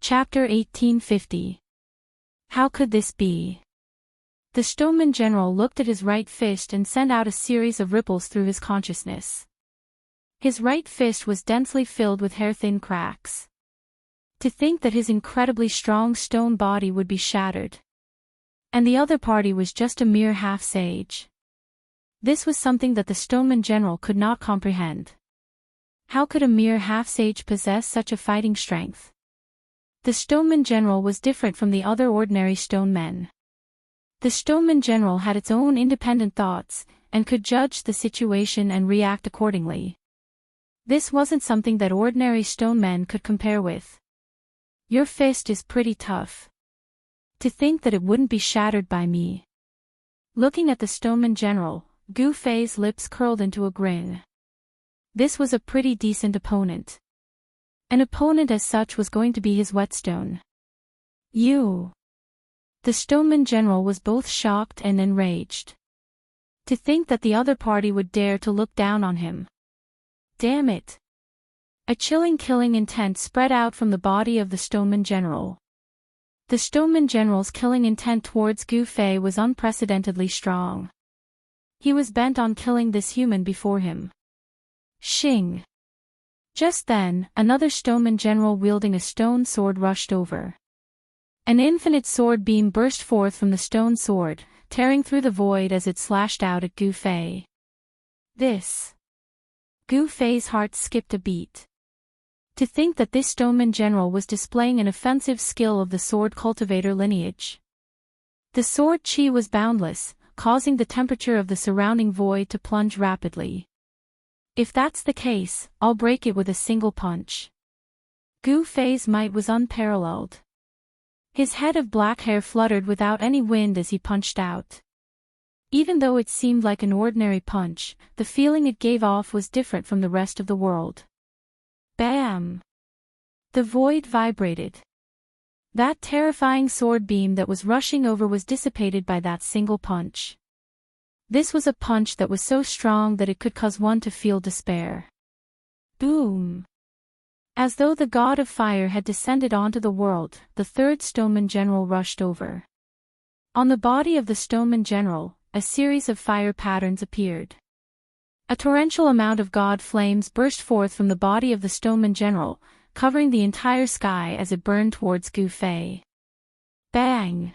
Chapter 1850. How could this be? The Stoneman General looked at his right fist and sent out a series of ripples through his consciousness. His right fist was densely filled with hair-thin cracks. To think that his incredibly strong stone body would be shattered. And the other party was just a mere half-sage. This was something that the Stoneman General could not comprehend. How could a mere half-sage possess such a fighting strength? The Stoneman General was different from the other ordinary stone men. The Stoneman General had its own independent thoughts, and could judge the situation and react accordingly. This wasn't something that ordinary stone men could compare with. Your fist is pretty tough. To think that it wouldn't be shattered by me. Looking at the Stoneman General, Gu Fei's lips curled into a grin. This was a pretty decent opponent. An opponent as such was going to be his whetstone. You. The Stoneman General was both shocked and enraged. To think that the other party would dare to look down on him. Damn it. A chilling killing intent spread out from the body of the Stoneman General. The Stoneman General's killing intent towards Gu Fei was unprecedentedly strong. He was bent on killing this human before him. Shing. Just then, another Stoneman General wielding a stone sword rushed over. An infinite sword beam burst forth from the stone sword, tearing through the void as it slashed out at Gu Fei. This. Gu Fei's heart skipped a beat. To think that this Stoneman General was displaying an offensive skill of the sword cultivator lineage. The sword chi was boundless, causing the temperature of the surrounding void to plunge rapidly. If that's the case, I'll break it with a single punch. Gu Fei's might was unparalleled. His head of black hair fluttered without any wind as he punched out. Even though it seemed like an ordinary punch, the feeling it gave off was different from the rest of the world. Bam! The void vibrated. That terrifying sword beam that was rushing over was dissipated by that single punch. This was a punch that was so strong that it could cause one to feel despair. Boom! As though the god of fire had descended onto the world, the third Stoneman General rushed over. On the body of the Stoneman General, a series of fire patterns appeared. A torrential amount of god flames burst forth from the body of the Stoneman General, covering the entire sky as it burned towards Gu Fei. Bang!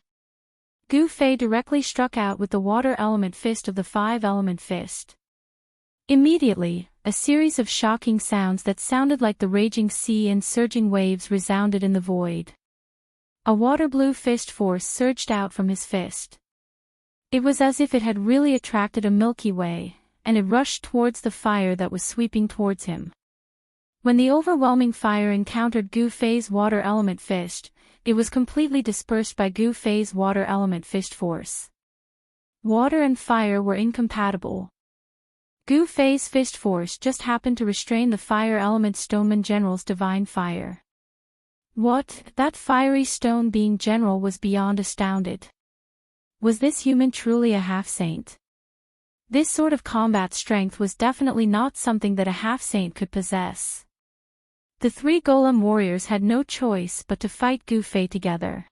Gu Fei directly struck out with the water element fist of the five-element fist. Immediately, a series of shocking sounds that sounded like the raging sea and surging waves resounded in the void. A water-blue fist force surged out from his fist. It was as if it had really attracted a Milky Way, and it rushed towards the fire that was sweeping towards him. When the overwhelming fire encountered Gu Fei's water element fist, it was completely dispersed by Gu Fei's water element fist force. Water and fire were incompatible. Gu Fei's fist force just happened to restrain the fire element Stoneman General's divine fire. What, that fiery stone being general was beyond astounded. Was this human truly a half-saint? This sort of combat strength was definitely not something that a half-saint could possess. The three golem warriors had no choice but to fight Gu Fei together.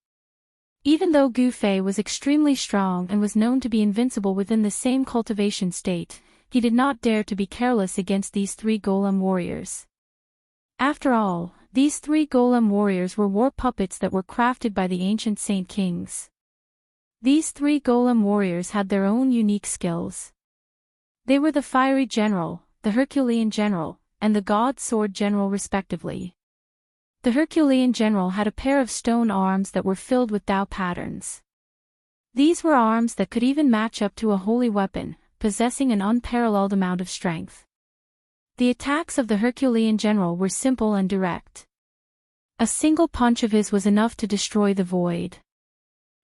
Even though Gu Fei was extremely strong and was known to be invincible within the same cultivation state, he did not dare to be careless against these three golem warriors. After all, these three golem warriors were war puppets that were crafted by the ancient saint kings. These three golem warriors had their own unique skills. They were the Fiery General, the Herculean General, and the God Sword General respectively. The Herculean General had a pair of stone arms that were filled with Tao patterns. These were arms that could even match up to a holy weapon, possessing an unparalleled amount of strength. The attacks of the Herculean General were simple and direct. A single punch of his was enough to destroy the void.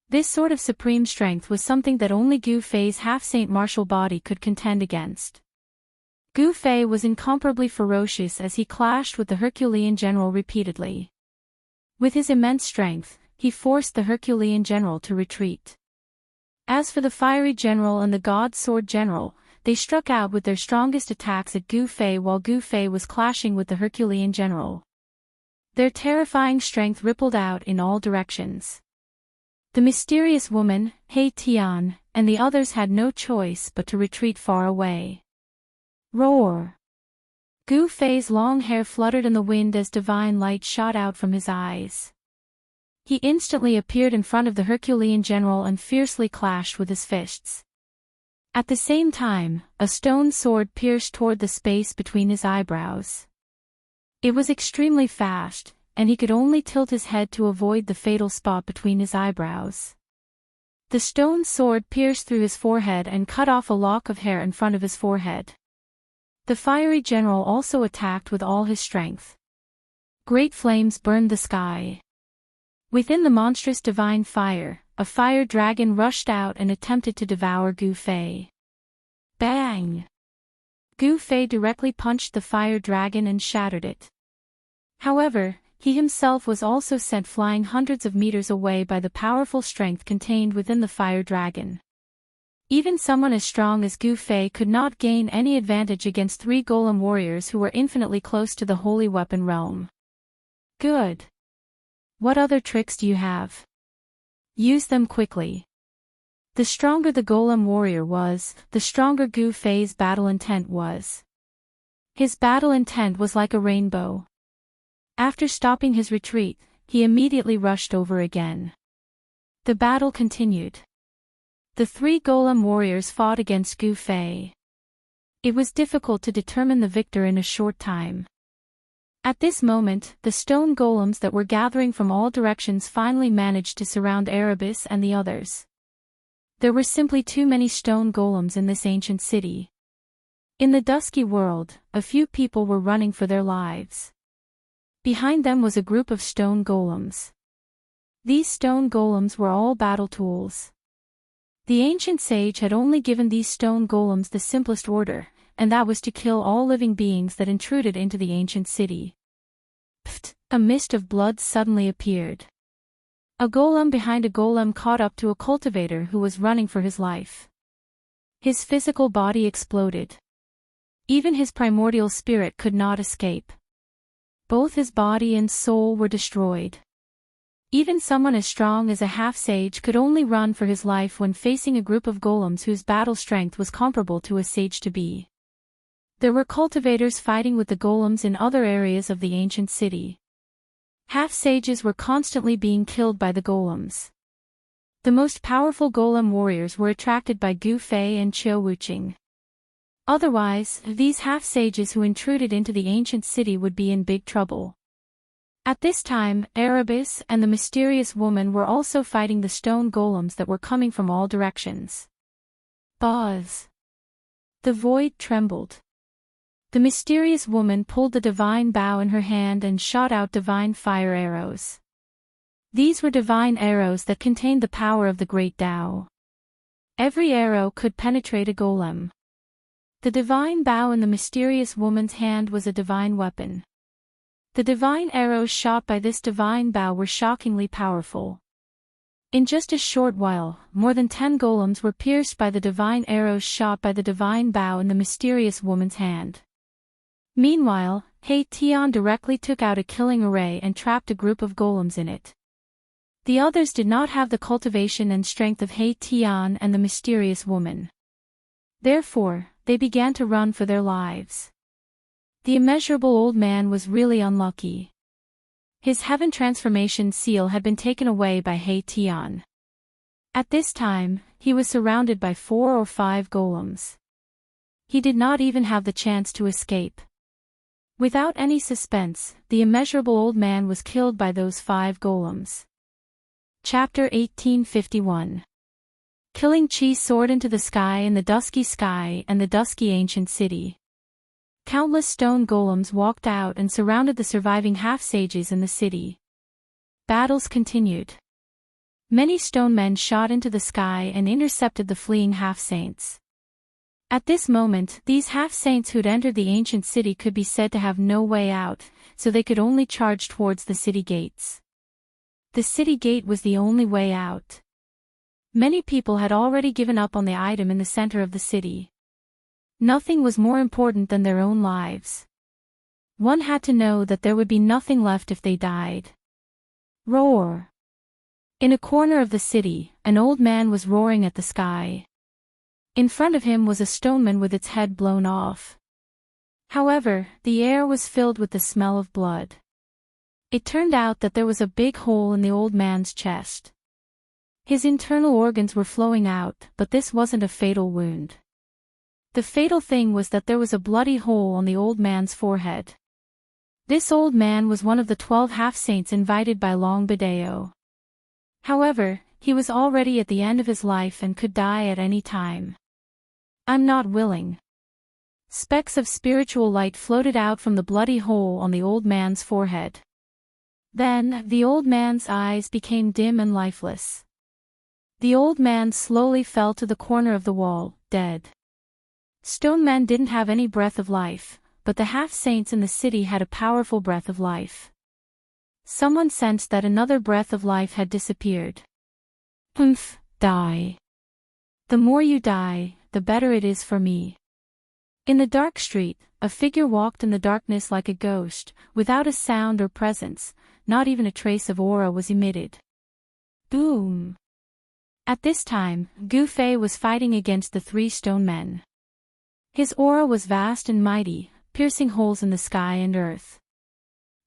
This sort of supreme strength was something that only Gu Fei's half-saint martial body could contend against. Gu Fei was incomparably ferocious as he clashed with the Herculean General repeatedly. With his immense strength, he forced the Herculean General to retreat. As for the Fiery General and the God Sword General, they struck out with their strongest attacks at Gu Fei while Gu Fei was clashing with the Herculean General. Their terrifying strength rippled out in all directions. The mysterious woman, Tian, and the others had no choice but to retreat far away. Roar! Gu Fei's long hair fluttered in the wind as divine light shot out from his eyes. He instantly appeared in front of the Herculean general and fiercely clashed with his fists. At the same time, a stone sword pierced toward the space between his eyebrows. It was extremely fast, and he could only tilt his head to avoid the fatal spot between his eyebrows. The stone sword pierced through his forehead and cut off a lock of hair in front of his forehead. The fiery general also attacked with all his strength. Great flames burned the sky. Within the monstrous divine fire, a fire dragon rushed out and attempted to devour Gu Fei. Bang! Gu Fei directly punched the fire dragon and shattered it. However, he himself was also sent flying hundreds of meters away by the powerful strength contained within the fire dragon. Even someone as strong as Gu Fei could not gain any advantage against 3 golem warriors who were infinitely close to the holy weapon realm. Good. What other tricks do you have? Use them quickly. The stronger the golem warrior was, the stronger Gu Fei's battle intent was. His battle intent was like a rainbow. After stopping his retreat, he immediately rushed over again. The battle continued. The 3 golem warriors fought against Gu Fei. It was difficult to determine the victor in a short time. At this moment, the stone golems that were gathering from all directions finally managed to surround Erebus and the others. There were simply too many stone golems in this ancient city. In the dusky world, a few people were running for their lives. Behind them was a group of stone golems. These stone golems were all battle tools. The ancient sage had only given these stone golems the simplest order, and that was to kill all living beings that intruded into the ancient city. Pfft! A mist of blood suddenly appeared. A golem behind a golem caught up to a cultivator who was running for his life. His physical body exploded. Even his primordial spirit could not escape. Both his body and soul were destroyed. Even someone as strong as a half-sage could only run for his life when facing a group of golems whose battle strength was comparable to a sage to be. There were cultivators fighting with the golems in other areas of the ancient city. Half-sages were constantly being killed by the golems. The most powerful golem warriors were attracted by Gu Fei and Qiu Wuqing. Otherwise, these half-sages who intruded into the ancient city would be in big trouble. At this time, Erebus and the mysterious woman were also fighting the stone golems that were coming from all directions. Buzz! The void trembled. The mysterious woman pulled the divine bow in her hand and shot out divine fire arrows. These were divine arrows that contained the power of the great Tao. Every arrow could penetrate a golem. The divine bow in the mysterious woman's hand was a divine weapon. The divine arrows shot by this divine bow were shockingly powerful. In just a short while, more than 10 golems were pierced by the divine arrows shot by the divine bow in the mysterious woman's hand. Meanwhile, Tian directly took out a killing array and trapped a group of golems in it. The others did not have the cultivation and strength of Tian and the mysterious woman. Therefore, they began to run for their lives. The immeasurable old man was really unlucky. His heaven transformation seal had been taken away by Tian. At this time, he was surrounded by 4 or 5 golems. He did not even have the chance to escape. Without any suspense, the immeasurable old man was killed by those 5 golems. Chapter 1851. Killing Qi soared into the sky and the dusky ancient city. Countless stone golems walked out and surrounded the surviving half-sages in the city. Battles continued. Many stone men shot into the sky and intercepted the fleeing half-saints. At this moment, these half-saints who'd entered the ancient city could be said to have no way out, so they could only charge towards the city gates. The city gate was the only way out. Many people had already given up on the item in the center of the city. Nothing was more important than their own lives. One had to know that there would be nothing left if they died. Roar! In a corner of the city, an old man was roaring at the sky. In front of him was a stoneman with its head blown off. However, the air was filled with the smell of blood. It turned out that there was a big hole in the old man's chest. His internal organs were flowing out, but this wasn't a fatal wound. The fatal thing was that there was a bloody hole on the old man's forehead. This old man was one of the 12 half-saints invited by Longbideo. However, he was already at the end of his life and could die at any time. I'm not willing. Specks of spiritual light floated out from the bloody hole on the old man's forehead. Then, the old man's eyes became dim and lifeless. The old man slowly fell to the corner of the wall, dead. Stone men didn't have any breath of life, but the half-saints in the city had a powerful breath of life. Someone sensed that another breath of life had disappeared. Humph, die. The more you die, the better it is for me. In the dark street, a figure walked in the darkness like a ghost, without a sound or presence, not even a trace of aura was emitted. Boom! At this time, Gu Fei was fighting against the 3 stone men. His aura was vast and mighty, piercing holes in the sky and earth.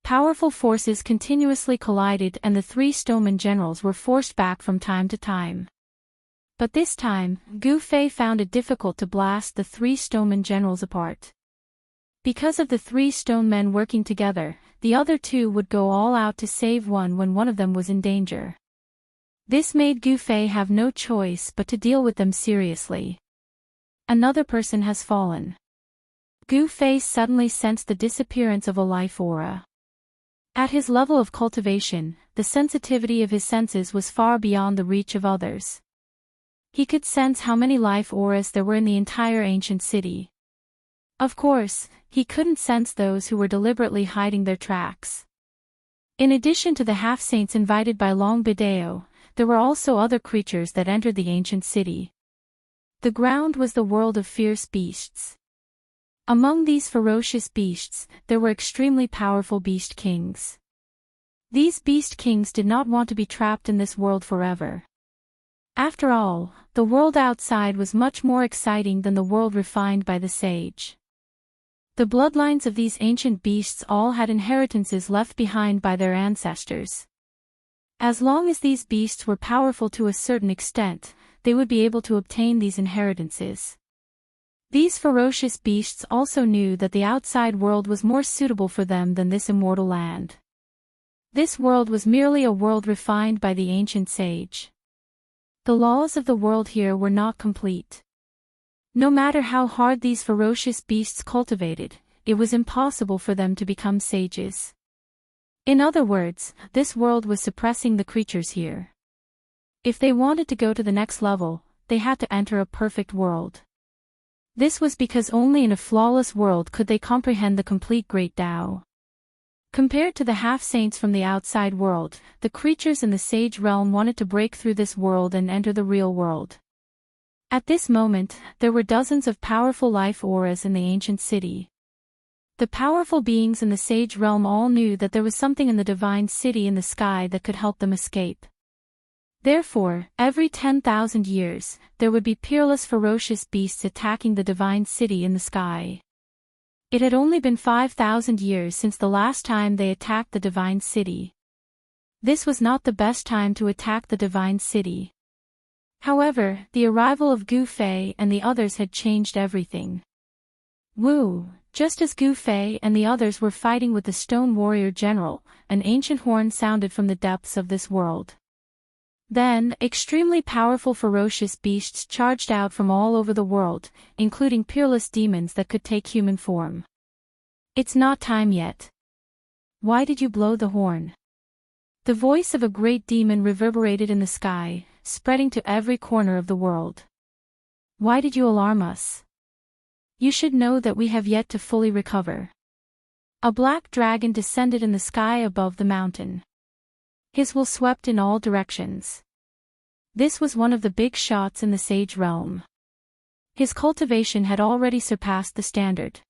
Powerful forces continuously collided and the 3 stoneman generals were forced back from time to time. But this time, Gu Fei found it difficult to blast the 3 stoneman generals apart. Because of the 3 stone men working together, the other 2 would go all out to save one when one of them was in danger. This made Gu Fei have no choice but to deal with them seriously. Another person has fallen. Gu Fei suddenly sensed the disappearance of a life aura. At his level of cultivation, the sensitivity of his senses was far beyond the reach of others. He could sense how many life auras there were in the entire ancient city. Of course, he couldn't sense those who were deliberately hiding their tracks. In addition to the half-saints invited by Longbideo, there were also other creatures that entered the ancient city. The ground was the world of fierce beasts. Among these ferocious beasts, there were extremely powerful beast kings. These beast kings did not want to be trapped in this world forever. After all, the world outside was much more exciting than the world refined by the sage. The bloodlines of these ancient beasts all had inheritances left behind by their ancestors. As long as these beasts were powerful to a certain extent, they would be able to obtain these inheritances. These ferocious beasts also knew that the outside world was more suitable for them than this immortal land. This world was merely a world refined by the ancient sage. The laws of the world here were not complete. No matter how hard these ferocious beasts cultivated, it was impossible for them to become sages. In other words, this world was suppressing the creatures here. If they wanted to go to the next level, they had to enter a perfect world. This was because only in a flawless world could they comprehend the complete Great Tao. Compared to the half-saints from the outside world, the creatures in the sage realm wanted to break through this world and enter the real world. At this moment, there were dozens of powerful life auras in the ancient city. The powerful beings in the sage realm all knew that there was something in the divine city in the sky that could help them escape. Therefore, every 10,000 years, there would be peerless ferocious beasts attacking the divine city in the sky. It had only been 5,000 years since the last time they attacked the divine city. This was not the best time to attack the divine city. However, the arrival of Gu Fei and the others had changed everything. Woo! Just as Gu Fei and the others were fighting with the stone warrior general, an ancient horn sounded from the depths of this world. Then, extremely powerful ferocious beasts charged out from all over the world, including peerless demons that could take human form. It's not time yet. Why did you blow the horn? The voice of a great demon reverberated in the sky, spreading to every corner of the world. Why did you alarm us? You should know that we have yet to fully recover. A black dragon descended in the sky above the mountain. His will swept in all directions. This was one of the big shots in the sage realm. His cultivation had already surpassed the standard.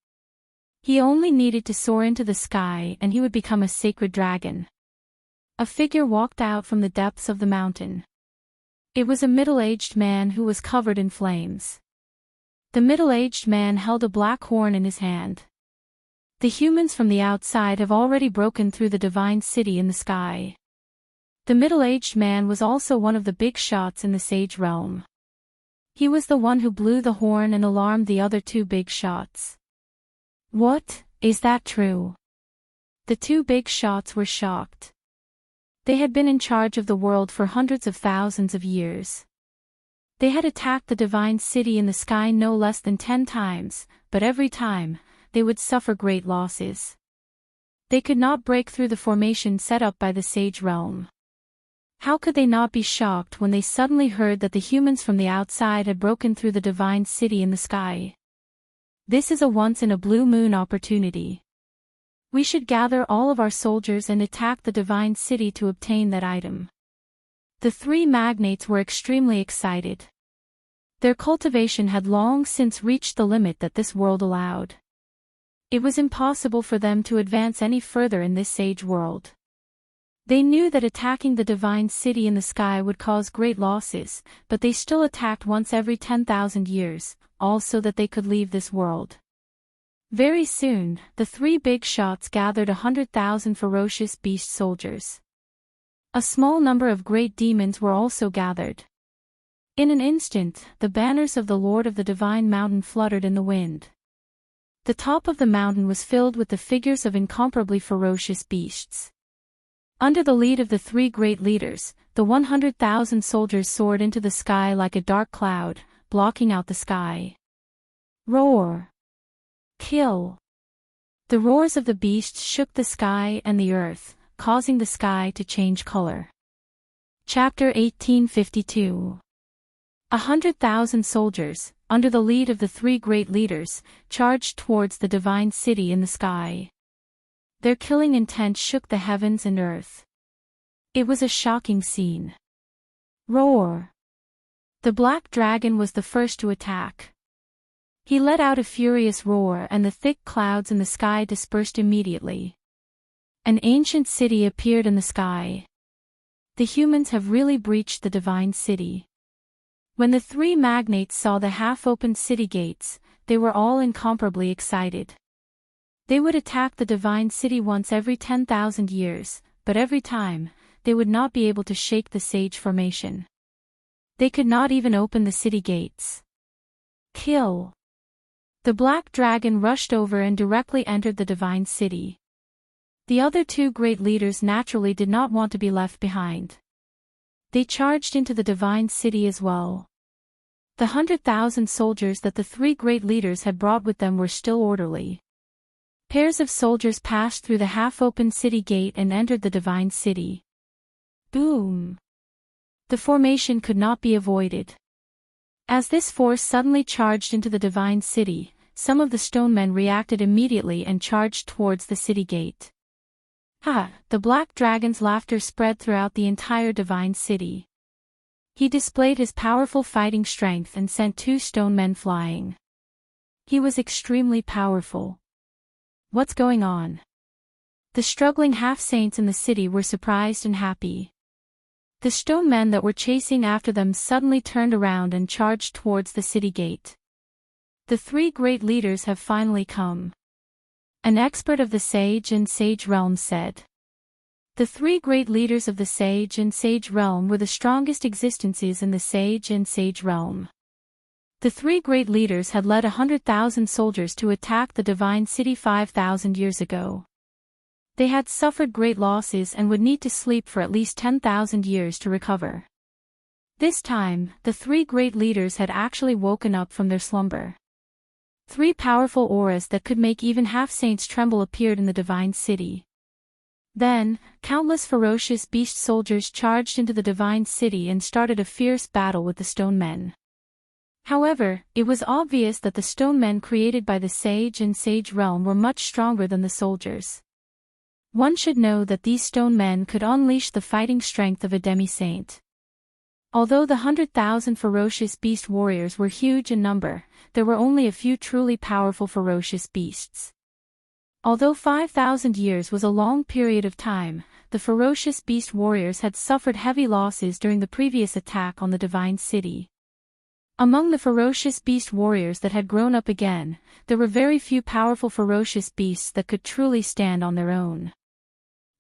He only needed to soar into the sky and he would become a sacred dragon. A figure walked out from the depths of the mountain. It was a middle-aged man who was covered in flames. The middle-aged man held a black horn in his hand. The humans from the outside have already broken through the divine city in the sky. The middle-aged man was also one of the big shots in the sage realm. He was the one who blew the horn and alarmed the other two big shots. What, is that true? The two big shots were shocked. They had been in charge of the world for hundreds of thousands of years. They had attacked the divine city in the sky no less than 10 times, but every time, they would suffer great losses. They could not break through the formation set up by the sage realm. How could they not be shocked when they suddenly heard that the humans from the outside had broken through the divine city in the sky? This is a once-in-a-blue-moon opportunity. We should gather all of our soldiers and attack the divine city to obtain that item. The three magnates were extremely excited. Their cultivation had long since reached the limit that this world allowed. It was impossible for them to advance any further in this sage world. They knew that attacking the divine city in the sky would cause great losses, but they still attacked once every 10,000 years, all so that they could leave this world. Very soon, the three big shots gathered 100,000 ferocious beast soldiers. A small number of great demons were also gathered. In an instant, the banners of the Lord of the Divine Mountain fluttered in the wind. The top of the mountain was filled with the figures of incomparably ferocious beasts. Under the lead of the three great leaders, the 100,000 soldiers soared into the sky like a dark cloud, blocking out the sky. Roar! Kill! The roars of the beasts shook the sky and the earth, causing the sky to change color. Chapter 1852. 100,000 soldiers, under the lead of the three great leaders, charged towards the divine city in the sky. Their killing intent shook the heavens and earth. It was a shocking scene. Roar! The black dragon was the first to attack. He let out a furious roar and the thick clouds in the sky dispersed immediately. An ancient city appeared in the sky. The humans have really breached the divine city. When the three magnates saw the half-opened city gates, they were all incomparably excited. They would attack the divine city once every 10,000 years, but every time, they would not be able to shake the sage formation. They could not even open the city gates. Kill! The black dragon rushed over and directly entered the divine city. The other two great leaders naturally did not want to be left behind. They charged into the divine city as well. The 100,000 soldiers that the three great leaders had brought with them were still orderly. Pairs of soldiers passed through the half-open city gate and entered the divine city. Boom! The formation could not be avoided. As this force suddenly charged into the divine city, some of the stone men reacted immediately and charged towards the city gate. Ha! The black dragon's laughter spread throughout the entire divine city. He displayed his powerful fighting strength and sent two stone men flying. He was extremely powerful. What's going on? The struggling half-saints in the city were surprised and happy. The stone men that were chasing after them suddenly turned around and charged towards the city gate. The three great leaders have finally come. An expert of the Sage and Sage realm said. The three great leaders of the Sage and Sage realm were the strongest existences in the Sage and Sage realm. The three great leaders had led 100,000 soldiers to attack the divine city 5,000 years ago. They had suffered great losses and would need to sleep for at least 10,000 years to recover. This time, the three great leaders had actually woken up from their slumber. Three powerful auras that could make even half-saints tremble appeared in the divine city. Then, countless ferocious beast soldiers charged into the divine city and started a fierce battle with the stone men. However, it was obvious that the stone men created by the Sage and Sage realm were much stronger than the soldiers. One should know that these stone men could unleash the fighting strength of a demi-saint. Although the 100,000 ferocious beast warriors were huge in number, there were only a few truly powerful ferocious beasts. Although 5,000 years was a long period of time, the ferocious beast warriors had suffered heavy losses during the previous attack on the divine city. Among the ferocious beast warriors that had grown up again, there were very few powerful ferocious beasts that could truly stand on their own.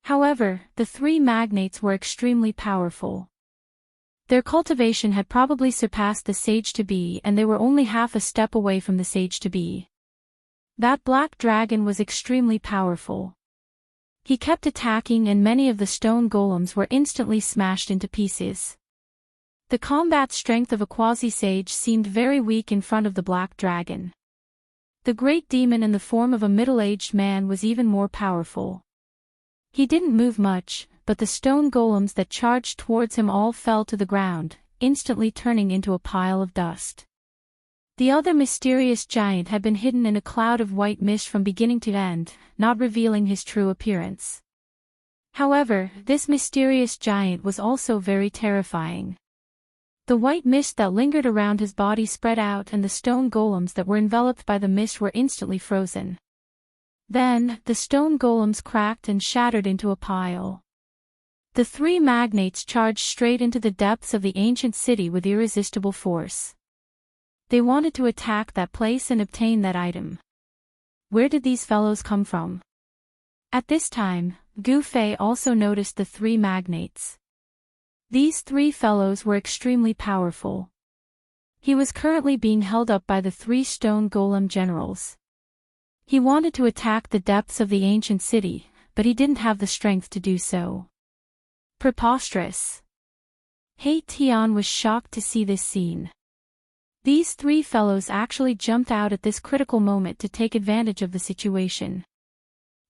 However, the three magnates were extremely powerful. Their cultivation had probably surpassed the sage-to-be, and they were only half a step away from the sage-to-be. That black dragon was extremely powerful. He kept attacking, and many of the stone golems were instantly smashed into pieces. The combat strength of a quasi-sage seemed very weak in front of the black dragon. The great demon in the form of a middle-aged man was even more powerful. He didn't move much, but the stone golems that charged towards him all fell to the ground, instantly turning into a pile of dust. The other mysterious giant had been hidden in a cloud of white mist from beginning to end, not revealing his true appearance. However, this mysterious giant was also very terrifying. The white mist that lingered around his body spread out, and the stone golems that were enveloped by the mist were instantly frozen. Then, the stone golems cracked and shattered into a pile. The three magnates charged straight into the depths of the ancient city with irresistible force. They wanted to attack that place and obtain that item. Where did these fellows come from? At this time, Gu Fei also noticed the three magnates. These three fellows were extremely powerful. He was currently being held up by the three stone golem generals. He wanted to attack the depths of the ancient city, but he didn't have the strength to do so. Preposterous. He Tian was shocked to see this scene. These three fellows actually jumped out at this critical moment to take advantage of the situation.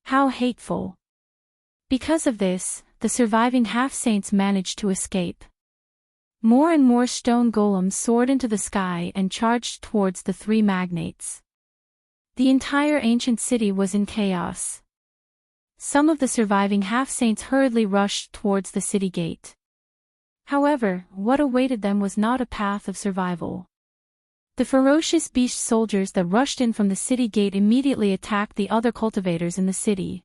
How hateful. Because of this, the surviving half-saints managed to escape. More and more stone golems soared into the sky and charged towards the three magnates. The entire ancient city was in chaos. Some of the surviving half-saints hurriedly rushed towards the city gate. However, what awaited them was not a path of survival. The ferocious beast soldiers that rushed in from the city gate immediately attacked the other cultivators in the city.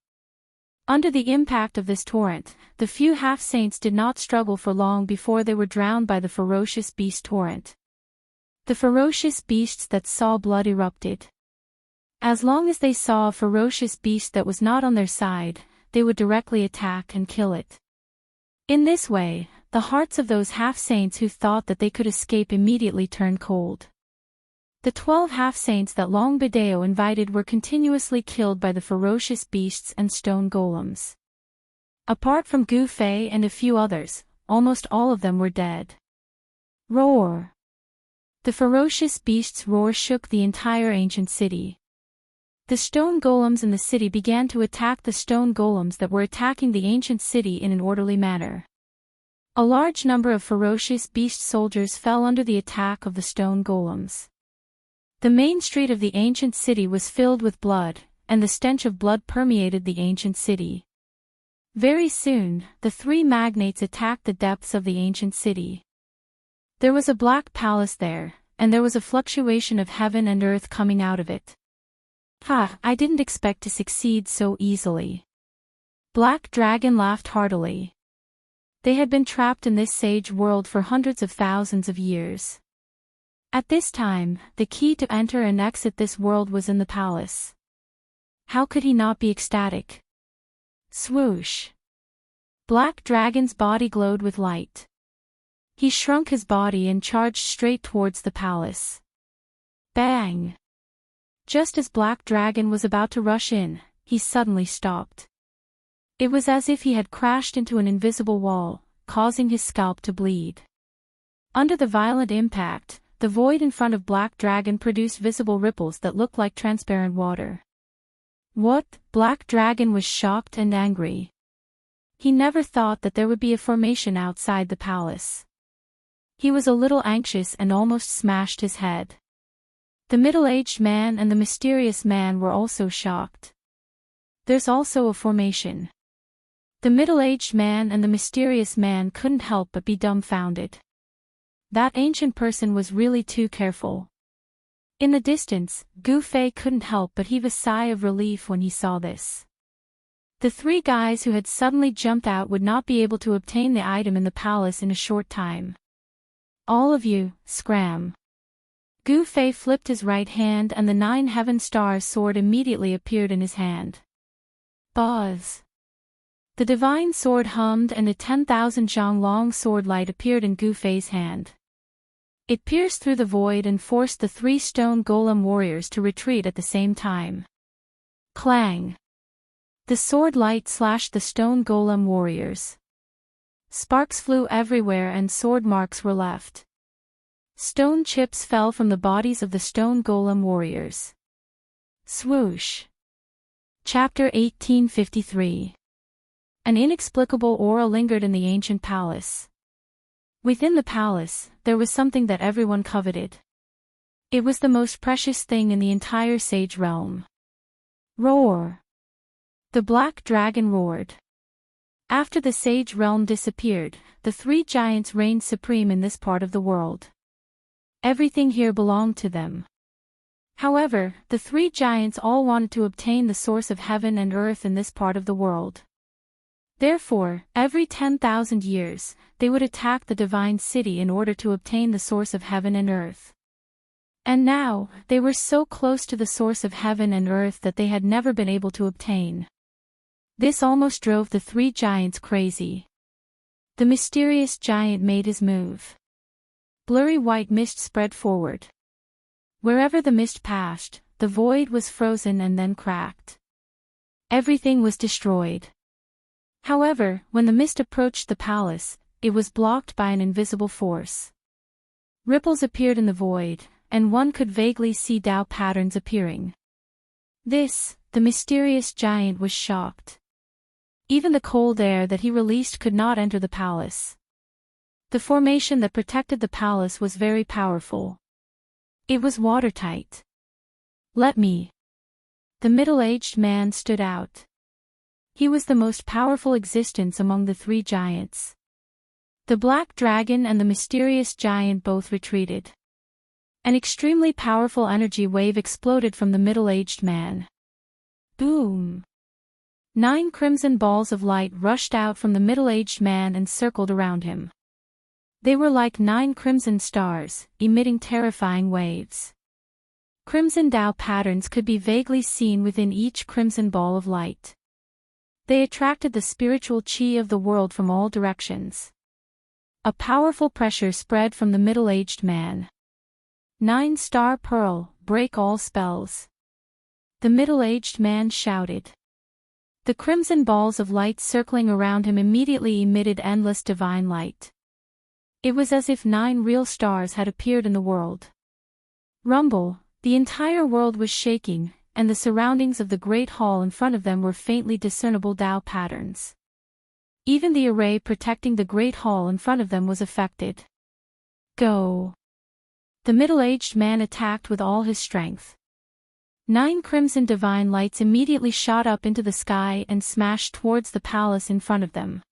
Under the impact of this torrent, the few half-saints did not struggle for long before they were drowned by the ferocious beast torrent. The ferocious beasts that saw blood erupted. As long as they saw a ferocious beast that was not on their side, they would directly attack and kill it. In this way, the hearts of those half-saints who thought that they could escape immediately turned cold. The 12 half-saints that Long Bideo invited were continuously killed by the ferocious beasts and stone golems. Apart from Gu Fei and a few others, almost all of them were dead. Roar! The ferocious beast's roar shook the entire ancient city. The stone golems in the city began to attack the stone golems that were attacking the ancient city in an orderly manner. A large number of ferocious beast soldiers fell under the attack of the stone golems. The main street of the ancient city was filled with blood, and the stench of blood permeated the ancient city. Very soon, the three magnates attacked the depths of the ancient city. There was a black palace there, and there was a fluctuation of heaven and earth coming out of it. I didn't expect to succeed so easily. Black Dragon laughed heartily. They had been trapped in this sage world for hundreds of thousands of years. At this time, the key to enter and exit this world was in the palace. How could he not be ecstatic? Swoosh! Black Dragon's body glowed with light. He shrunk his body and charged straight towards the palace. Bang! Just as Black Dragon was about to rush in, he suddenly stopped. It was as if he had crashed into an invisible wall, causing his scalp to bleed. Under the violent impact, the void in front of Black Dragon produced visible ripples that looked like transparent water. What? Black Dragon was shocked and angry. He never thought that there would be a formation outside the palace. He was a little anxious and almost smashed his head. The middle-aged man and the mysterious man were also shocked. There's also a formation. The middle-aged man and the mysterious man couldn't help but be dumbfounded. That ancient person was really too careful. In the distance, Gu Fei couldn't help but heave a sigh of relief when he saw this. The three guys who had suddenly jumped out would not be able to obtain the item in the palace in a short time. All of you, scram. Gu Fei flipped his right hand and the 9 heaven stars sword immediately appeared in his hand. Buzz. The divine sword hummed and a 10,000 zhang long sword light appeared in Gu Fei's hand. It pierced through the void and forced the 3 stone golem warriors to retreat at the same time. Clang. The sword light slashed the stone golem warriors. Sparks flew everywhere and sword marks were left. Stone chips fell from the bodies of the stone golem warriors. Swoosh. Chapter 1853. An inexplicable aura lingered in the ancient palace. Within the palace, there was something that everyone coveted. It was the most precious thing in the entire sage realm. Roar! The black dragon roared. After the sage realm disappeared, the 3 giants reigned supreme in this part of the world. Everything here belonged to them. However, the 3 giants all wanted to obtain the source of heaven and earth in this part of the world. Therefore, every 10,000 years, they would attack the divine city in order to obtain the source of heaven and earth. And now, they were so close to the source of heaven and earth that they had never been able to obtain. This almost drove the 3 giants crazy. The mysterious giant made his move. Blurry white mist spread forward. Wherever the mist passed, the void was frozen and then cracked. Everything was destroyed. However, when the mist approached the palace, it was blocked by an invisible force. Ripples appeared in the void, and one could vaguely see Tao patterns appearing. The mysterious giant was shocked. Even the cold air that he released could not enter the palace. The formation that protected the palace was very powerful. It was watertight. Let me. The middle-aged man stood out. He was the most powerful existence among the 3 giants. The black dragon and the mysterious giant both retreated. An extremely powerful energy wave exploded from the middle-aged man. Boom! 9 crimson balls of light rushed out from the middle-aged man and circled around him. They were like 9 crimson stars, emitting terrifying waves. Crimson Tao patterns could be vaguely seen within each crimson ball of light. They attracted the spiritual chi of the world from all directions. A powerful pressure spread from the middle-aged man. 9-star pearl, break all spells. The middle-aged man shouted. The crimson balls of light circling around him immediately emitted endless divine light. It was as if 9 real stars had appeared in the world. Rumble, the entire world was shaking, and the surroundings of the great hall in front of them were faintly discernible Tao patterns. Even the array protecting the great hall in front of them was affected. Go! The middle-aged man attacked with all his strength. 9 crimson divine lights immediately shot up into the sky and smashed towards the palace in front of them.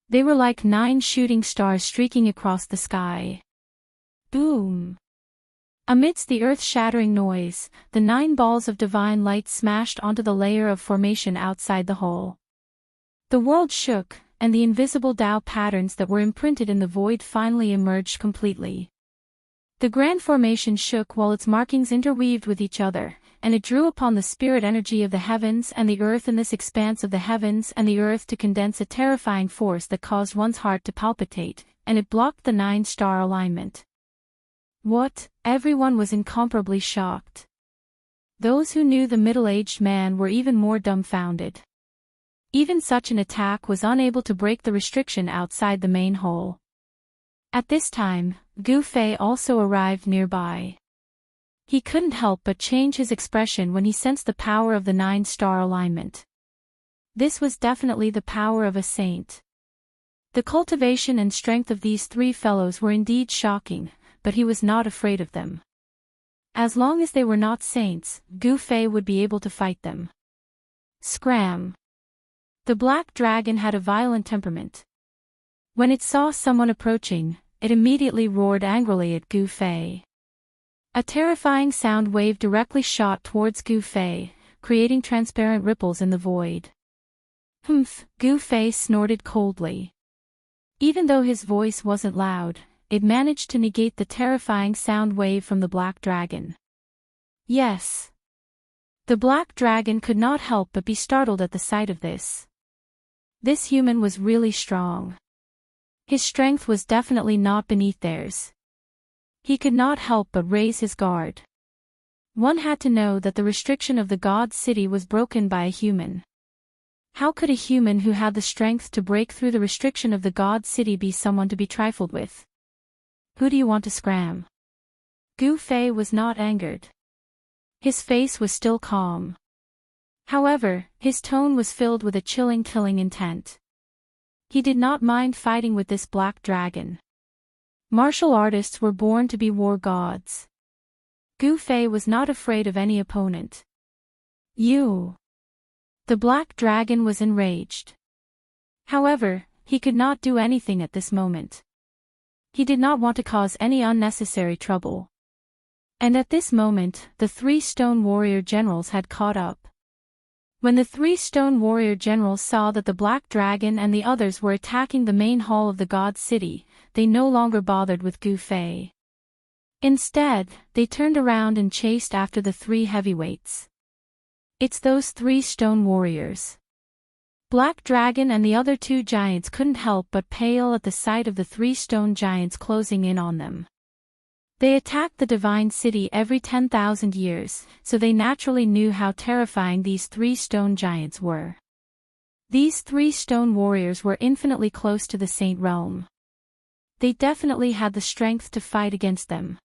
They were like 9 shooting stars streaking across the sky. Boom! Amidst the earth-shattering noise, the 9 balls of divine light smashed onto the layer of formation outside the hole. The world shook, and the invisible Tao patterns that were imprinted in the void finally emerged completely. The grand formation shook while its markings interweaved with each other, and it drew upon the spirit energy of the heavens and the earth in this expanse of the heavens and the earth to condense a terrifying force that caused one's heart to palpitate, and it blocked the 9-star alignment. What? Everyone was incomparably shocked. Those who knew the middle-aged man were even more dumbfounded. Even such an attack was unable to break the restriction outside the main hole. At this time, Gu Fei also arrived nearby. He couldn't help but change his expression when he sensed the power of the 9-star alignment. This was definitely the power of a saint. The cultivation and strength of these 3 fellows were indeed shocking, but he was not afraid of them. As long as they were not saints, Gu Fei would be able to fight them. Scram! The black dragon had a violent temperament. When it saw someone approaching, it immediately roared angrily at Gu Fei. A terrifying sound wave directly shot towards Gu Fei, creating transparent ripples in the void. Humph, Gu Fei snorted coldly. Even though his voice wasn't loud, it managed to negate the terrifying sound wave from the black dragon. Yes. The black dragon could not help but be startled at the sight of this. This human was really strong. His strength was definitely not beneath theirs. He could not help but raise his guard. One had to know that the restriction of the god city was broken by a human. How could a human who had the strength to break through the restriction of the god city be someone to be trifled with? Who do you want to scram? Gu Fei was not angered. His face was still calm. However, his tone was filled with a chilling killing intent. He did not mind fighting with this black dragon. Martial artists were born to be war gods. Gu Fei was not afraid of any opponent. You. The black dragon was enraged. However, he could not do anything at this moment. He did not want to cause any unnecessary trouble. And at this moment, the 3 stone warrior generals had caught up. When the 3 stone warrior generals saw that the black dragon and the others were attacking the main hall of the god city, they no longer bothered with Gu Fei. Instead, they turned around and chased after the 3 heavyweights. It's those 3 stone warriors. Black Dragon and the other 2 giants couldn't help but pale at the sight of the 3 stone giants closing in on them. They attacked the divine city every 10,000 years, so they naturally knew how terrifying these 3 stone giants were. These 3 stone warriors were infinitely close to the Saint Realm. They definitely had the strength to fight against them.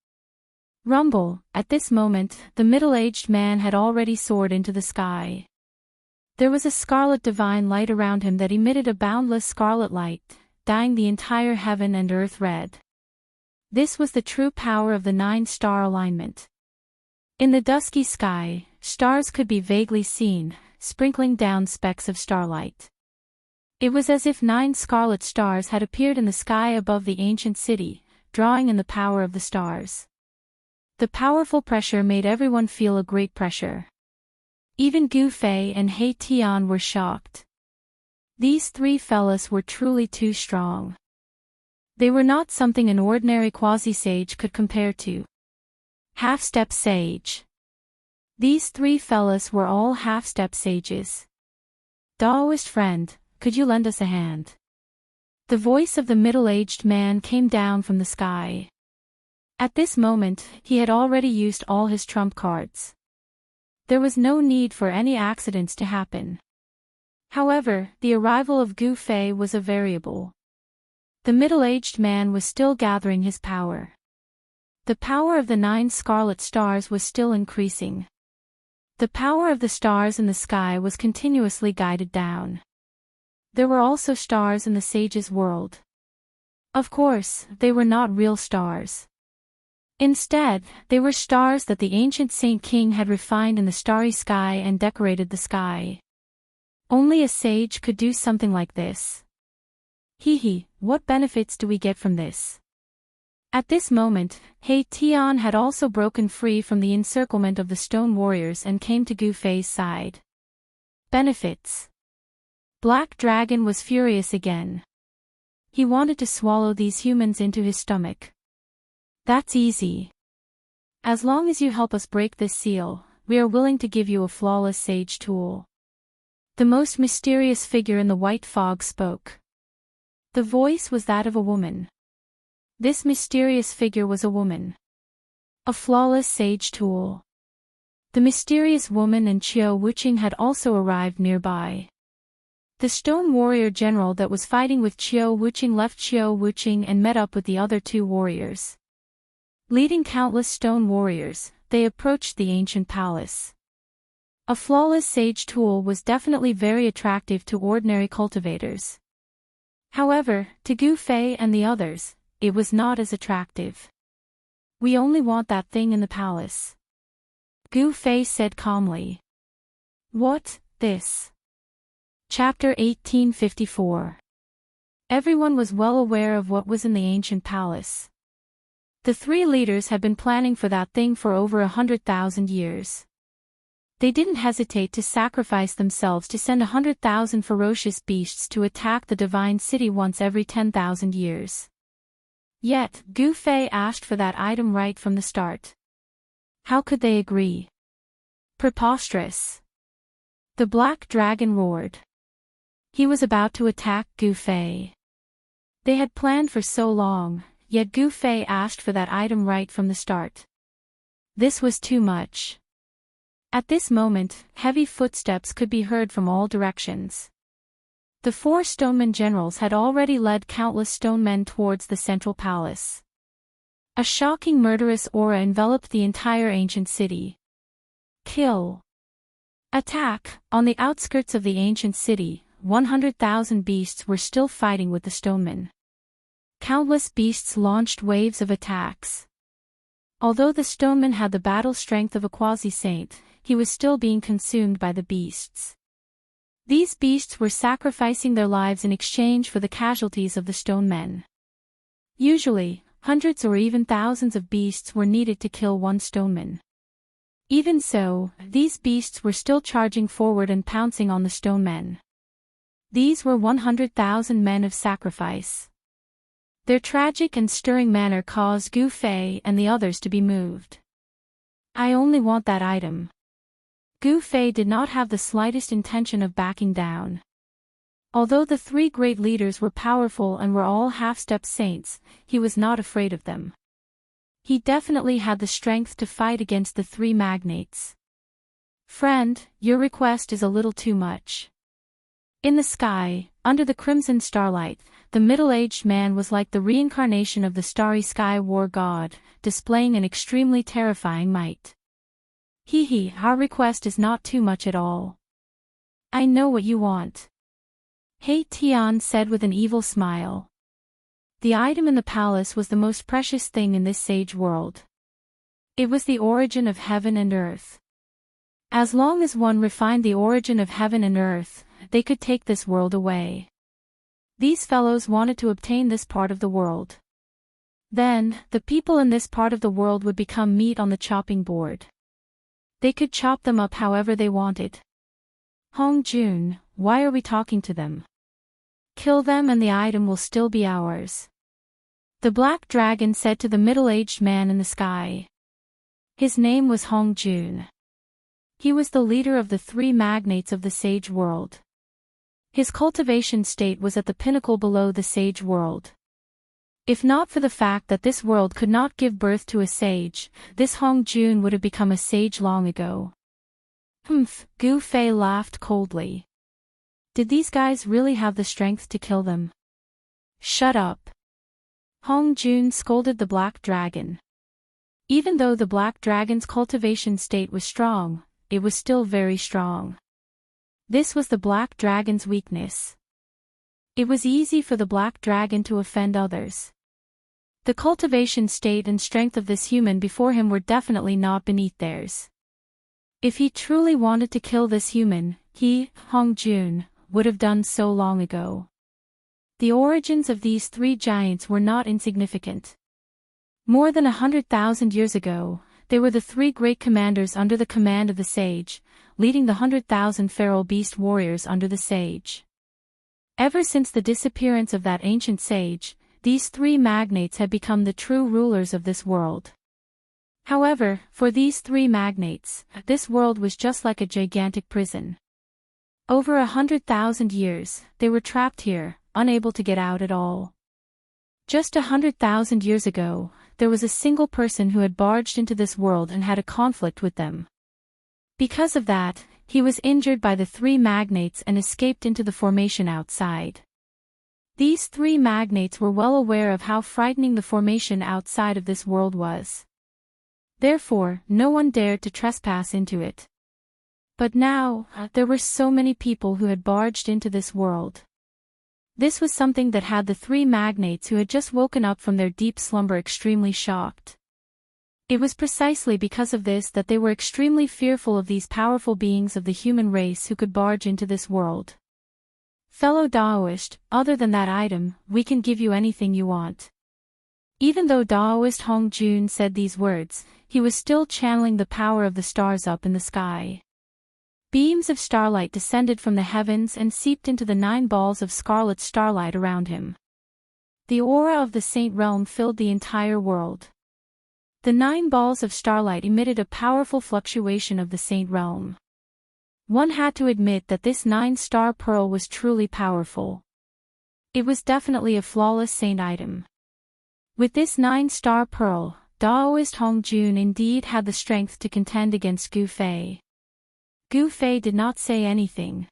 Rumble, at this moment, the middle-aged man had already soared into the sky. There was a scarlet divine light around him that emitted a boundless scarlet light, dyeing the entire heaven and earth red. This was the true power of the 9-star alignment. In the dusky sky, stars could be vaguely seen, sprinkling down specks of starlight. It was as if 9 scarlet stars had appeared in the sky above the ancient city, drawing in the power of the stars. The powerful pressure made everyone feel a great pressure. Even Gu Fei and He Tian were shocked. These 3 fellas were truly too strong. They were not something an ordinary quasi-sage could compare to. Half-step sage. These 3 fellas were all half-step sages. Daoist friend, could you lend us a hand? The voice of the middle-aged man came down from the sky. At this moment, he had already used all his trump cards. There was no need for any accidents to happen. However, the arrival of Gu Fei was a variable. The middle-aged man was still gathering his power. The power of the 9 scarlet stars was still increasing. The power of the stars in the sky was continuously guided down. There were also stars in the sage's world. Of course, they were not real stars. Instead, they were stars that the ancient Saint King had refined in the starry sky and decorated the sky. Only a sage could do something like this. Hee, what benefits do we get from this? At this moment, He Tian had also broken free from the encirclement of the stone warriors and came to Gu Fei's side. Benefits. Black Dragon was furious again. He wanted to swallow these humans into his stomach. That's easy. As long as you help us break this seal, we are willing to give you a flawless sage tool. The most mysterious figure in the white fog spoke. The voice was that of a woman. This mysterious figure was a woman. A flawless sage tool. The mysterious woman and Qiao Wuqing had also arrived nearby. The stone warrior general that was fighting with Qiao Wuqing left Qiao Wuqing and met up with the other 2 warriors. Leading countless stone warriors, they approached the ancient palace. A flawless sage tool was definitely very attractive to ordinary cultivators. However, to Gu Fei and the others, it was not as attractive. We only want that thing in the palace. Gu Fei said calmly. What, this? Chapter 1854. Everyone was well aware of what was in the ancient palace. The three leaders had been planning for that thing for over 100,000 years. They didn't hesitate to sacrifice themselves to send 100,000 ferocious beasts to attack the divine city once every 10,000 years. Yet, Gu Fei asked for that item right from the start. How could they agree? Preposterous. The black dragon roared. He was about to attack Gu Fei. They had planned for so long, yet Gu Fei asked for that item right from the start. This was too much. At this moment, heavy footsteps could be heard from all directions. The four stoneman generals had already led countless stone men towards the central palace. A shocking murderous aura enveloped the entire ancient city. Kill. Attack. On the outskirts of the ancient city, 100,000 beasts were still fighting with the stonemen. Countless beasts launched waves of attacks. Although the stoneman had the battle strength of a quasi-saint, he was still being consumed by the beasts. These beasts were sacrificing their lives in exchange for the casualties of the stone men. Usually, hundreds or even thousands of beasts were needed to kill one stoneman. Even so, these beasts were still charging forward and pouncing on the stone men. These were 100,000 men of sacrifice. Their tragic and stirring manner caused Gu Fei and the others to be moved. I only want that item. Gu Fei did not have the slightest intention of backing down. Although the three great leaders were powerful and were all half-step saints, he was not afraid of them. He definitely had the strength to fight against the three magnates. Friend, your request is a little too much. In the sky, under the crimson starlight, the middle-aged man was like the reincarnation of the starry sky war god, displaying an extremely terrifying might. Hee, our request is not too much at all. I know what you want. He Tian said with an evil smile. The item in the palace was the most precious thing in this sage world. It was the origin of heaven and earth. As long as one refined the origin of heaven and earth, they could take this world away. These fellows wanted to obtain this part of the world. Then, the people in this part of the world would become meat on the chopping board. They could chop them up however they wanted. Hong Jun, why are we talking to them? Kill them and the item will still be ours. The black dragon said to the middle-aged man in the sky. His name was Hong Jun. He was the leader of the three magnates of the sage world. His cultivation state was at the pinnacle below the sage world. If not for the fact that this world could not give birth to a sage, this Hong Jun would have become a sage long ago. Gu Fei laughed coldly. Did these guys really have the strength to kill them? Shut up. Hong Jun scolded the black dragon. Even though the black dragon's cultivation state was strong, it was still very strong. This was the black dragon's weakness. It was easy for the black dragon to offend others. The cultivation state and strength of this human before him were definitely not beneath theirs. If he truly wanted to kill this human, he, Hong Jun, would have done so long ago. The origins of these three giants were not insignificant. More than 100,000 years ago, they were the three great commanders under the command of the sage, leading the 100,000 feral beast warriors under the sage. Ever since the disappearance of that ancient sage, these three magnates had become the true rulers of this world. However, for these three magnates, this world was just like a gigantic prison. Over 100,000 years, they were trapped here, unable to get out at all. Just 100,000 years ago, there was a single person who had barged into this world and had a conflict with them. Because of that, he was injured by the three magnates and escaped into the formation outside. These three magnates were well aware of how frightening the formation outside of this world was. Therefore, no one dared to trespass into it. But now, there were so many people who had barged into this world. This was something that had the three magnates who had just woken up from their deep slumber extremely shocked. It was precisely because of this that they were extremely fearful of these powerful beings of the human race who could barge into this world. Fellow Daoist, other than that item, we can give you anything you want. Even though Daoist Hongjun said these words, he was still channeling the power of the stars up in the sky. Beams of starlight descended from the heavens and seeped into the 9 balls of scarlet starlight around him. The aura of the Saint Realm filled the entire world. The 9 balls of starlight emitted a powerful fluctuation of the Saint Realm. One had to admit that this 9-star pearl was truly powerful. It was definitely a flawless saint item. With this 9-star pearl, Daoist Hongjun indeed had the strength to contend against Gu Fei. Gu Fei did not say anything.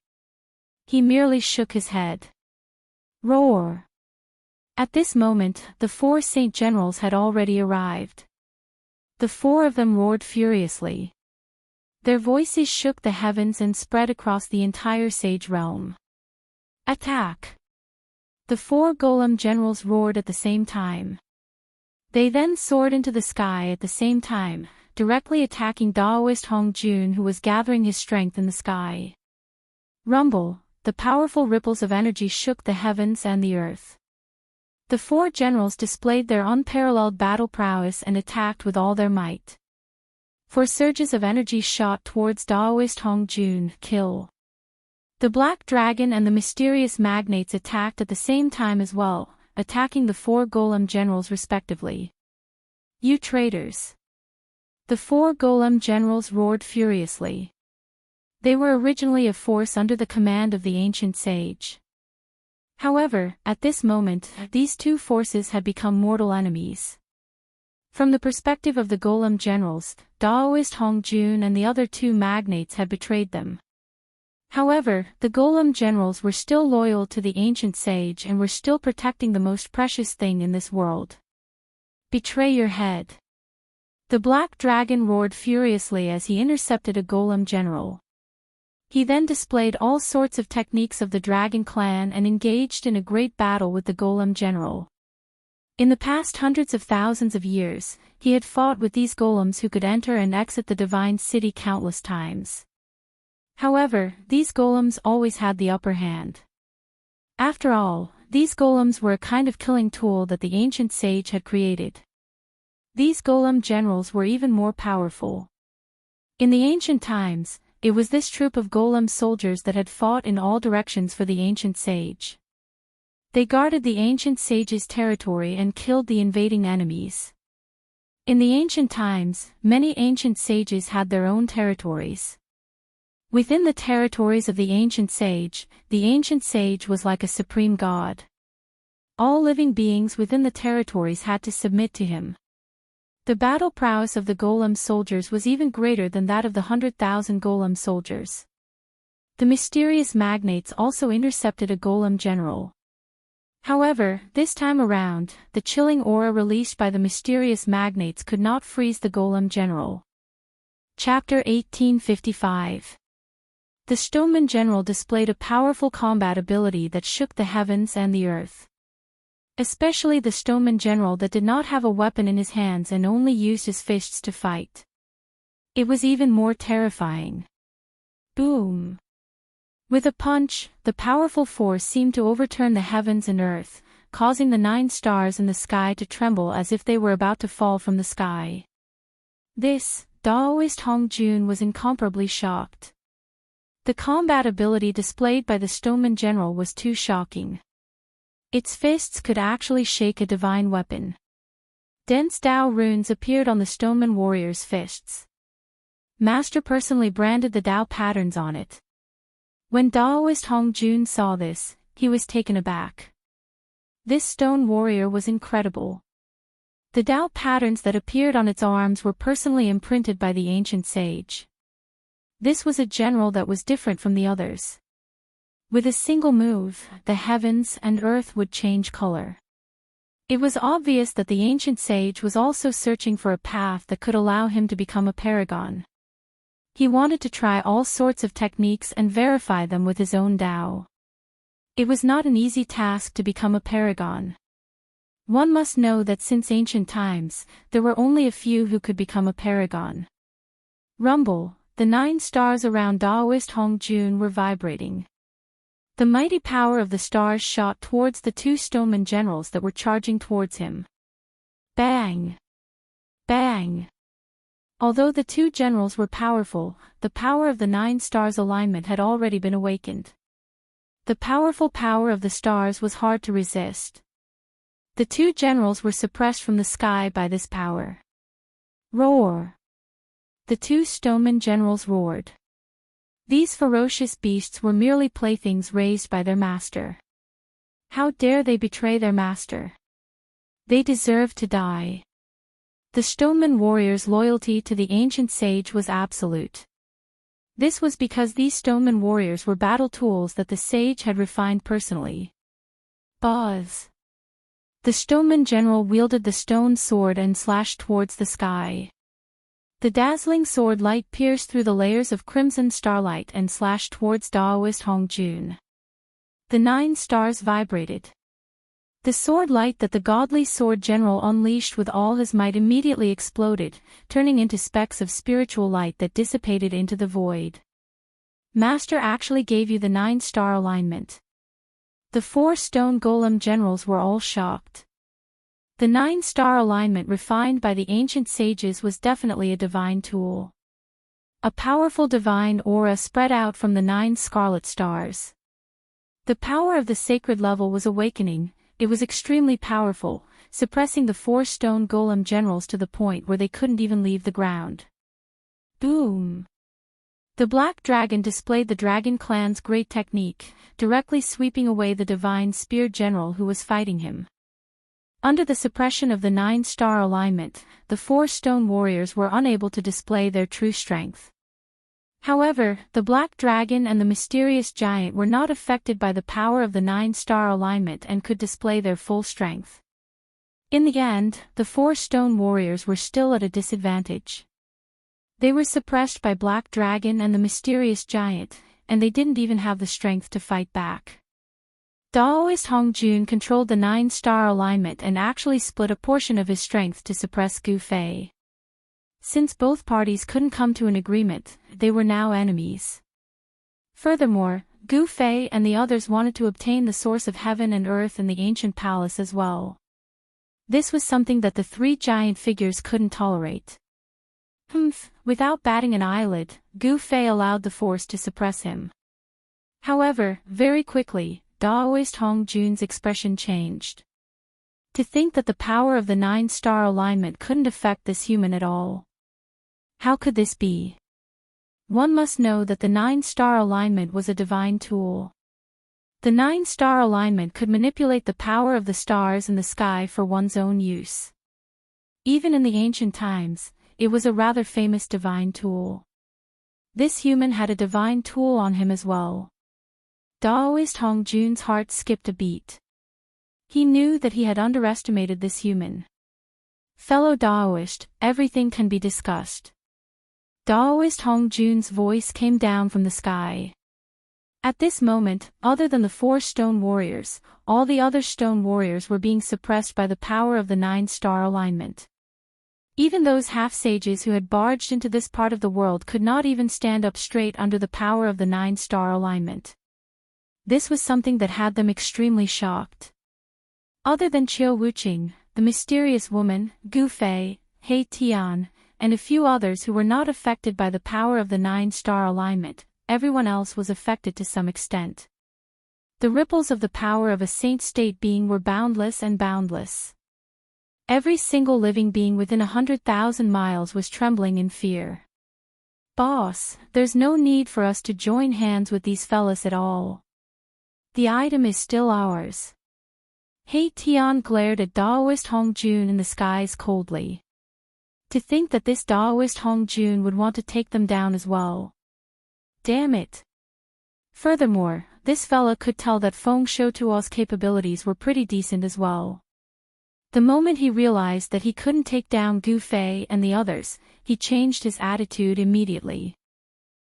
He merely shook his head. Roar! At this moment, the 4 saint generals had already arrived. The 4 of them roared furiously. Their voices shook the heavens and spread across the entire sage realm. Attack! The 4 golem generals roared at the same time. They then soared into the sky at the same time, directly attacking Daoist Hongjun, who was gathering his strength in the sky. Rumble! The powerful ripples of energy shook the heavens and the earth. The 4 generals displayed their unparalleled battle prowess and attacked with all their might. 4 surges of energy shot towards Daoist Hongjun. Kill! The Black Dragon and the mysterious magnates attacked at the same time as well, attacking the 4 golem generals respectively. You traitors! The 4 golem generals roared furiously. They were originally a force under the command of the ancient sage. However, at this moment, these 2 forces had become mortal enemies. From the perspective of the golem generals, Daoist Hongjun and the other 2 magnates had betrayed them. However, the golem generals were still loyal to the ancient sage and were still protecting the most precious thing in this world. Betray your head! The Black Dragon roared furiously as he intercepted a golem general. He then displayed all sorts of techniques of the Dragon Clan and engaged in a great battle with the golem general. In the past hundreds of thousands of years, he had fought with these golems who could enter and exit the divine city countless times. However, these golems always had the upper hand. After all, these golems were a kind of killing tool that the ancient sage had created. These golem generals were even more powerful. In the ancient times, it was this troop of golem soldiers that had fought in all directions for the ancient sage. They guarded the ancient sage's territory and killed the invading enemies. In the ancient times, many ancient sages had their own territories. Within the territories of the ancient sage was like a supreme god. All living beings within the territories had to submit to him. The battle prowess of the golem soldiers was even greater than that of the 100,000 golem soldiers. The mysterious magnates also intercepted a golem general. However, this time around, the chilling aura released by the mysterious magnates could not freeze the golem general. Chapter 1855. The Stoneman General displayed a powerful combat ability that shook the heavens and the earth. Especially the Stoneman General that did not have a weapon in his hands and only used his fists to fight. It was even more terrifying. Boom! With a punch, the powerful force seemed to overturn the heavens and earth, causing the 9 stars in the sky to tremble as if they were about to fall from the sky. This, Daoist Hongjun was incomparably shocked. The combat ability displayed by the Stoneman General was too shocking. Its fists could actually shake a divine weapon. Dense Tao runes appeared on the Stoneman warrior's fists. Master personally branded the Tao patterns on it. When Daoist Hongjun saw this, he was taken aback. This stone warrior was incredible. The Tao patterns that appeared on its arms were personally imprinted by the ancient sage. This was a general that was different from the others. With a single move, the heavens and earth would change color. It was obvious that the ancient sage was also searching for a path that could allow him to become a paragon. He wanted to try all sorts of techniques and verify them with his own Tao. It was not an easy task to become a paragon. One must know that since ancient times, there were only a few who could become a paragon. Rumble, the 9 stars around Daoist Hongjun were vibrating. The mighty power of the stars shot towards the 2 Stoneman generals that were charging towards him. Bang! Bang! Although the two generals were powerful, the power of the 9 stars' alignment had already been awakened. The powerful power of the stars was hard to resist. The two generals were suppressed from the sky by this power. Roar! The two stoneman generals roared. These ferocious beasts were merely playthings raised by their master. How dare they betray their master? They deserve to die. The stoneman warriors' loyalty to the ancient sage was absolute. This was because these stoneman warriors were battle tools that the sage had refined personally. Buzz! The stoneman general wielded the stone sword and slashed towards the sky. The dazzling sword light pierced through the layers of crimson starlight and slashed towards Daoist Hongjun. The 9 stars vibrated. The sword light that the godly sword general unleashed with all his might immediately exploded, turning into specks of spiritual light that dissipated into the void. Master actually gave you the 9-star alignment. The 4 stone golem generals were all shocked. The 9-star alignment refined by the ancient sages was definitely a divine tool. A powerful divine aura spread out from the 9 scarlet stars. The power of the sacred level was awakening. It was extremely powerful, suppressing the 4 stone golem generals to the point where they couldn't even leave the ground. Boom! The black dragon displayed the dragon clan's great technique, directly sweeping away the divine spear general who was fighting him. Under the suppression of the 9-star alignment, the 4 stone warriors were unable to display their true strength. However, the black dragon and the mysterious giant were not affected by the power of the 9-star alignment and could display their full strength. In the end, the 4 stone warriors were still at a disadvantage. They were suppressed by black dragon and the mysterious giant, and they didn't even have the strength to fight back. Daoist Hongjun controlled the 9-star alignment and actually split a portion of his strength to suppress Gu Fei. Since both parties couldn't come to an agreement, they were now enemies. Furthermore, Gu Fei and the others wanted to obtain the source of heaven and earth in the ancient palace as well. This was something that the 3 giant figures couldn't tolerate. Without batting an eyelid, Gu Fei allowed the force to suppress him. However, very quickly, Daoist Hongjun's expression changed. To think that the power of the 9-star alignment couldn't affect this human at all. How could this be? One must know that the 9-star alignment was a divine tool. The 9-star alignment could manipulate the power of the stars in the sky for one's own use. Even in the ancient times, it was a rather famous divine tool. This human had a divine tool on him as well. Daoist Hongjun's heart skipped a beat. He knew that he had underestimated this human. Fellow Daoist, everything can be discussed. Daoist Hongjun's voice came down from the sky. At this moment, other than the 4 stone warriors, all the other stone warriors were being suppressed by the power of the 9-star alignment. Even those half-sages who had barged into this part of the world could not even stand up straight under the power of the 9-star alignment. This was something that had them extremely shocked. Other than Qiu Wuqing, the mysterious woman, Gu Fei, He Tian, and a few others who were not affected by the power of the 9-star alignment, everyone else was affected to some extent. The ripples of the power of a saint-state being were boundless and boundless. Every single living being within 100,000 miles was trembling in fear. Boss, there's no need for us to join hands with these fellas at all. The item is still ours. He Tian glared at Daoist Hongjun in the skies coldly. To think that this Daoist Hongjun would want to take them down as well. Damn it. Furthermore, this fella could tell that Feng Shoutuo's capabilities were pretty decent as well. The moment he realized that he couldn't take down Gu Fei and the others, he changed his attitude immediately.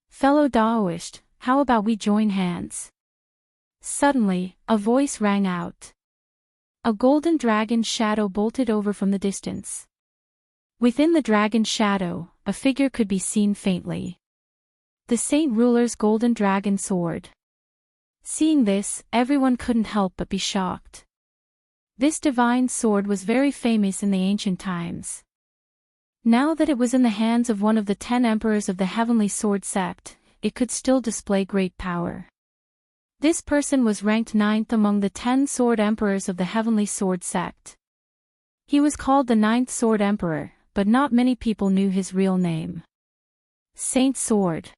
Fellow Daoist, how about we join hands? Suddenly, a voice rang out. A golden dragon's shadow bolted over from the distance. Within the dragon's shadow, a figure could be seen faintly. The Saint Ruler's golden dragon sword. Seeing this, everyone couldn't help but be shocked. This divine sword was very famous in the ancient times. Now that it was in the hands of one of the 10 emperors of the Heavenly Sword sect, it could still display great power. This person was ranked 9th among the 10 sword emperors of the Heavenly Sword sect. He was called the 9th Sword Emperor, but not many people knew his real name. Saint Sword.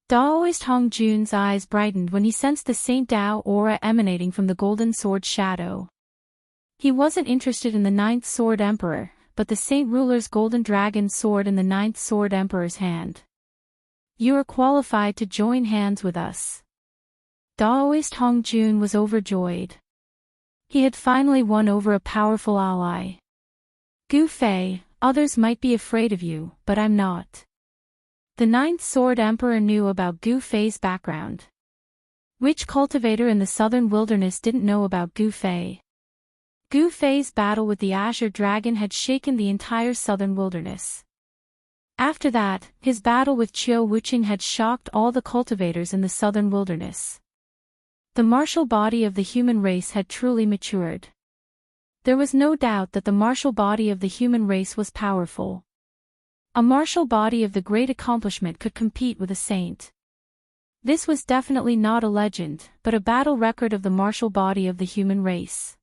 Daoist Hong Jun's eyes brightened when he sensed the Saint Dao aura emanating from the golden sword shadow. He wasn't interested in the 9th Sword Emperor, but the Saint Ruler's golden dragon sword in the 9th Sword Emperor's hand. You are qualified to join hands with us. Daoist Hong Jun was overjoyed. He had finally won over a powerful ally. Gu Fei, others might be afraid of you, but I'm not. The 9th Sword Emperor knew about Gu Fei's background. Which cultivator in the southern wilderness didn't know about Gu Fei? Gu Fei's battle with the Azure Dragon had shaken the entire southern wilderness. After that, his battle with Qiu Wuqing had shocked all the cultivators in the southern wilderness. The martial body of the human race had truly matured. There was no doubt that the martial body of the human race was powerful. A martial body of the great accomplishment could compete with a saint. This was definitely not a legend, but a battle record of the martial body of the human race.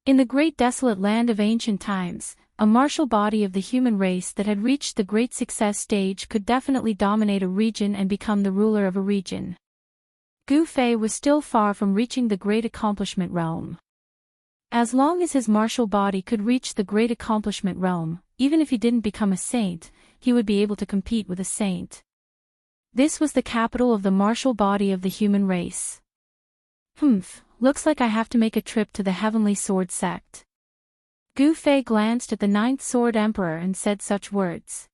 In the great desolate land of ancient times, a martial body of the human race that had reached the great success stage could definitely dominate a region and become the ruler of a region. Gu Fei was still far from reaching the great accomplishment realm. As long as his martial body could reach the great accomplishment realm, even if he didn't become a saint, he would be able to compete with a saint. This was the capital of the martial body of the human race. Looks like I have to make a trip to the Heavenly Sword sect. Gu Fei glanced at the 9th Sword Emperor and said such words.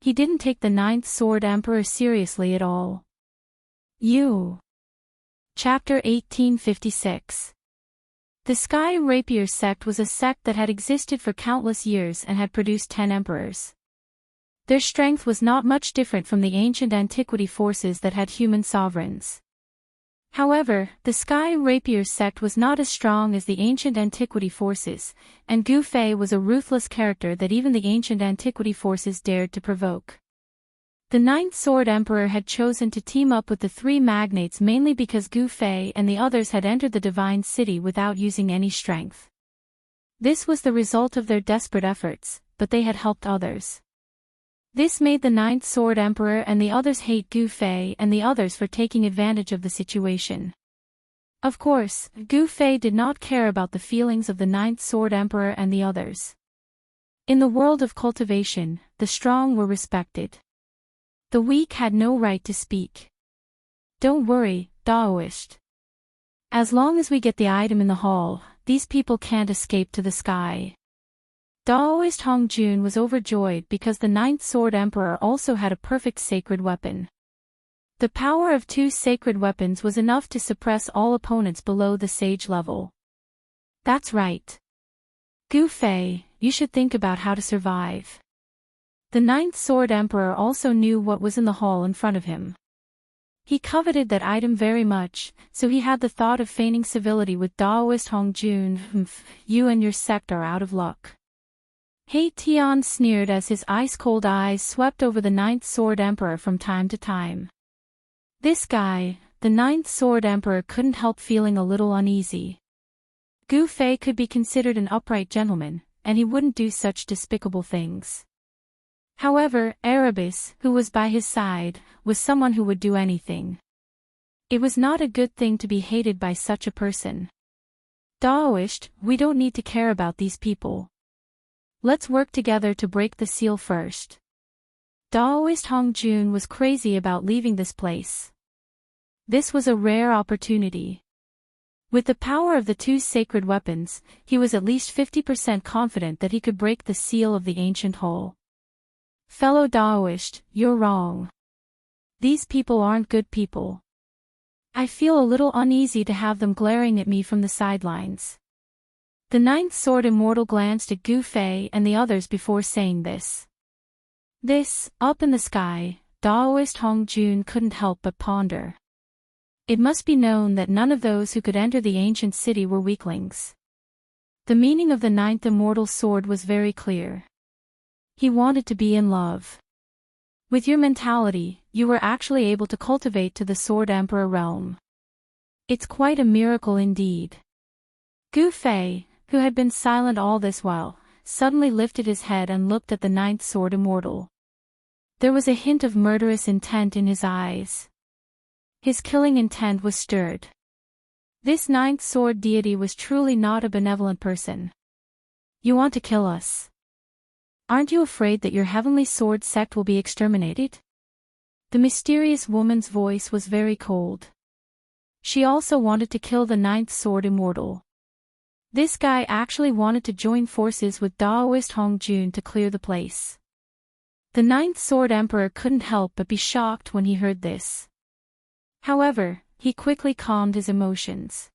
He didn't take the 9th Sword Emperor seriously at all. Chapter 1856. The Sky Rapier sect was a sect that had existed for countless years and had produced 10 emperors. Their strength was not much different from the ancient antiquity forces that had human sovereigns. However, the Sky Rapier sect was not as strong as the ancient antiquity forces, and Gu Fei was a ruthless character that even the ancient antiquity forces dared to provoke. The 9th Sword Emperor had chosen to team up with the 3 magnates mainly because Gu Fei and the others had entered the Divine City without using any strength. This was the result of their desperate efforts, but they had helped others. This made the 9th Sword Emperor and the others hate Gu Fei and the others for taking advantage of the situation. Of course, Gu Fei did not care about the feelings of the 9th Sword Emperor and the others. In the world of cultivation, the strong were respected. The weak had no right to speak. Don't worry, Daoist. As long as we get the item in the hall, these people can't escape to the sky. Daoist Hong Jun was overjoyed because the 9th Sword Emperor also had a perfect sacred weapon. The power of 2 sacred weapons was enough to suppress all opponents below the sage level. That's right. Gu Fei, you should think about how to survive. The 9th Sword Emperor also knew what was in the hall in front of him. He coveted that item very much, so he had the thought of feigning civility with Daoist Hong Jun. You and your sect are out of luck. He Tian sneered as his ice-cold eyes swept over the 9th Sword Emperor from time to time. This guy, the 9th Sword Emperor, couldn't help feeling a little uneasy. Gu Fei could be considered an upright gentleman, and he wouldn't do such despicable things. However, Erebus, who was by his side, was someone who would do anything. It was not a good thing to be hated by such a person. Daoist, we don't need to care about these people. Let's work together to break the seal first. Daoist Hong Jun was crazy about leaving this place. This was a rare opportunity. With the power of the 2 sacred weapons, he was at least 50% confident that he could break the seal of the ancient hall. Fellow Daoist, you're wrong. These people aren't good people. I feel a little uneasy to have them glaring at me from the sidelines. The 9th Sword Immortal glanced at Gu Fei and the others before saying this. Up in the sky, Daoist Hong Jun couldn't help but ponder. It must be known that none of those who could enter the ancient city were weaklings. The meaning of the ninth immortal sword was very clear. He wanted to be in love. With your mentality, you were actually able to cultivate to the Sword Emperor realm. It's quite a miracle indeed. Gu Fei, who had been silent all this while, suddenly lifted his head and looked at the ninth sword immortal. There was a hint of murderous intent in his eyes. His killing intent was stirred. This ninth sword deity was truly not a benevolent person. You want to kill us? Aren't you afraid that your heavenly sword sect will be exterminated? The mysterious woman's voice was very cold. She also wanted to kill the ninth sword immortal. This guy actually wanted to join forces with Daoist Hongjun to clear the place. The ninth sword emperor couldn't help but be shocked when he heard this. However, he quickly calmed his emotions.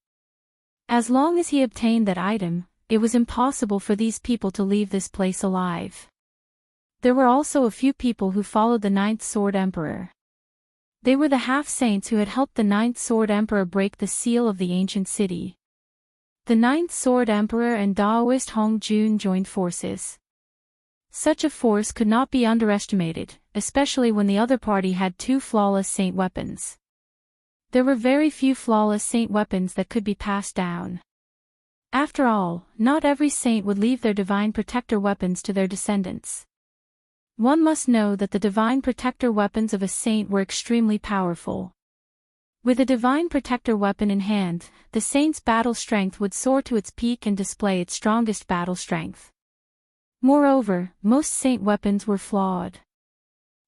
As long as he obtained that item, it was impossible for these people to leave this place alive. There were also a few people who followed the ninth sword emperor. They were the half-saints who had helped the ninth sword emperor break the seal of the ancient city. The ninth sword emperor and Daoist Hongjun joined forces. Such a force could not be underestimated, especially when the other party had two flawless saint weapons. There were very few flawless saint weapons that could be passed down. After all, not every saint would leave their divine protector weapons to their descendants. One must know that the divine protector weapons of a saint were extremely powerful. With a divine protector weapon in hand, the saint's battle strength would soar to its peak and display its strongest battle strength. Moreover, most saint weapons were flawed.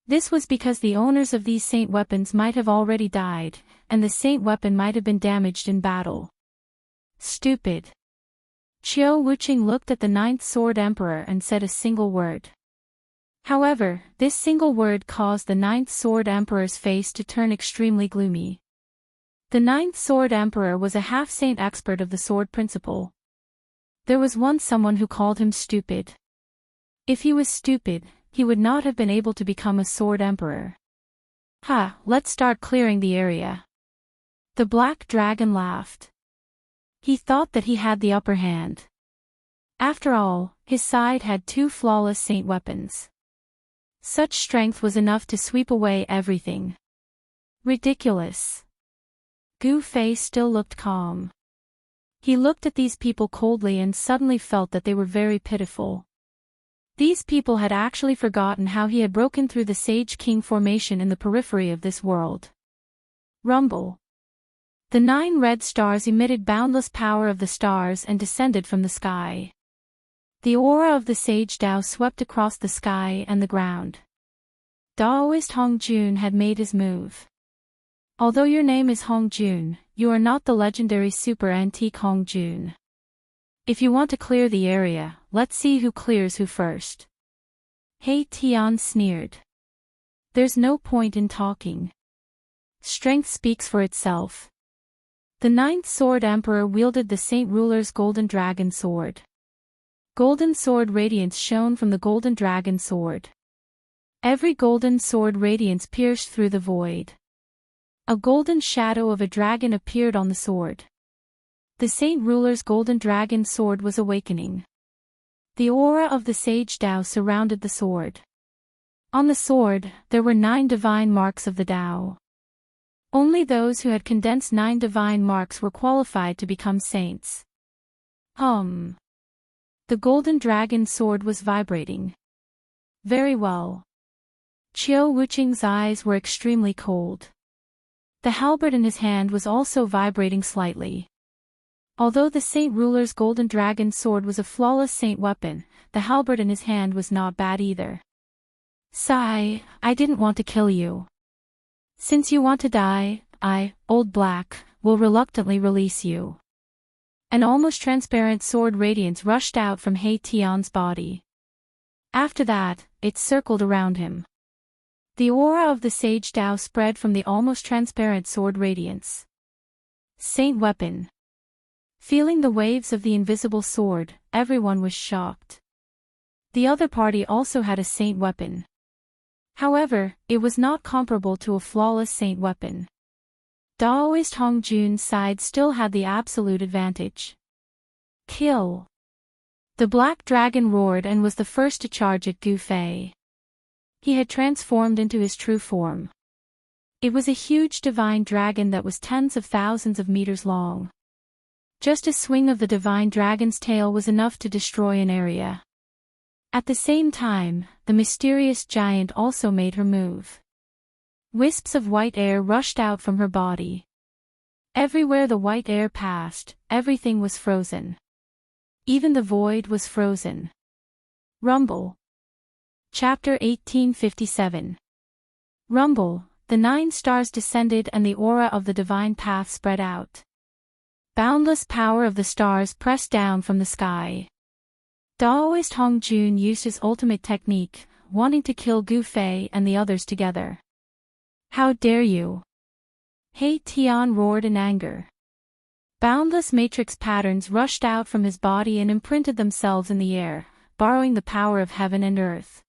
This was because the owners of these saint weapons might have already died, and the saint weapon might have been damaged in battle. Stupid. Qiu Wuqing looked at the ninth sword emperor and said a single word. However, this single word caused the ninth sword emperor's face to turn extremely gloomy. The ninth sword emperor was a half-saint expert of the sword principle. There was once someone who called him stupid. If he was stupid, he would not have been able to become a sword emperor. Let's start clearing the area. The black dragon laughed. He thought that he had the upper hand. After all, his side had two flawless saint weapons. Such strength was enough to sweep away everything. Ridiculous. Gu Fei still looked calm. He looked at these people coldly and suddenly felt that they were very pitiful. These people had actually forgotten how he had broken through the Sage King formation in the periphery of this world. Rumble. The 9 red stars emitted boundless power of the stars and descended from the sky. The aura of the Sage Dao swept across the sky and the ground. Daoist Hongjun had made his move. Although your name is Hongjun, you are not the legendary super antique Hongjun. If you want to clear the area, let's see who clears who first. He Tian sneered. There's no point in talking. Strength speaks for itself. The 9th Sword Emperor wielded the Saint Ruler's Golden Dragon Sword. Golden sword radiance shone from the Golden Dragon Sword. Every golden sword radiance pierced through the void. A golden shadow of a dragon appeared on the sword. The Saint Ruler's Golden Dragon Sword was awakening. The aura of the Sage Dao surrounded the sword. On the sword, there were 9 divine marks of the Dao. Only those who had condensed 9 divine marks were qualified to become saints. The Golden Dragon Sword was vibrating. Very well. Qiu Wuqing's eyes were extremely cold. The halberd in his hand was also vibrating slightly. Although the Saint Ruler's Golden Dragon Sword was a flawless saint weapon, the halberd in his hand was not bad either. Sigh, I didn't want to kill you. Since you want to die, I, Old Black, will reluctantly release you. An almost transparent sword radiance rushed out from He Tian's body. After that, it circled around him. The aura of the Sage Dao spread from the almost transparent sword radiance. Saint weapon. Feeling the waves of the invisible sword, everyone was shocked. The other party also had a saint weapon. However, it was not comparable to a flawless saint weapon. Daoist Hongjun's side still had the absolute advantage. Kill. The black dragon roared and was the first to charge at Gu Fei. He had transformed into his true form. It was a huge divine dragon that was tens of thousands of meters long. Just a swing of the divine dragon's tail was enough to destroy an area. At the same time, the mysterious giant also made her move. Wisps of white air rushed out from her body. Everywhere the white air passed, everything was frozen. Even the void was frozen. Rumble. Chapter 1857. Rumble, the 9 stars descended and the aura of the divine path spread out. Boundless power of the stars pressed down from the sky. Daoist Hongjun used his ultimate technique, wanting to kill Gu Fei and the others together. How dare you! He Tian roared in anger. Boundless matrix patterns rushed out from his body and imprinted themselves in the air, borrowing the power of heaven and earth.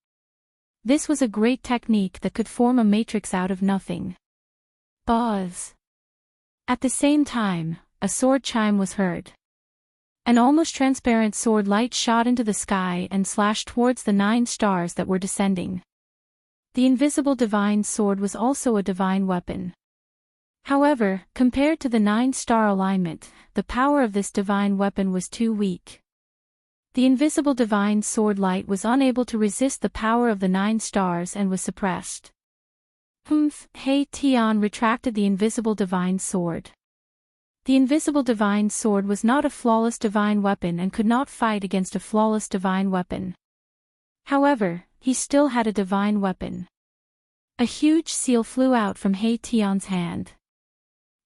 This was a great technique that could form a matrix out of nothing. Buzz. At the same time, a sword chime was heard. An almost transparent sword light shot into the sky and slashed towards the 9 stars that were descending. The invisible divine sword was also a divine weapon. However, compared to the 9-star alignment, the power of this divine weapon was too weak. The invisible divine sword light was unable to resist the power of the 9 stars and was suppressed. He Tian retracted the invisible divine sword. The invisible divine sword was not a flawless divine weapon and could not fight against a flawless divine weapon. However, he still had a divine weapon. A huge seal flew out from He Tian's hand.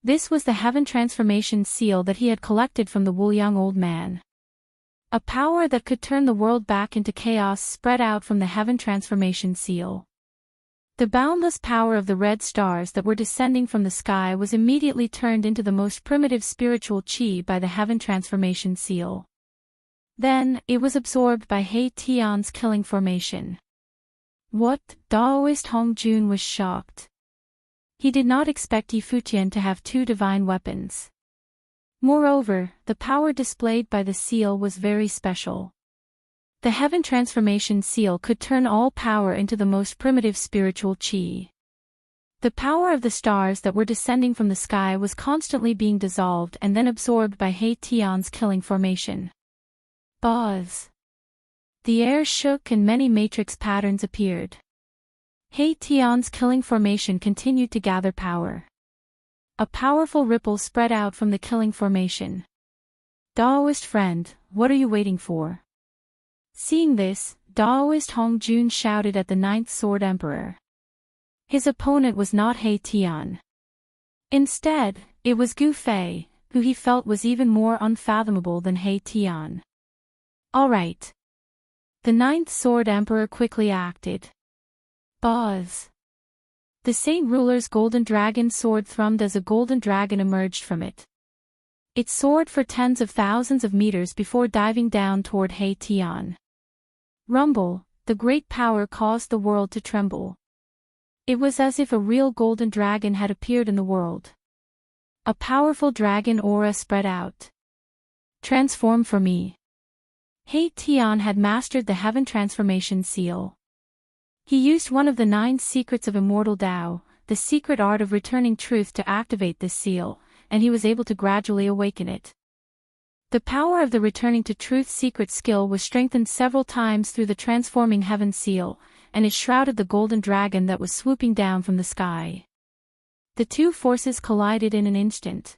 This was the heaven transformation seal that he had collected from the Wuliang old man. A power that could turn the world back into chaos spread out from the heaven transformation seal. The boundless power of the red stars that were descending from the sky was immediately turned into the most primitive spiritual chi by the heaven transformation seal. Then, it was absorbed by He Tian's killing formation. What? Daoist Hongjun was shocked. He did not expect Yi Futian to have 2 divine weapons. Moreover, the power displayed by the seal was very special. The heaven transformation seal could turn all power into the most primitive spiritual chi. The power of the stars that were descending from the sky was constantly being dissolved and then absorbed by He Tian's killing formation. Buzz. The air shook and many matrix patterns appeared. He Tian's killing formation continued to gather power. A powerful ripple spread out from the killing formation. Daoist friend, what are you waiting for? Seeing this, Daoist Hongjun shouted at the 9th Sword Emperor. His opponent was not He Tian. Instead, it was Gu Fei, who he felt was even more unfathomable than He Tian. Alright. The 9th Sword Emperor quickly acted. Buzz. The Saint Ruler's golden dragon sword thrummed as a golden dragon emerged from it. It soared for tens of thousands of meters before diving down toward He Tian. Rumble, the great power caused the world to tremble. It was as if a real golden dragon had appeared in the world. A powerful dragon aura spread out. Transform for me. He Tian had mastered the heaven transformation seal. He used one of the 9 secrets of immortal Tao, the secret art of returning truth to activate this seal, and he was able to gradually awaken it. The power of the returning to truth secret skill was strengthened several times through the transforming heaven seal, and it shrouded the golden dragon that was swooping down from the sky. The 2 forces collided in an instant.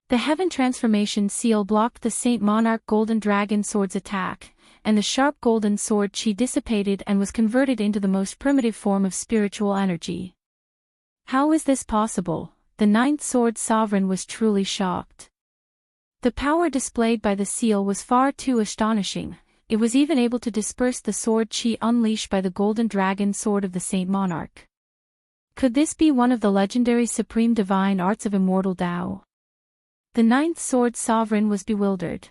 The heaven transformation seal blocked the Saint Monarch golden dragon sword's attack, and the sharp golden sword chi dissipated and was converted into the most primitive form of spiritual energy. How is this possible? The 9th Sword Sovereign was truly shocked. The power displayed by the seal was far too astonishing. It was even able to disperse the sword chi unleashed by the golden dragon sword of the Saint Monarch. Could this be one of the legendary supreme divine arts of immortal Tao? The 9th Sword Sovereign was bewildered.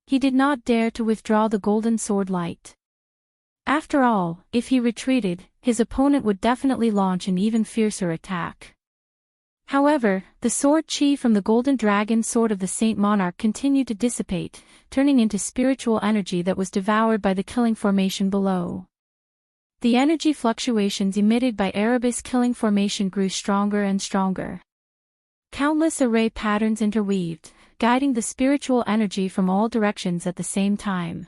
He did not dare to withdraw the golden sword light. After all, if he retreated, his opponent would definitely launch an even fiercer attack. However, the sword chi from the golden dragon sword of the Saint Monarch continued to dissipate, turning into spiritual energy that was devoured by the killing formation below. The energy fluctuations emitted by Erebus killing formation grew stronger and stronger. Countless array patterns interweaved, guiding the spiritual energy from all directions at the same time.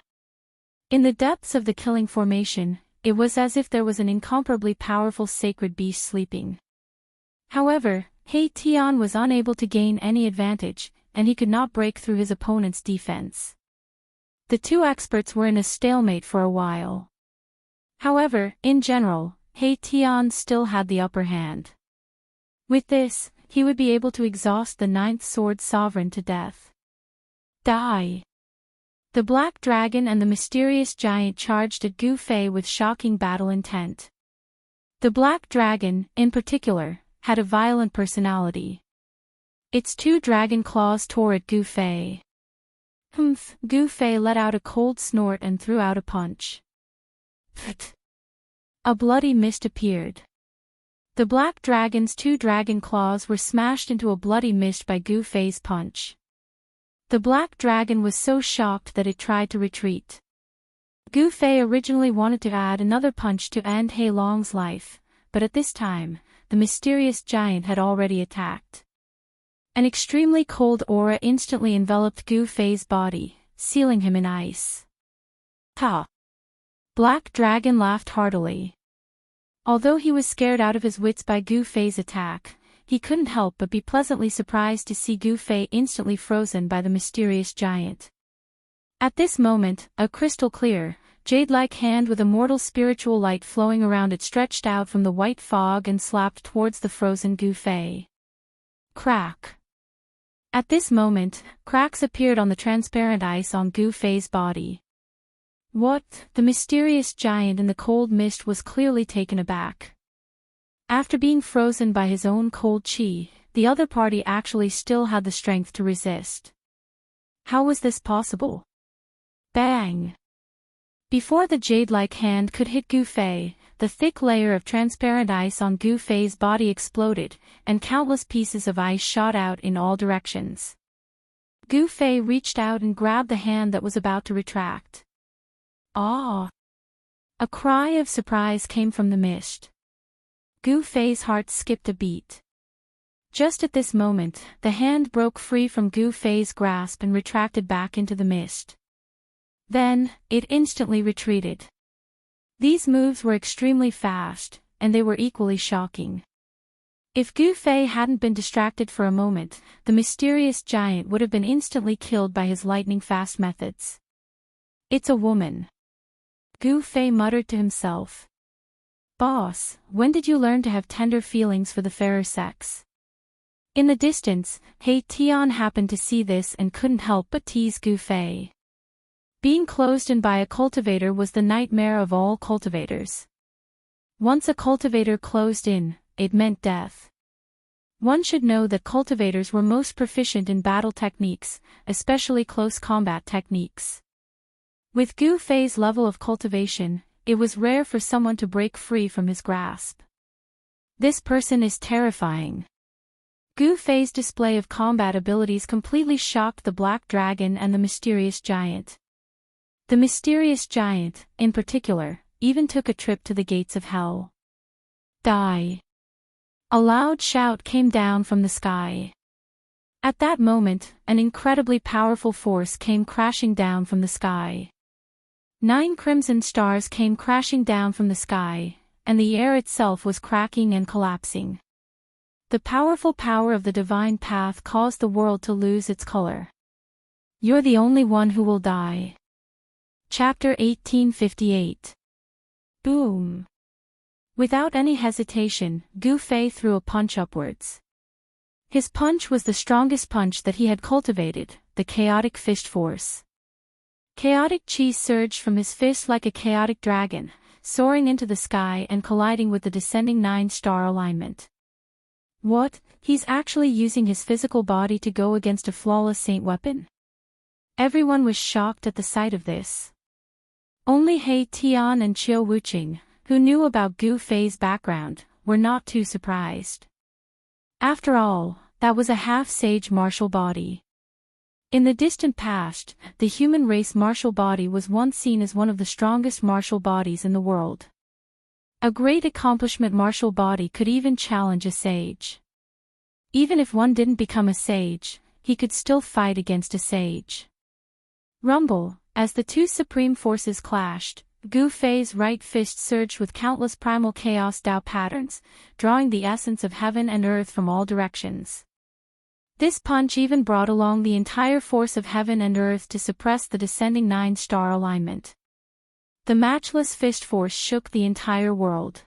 In the depths of the killing formation, it was as if there was an incomparably powerful sacred beast sleeping. However, He Tian was unable to gain any advantage, and he could not break through his opponent's defense. The two experts were in a stalemate for a while. However, in general, He Tian still had the upper hand. With this, he would be able to exhaust the ninth sword sovereign to death. Die! The black dragon and the mysterious giant charged at Gu Fei with shocking battle intent. The black dragon, in particular, had a violent personality. Its two dragon claws tore at Gu Fei. Humph! Gu Fei let out a cold snort and threw out a punch. Pht! A bloody mist appeared. The black dragon's two dragon claws were smashed into a bloody mist by Gu Fei's punch. The black dragon was so shocked that it tried to retreat. Gu Fei originally wanted to add another punch to end He Long's life, but at this time, the mysterious giant had already attacked. An extremely cold aura instantly enveloped Gu Fei's body, sealing him in ice. Ha! Black Dragon laughed heartily. Although he was scared out of his wits by Gu Fei's attack, he couldn't help but be pleasantly surprised to see Gu Fei instantly frozen by the mysterious giant. At this moment, a crystal-clear, jade-like hand with immortal spiritual light flowing around it stretched out from the white fog and slapped towards the frozen Gu Fei. Crack! At this moment, cracks appeared on the transparent ice on Gu Fei's body. What? The mysterious giant in the cold mist was clearly taken aback. After being frozen by his own cold chi, the other party actually still had the strength to resist. How was this possible? Bang! Before the jade-like hand could hit Gu Fei, the thick layer of transparent ice on Gu Fei's body exploded, and countless pieces of ice shot out in all directions. Gu Fei reached out and grabbed the hand that was about to retract. Ah! A cry of surprise came from the mist. Gu Fei's heart skipped a beat. Just at this moment, the hand broke free from Gu Fei's grasp and retracted back into the mist. Then, it instantly retreated. These moves were extremely fast, and they were equally shocking. If Gu Fei hadn't been distracted for a moment, the mysterious giant would have been instantly killed by his lightning-fast methods. It's a woman. Gu Fei muttered to himself. Boss, when did you learn to have tender feelings for the fairer sex? In the distance, He Tian happened to see this and couldn't help but tease Gu Fei. Being closed in by a cultivator was the nightmare of all cultivators. Once a cultivator closed in, it meant death. One should know that cultivators were most proficient in battle techniques, especially close combat techniques. With Gu Fei's level of cultivation, it was rare for someone to break free from his grasp. This person is terrifying. Gu Fei's display of combat abilities completely shocked the black dragon and the mysterious giant. The mysterious giant, in particular, even took a trip to the gates of hell. Die! A loud shout came down from the sky. At that moment, an incredibly powerful force came crashing down from the sky. 9 crimson stars came crashing down from the sky, and the air itself was cracking and collapsing. The powerful power of the divine path caused the world to lose its color. You're the only one who will die. Chapter 1858. Boom! Without any hesitation, Gu Fei threw a punch upwards. His punch was the strongest punch that he had cultivated, the chaotic fist force. Chaotic chi surged from his fist like a chaotic dragon, soaring into the sky and colliding with the descending 9-star alignment. What? He's actually using his physical body to go against a flawless saint weapon? Everyone was shocked at the sight of this. Only He Tian and Chiu Wuqing, who knew about Gu Fei's background, were not too surprised. After all, that was a half-sage martial body. In the distant past, the human race martial body was once seen as one of the strongest martial bodies in the world. A great accomplishment martial body could even challenge a sage. Even if one didn't become a sage, he could still fight against a sage. Rumble, as the two supreme forces clashed, Gu Fei's right fist surged with countless primal chaos Dao patterns, drawing the essence of heaven and earth from all directions. This punch even brought along the entire force of heaven and earth to suppress the descending 9-star alignment. The matchless fist force shook the entire world.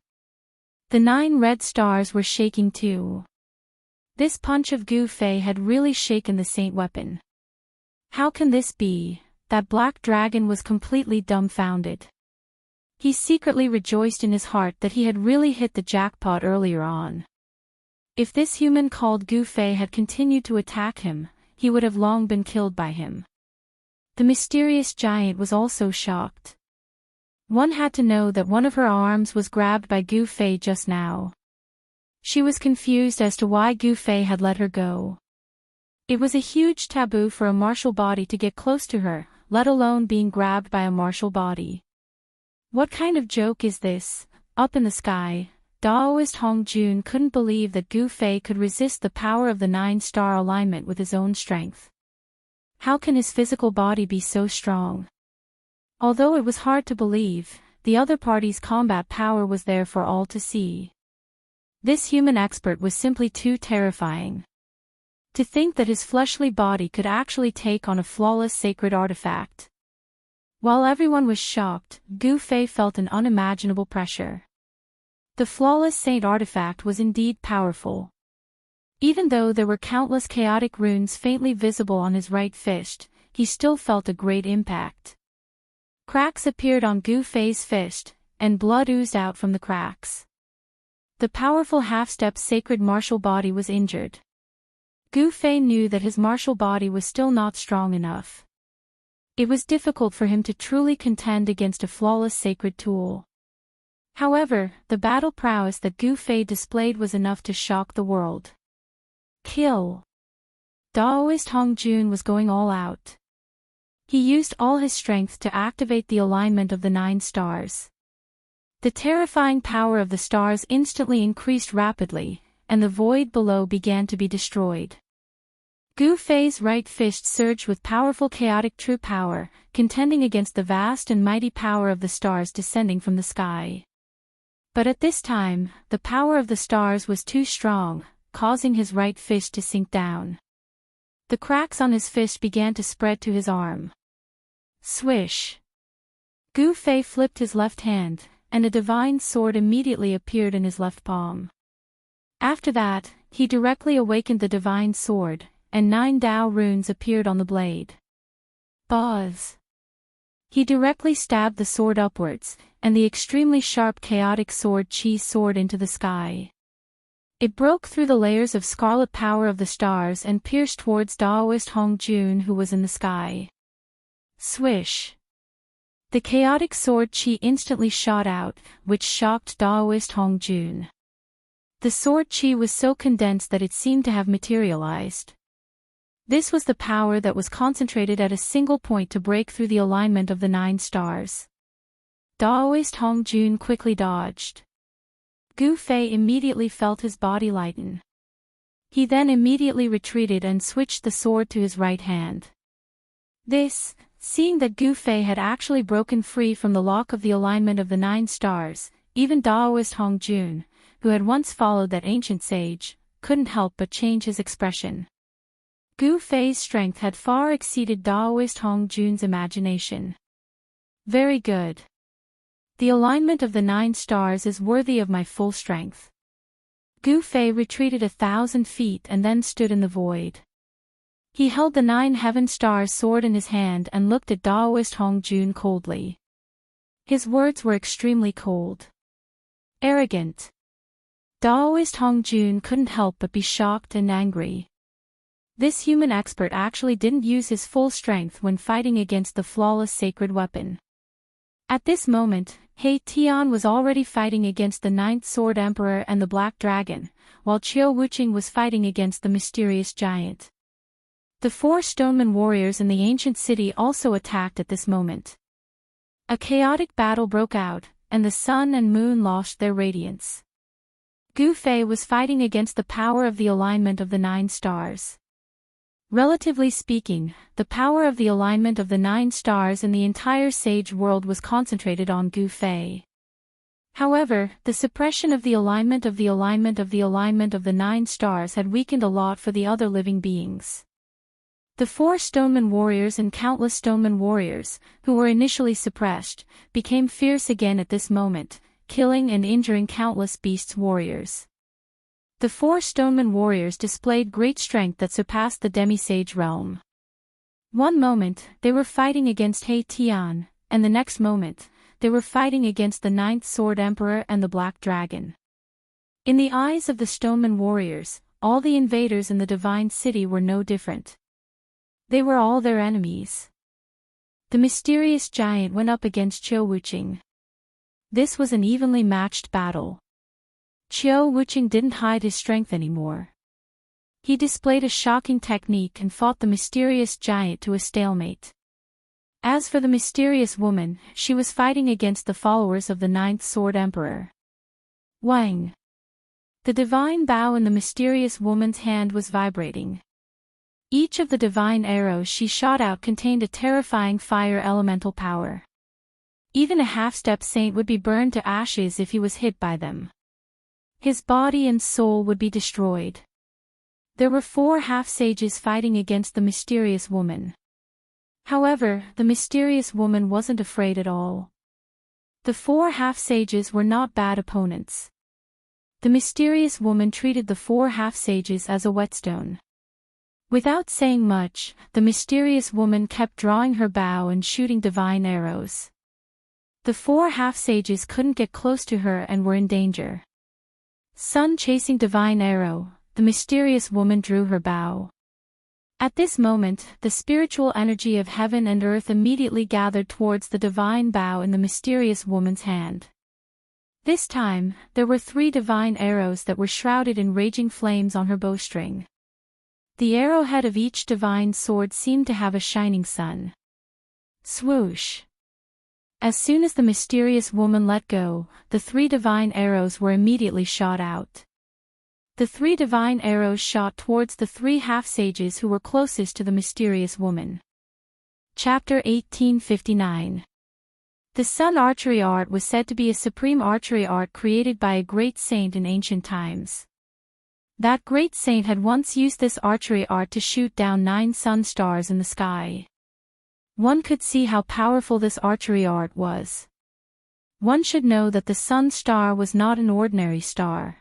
The 9 red stars were shaking too. This punch of Gu Fei had really shaken the saint weapon. How can this be? That black dragon was completely dumbfounded. He secretly rejoiced in his heart that he had really hit the jackpot earlier on. If this human called Gu Fei had continued to attack him, he would have long been killed by him. The mysterious giant was also shocked. One had to know that one of her arms was grabbed by Gu Fei just now. She was confused as to why Gu Fei had let her go. It was a huge taboo for a martial body to get close to her, let alone being grabbed by a martial body. What kind of joke is this? Up in the sky, Daoist Hong Jun couldn't believe that Gu Fei could resist the power of the 9-star alignment with his own strength. How can his physical body be so strong? Although it was hard to believe, the other party's combat power was there for all to see. This human expert was simply too terrifying. To think that his fleshly body could actually take on a flawless sacred artifact. While everyone was shocked, Gu Fei felt an unimaginable pressure. The flawless saint artifact was indeed powerful. Even though there were countless chaotic runes faintly visible on his right fist, he still felt a great impact. Cracks appeared on Gu Fei's fist, and blood oozed out from the cracks. The powerful half-step sacred martial body was injured. Gu Fei knew that his martial body was still not strong enough. It was difficult for him to truly contend against a flawless sacred tool. However, the battle prowess that Gu Fei displayed was enough to shock the world. Kill! Daoist Hong Jun was going all out. He used all his strength to activate the alignment of the 9 stars. The terrifying power of the stars instantly increased rapidly, and the void below began to be destroyed. Gu Fei's right fist surged with powerful chaotic true power, contending against the vast and mighty power of the stars descending from the sky. But at this time, the power of the stars was too strong, causing his right fist to sink down. The cracks on his fist began to spread to his arm. Swish! Gu Fei flipped his left hand, and a divine sword immediately appeared in his left palm. After that, he directly awakened the divine sword, and 9 Dao runes appeared on the blade. Buzz! He directly stabbed the sword upwards, and the extremely sharp chaotic sword Qi soared into the sky. It broke through the layers of scarlet power of the stars and pierced towards Daoist Hong Jun, who was in the sky. Swish! The chaotic sword Qi instantly shot out, which shocked Daoist Hong Jun. The sword Qi was so condensed that it seemed to have materialized. This was the power that was concentrated at a single point to break through the alignment of the 9 stars. Daoist Hong Jun quickly dodged. Gu Fei immediately felt his body lighten. He then immediately retreated and switched the sword to his right hand. Seeing that Gu Fei had actually broken free from the lock of the alignment of the 9 stars, even Daoist Hong Jun, who had once followed that ancient sage, couldn't help but change his expression. Gu Fei's strength had far exceeded Daoist Hong Jun's imagination. Very good. The alignment of the 9 stars is worthy of my full strength. Gu Fei retreated 1,000 feet and then stood in the void. He held the 9 heaven stars sword in his hand and looked at Daoist Hong Jun coldly. His words were extremely cold. Arrogant. Daoist Hong Jun couldn't help but be shocked and angry. This human expert actually didn't use his full strength when fighting against the flawless sacred weapon. At this moment, He Tian was already fighting against the Ninth Sword Emperor and the Black Dragon, while Qiu Wuqing was fighting against the mysterious giant. The 4 stoneman warriors in the ancient city also attacked at this moment. A chaotic battle broke out, and the sun and moon lost their radiance. Gu Fei was fighting against the power of the alignment of the 9 stars. Relatively speaking, the power of the alignment of the 9 stars in the entire sage world was concentrated on Gu Fei. However, the suppression of the alignment of the 9 stars had weakened a lot for the other living beings. The 4 stoneman warriors and countless stoneman warriors, who were initially suppressed, became fierce again at this moment, killing and injuring countless beasts warriors. The 4 stoneman warriors displayed great strength that surpassed the demi-sage realm. One moment, they were fighting against He Tian, and the next moment, they were fighting against the 9th Sword Emperor and the Black Dragon. In the eyes of the stoneman warriors, all the invaders in the divine city were no different. They were all their enemies. The mysterious giant went up against Qiu Wuqing. This was an evenly matched battle. Qiu Wuqing didn't hide his strength anymore. He displayed a shocking technique and fought the mysterious giant to a stalemate. As for the mysterious woman, she was fighting against the followers of the 9th Sword Emperor. Wang! The divine bow in the mysterious woman's hand was vibrating. Each of the divine arrows she shot out contained a terrifying fire elemental power. Even a half-step saint would be burned to ashes if he was hit by them. His body and soul would be destroyed. There were 4 half-sages fighting against the mysterious woman. However, the mysterious woman wasn't afraid at all. The 4 half-sages were not bad opponents. The mysterious woman treated the 4 half-sages as a whetstone. Without saying much, the mysterious woman kept drawing her bow and shooting divine arrows. The 4 half-sages couldn't get close to her and were in danger. Sun chasing divine arrow, the mysterious woman drew her bow. At this moment, the spiritual energy of heaven and earth immediately gathered towards the divine bow in the mysterious woman's hand. This time, there were 3 divine arrows that were shrouded in raging flames on her bowstring. The arrowhead of each divine sword seemed to have a shining sun. Swoosh! As soon as the mysterious woman let go, the 3 divine arrows were immediately shot out. The 3 divine arrows shot towards the 3 half-sages who were closest to the mysterious woman. Chapter 1859. The sun archery art was said to be a supreme archery art created by a great saint in ancient times. That great saint had once used this archery art to shoot down 9 sun stars in the sky. One could see how powerful this archery art was. One should know that the sun star was not an ordinary star.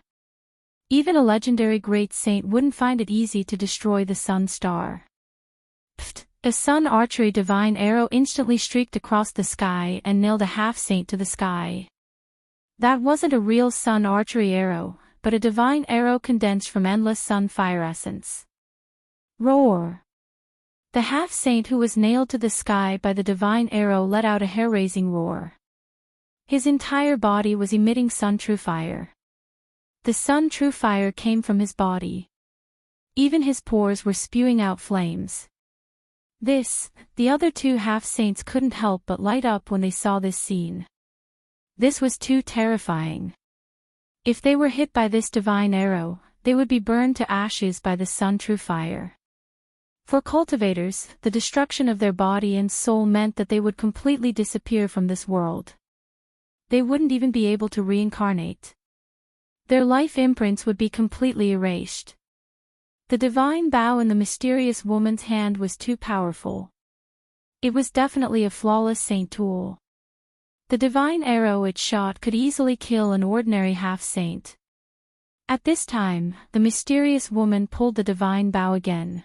Even a legendary great saint wouldn't find it easy to destroy the sun star. Pfft! A sun archery divine arrow instantly streaked across the sky and nailed a half-saint to the sky. That wasn't a real sun archery arrow, but a divine arrow condensed from endless sun fire essence. Roar! The half-saint who was nailed to the sky by the divine arrow let out a hair-raising roar. His entire body was emitting sun true fire. The sun true fire came from his body. Even his pores were spewing out flames. The other 2 half-saints couldn't help but light up when they saw this scene. This was too terrifying. If they were hit by this divine arrow, they would be burned to ashes by the sun true fire. For cultivators, the destruction of their body and soul meant that they would completely disappear from this world. They wouldn't even be able to reincarnate. Their life imprints would be completely erased. The divine bow in the mysterious woman's hand was too powerful. It was definitely a flawless saint tool. The divine arrow it shot could easily kill an ordinary half-saint. At this time, the mysterious woman pulled the divine bow again.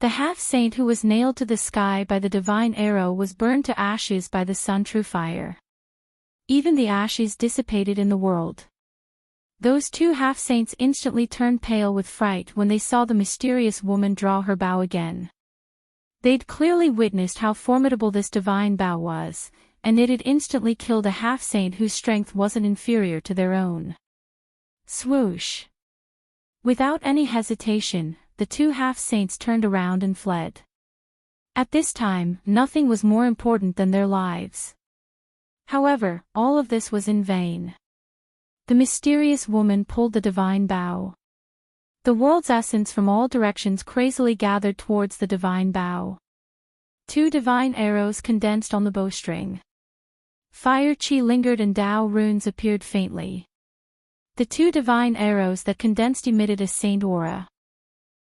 The half-saint who was nailed to the sky by the divine arrow was burned to ashes by the sun true fire. Even the ashes dissipated in the world. Those 2 half-saints instantly turned pale with fright when they saw the mysterious woman draw her bow again. They'd clearly witnessed how formidable this divine bow was, and it had instantly killed a half-saint whose strength wasn't inferior to their own. Swoosh! Without any hesitation, the two half-saints turned around and fled. At this time, nothing was more important than their lives. However, all of this was in vain. The mysterious woman pulled the divine bow. The world's essence from all directions crazily gathered towards the divine bow. Two divine arrows condensed on the bowstring. Fire chi lingered and Tao runes appeared faintly. The two divine arrows that condensed emitted a saint aura.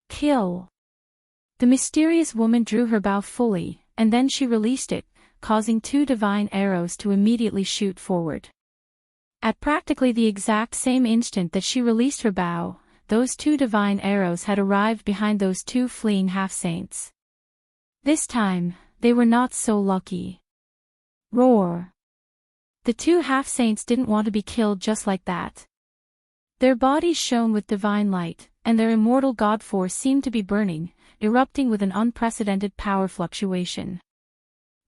Kill! The mysterious woman drew her bow fully, and then she released it, causing two divine arrows to immediately shoot forward. At practically the exact same instant that she released her bow, those two divine arrows had arrived behind those two fleeing half-saints. This time, they were not so lucky. Roar! The two half-saints didn't want to be killed just like that. Their bodies shone with divine light, and their immortal god force seemed to be burning, erupting with an unprecedented power fluctuation.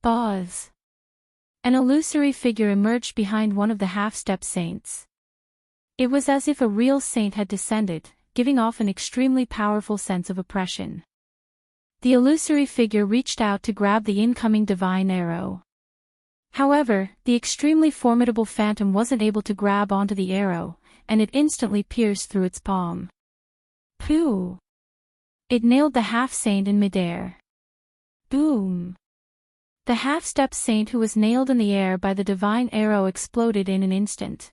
Buzz! An illusory figure emerged behind one of the half-step saints. It was as if a real saint had descended, giving off an extremely powerful sense of oppression. The illusory figure reached out to grab the incoming divine arrow. However, the extremely formidable phantom wasn't able to grab onto the arrow, and it instantly pierced through its palm. Pooh! It nailed the half-saint in midair. Boom! The half-step saint who was nailed in the air by the divine arrow exploded in an instant.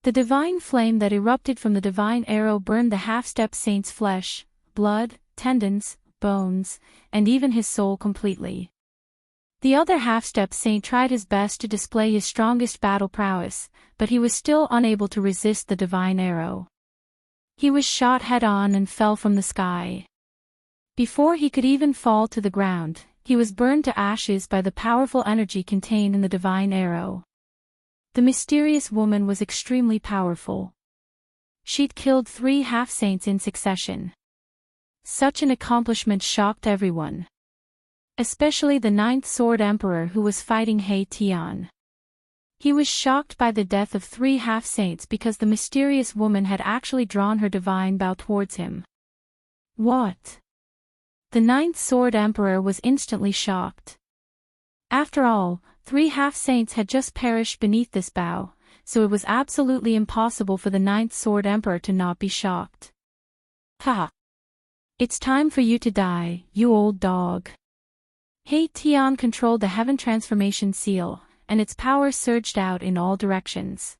The divine flame that erupted from the divine arrow burned the half-step saint's flesh, blood, tendons, bones, and even his soul completely. The other half-step saint tried his best to display his strongest battle prowess, but he was still unable to resist the divine arrow. He was shot head-on and fell from the sky. Before he could even fall to the ground, he was burned to ashes by the powerful energy contained in the divine arrow. The mysterious woman was extremely powerful. She'd killed 3 half-saints in succession. Such an accomplishment shocked everyone. Especially the 9th Sword Emperor who was fighting He Tian. He was shocked by the death of 3 half-saints because the mysterious woman had actually drawn her divine bow towards him. What? The 9th Sword Emperor was instantly shocked. After all, 3 half-saints had just perished beneath this bow, so it was absolutely impossible for the 9th Sword Emperor to not be shocked. Ha! It's time for you to die, you old dog. He Tian controlled the Heaven Transformation Seal, and its power surged out in all directions.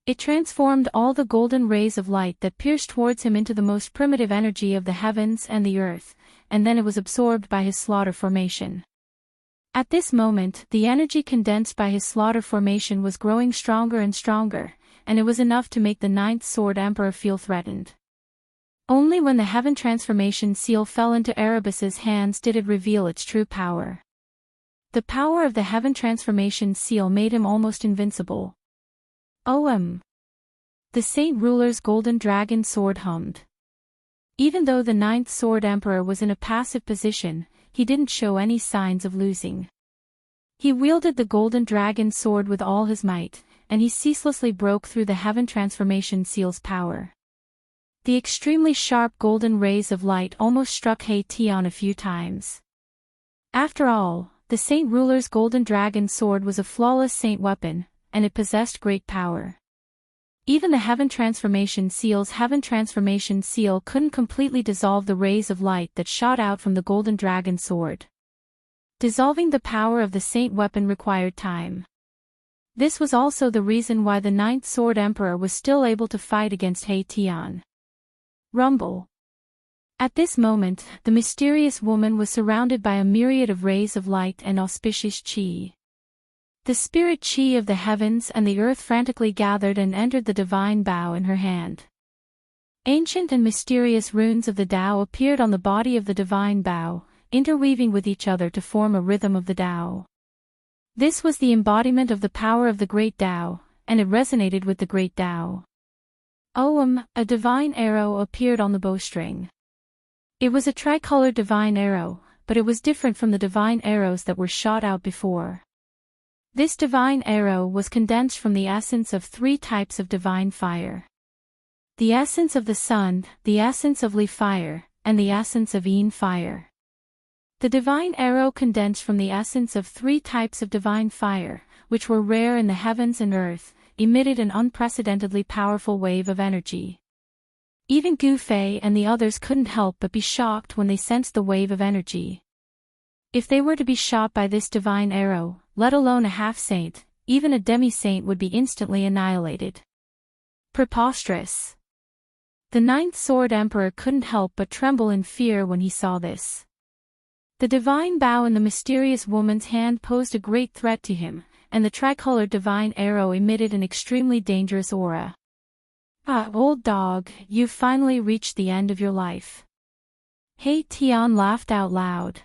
It transformed all the golden rays of light that pierced towards him into the most primitive energy of the heavens and the earth, and then it was absorbed by his slaughter formation. At this moment, the energy condensed by his slaughter formation was growing stronger and stronger, and it was enough to make the 9th Sword Emperor feel threatened. Only when the Heaven Transformation Seal fell into Erebus's hands did it reveal its true power. The power of the Heaven Transformation Seal made him almost invincible. The Saint Ruler's golden dragon sword hummed. Even though the 9th Sword Emperor was in a passive position, he didn't show any signs of losing. He wielded the golden dragon sword with all his might, and he ceaselessly broke through the Heaven Transformation Seal's power. The extremely sharp golden rays of light almost struck He Tian a few times. After all, the Saint Ruler's golden dragon sword was a flawless saint weapon, and it possessed great power. Even the Heaven Transformation Seal's Heaven Transformation Seal couldn't completely dissolve the rays of light that shot out from the golden dragon sword. Dissolving the power of the saint weapon required time. This was also the reason why the 9th Sword Emperor was still able to fight against He Tian. Rumble. At this moment, the mysterious woman was surrounded by a myriad of rays of light and auspicious chi. The spirit chi of the heavens and the earth frantically gathered and entered the divine bow in her hand. Ancient and mysterious runes of the Tao appeared on the body of the divine bow, interweaving with each other to form a rhythm of the Tao. This was the embodiment of the power of the great Tao, and it resonated with the great Tao. A divine arrow appeared on the bowstring. It was a tricolored divine arrow, but it was different from the divine arrows that were shot out before. This divine arrow was condensed from the essence of three types of divine fire. The essence of the sun, the essence of Li fire, and the essence of Yin fire. The divine arrow condensed from the essence of three types of divine fire, which were rare in the heavens and earth, emitted an unprecedentedly powerful wave of energy. Even Gu Fei and the others couldn't help but be shocked when they sensed the wave of energy. If they were to be shot by this divine arrow, let alone a half-saint, even a demi-saint would be instantly annihilated. Preposterous. The Ninth Sword Emperor couldn't help but tremble in fear when he saw this. The divine bow in the mysterious woman's hand posed a great threat to him, and the tricolored divine arrow emitted an extremely dangerous aura. Ah, old dog, you've finally reached the end of your life. He Tian laughed out loud.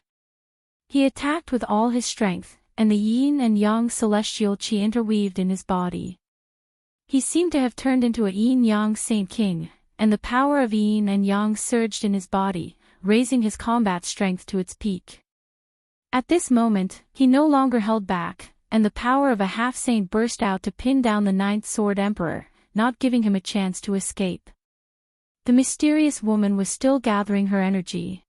He attacked with all his strength, and the yin and yang celestial qi interweaved in his body. He seemed to have turned into a yin-yang saint king, and the power of yin and yang surged in his body, raising his combat strength to its peak. At this moment, he no longer held back, and the power of a half-saint burst out to pin down the Ninth Sword Emperor, not giving him a chance to escape. The mysterious woman was still gathering her energy.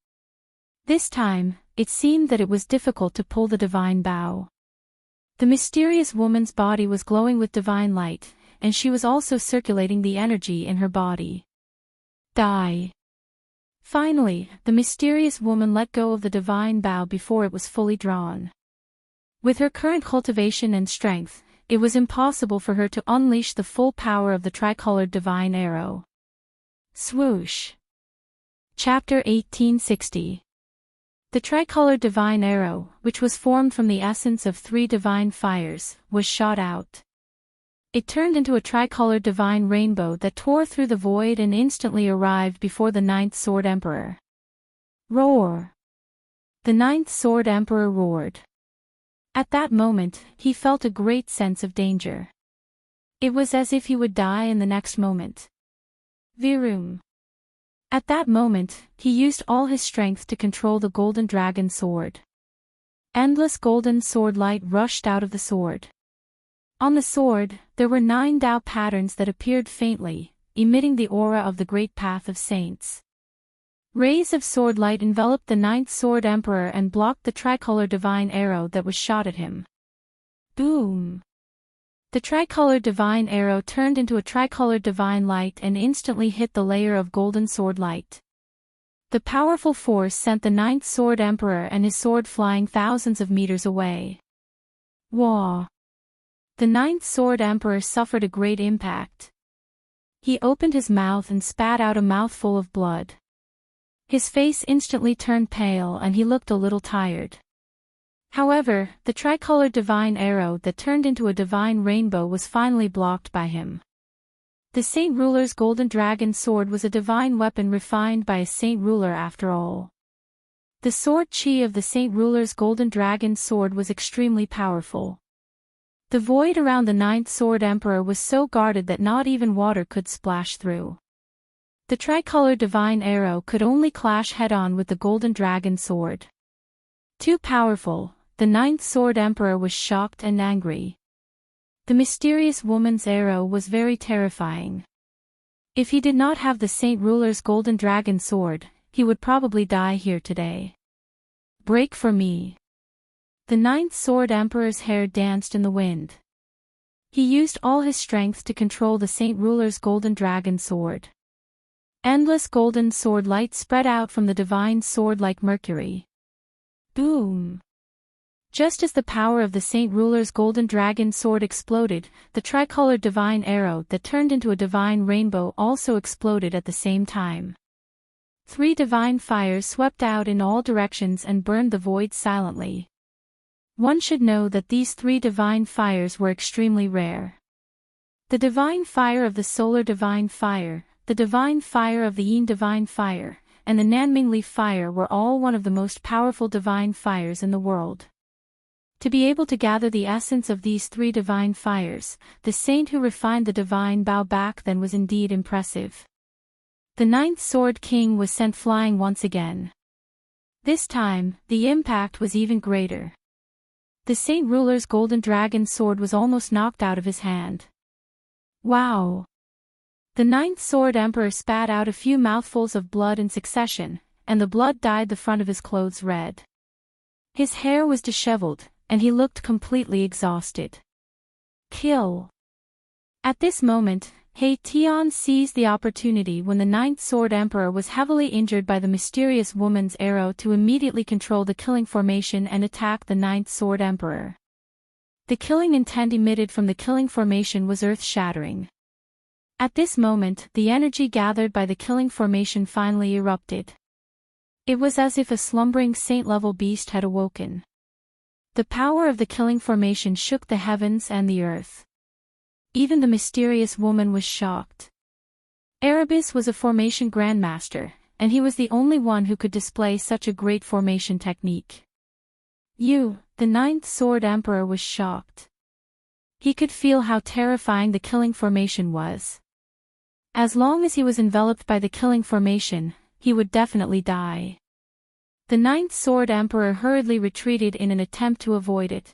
This time, it seemed that it was difficult to pull the divine bow. The mysterious woman's body was glowing with divine light, and she was also circulating the energy in her body. Die. Finally, the mysterious woman let go of the divine bow before it was fully drawn. With her current cultivation and strength, it was impossible for her to unleash the full power of the tricolored divine arrow. Swoosh. Chapter 1860. The tricolored divine arrow, which was formed from the essence of three divine fires, was shot out. It turned into a tricolored divine rainbow that tore through the void and instantly arrived before the Ninth Sword Emperor. Roar! The Ninth Sword Emperor roared. At that moment, he felt a great sense of danger. It was as if he would die in the next moment. Virum. At that moment, he used all his strength to control the golden dragon sword. Endless golden sword light rushed out of the sword. On the sword, there were 9 Dao patterns that appeared faintly, emitting the aura of the great path of saints. Rays of sword light enveloped the Ninth Sword Emperor and blocked the tricolor divine arrow that was shot at him. Boom! The tricolored divine arrow turned into a tricolored divine light and instantly hit the layer of golden sword light. The powerful force sent the Ninth Sword Emperor and his sword flying thousands of meters away. Wah! The Ninth Sword Emperor suffered a great impact. He opened his mouth and spat out a mouthful of blood. His face instantly turned pale and he looked a little tired. However, the tricolored divine arrow that turned into a divine rainbow was finally blocked by him. The Saint Ruler's golden dragon sword was a divine weapon refined by a Saint Ruler after all. The sword chi of the Saint Ruler's golden dragon sword was extremely powerful. The void around the Ninth Sword Emperor was so guarded that not even water could splash through. The tricolored divine arrow could only clash head-on with the golden dragon sword. Too powerful, the Ninth Sword Emperor was shocked and angry. The mysterious woman's arrow was very terrifying. If he did not have the Saint Ruler's golden dragon sword, he would probably die here today. Break for me. The Ninth Sword Emperor's hair danced in the wind. He used all his strength to control the Saint Ruler's golden dragon sword. Endless golden sword light spread out from the divine sword like mercury. Boom! Just as the power of the Saint Ruler's golden dragon sword exploded, the tricolored divine arrow that turned into a divine rainbow also exploded at the same time. 3 divine fires swept out in all directions and burned the void silently. One should know that these 3 divine fires were extremely rare. The divine fire of the solar divine fire, the divine fire of the yin divine fire, and the Nanmingli fire were all one of the most powerful divine fires in the world. To be able to gather the essence of these 3 divine fires, the saint who refined the divine bow back then was indeed impressive. The Ninth Sword King was sent flying once again. This time, the impact was even greater. The Saint Ruler's golden dragon sword was almost knocked out of his hand. Wow! The Ninth Sword Emperor spat out a few mouthfuls of blood in succession, and the blood dyed the front of his clothes red. His hair was disheveled, and he looked completely exhausted. Kill! At this moment, He Tian seized the opportunity when the Ninth Sword Emperor was heavily injured by the mysterious woman's arrow to immediately control the killing formation and attack the Ninth Sword Emperor. The killing intent emitted from the killing formation was earth-shattering. At this moment, the energy gathered by the killing formation finally erupted. It was as if a slumbering saint-level beast had awoken. The power of the killing formation shook the heavens and the earth. Even the mysterious woman was shocked. Erebus was a formation grandmaster, and he was the only one who could display such a great formation technique. The Ninth Sword Emperor was shocked. He could feel how terrifying the killing formation was. As long as he was enveloped by the killing formation, he would definitely die. The Ninth Sword Emperor hurriedly retreated in an attempt to avoid it.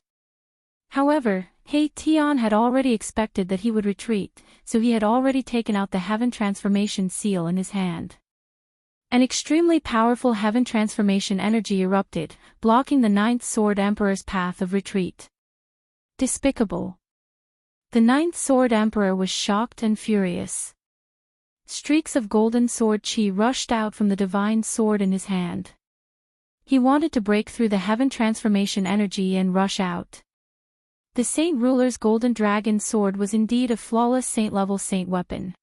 However, He Tian had already expected that he would retreat, so he had already taken out the Heaven Transformation seal in his hand. An extremely powerful Heaven Transformation energy erupted, blocking the Ninth Sword Emperor's path of retreat. Despicable. The Ninth Sword Emperor was shocked and furious. Streaks of golden sword chi rushed out from the divine sword in his hand. He wanted to break through the Heaven Transformation energy and rush out. The Saint Ruler's golden dragon sword was indeed a flawless saint-level saint weapon.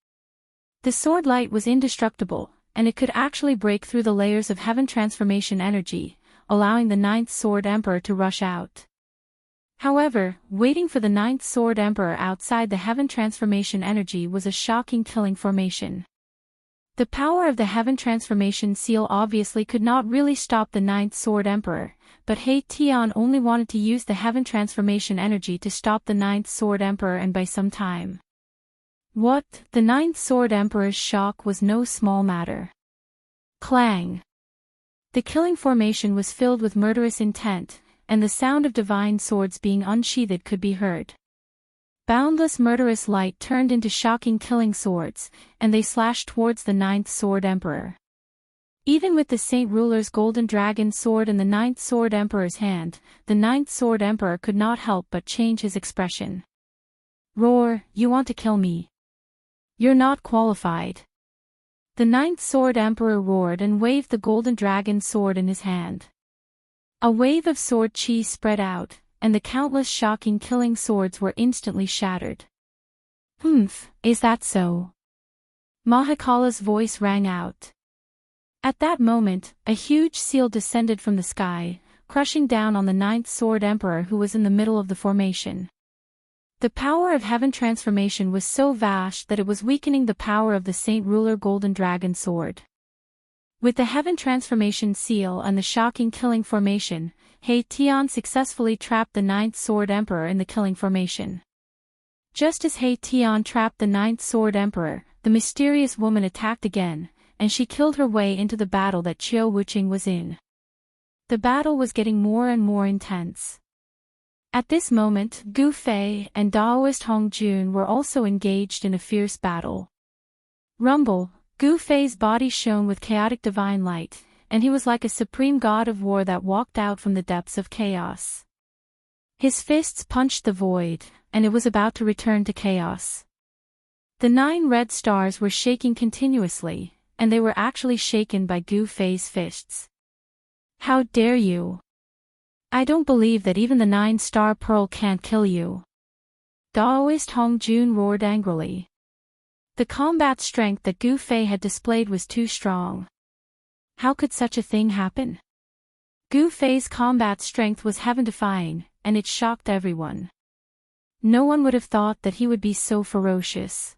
The sword light was indestructible, and it could actually break through the layers of Heaven Transformation energy, allowing the Ninth Sword Emperor to rush out. However, waiting for the Ninth Sword Emperor outside the Heaven Transformation energy was a shocking killing formation. The power of the Heaven Transformation seal obviously could not really stop the Ninth Sword Emperor, but He Tian only wanted to use the Heaven Transformation energy to stop the Ninth Sword Emperor, and by some time. What? The Ninth Sword Emperor's shock was no small matter. Clang! The killing formation was filled with murderous intent, and the sound of divine swords being unsheathed could be heard. Boundless murderous light turned into shocking killing swords, and they slashed towards the Ninth Sword Emperor. Even with the Saint Ruler's golden dragon sword in the Ninth Sword Emperor's hand, the Ninth Sword Emperor could not help but change his expression. Roar, you want to kill me? You're not qualified. The Ninth Sword Emperor roared and waved the golden dragon sword in his hand. A wave of sword chi spread out, and the countless shocking killing swords were instantly shattered. Is that so? Mahakala's voice rang out. At that moment, a huge seal descended from the sky, crushing down on the Ninth Sword Emperor who was in the middle of the formation. The power of Heaven Transformation was so vast that it was weakening the power of the Saint Ruler Golden Dragon Sword. With the Heaven Transformation seal and the shocking killing formation, He Tian successfully trapped the Ninth Sword Emperor in the killing formation. Just as He Tian trapped the Ninth Sword Emperor, the mysterious woman attacked again, and she killed her way into the battle that Qiu Wuqing was in. The battle was getting more and more intense. At this moment, Gu Fei and Daoist Hong Jun were also engaged in a fierce battle. Rumble, Gu Fei's body shone with chaotic divine light, and he was like a supreme god of war that walked out from the depths of chaos. His fists punched the void, and it was about to return to chaos. The 9 red stars were shaking continuously, and they were actually shaken by Gu Fei's fists. How dare you! I don't believe that even the 9-star pearl can't kill you. Daoist Hong Jun roared angrily. The combat strength that Gu Fei had displayed was too strong. How could such a thing happen? Gu Fei's combat strength was heaven-defying, and it shocked everyone. No one would have thought that he would be so ferocious.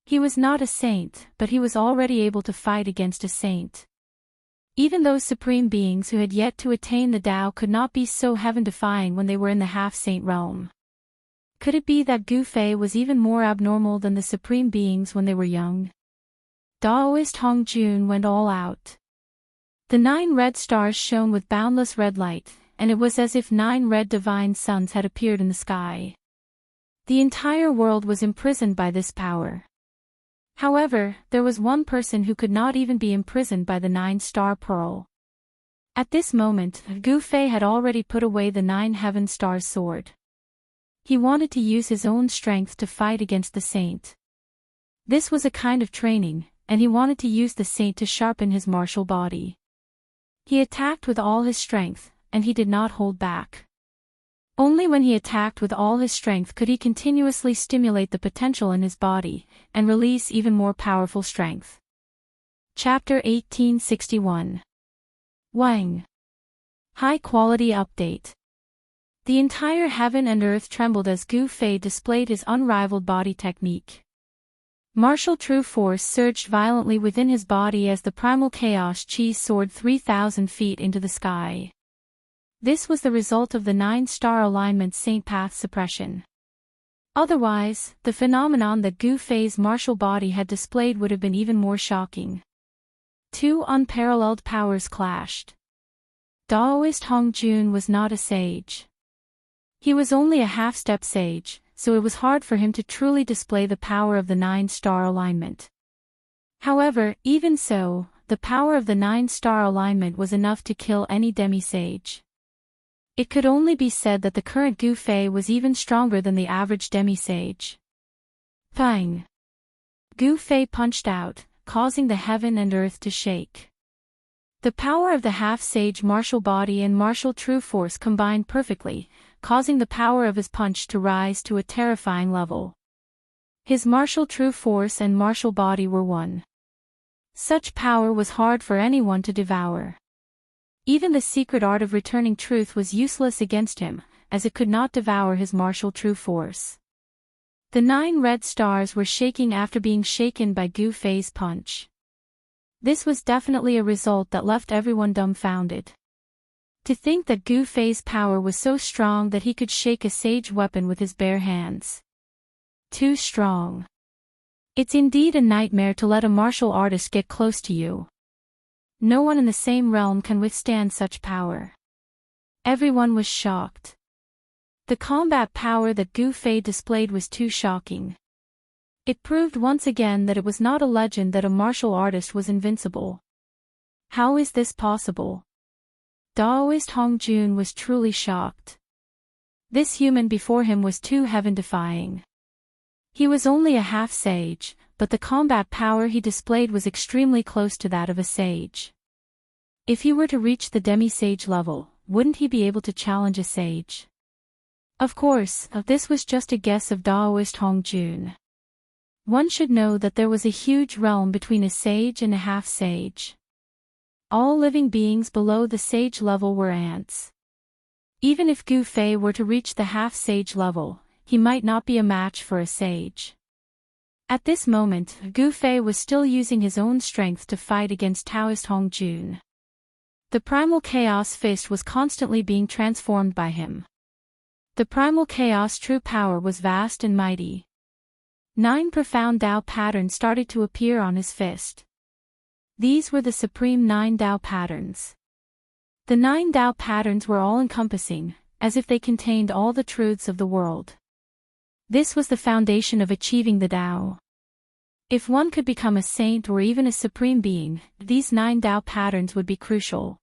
He was not a saint, but he was already able to fight against a saint. Even those supreme beings who had yet to attain the Tao could not be so heaven-defying when they were in the half-saint realm. Could it be that Gu Fei was even more abnormal than the supreme beings when they were young? Daoist Hong Jun went all out. The 9 red stars shone with boundless red light, and it was as if 9 red divine suns had appeared in the sky. The entire world was imprisoned by this power. However, there was one person who could not even be imprisoned by the 9-star pearl. At this moment, Gu Fei had already put away the 9 heaven stars sword. He wanted to use his own strength to fight against the saint. This was a kind of training, and he wanted to use the saint to sharpen his martial body. He attacked with all his strength, and he did not hold back. Only when he attacked with all his strength could he continuously stimulate the potential in his body, and release even more powerful strength. Chapter 1861. Wang. High-quality update. The entire heaven and earth trembled as Gu Fei displayed his unrivaled body technique. Martial true force surged violently within his body as the primal chaos chi soared 3,000 feet into the sky. This was the result of the 9-star alignment saint path suppression. Otherwise, the phenomenon that Gu Fei's martial body had displayed would have been even more shocking. 2 unparalleled powers clashed. Daoist Hong Jun was not a sage. He was only a half-step sage, so it was hard for him to truly display the power of the 9-star alignment. However, even so, the power of the 9-star alignment was enough to kill any demi-sage. It could only be said that the current Gu Fei was even stronger than the average demi-sage. Pang! Gu Fei punched out, causing the heaven and earth to shake. The power of the half-sage martial body and martial true force combined perfectly, causing the power of his punch to rise to a terrifying level. His martial true force and martial body were one. Such power was hard for anyone to devour. Even the secret art of returning truth was useless against him, as it could not devour his martial true force. The 9 red stars were shaking after being shaken by Gu Fei's punch. This was definitely a result that left everyone dumbfounded. To think that Gu Fei's power was so strong that he could shake a sage weapon with his bare hands. Too strong. It's indeed a nightmare to let a martial artist get close to you. No one in the same realm can withstand such power. Everyone was shocked. The combat power that Gu Fei displayed was too shocking. It proved once again that it was not a legend that a martial artist was invincible. How is this possible? Daoist Hong Jun was truly shocked. This human before him was too heaven-defying. He was only a half-sage, but the combat power he displayed was extremely close to that of a sage. If he were to reach the demi-sage level, wouldn't he be able to challenge a sage? Of course, this was just a guess of Daoist Hong Jun. One should know that there was a huge realm between a sage and a half-sage. All living beings below the sage level were ants. Even if Gu Fei were to reach the half-sage level, he might not be a match for a sage. At this moment, Gu Fei was still using his own strength to fight against Taoist Hong Jun. The primal chaos fist was constantly being transformed by him. The primal chaos true power was vast and mighty. 9 profound Dao patterns started to appear on his fist. These were the supreme 9 Dao patterns. The 9 Dao patterns were all-encompassing, as if they contained all the truths of the world. This was the foundation of achieving the Dao. If one could become a saint or even a supreme being, these 9 Dao patterns would be crucial.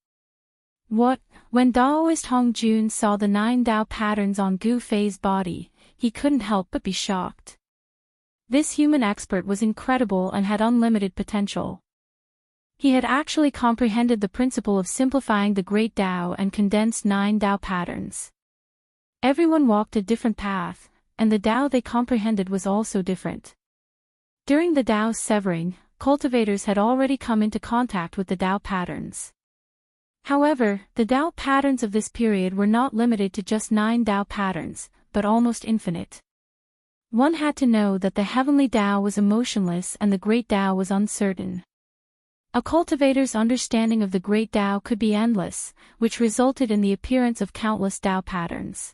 When Daoist Hong Jun saw the 9 Dao patterns on Gu Fei's body, he couldn't help but be shocked. This human expert was incredible and had unlimited potential. He had actually comprehended the principle of simplifying the great Dao and condensed 9 Dao patterns. Everyone walked a different path, and the Dao they comprehended was also different. During the Dao's severing, cultivators had already come into contact with the Dao patterns. However, the Dao patterns of this period were not limited to just 9 Dao patterns, but almost infinite. One had to know that the heavenly Dao was emotionless and the great Dao was uncertain. A cultivator's understanding of the great Dao could be endless, which resulted in the appearance of countless Dao patterns.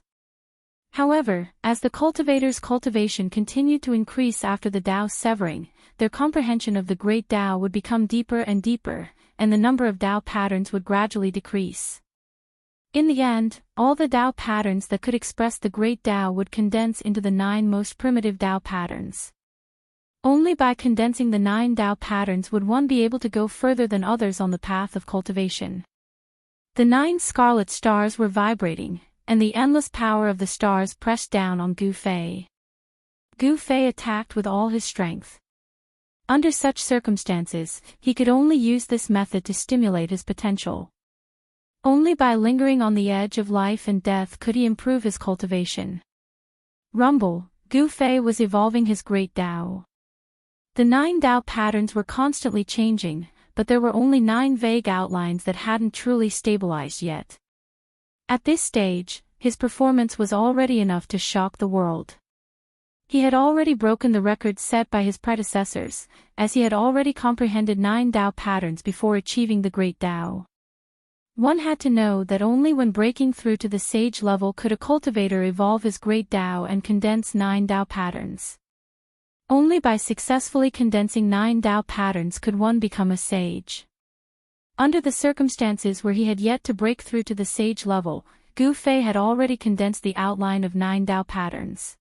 However, as the cultivator's cultivation continued to increase after the Dao severing, their comprehension of the great Dao would become deeper and deeper, and the number of Dao patterns would gradually decrease. In the end, all the Tao patterns that could express the great Tao would condense into the 9 most primitive Tao patterns. Only by condensing the 9 Tao patterns would one be able to go further than others on the path of cultivation. The 9 scarlet stars were vibrating, and the endless power of the stars pressed down on Gu Fei. Gu Fei attacked with all his strength. Under such circumstances, he could only use this method to stimulate his potential. Only by lingering on the edge of life and death could he improve his cultivation. Rumble, Gu Fei was evolving his great Tao. The 9 Tao patterns were constantly changing, but there were only 9 vague outlines that hadn't truly stabilized yet. At this stage, his performance was already enough to shock the world. He had already broken the record set by his predecessors, as he had already comprehended 9 Tao patterns before achieving the great Tao. One had to know that only when breaking through to the sage level could a cultivator evolve his great Tao and condense 9 Tao patterns. Only by successfully condensing 9 Tao patterns could one become a sage. Under the circumstances where he had yet to break through to the sage level, Gu Fei had already condensed the outline of 9 Tao patterns.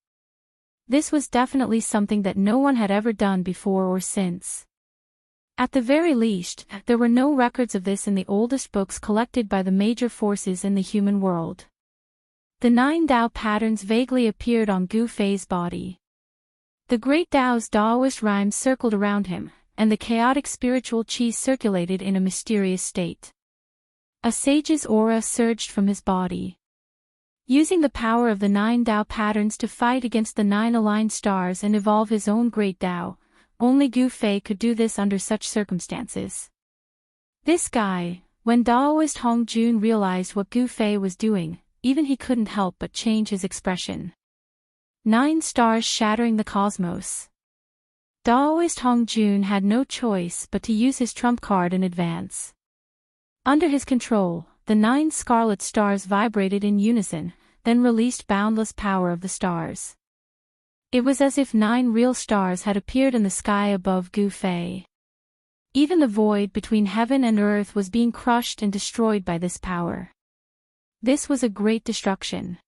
This was definitely something that no one had ever done before or since. At the very least, there were no records of this in the oldest books collected by the major forces in the human world. The 9 Tao patterns vaguely appeared on Gu Fei's body. The great Tao's Taoist rhymes circled around him, and the chaotic spiritual chi circulated in a mysterious state. A sage's aura surged from his body. Using the power of the 9 Tao patterns to fight against the 9 aligned stars and evolve his own great Tao, only Gu Fei could do this under such circumstances. This guy, when Daoist Hong Jun realized what Gu Fei was doing, even he couldn't help but change his expression. 9 stars shattering the cosmos. Daoist Hong Jun had no choice but to use his trump card in advance. Under his control, the 9 scarlet stars vibrated in unison, then released boundless power of the stars. It was as if 9 real stars had appeared in the sky above Gu Fei. Even the void between heaven and earth was being crushed and destroyed by this power. This was a great destruction.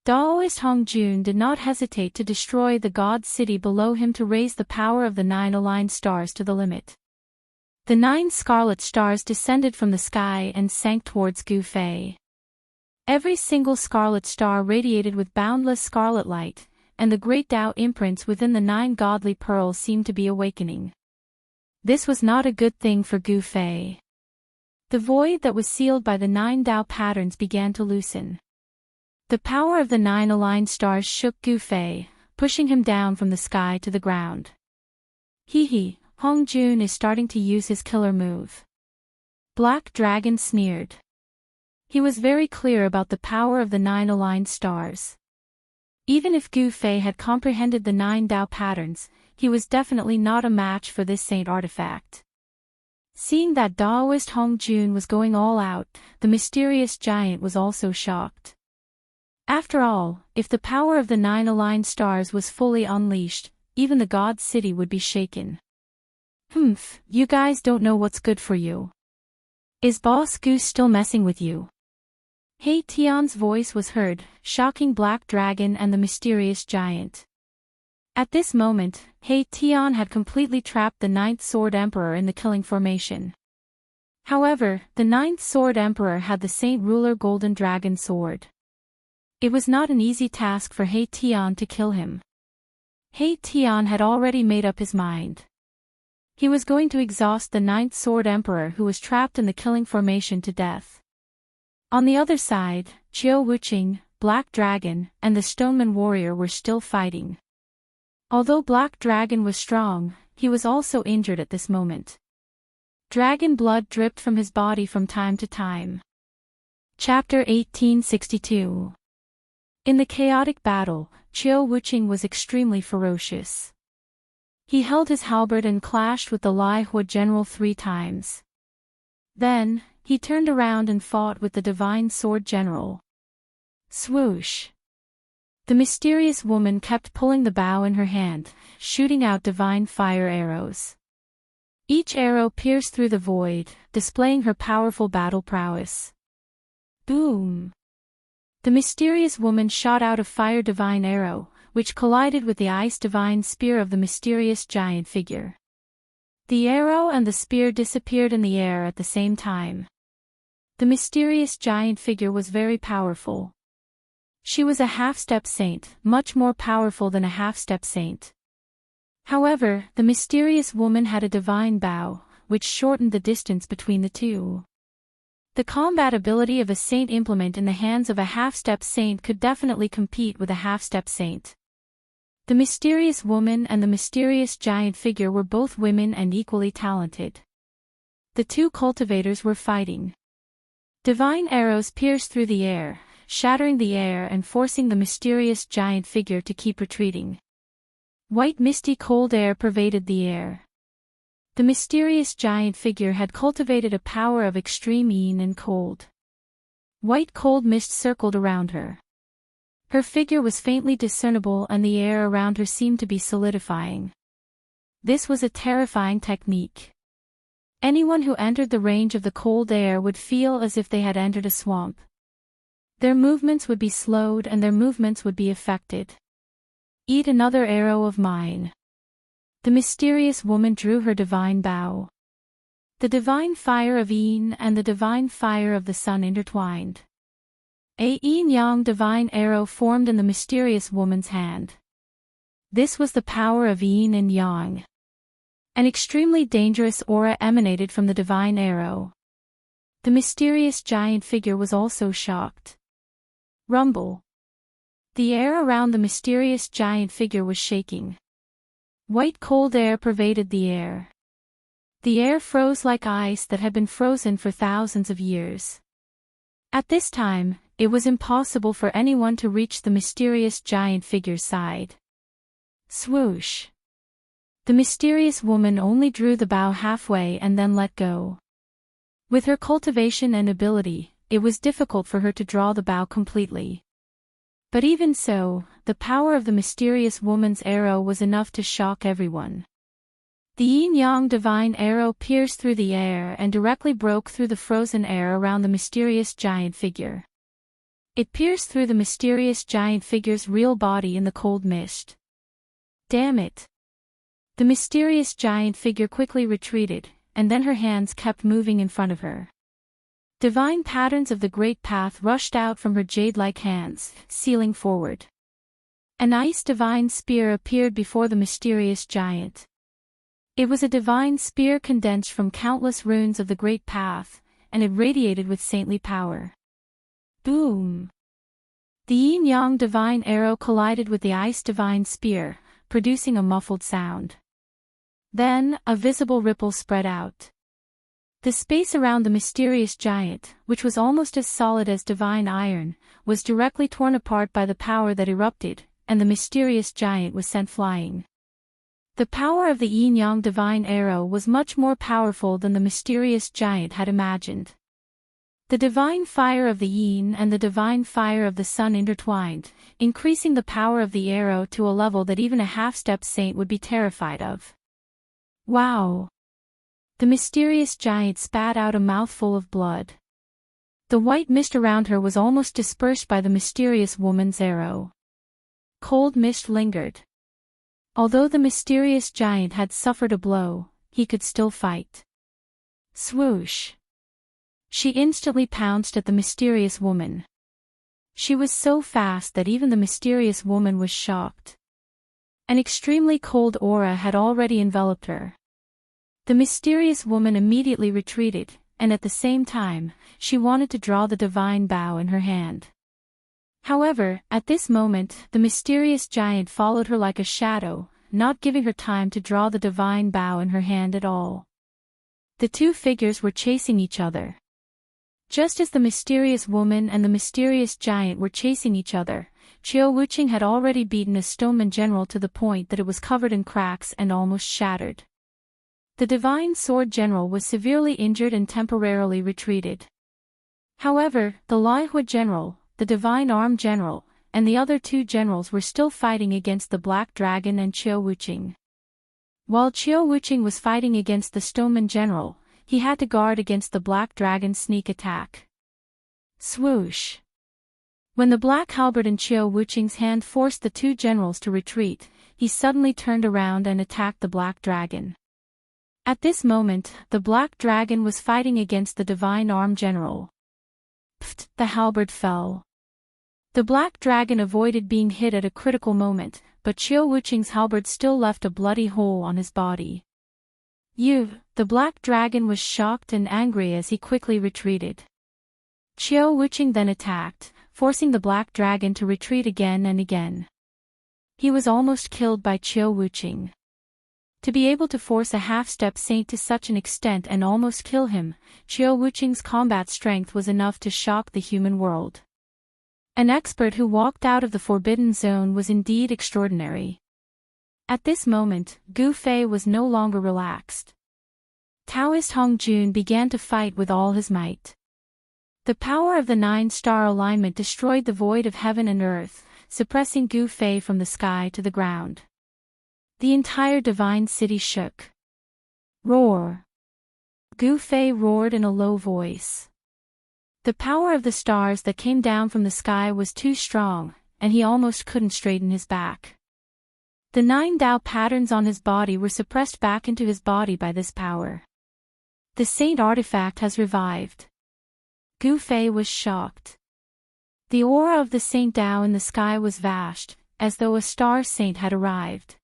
Daoist Hong Jun did not hesitate to destroy the god city below him to raise the power of the 9 aligned stars to the limit. The 9 scarlet stars descended from the sky and sank towards Gu Fei. Every single scarlet star radiated with boundless scarlet light, and the great Tao imprints within the 9 godly pearls seemed to be awakening. This was not a good thing for Gu Fei. The void that was sealed by the 9 Tao patterns began to loosen. The power of the 9 aligned stars shook Gu Fei, pushing him down from the sky to the ground. Hee, Hong Jun is starting to use his killer move. Black Dragon sneered. He was very clear about the power of the 9 aligned stars. Even if Gu Fei had comprehended the 9 Tao patterns, he was definitely not a match for this saint artifact. Seeing that Daoist Hong Jun was going all out, the mysterious giant was also shocked. After all, if the power of the 9 aligned stars was fully unleashed, even the god city would be shaken. You guys don't know what's good for you. Is Boss Goose still messing with you? Hei Tian's voice was heard, shocking Black Dragon and the mysterious giant. At this moment, Hei Tian had completely trapped the 9th Sword Emperor in the killing formation. However, the 9th Sword Emperor had the Saint Ruler Golden Dragon Sword. It was not an easy task for Hei Tian to kill him. Hei Tian had already made up his mind. He was going to exhaust the 9th Sword Emperor who was trapped in the killing formation to death. On the other side, Chiao Wuqing, Black Dragon, and the Stoneman Warrior were still fighting. Although Black Dragon was strong, he was also injured at this moment. Dragon blood dripped from his body from time to time. Chapter 1862. In the chaotic battle, Chiao Wuqing was extremely ferocious. He held his halberd and clashed with the Lai Hua general 3 times. Then, he turned around and fought with the Divine Sword General. Swoosh! The mysterious woman kept pulling the bow in her hand, shooting out divine fire arrows. Each arrow pierced through the void, displaying her powerful battle prowess. Boom! The mysterious woman shot out a fire divine arrow, which collided with the ice divine spear of the mysterious giant figure. The arrow and the spear disappeared in the air at the same time. The mysterious giant figure was very powerful. She was a half-step saint, much more powerful than a half-step saint. However, the mysterious woman had a divine bow, which shortened the distance between the two. The combat ability of a saint implement in the hands of a half-step saint could definitely compete with a half-step saint. The mysterious woman and the mysterious giant figure were both women and equally talented. The two cultivators were fighting. Divine arrows pierced through the air, shattering the air and forcing the mysterious giant figure to keep retreating. White misty cold air pervaded the air. The mysterious giant figure had cultivated a power of extreme yin and cold. White cold mist circled around her. Her figure was faintly discernible and the air around her seemed to be solidifying. This was a terrifying technique. Anyone who entered the range of the cold air would feel as if they had entered a swamp. Their movements would be slowed and their movements would be affected. Eat another arrow of mine. The mysterious woman drew her divine bow. The divine fire of yin and the divine fire of the sun intertwined. A yin-yang divine arrow formed in the mysterious woman's hand. This was the power of yin and yang. An extremely dangerous aura emanated from the divine arrow. The mysterious giant figure was also shocked. Rumble. The air around the mysterious giant figure was shaking. White cold air pervaded the air. The air froze like ice that had been frozen for thousands of years. At this time, it was impossible for anyone to reach the mysterious giant figure's side. Swoosh! The mysterious woman only drew the bow halfway and then let go. With her cultivation and ability, it was difficult for her to draw the bow completely. But even so, the power of the mysterious woman's arrow was enough to shock everyone. The yin-yang divine arrow pierced through the air and directly broke through the frozen air around the mysterious giant figure. It pierced through the mysterious giant figure's real body in the cold mist. Damn it! The mysterious giant figure quickly retreated, and then her hands kept moving in front of her. Divine patterns of the great path rushed out from her jade-like hands, sealing forward. An ice divine spear appeared before the mysterious giant. It was a divine spear condensed from countless runes of the great path, and it radiated with saintly power. Boom! The yin-yang divine arrow collided with the ice divine spear, producing a muffled sound. Then, a visible ripple spread out. The space around the mysterious giant, which was almost as solid as divine iron, was directly torn apart by the power that erupted, and the mysterious giant was sent flying. The power of the yin-yang divine arrow was much more powerful than the mysterious giant had imagined. The divine fire of the yin and the divine fire of the sun intertwined, increasing the power of the arrow to a level that even a half-step saint would be terrified of. Wow! The mysterious giant spat out a mouthful of blood. The white mist around her was almost dispersed by the mysterious woman's arrow. Cold mist lingered. Although the mysterious giant had suffered a blow, he could still fight. Swoosh! She instantly pounced at the mysterious woman. She was so fast that even the mysterious woman was shocked. An extremely cold aura had already enveloped her. The mysterious woman immediately retreated, and at the same time, she wanted to draw the divine bow in her hand. However, at this moment, the mysterious giant followed her like a shadow, not giving her time to draw the divine bow in her hand at all. The two figures were chasing each other. Just as the mysterious woman and the mysterious giant were chasing each other, Qiu Wuqing had already beaten a stoneman general to the point that it was covered in cracks and almost shattered. The divine sword general was severely injured and temporarily retreated. However, the Laihui general, the divine arm general, and the other two generals were still fighting against the black dragon and Qiu Wuqing. While Qiu Wuqing was fighting against the stoneman general, he had to guard against the black dragon's sneak attack. Swoosh. When the black halberd in Qiu Wuqing's hand forced the two generals to retreat, he suddenly turned around and attacked the black dragon. At this moment, the black dragon was fighting against the divine arm general. Pft! The halberd fell. The black dragon avoided being hit at a critical moment, but Qiu Wuqing's halberd still left a bloody hole on his body. The black dragon was shocked and angry as he quickly retreated. Qiu Wuqing then attacked, forcing the black dragon to retreat again and again. He was almost killed by Qiu Wuqing. To be able to force a half-step saint to such an extent and almost kill him, Qiu Wuqing's combat strength was enough to shock the human world. An expert who walked out of the forbidden zone was indeed extraordinary. At this moment, Gu Fei was no longer relaxed. Taoist Hong Jun began to fight with all his might. The power of the 9-star alignment destroyed the void of heaven and earth, suppressing Gu Fei from the sky to the ground. The entire divine city shook. Roar! Gu Fei roared in a low voice. The power of the stars that came down from the sky was too strong, and he almost couldn't straighten his back. The 9 Tao patterns on his body were suppressed back into his body by this power. The saint artifact has revived. Gu Fei was shocked. The aura of the Saint Tao in the sky was vast, as though a star saint had arrived.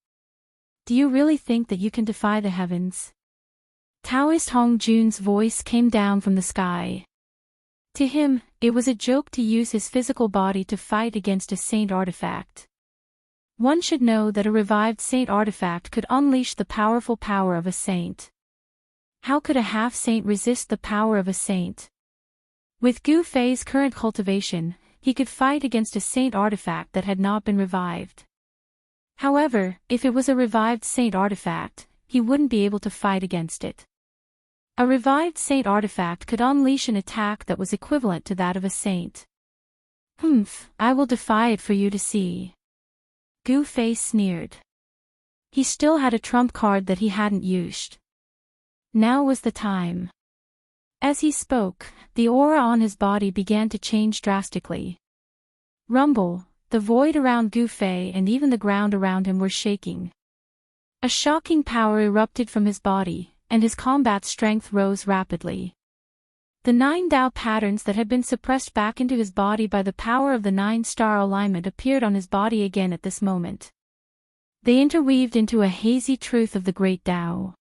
Do you really think that you can defy the heavens? Taoist Hong Jun's voice came down from the sky. To him, it was a joke to use his physical body to fight against a saint artifact. One should know that a revived saint artifact could unleash the powerful power of a saint. How could a half-saint resist the power of a saint? With Gu Fei's current cultivation, he could fight against a saint artifact that had not been revived. However, if it was a revived saint artifact, he wouldn't be able to fight against it. A revived saint artifact could unleash an attack that was equivalent to that of a saint. I will defy it for you to see. Gu Fei sneered. He still had a trump card that he hadn't used. Now was the time. As he spoke, the aura on his body began to change drastically. Rumble, the void around Gu Fei and even the ground around him were shaking. A shocking power erupted from his body, and his combat strength rose rapidly. The 9 Tao patterns that had been suppressed back into his body by the power of the 9-star alignment appeared on his body again at this moment. They interweaved into a hazy truth of the great Tao.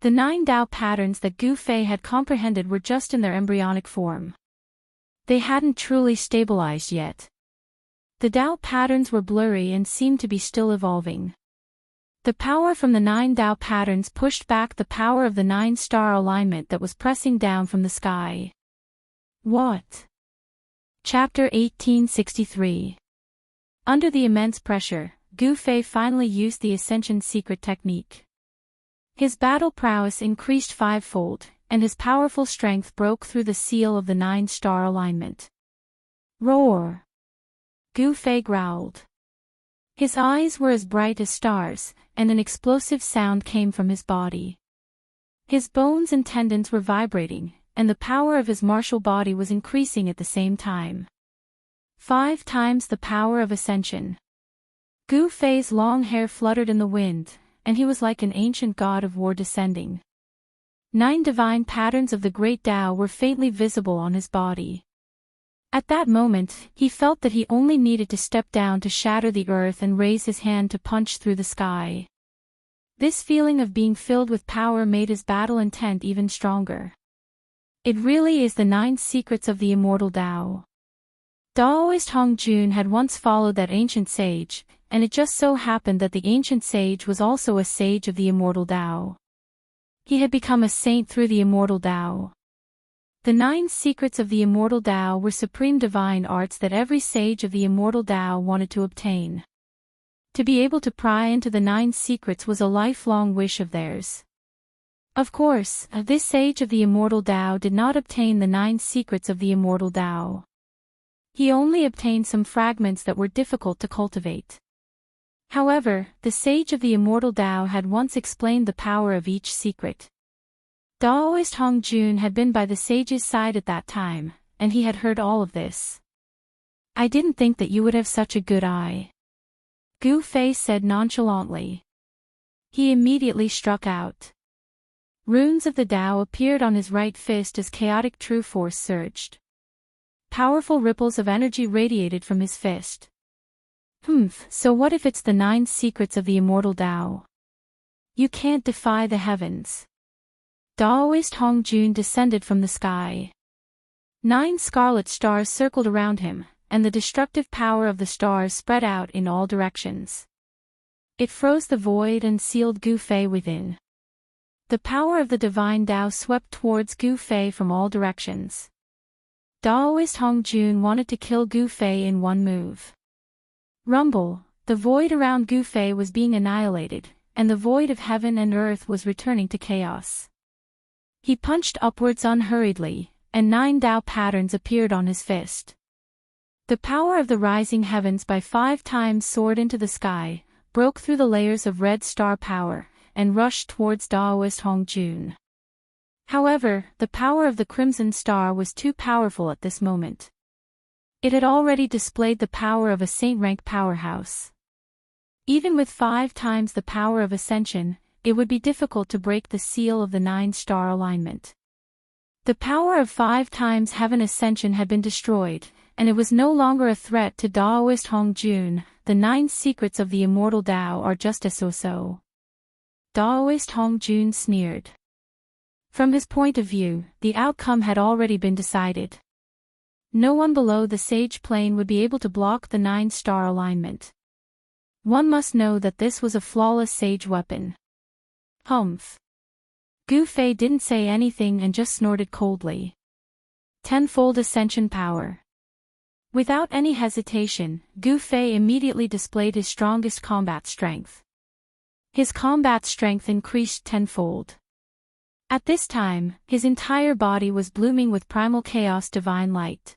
The 9 Tao patterns that Gu Fei had comprehended were just in their embryonic form. They hadn't truly stabilized yet. The Tao patterns were blurry and seemed to be still evolving. The power from the 9 Tao patterns pushed back the power of the 9-star alignment that was pressing down from the sky. What? Chapter 1863. Under the immense pressure, Gu Fei finally used the Ascension secret technique. His battle prowess increased 5-fold, and his powerful strength broke through the seal of the 9-star alignment. Roar! Gu Fei growled. His eyes were as bright as stars, and an explosive sound came from his body. His bones and tendons were vibrating, and the power of his martial body was increasing at the same time. 5 times the power of Ascension. Gu Fei's long hair fluttered in the wind, and he was like an ancient god of war descending. 9 divine patterns of the great Tao were faintly visible on his body. At that moment, he felt that he only needed to step down to shatter the earth and raise his hand to punch through the sky. This feeling of being filled with power made his battle intent even stronger. It really is the 9 secrets of the immortal Tao. Daoist Hong Jun had once followed that ancient sage, and it just so happened that the ancient sage was also a sage of the immortal Tao. He had become a saint through the immortal Tao. The 9 secrets of the immortal Tao were supreme divine arts that every sage of the immortal Tao wanted to obtain. To be able to pry into the 9 secrets was a lifelong wish of theirs. Of course, this sage of the immortal Tao did not obtain the 9 secrets of the immortal Tao. He only obtained some fragments that were difficult to cultivate. However, the sage of the immortal Tao had once explained the power of each secret. Daoist Hong Jun had been by the sage's side at that time, and he had heard all of this. I didn't think that you would have such a good eye, Gu Fei said nonchalantly. He immediately struck out. Runes of the Tao appeared on his right fist as chaotic true force surged. Powerful ripples of energy radiated from his fist. So what if it's the 9 secrets of the immortal Tao? You can't defy the heavens. Daoist Hongjun descended from the sky. 9 scarlet stars circled around him, and the destructive power of the stars spread out in all directions. It froze the void and sealed Gu Fei within. The power of the divine Tao swept towards Gu Fei from all directions. Daoist Hongjun wanted to kill Gu Fei in one move. Rumble, the void around Gu Fei was being annihilated, and the void of heaven and earth was returning to chaos. He punched upwards unhurriedly, and 9 Tao patterns appeared on his fist. The power of the rising heavens by 5 times soared into the sky, broke through the layers of red star power, and rushed towards Daoist Hongjun. However, the power of the crimson star was too powerful at this moment. It had already displayed the power of a saint-rank powerhouse. Even with 5 times the power of ascension, it would be difficult to break the seal of the 9-star alignment. The power of 5 times heaven ascension had been destroyed, and it was no longer a threat to Daoist Hongjun. The 9 secrets of the immortal Tao are just a so-so. Daoist Hongjun sneered. From his point of view, the outcome had already been decided. No one below the sage plane would be able to block the 9-star alignment. One must know that this was a flawless sage weapon. Gu Fei didn't say anything and just snorted coldly. 10-fold ascension power. Without any hesitation, Gu Fei immediately displayed his strongest combat strength. His combat strength increased 10-fold. At this time, his entire body was blooming with primal chaos divine light.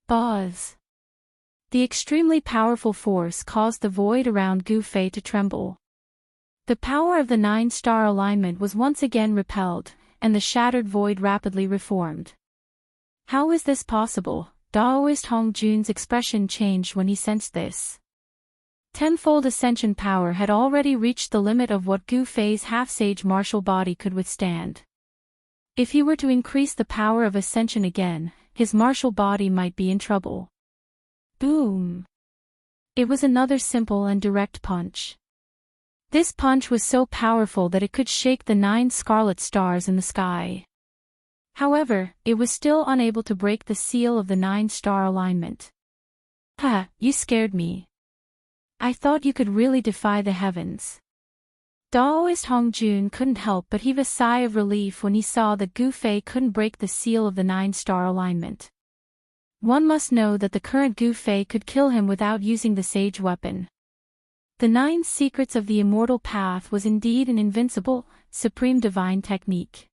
Buzz. The extremely powerful force caused the void around Gu Fei to tremble. The power of the 9-star alignment was once again repelled, and the shattered void rapidly reformed. How is this possible? Daoist Hongjun's expression changed when he sensed this. 10-fold ascension power had already reached the limit of what Gu Fei's half-sage martial body could withstand. If he were to increase the power of ascension again, his martial body might be in trouble. Boom! It was another simple and direct punch. This punch was so powerful that it could shake the 9 scarlet stars in the sky. However, it was still unable to break the seal of the 9-star alignment. You scared me. I thought you could really defy the heavens. Daoist Hongjun couldn't help but heave a sigh of relief when he saw that Gu Fei couldn't break the seal of the 9-star alignment. One must know that the current Gu Fei could kill him without using the sage weapon. The 9 secrets of the immortal path was indeed an invincible, supreme divine technique.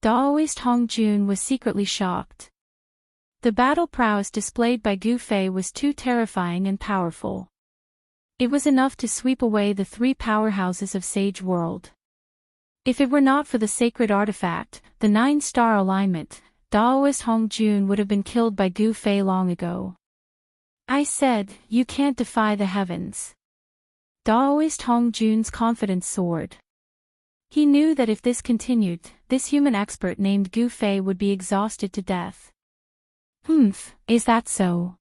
Daoist Hongjun was secretly shocked. The battle prowess displayed by Gu Fei was too terrifying and powerful. It was enough to sweep away the 3 powerhouses of Sage World. If it were not for the sacred artifact, the 9-star alignment, Daoist Hongjun would have been killed by Gu Fei long ago. I said, you can't defy the heavens. Daoist Hongjun's confidence soared. He knew that if this continued, this human expert named Gu Fei would be exhausted to death. Is that so?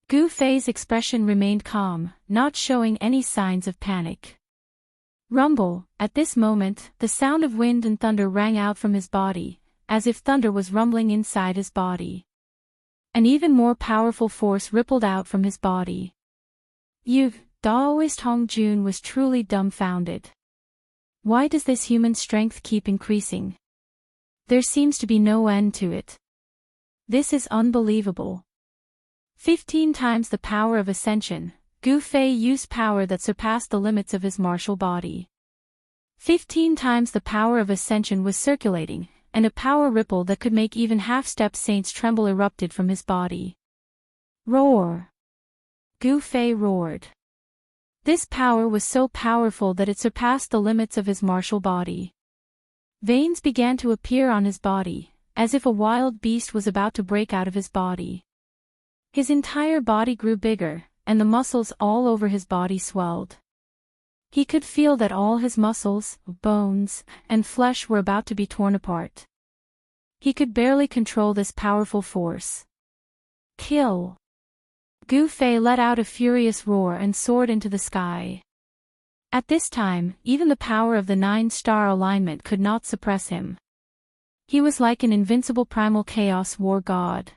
Gu Fei's expression remained calm, not showing any signs of panic. Rumble, at this moment, the sound of wind and thunder rang out from his body, as if thunder was rumbling inside his body. An even more powerful force rippled out from his body. Daoist Hongjun was truly dumbfounded. Why does this human strength keep increasing? There seems to be no end to it. This is unbelievable. 15 times the power of ascension, Gu Fei used power that surpassed the limits of his martial body. 15 times the power of ascension was circulating, and a power ripple that could make even half-step saints tremble erupted from his body. Roar! Gu Fei roared. This power was so powerful that it surpassed the limits of his martial body. Veins began to appear on his body, as if a wild beast was about to break out of his body. His entire body grew bigger, and the muscles all over his body swelled. He could feel that all his muscles, bones, and flesh were about to be torn apart. He could barely control this powerful force. Kill! Gu Fei let out a furious roar and soared into the sky. At this time, even the power of the 9-star alignment could not suppress him. He was like an invincible primal chaos war god.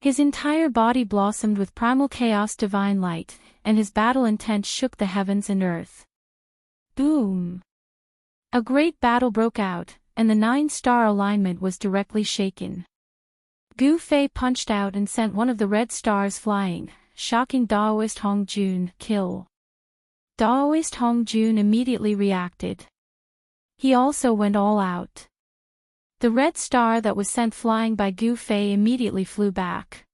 His entire body blossomed with primal chaos divine light, and his battle intent shook the heavens and earth. Boom! A great battle broke out, and the 9-star alignment was directly shaken. Gu Fei punched out and sent one of the red stars flying, shocking Daoist Hong Jun. Kill! Daoist Hong Jun immediately reacted. He also went all out. The red star that was sent flying by Gu Fei immediately flew back.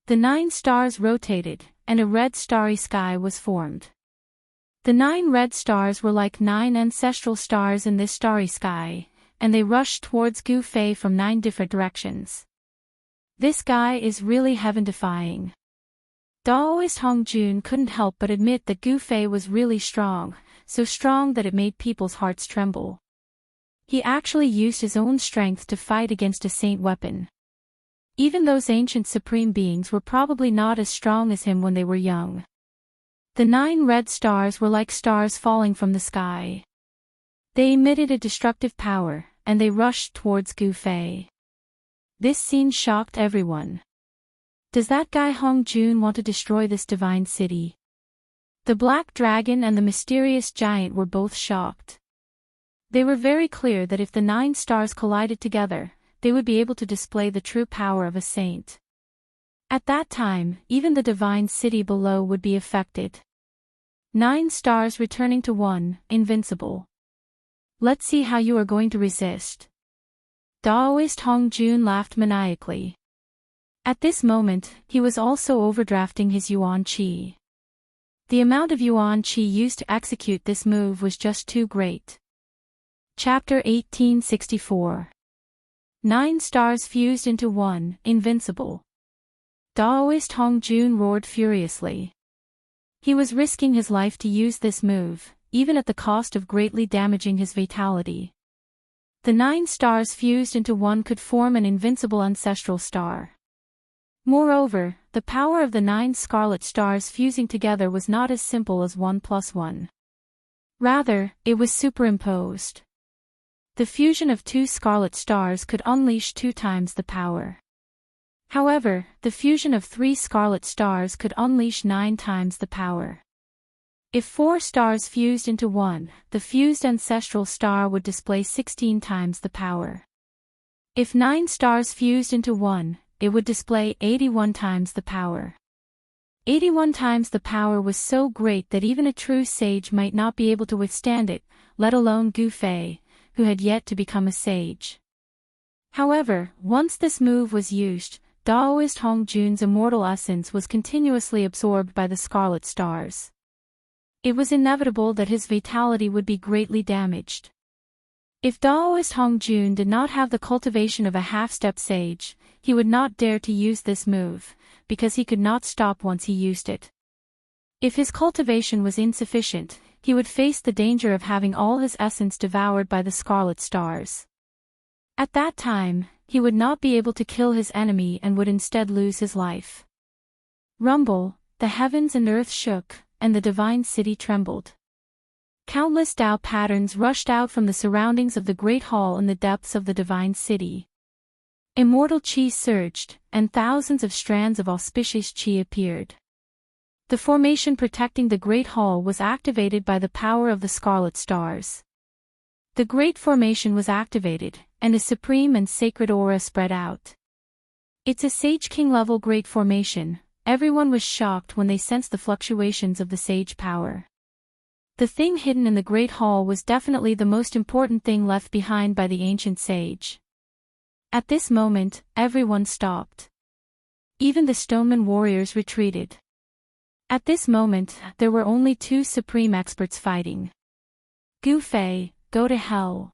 The 9 stars rotated, and a red starry sky was formed. The 9 red stars were like 9 ancestral stars in this starry sky, and they rushed towards Gu Fei from 9 different directions. This guy is really heaven-defying. Daoist Hong Jun couldn't help but admit that Gu Fei was really strong, so strong that it made people's hearts tremble. He actually used his own strength to fight against a saint weapon. Even those ancient supreme beings were probably not as strong as him when they were young. The 9 red stars were like stars falling from the sky. They emitted a destructive power, and they rushed towards Gu Fei. This scene shocked everyone. Does that guy Hong Jun want to destroy this divine city? The black dragon and the mysterious giant were both shocked. They were very clear that if the 9 stars collided together, they would be able to display the true power of a saint. At that time, even the divine city below would be affected. 9 stars returning to 1, invincible. Let's see how you are going to resist. Daoist Hong Jun laughed maniacally. At this moment, he was also overdrafting his Yuan Qi. The amount of Yuan Qi used to execute this move was just too great. Chapter 1864. 9 stars fused into 1, invincible. Daoist Hong Jun roared furiously. He was risking his life to use this move, even at the cost of greatly damaging his vitality. The 9 stars fused into 1 could form an invincible ancestral star. Moreover, the power of the 9 scarlet stars fusing together was not as simple as 1 plus 1. Rather, it was superimposed. The fusion of 2 scarlet stars could unleash 2 times the power. However, the fusion of 3 scarlet stars could unleash 9 times the power. If 4 stars fused into 1, the fused ancestral star would display 16 times the power. If 9 stars fused into 1, it would display 81 times the power. 81 times the power was so great that even a true sage might not be able to withstand it, let alone Gu Fei, who had yet to become a sage. However, once this move was used, Daoist Hong Jun's immortal essence was continuously absorbed by the scarlet stars. It was inevitable that his vitality would be greatly damaged. If Daoist Hong Jun did not have the cultivation of a half-step sage, he would not dare to use this move, because he could not stop once he used it. If his cultivation was insufficient, he would face the danger of having all his essence devoured by the scarlet stars. At that time, he would not be able to kill his enemy and would instead lose his life. Rumble, the heavens and earth shook, and the divine city trembled. Countless Tao patterns rushed out from the surroundings of the great hall in the depths of the divine city. Immortal Qi surged, and thousands of strands of auspicious Qi appeared. The formation protecting the Great Hall was activated by the power of the scarlet stars. The Great Formation was activated, and a supreme and sacred aura spread out. It's a Sage King level Great Formation. Everyone was shocked when they sensed the fluctuations of the sage power. The thing hidden in the Great Hall was definitely the most important thing left behind by the ancient sage. At this moment, everyone stopped. Even the stoneman warriors retreated. At this moment, there were only 2 supreme experts fighting. Gu Fei, go to hell.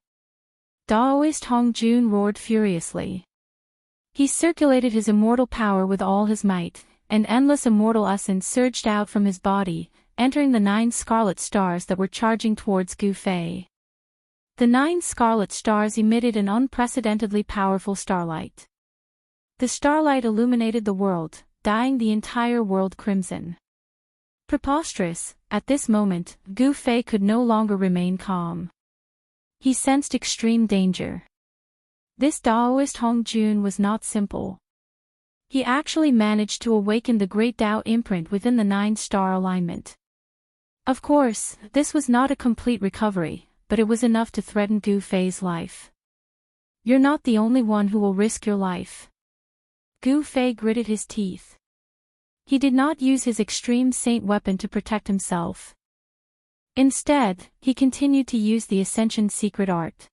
Daoist Hongjun roared furiously. He circulated his immortal power with all his might, and endless immortal essence surged out from his body, entering the 9 scarlet stars that were charging towards Gu Fei. The 9 scarlet stars emitted an unprecedentedly powerful starlight. The starlight illuminated the world, dyeing the entire world crimson. Preposterous, at this moment, Gu Fei could no longer remain calm. He sensed extreme danger. This Daoist Hongjun was not simple. He actually managed to awaken the great Tao imprint within the 9-star alignment. Of course, this was not a complete recovery, but it was enough to threaten Gu Fei's life. You're not the only one who will risk your life. Gu Fei gritted his teeth. He did not use his extreme saint weapon to protect himself. Instead, he continued to use the Ascension's secret art.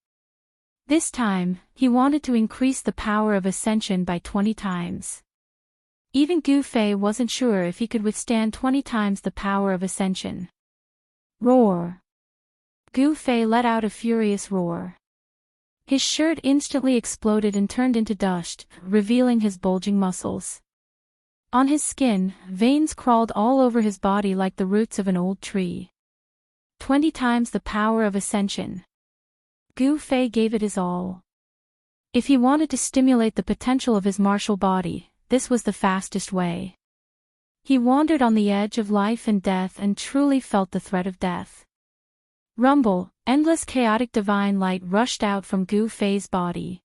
This time, he wanted to increase the power of Ascension by 20 times. Even Gu Fei wasn't sure if he could withstand 20 times the power of Ascension. Roar! Gu Fei let out a furious roar. His shirt instantly exploded and turned into dust, revealing his bulging muscles. On his skin, veins crawled all over his body like the roots of an old tree. 20 times the power of Ascension. Gu Fei gave it his all. If he wanted to stimulate the potential of his martial body, this was the fastest way. He wandered on the edge of life and death and truly felt the threat of death. Rumble, endless chaotic divine light rushed out from Gu Fei's body.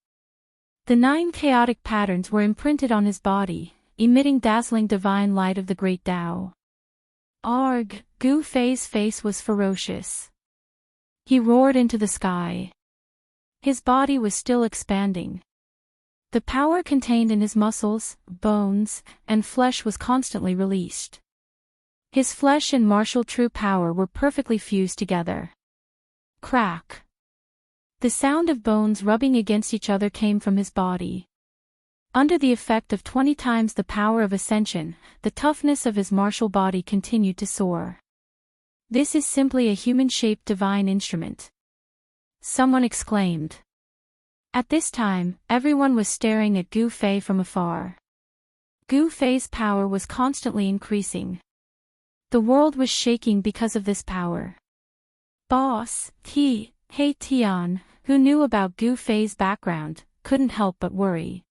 The 9 chaotic patterns were imprinted on his body, emitting dazzling divine light of the great Tao. Arg! Gu Fei's face was ferocious. He roared into the sky. His body was still expanding. The power contained in his muscles, bones, and flesh was constantly released. His flesh and martial true power were perfectly fused together. Crack! The sound of bones rubbing against each other came from his body. Under the effect of 20 times the power of Ascension, the toughness of his martial body continued to soar. This is simply a human-shaped divine instrument. Someone exclaimed. At this time, everyone was staring at Gu Fei from afar. Gu Fei's power was constantly increasing. The world was shaking because of this power. Boss, He Tian, who knew about Gu Fei's background, couldn't help but worry.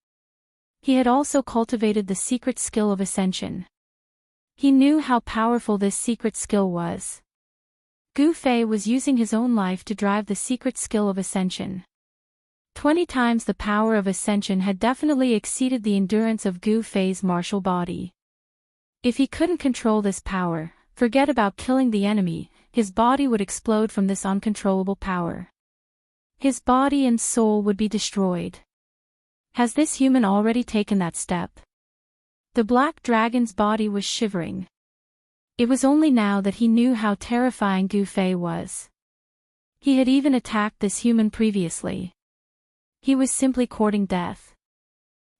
He had also cultivated the secret skill of Ascension. He knew how powerful this secret skill was. Gu Fei was using his own life to drive the secret skill of Ascension. 20 times the power of Ascension had definitely exceeded the endurance of Gu Fei's martial body. If he couldn't control this power, forget about killing the enemy, his body would explode from this uncontrollable power. His body and soul would be destroyed. Has this human already taken that step? The black dragon's body was shivering. It was only now that he knew how terrifying Gu Fei was. He had even attacked this human previously. He was simply courting death.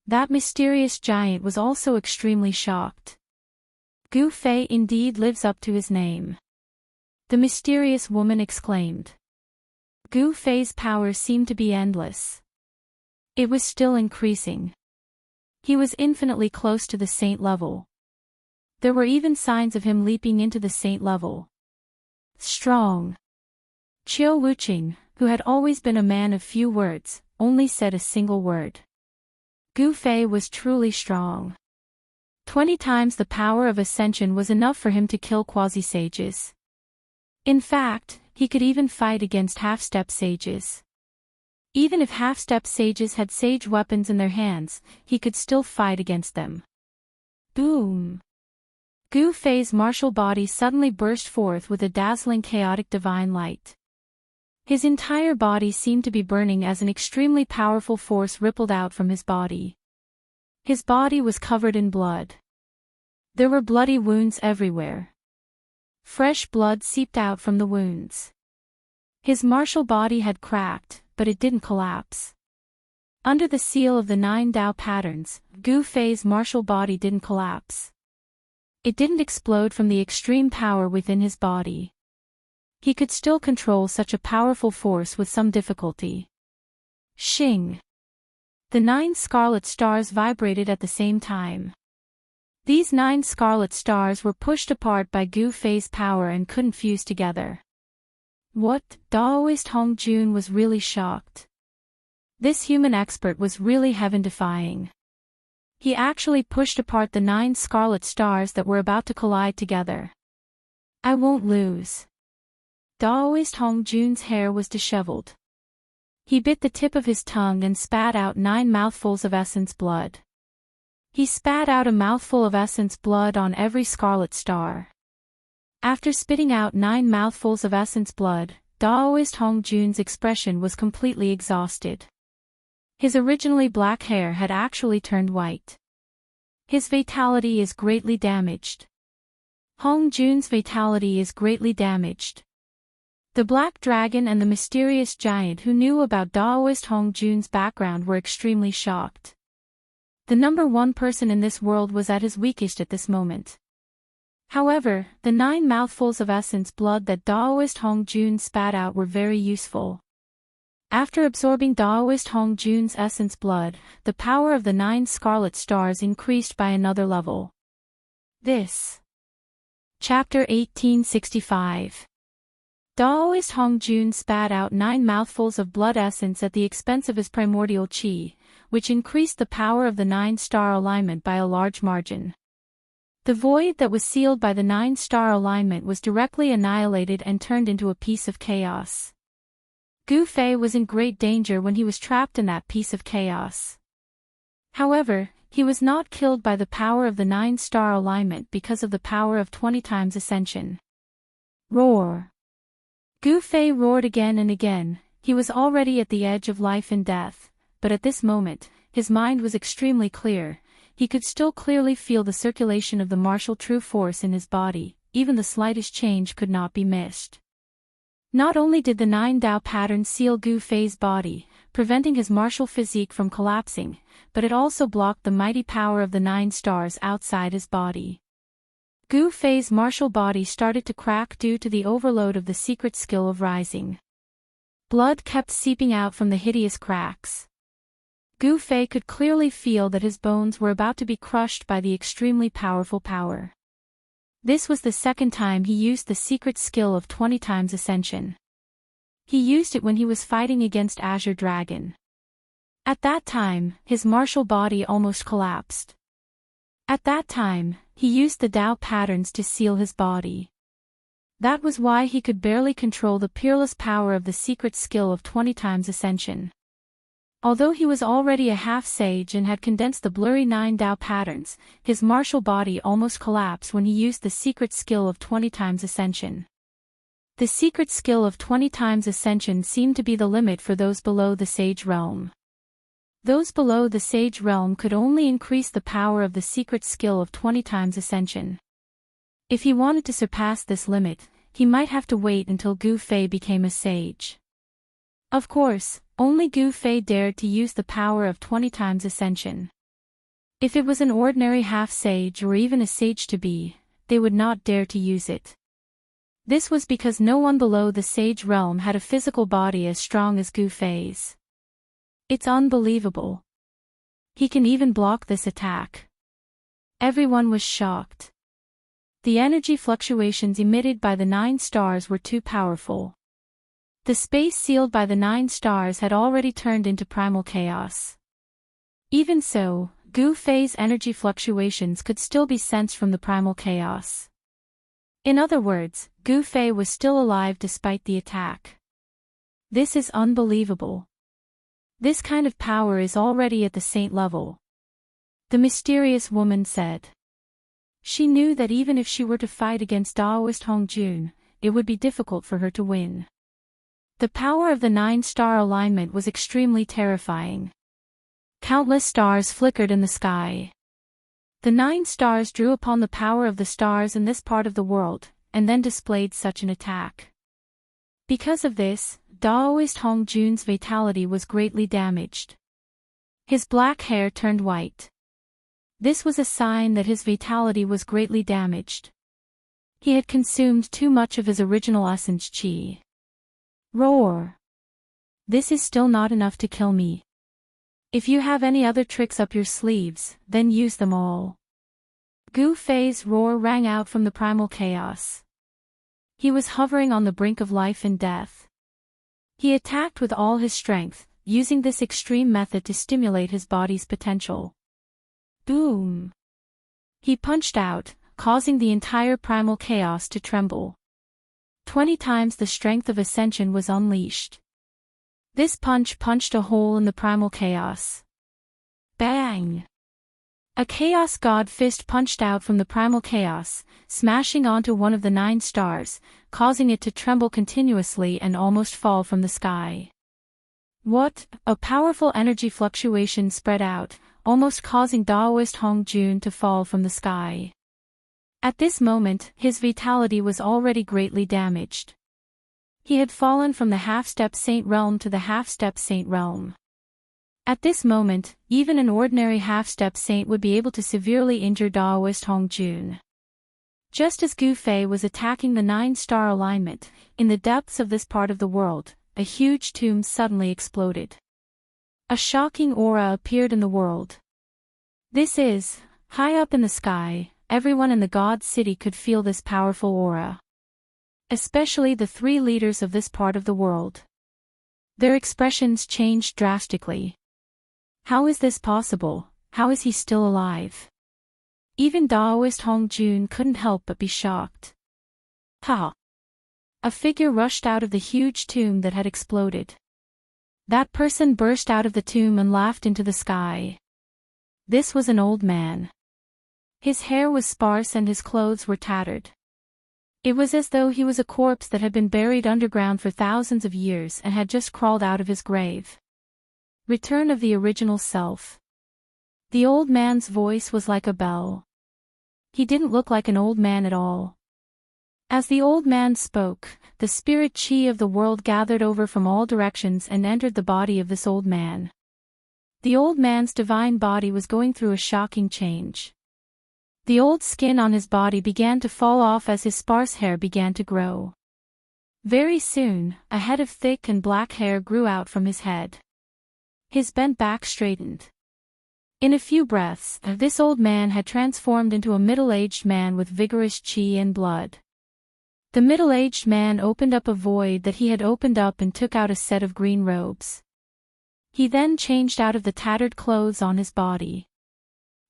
That mysterious giant was also extremely shocked. Gu Fei indeed lives up to his name. The mysterious woman exclaimed. Gu Fei's power seemed to be endless. It was still increasing. He was infinitely close to the saint level. There were even signs of him leaping into the saint level. Strong. Qiu Wuqing, who had always been a man of few words, only said a single word. Gu Fei was truly strong. 20 times the power of Ascension was enough for him to kill quasi-sages. In fact, he could even fight against half-step sages. Even if half-step sages had sage weapons in their hands, he could still fight against them. Boom! Gu Fei's martial body suddenly burst forth with a dazzling chaotic divine light. His entire body seemed to be burning as an extremely powerful force rippled out from his body. His body was covered in blood. There were bloody wounds everywhere. Fresh blood seeped out from the wounds. His martial body had cracked, but it didn't collapse. Under the seal of the 9 Tao patterns, Gu Fei's martial body didn't collapse. It didn't explode from the extreme power within his body. He could still control such a powerful force with some difficulty. Shing! The 9 scarlet stars vibrated at the same time. These 9 scarlet stars were pushed apart by Gu Fei's power and couldn't fuse together. What? Daoist Hong Jun was really shocked. This human expert was really heaven-defying. He actually pushed apart the 9 scarlet stars that were about to collide together. I won't lose. Daoist Hong Jun's hair was disheveled. He bit the tip of his tongue and spat out 9 mouthfuls of essence blood. He spat out a mouthful of essence blood on every scarlet star. After spitting out 9 mouthfuls of essence blood, Daoist Hong Jun's expression was completely exhausted. His originally black hair had actually turned white. His vitality is greatly damaged. Hong Jun's vitality is greatly damaged. The Black Dragon and the mysterious giant who knew about Daoist Hong Jun's background were extremely shocked. The number 1 person in this world was at his weakest at this moment. However, the 9 mouthfuls of essence blood that Daoist Hong Jun spat out were very useful. After absorbing Daoist Hong Jun's essence blood, the power of the 9 scarlet stars increased by another level. This. Chapter 1865. Daoist Hong Jun spat out 9 mouthfuls of blood essence at the expense of his primordial qi, which increased the power of the 9-star alignment by a large margin. The void that was sealed by the 9-star alignment was directly annihilated and turned into a piece of chaos. Gu Fei was in great danger when he was trapped in that piece of chaos. However, he was not killed by the power of the 9-star alignment because of the power of 20 times ascension. Roar! Gu Fei roared again and again. He was already at the edge of life and death, but at this moment, his mind was extremely clear. He could still clearly feel the circulation of the martial true force in his body, even the slightest change could not be missed. Not only did the 9 Dao pattern seal Gu Fei's body, preventing his martial physique from collapsing, but it also blocked the mighty power of the 9 stars outside his body. Gu Fei's martial body started to crack due to the overload of the secret skill of rising. Blood kept seeping out from the hideous cracks. Gu Fei could clearly feel that his bones were about to be crushed by the extremely powerful power. This was the second time he used the secret skill of 20 times ascension. He used it when he was fighting against Azure Dragon. At that time, his martial body almost collapsed. At that time, he used the Dao patterns to seal his body. That was why he could barely control the peerless power of the secret skill of 20 times ascension. Although he was already a half-sage and had condensed the blurry 9 Dao patterns, his martial body almost collapsed when he used the secret skill of 20 times ascension. The secret skill of 20 times ascension seemed to be the limit for those below the sage realm. Those below the sage realm could only increase the power of the secret skill of 20 times ascension. If he wanted to surpass this limit, he might have to wait until Gu Fei became a sage. Of course, only Gu Fei dared to use the power of 20 times ascension. If it was an ordinary half-sage or even a sage-to-be, they would not dare to use it. This was because no one below the sage realm had a physical body as strong as Gu Fei's. It's unbelievable. He can even block this attack. Everyone was shocked. The energy fluctuations emitted by the 9 stars were too powerful. The space sealed by the 9 stars had already turned into primal chaos. Even so, Gu Fei's energy fluctuations could still be sensed from the primal chaos. In other words, Gu Fei was still alive despite the attack. This is unbelievable. This kind of power is already at the saint level. The mysterious woman said. She knew that even if she were to fight against Daoist Hong Jun, it would be difficult for her to win. The power of the 9-star alignment was extremely terrifying. Countless stars flickered in the sky. The 9 stars drew upon the power of the stars in this part of the world, and then displayed such an attack. Because of this, Daoist Hong Jun's vitality was greatly damaged. His black hair turned white. This was a sign that his vitality was greatly damaged. He had consumed too much of his original essence qi. Roar! This is still not enough to kill me. If you have any other tricks up your sleeves, then use them all. Gu Fei's roar rang out from the primal chaos. He was hovering on the brink of life and death. He attacked with all his strength, using this extreme method to stimulate his body's potential. Boom! He punched out, causing the entire primal chaos to tremble. 20 times the strength of ascension was unleashed. This punch punched a hole in the primal chaos. Bang! A chaos god fist punched out from the primal chaos, smashing onto one of the 9 stars, causing it to tremble continuously and almost fall from the sky. What? A powerful energy fluctuation spread out, almost causing Daoist Hong Jun to fall from the sky. At this moment, his vitality was already greatly damaged. He had fallen from the half-step saint realm to the half-step saint realm. At this moment, even an ordinary half-step saint would be able to severely injure Daoist Hong Jun. Just as Gu Fei was attacking the 9-star alignment, in the depths of this part of the world, a huge tomb suddenly exploded. A shocking aura appeared in the world. This is, high up in the sky, everyone in the God City could feel this powerful aura. Especially the 3 leaders of this part of the world. Their expressions changed drastically. How is this possible? How is he still alive? Even Daoist Hong Jun couldn't help but be shocked. Ha! A figure rushed out of the huge tomb that had exploded. That person burst out of the tomb and laughed into the sky. This was an old man. His hair was sparse and his clothes were tattered. It was as though he was a corpse that had been buried underground for thousands of years and had just crawled out of his grave. Return of the original self. The old man's voice was like a bell. He didn't look like an old man at all. As the old man spoke, the spirit chi of the world gathered over from all directions and entered the body of this old man. The old man's divine body was going through a shocking change. The old skin on his body began to fall off as his sparse hair began to grow. Very soon, a head of thick and black hair grew out from his head. His bent back straightened. In a few breaths, this old man had transformed into a middle-aged man with vigorous chi and blood. The middle-aged man opened up a void that he had opened up and took out a set of green robes. He then changed out of the tattered clothes on his body.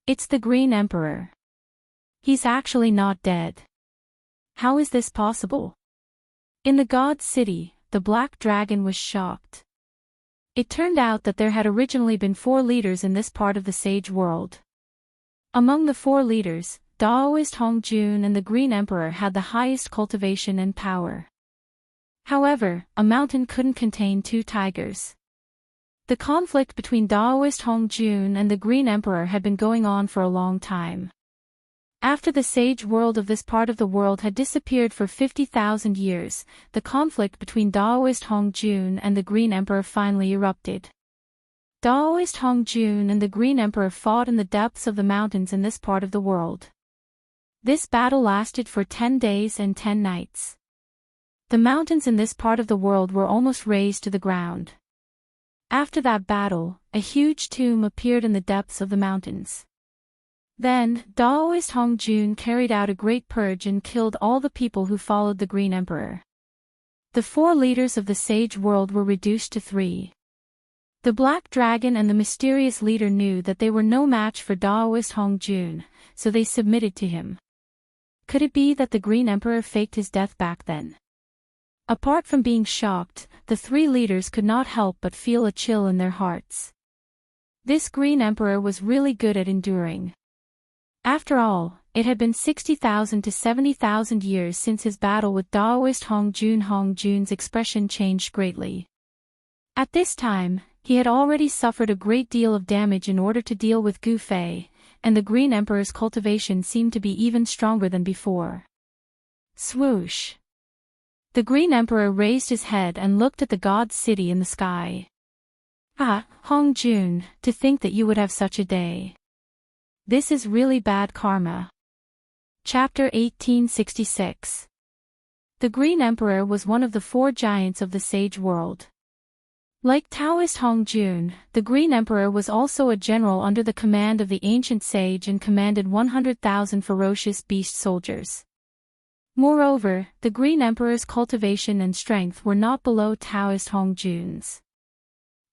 It's the Green Emperor. He's actually not dead. How is this possible? In the God City, the Black Dragon was shocked. It turned out that there had originally been 4 leaders in this part of the Sage world. Among the 4 leaders, Daoist Hong Jun and the Green Emperor had the highest cultivation and power. However, a mountain couldn't contain 2 tigers. The conflict between Daoist Hong Jun and the Green Emperor had been going on for a long time. After the sage world of this part of the world had disappeared for 50,000 years, the conflict between Daoist Hong Jun and the Green Emperor finally erupted. Daoist Hong Jun and the Green Emperor fought in the depths of the mountains in this part of the world. This battle lasted for 10 days and 10 nights. The mountains in this part of the world were almost razed to the ground. After that battle, a huge tomb appeared in the depths of the mountains. Then, Daoist Hong Jun carried out a great purge and killed all the people who followed the Green Emperor. The 4 leaders of the Sage world were reduced to 3. The Black Dragon and the mysterious leader knew that they were no match for Daoist Hong Jun, so they submitted to him. Could it be that the Green Emperor faked his death back then? Apart from being shocked, the 3 leaders could not help but feel a chill in their hearts. This Green Emperor was really good at enduring. After all, it had been 60,000 to 70,000 years since his battle with Daoist Hong Jun. Hong Jun's expression changed greatly. At this time, he had already suffered a great deal of damage in order to deal with Gu Fei, and the Green Emperor's cultivation seemed to be even stronger than before. Swoosh! The Green Emperor raised his head and looked at the God City in the sky. Ah, Hong Jun, to think that you would have such a day. This is really bad karma. Chapter 1866. The Green Emperor was one of the 4 giants of the Sage world. Like Taoist Hongjun, the Green Emperor was also a general under the command of the ancient sage and commanded 100,000 ferocious beast soldiers. Moreover, the Green Emperor's cultivation and strength were not below Taoist Hongjun's.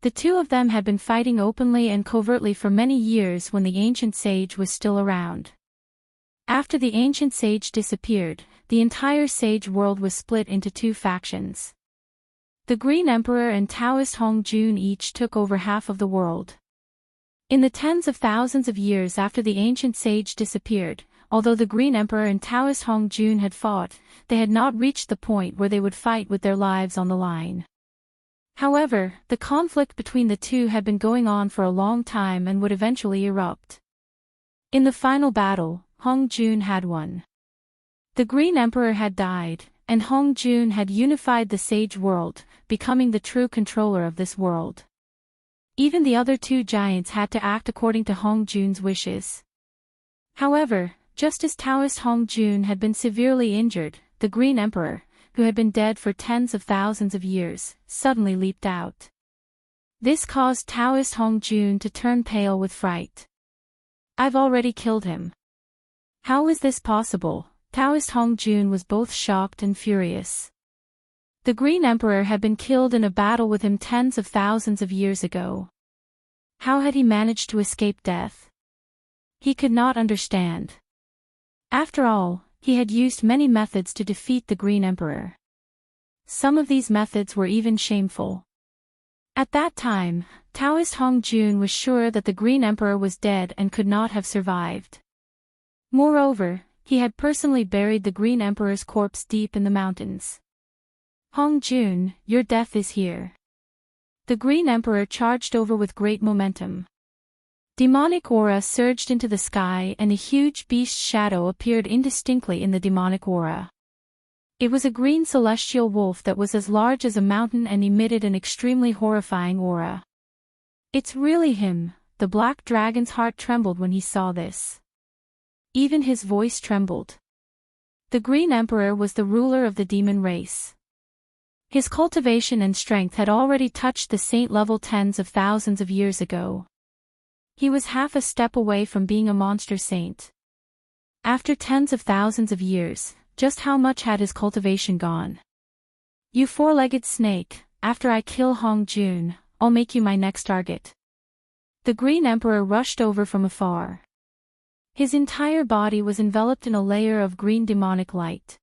The two of them had been fighting openly and covertly for many years when the ancient sage was still around. After the ancient sage disappeared, the entire sage world was split into two factions. The Green Emperor and Taoist Hongjun each took over half of the world. In the tens of thousands of years after the ancient sage disappeared, although the Green Emperor and Taoist Hongjun had fought, they had not reached the point where they would fight with their lives on the line. However, the conflict between the two had been going on for a long time and would eventually erupt. In the final battle, Hongjun had won. The Green Emperor had died, and Hongjun had unified the sage world, becoming the true controller of this world. Even the other two giants had to act according to Hongjun's wishes. However, just as Taoist Hongjun had been severely injured, the Green Emperor, who had been dead for tens of thousands of years, suddenly leaped out. This caused Taoist Hongjun to turn pale with fright. "I've already killed him. How is this possible?" Taoist Hongjun was both shocked and furious. The Green Emperor had been killed in a battle with him tens of thousands of years ago. How had he managed to escape death? He could not understand. After all, he had used many methods to defeat the Green Emperor. Some of these methods were even shameful. At that time, Taoist Hongjun was sure that the Green Emperor was dead and could not have survived. Moreover, he had personally buried the Green Emperor's corpse deep in the mountains. "Hongjun, your death is here." The Green Emperor charged over with great momentum. Demonic aura surged into the sky and a huge beast shadow appeared indistinctly in the demonic aura. It was a green celestial wolf that was as large as a mountain and emitted an extremely horrifying aura. "It's really him." The black dragon's heart trembled when he saw this. Even his voice trembled. The Green Emperor was the ruler of the demon race. His cultivation and strength had already touched the saint level tens of thousands of years ago. He was half a step away from being a monster saint. After tens of thousands of years, just how much had his cultivation gone? "You four-legged snake, after I kill Hongjun, I'll make you my next target." The Green Emperor rushed over from afar. His entire body was enveloped in a layer of green demonic light.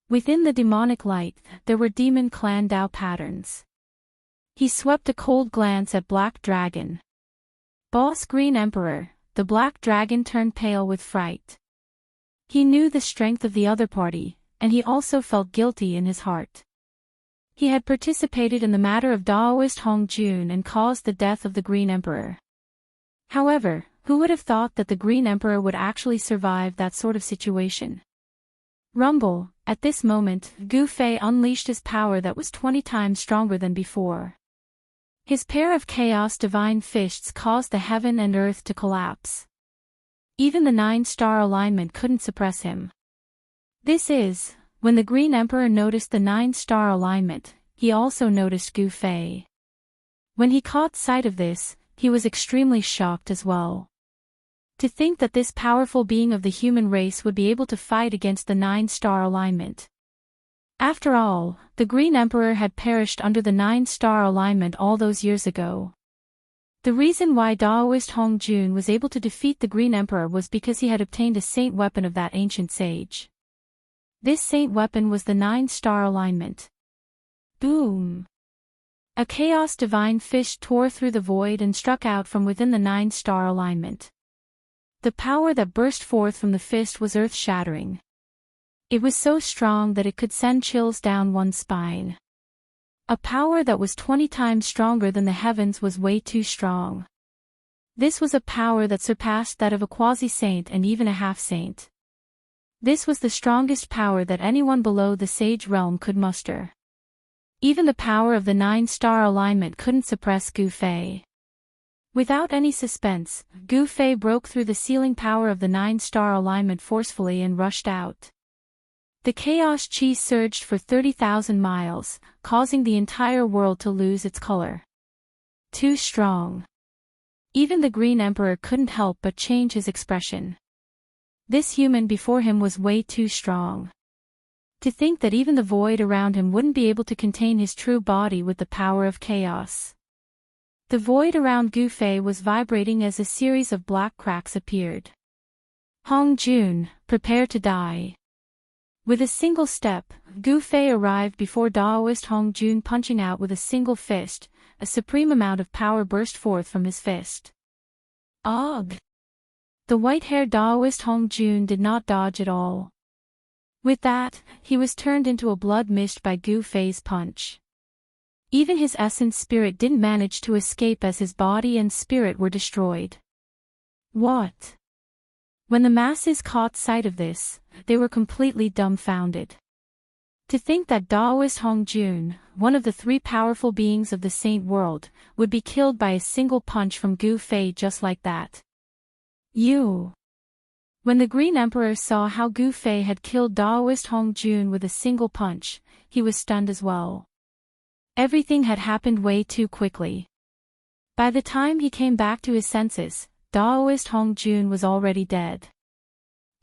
Within the demonic light, there were demon clan Dao patterns. He swept a cold glance at Black Dragon. "Boss Green Emperor," the Black Dragon turned pale with fright. He knew the strength of the other party, and he also felt guilty in his heart. He had participated in the matter of Daoist Hongjun and caused the death of the Green Emperor. However, who would have thought that the Green Emperor would actually survive that sort of situation? Rumble. At this moment, Gu Fei unleashed his power that was 20 times stronger than before. His pair of chaos divine fists caused the heaven and earth to collapse. Even the 9-star alignment couldn't suppress him. When the Green Emperor noticed the 9-star alignment, he also noticed Gu Fei. When he caught sight of this, he was extremely shocked as well. To think that this powerful being of the human race would be able to fight against the 9-star alignment. After all, the Green Emperor had perished under the 9-star alignment all those years ago. The reason why Daoist Hongjun was able to defeat the Green Emperor was because he had obtained a saint weapon of that ancient sage. This saint weapon was the 9-star alignment. Boom! A chaos divine fist tore through the void and struck out from within the 9-star alignment. The power that burst forth from the fist was earth-shattering. It was so strong that it could send chills down one's spine. A power that was 20 times stronger than the heavens was way too strong. This was a power that surpassed that of a quasi-saint and even a half-saint. This was the strongest power that anyone below the sage realm could muster. Even the power of the 9-star alignment couldn't suppress Gu Fei. Without any suspense, Gu Fei broke through the sealing power of the 9-star alignment forcefully and rushed out. The chaos chi surged for 30,000 miles, causing the entire world to lose its color. Too strong. Even the Green Emperor couldn't help but change his expression. This human before him was way too strong. To think that even the void around him wouldn't be able to contain his true body with the power of chaos. The void around Gu Fei was vibrating as a series of black cracks appeared. Hong Jun, prepare to die. With a single step, Gu Fei arrived before Daoist Hong Jun, punching out with a single fist. A supreme amount of power burst forth from his fist. Ugh! The white-haired Daoist Hong Jun did not dodge at all. With that, he was turned into a blood mist by Gu Fei's punch. Even his essence spirit didn't manage to escape as his body and spirit were destroyed. What? When the masses caught sight of this, they were completely dumbfounded. To think that Daoist Hong Jun, one of the three powerful beings of the Saint World, would be killed by a single punch from Gu Fei just like that. You! When the Green Emperor saw how Gu Fei had killed Daoist Hong Jun with a single punch, he was stunned as well. Everything had happened way too quickly. By the time he came back to his senses, Daoist Hong Jun was already dead.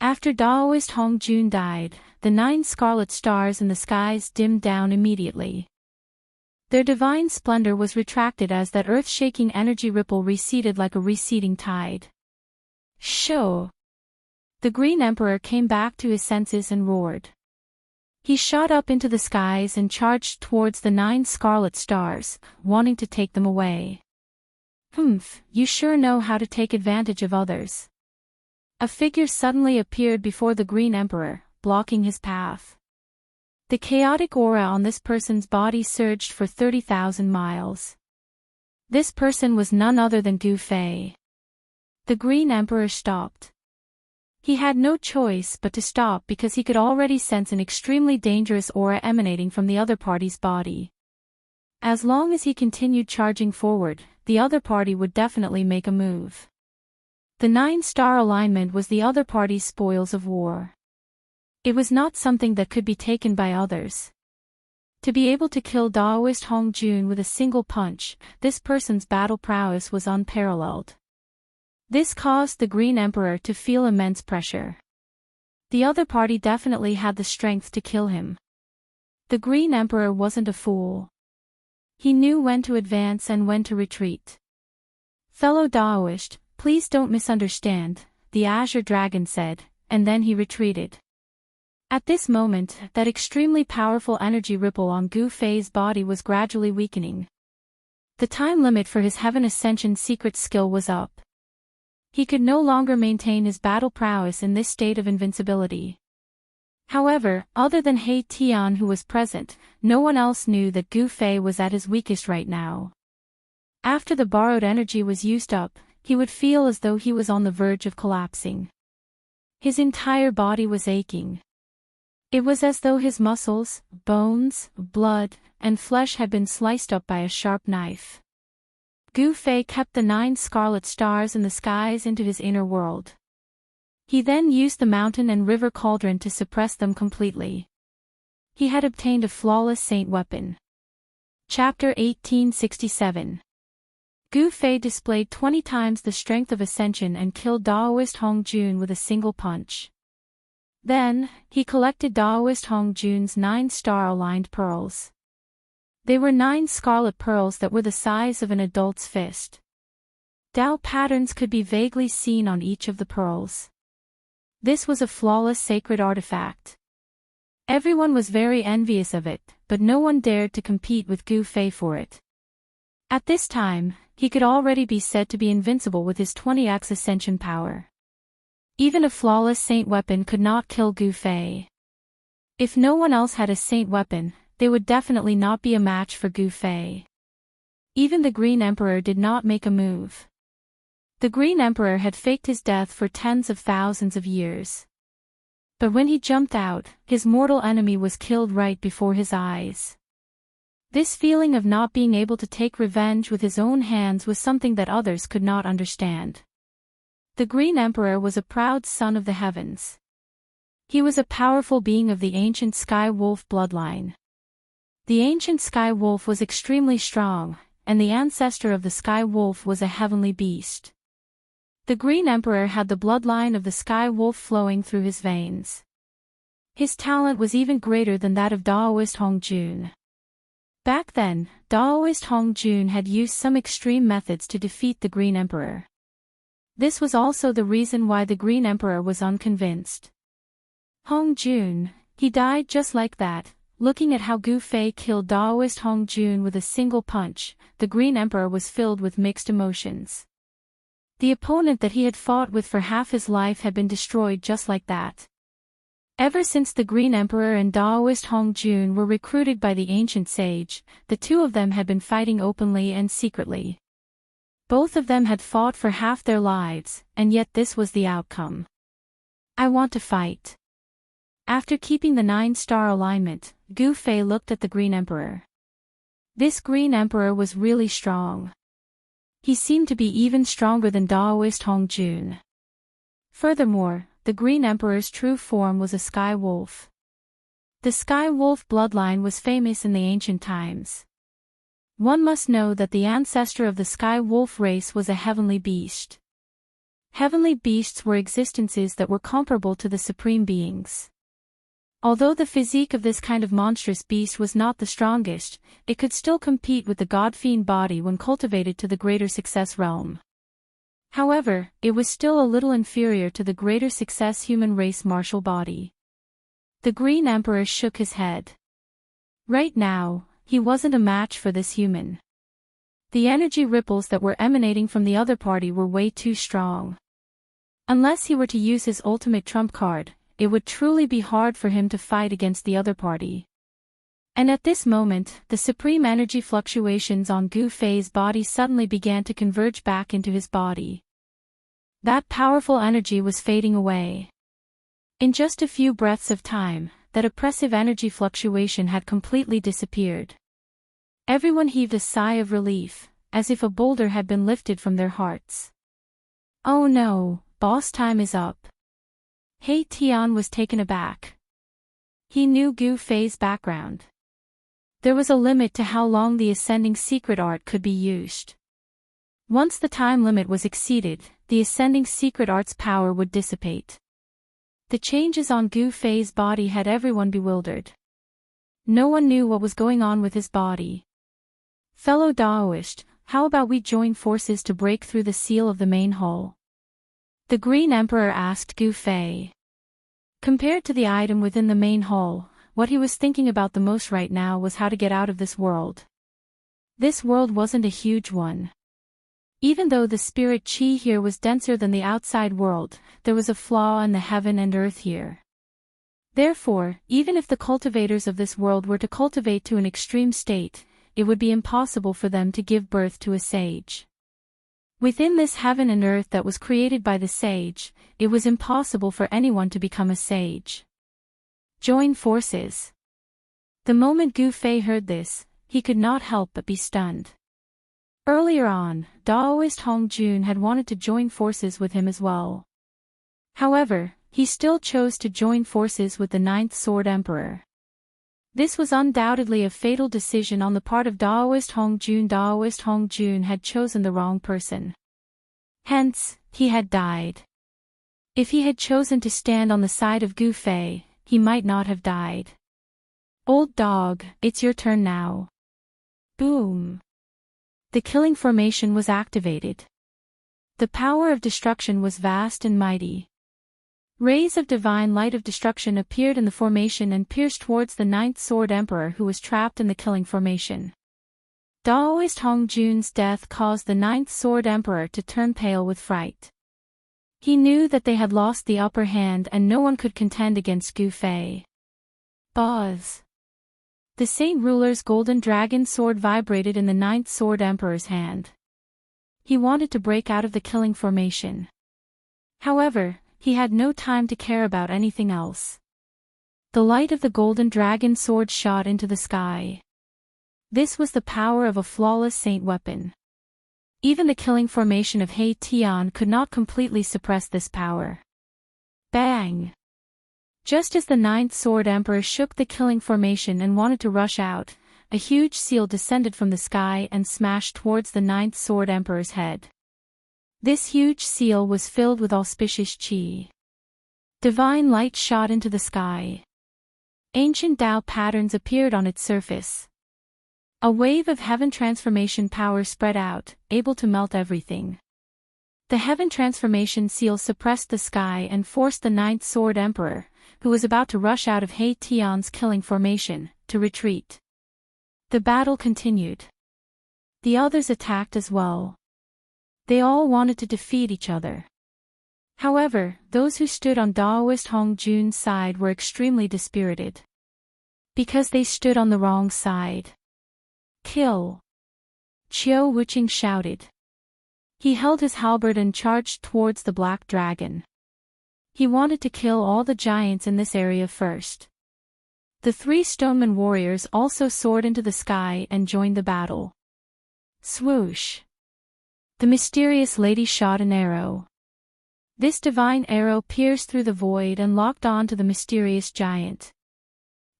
After Daoist Hong Jun died, the 9 scarlet stars in the skies dimmed down immediately. Their divine splendor was retracted as that earth-shaking energy ripple receded like a receding tide. Show! The Green Emperor came back to his senses and roared. He shot up into the skies and charged towards the 9 scarlet stars, wanting to take them away. Humph, you sure know how to take advantage of others. A figure suddenly appeared before the Green Emperor, blocking his path. The chaotic aura on this person's body surged for 30,000 miles. This person was none other than Gu Fei. The Green Emperor stopped. He had no choice but to stop because he could already sense an extremely dangerous aura emanating from the other party's body. As long as he continued charging forward, the other party would definitely make a move. The 9-star alignment was the other party's spoils of war. It was not something that could be taken by others. To be able to kill Daoist Hong Jun with a single punch, this person's battle prowess was unparalleled. This caused the Green Emperor to feel immense pressure. The other party definitely had the strength to kill him. The Green Emperor wasn't a fool. He knew when to advance and when to retreat. Fellow Daoist, please don't misunderstand, the Azure Dragon said, and then he retreated. At this moment, that extremely powerful energy ripple on Gu Fei's body was gradually weakening. The time limit for his Heaven Ascension secret skill was up. He could no longer maintain his battle prowess in this state of invincibility. However, other than He Tian who was present, no one else knew that Gu Fei was at his weakest right now. After the borrowed energy was used up, he would feel as though he was on the verge of collapsing. His entire body was aching. It was as though his muscles, bones, blood, and flesh had been sliced up by a sharp knife. Gu Fei kept the 9 scarlet stars in the skies into his inner world. He then used the mountain and river cauldron to suppress them completely. He had obtained a flawless saint weapon. Chapter 1867. Gu Fei displayed 20 times the strength of Ascension and killed Daoist Hong Jun with a single punch. Then, he collected Daoist Hong Jun's 9-star aligned pearls. They were 9 scarlet pearls that were the size of an adult's fist. Dao patterns could be vaguely seen on each of the pearls. This was a flawless sacred artifact. Everyone was very envious of it, but no one dared to compete with Gu Fei for it. At this time, he could already be said to be invincible with his 20x ascension power. Even a flawless saint weapon could not kill Gu Fei. If no one else had a saint weapon, they would definitely not be a match for Gu Fei. Even the Green Emperor did not make a move. The Green Emperor had faked his death for tens of thousands of years. But when he jumped out, his mortal enemy was killed right before his eyes. This feeling of not being able to take revenge with his own hands was something that others could not understand. The Green Emperor was a proud son of the heavens. He was a powerful being of the ancient Sky Wolf bloodline. The ancient Sky Wolf was extremely strong, and the ancestor of the Sky Wolf was a heavenly beast. The Green Emperor had the bloodline of the Sky Wolf flowing through his veins. His talent was even greater than that of Daoist Hongjun. Back then, Daoist Hongjun had used some extreme methods to defeat the Green Emperor. This was also the reason why the Green Emperor was unconvinced. Hongjun, he died just like that. Looking at how Gu Fei killed Daoist Hongjun with a single punch, the Green Emperor was filled with mixed emotions. The opponent that he had fought with for half his life had been destroyed just like that. Ever since the Green Emperor and Daoist Hongjun were recruited by the ancient sage, the two of them had been fighting openly and secretly. Both of them had fought for half their lives, and yet this was the outcome. I want to fight. After keeping the 9-star alignment, Gu Fei looked at the Green Emperor. This Green Emperor was really strong. He seemed to be even stronger than Daoist Hongjun. Furthermore, the Green Emperor's true form was a Sky Wolf. The Sky Wolf bloodline was famous in the ancient times. One must know that the ancestor of the Sky Wolf race was a heavenly beast. Heavenly beasts were existences that were comparable to the supreme beings. Although the physique of this kind of monstrous beast was not the strongest, it could still compete with the God-fiend body when cultivated to the greater success realm. However, it was still a little inferior to the greater success human race martial body. The Green Emperor shook his head. Right now, he wasn't a match for this human. The energy ripples that were emanating from the other party were way too strong. Unless he were to use his ultimate trump card, it would truly be hard for him to fight against the other party. And at this moment, the supreme energy fluctuations on Gu Fei's body suddenly began to converge back into his body. That powerful energy was fading away. In just a few breaths of time, that oppressive energy fluctuation had completely disappeared. Everyone heaved a sigh of relief, as if a boulder had been lifted from their hearts. Oh no, boss time is up. He Tian was taken aback. He knew Gu Fei's background. There was a limit to how long the ascending secret art could be used. Once the time limit was exceeded, the ascending secret art's power would dissipate. The changes on Gu Fei's body had everyone bewildered. No one knew what was going on with his body. Fellow Daoist, how about we join forces to break through the seal of the main hall? The Green Emperor asked Gu Fei. Compared to the item within the main hall, what he was thinking about the most right now was how to get out of this world. This world wasn't a huge one. Even though the spirit chi here was denser than the outside world, there was a flaw in the heaven and earth here. Therefore, even if the cultivators of this world were to cultivate to an extreme state, it would be impossible for them to give birth to a sage. Within this heaven and earth that was created by the sage, it was impossible for anyone to become a sage. Join forces. The moment Gu Fei heard this, he could not help but be stunned. Earlier on, Daoist Hongjun had wanted to join forces with him as well. However, he still chose to join forces with the 9th Sword Emperor. This was undoubtedly a fatal decision on the part of Daoist Hongjun. Daoist Hongjun had chosen the wrong person. Hence, he had died. If he had chosen to stand on the side of Gu Fei, he might not have died. Old dog, it's your turn now. Boom. The killing formation was activated. The power of destruction was vast and mighty. Rays of divine light of destruction appeared in the formation and pierced towards the 9th Sword Emperor who was trapped in the killing formation. Daoist Hongjun's death caused the 9th Sword Emperor to turn pale with fright. He knew that they had lost the upper hand and no one could contend against Gu Fei. Buzz. The Saint Ruler's golden dragon sword vibrated in the 9th Sword Emperor's hand. He wanted to break out of the killing formation. However, he had no time to care about anything else. The light of the golden dragon sword shot into the sky. This was the power of a flawless saint weapon. Even the killing formation of He Tian could not completely suppress this power. Bang! Just as the Ninth Sword Emperor shook the killing formation and wanted to rush out, a huge seal descended from the sky and smashed towards the Ninth Sword Emperor's head. This huge seal was filled with auspicious chi. Divine light shot into the sky. Ancient Tao patterns appeared on its surface. A wave of heaven transformation power spread out, able to melt everything. The heaven transformation seal suppressed the sky and forced the Ninth Sword Emperor, who was about to rush out of He Tian's killing formation, to retreat. The battle continued. The others attacked as well. They all wanted to defeat each other. However, those who stood on Daoist Hong Jun's side were extremely dispirited. Because they stood on the wrong side. Kill! Qiu Wuqing shouted. He held his halberd and charged towards the black dragon. He wanted to kill all the giants in this area first. The three stoneman warriors also soared into the sky and joined the battle. Swoosh! The mysterious lady shot an arrow. This divine arrow pierced through the void and locked on to the mysterious giant.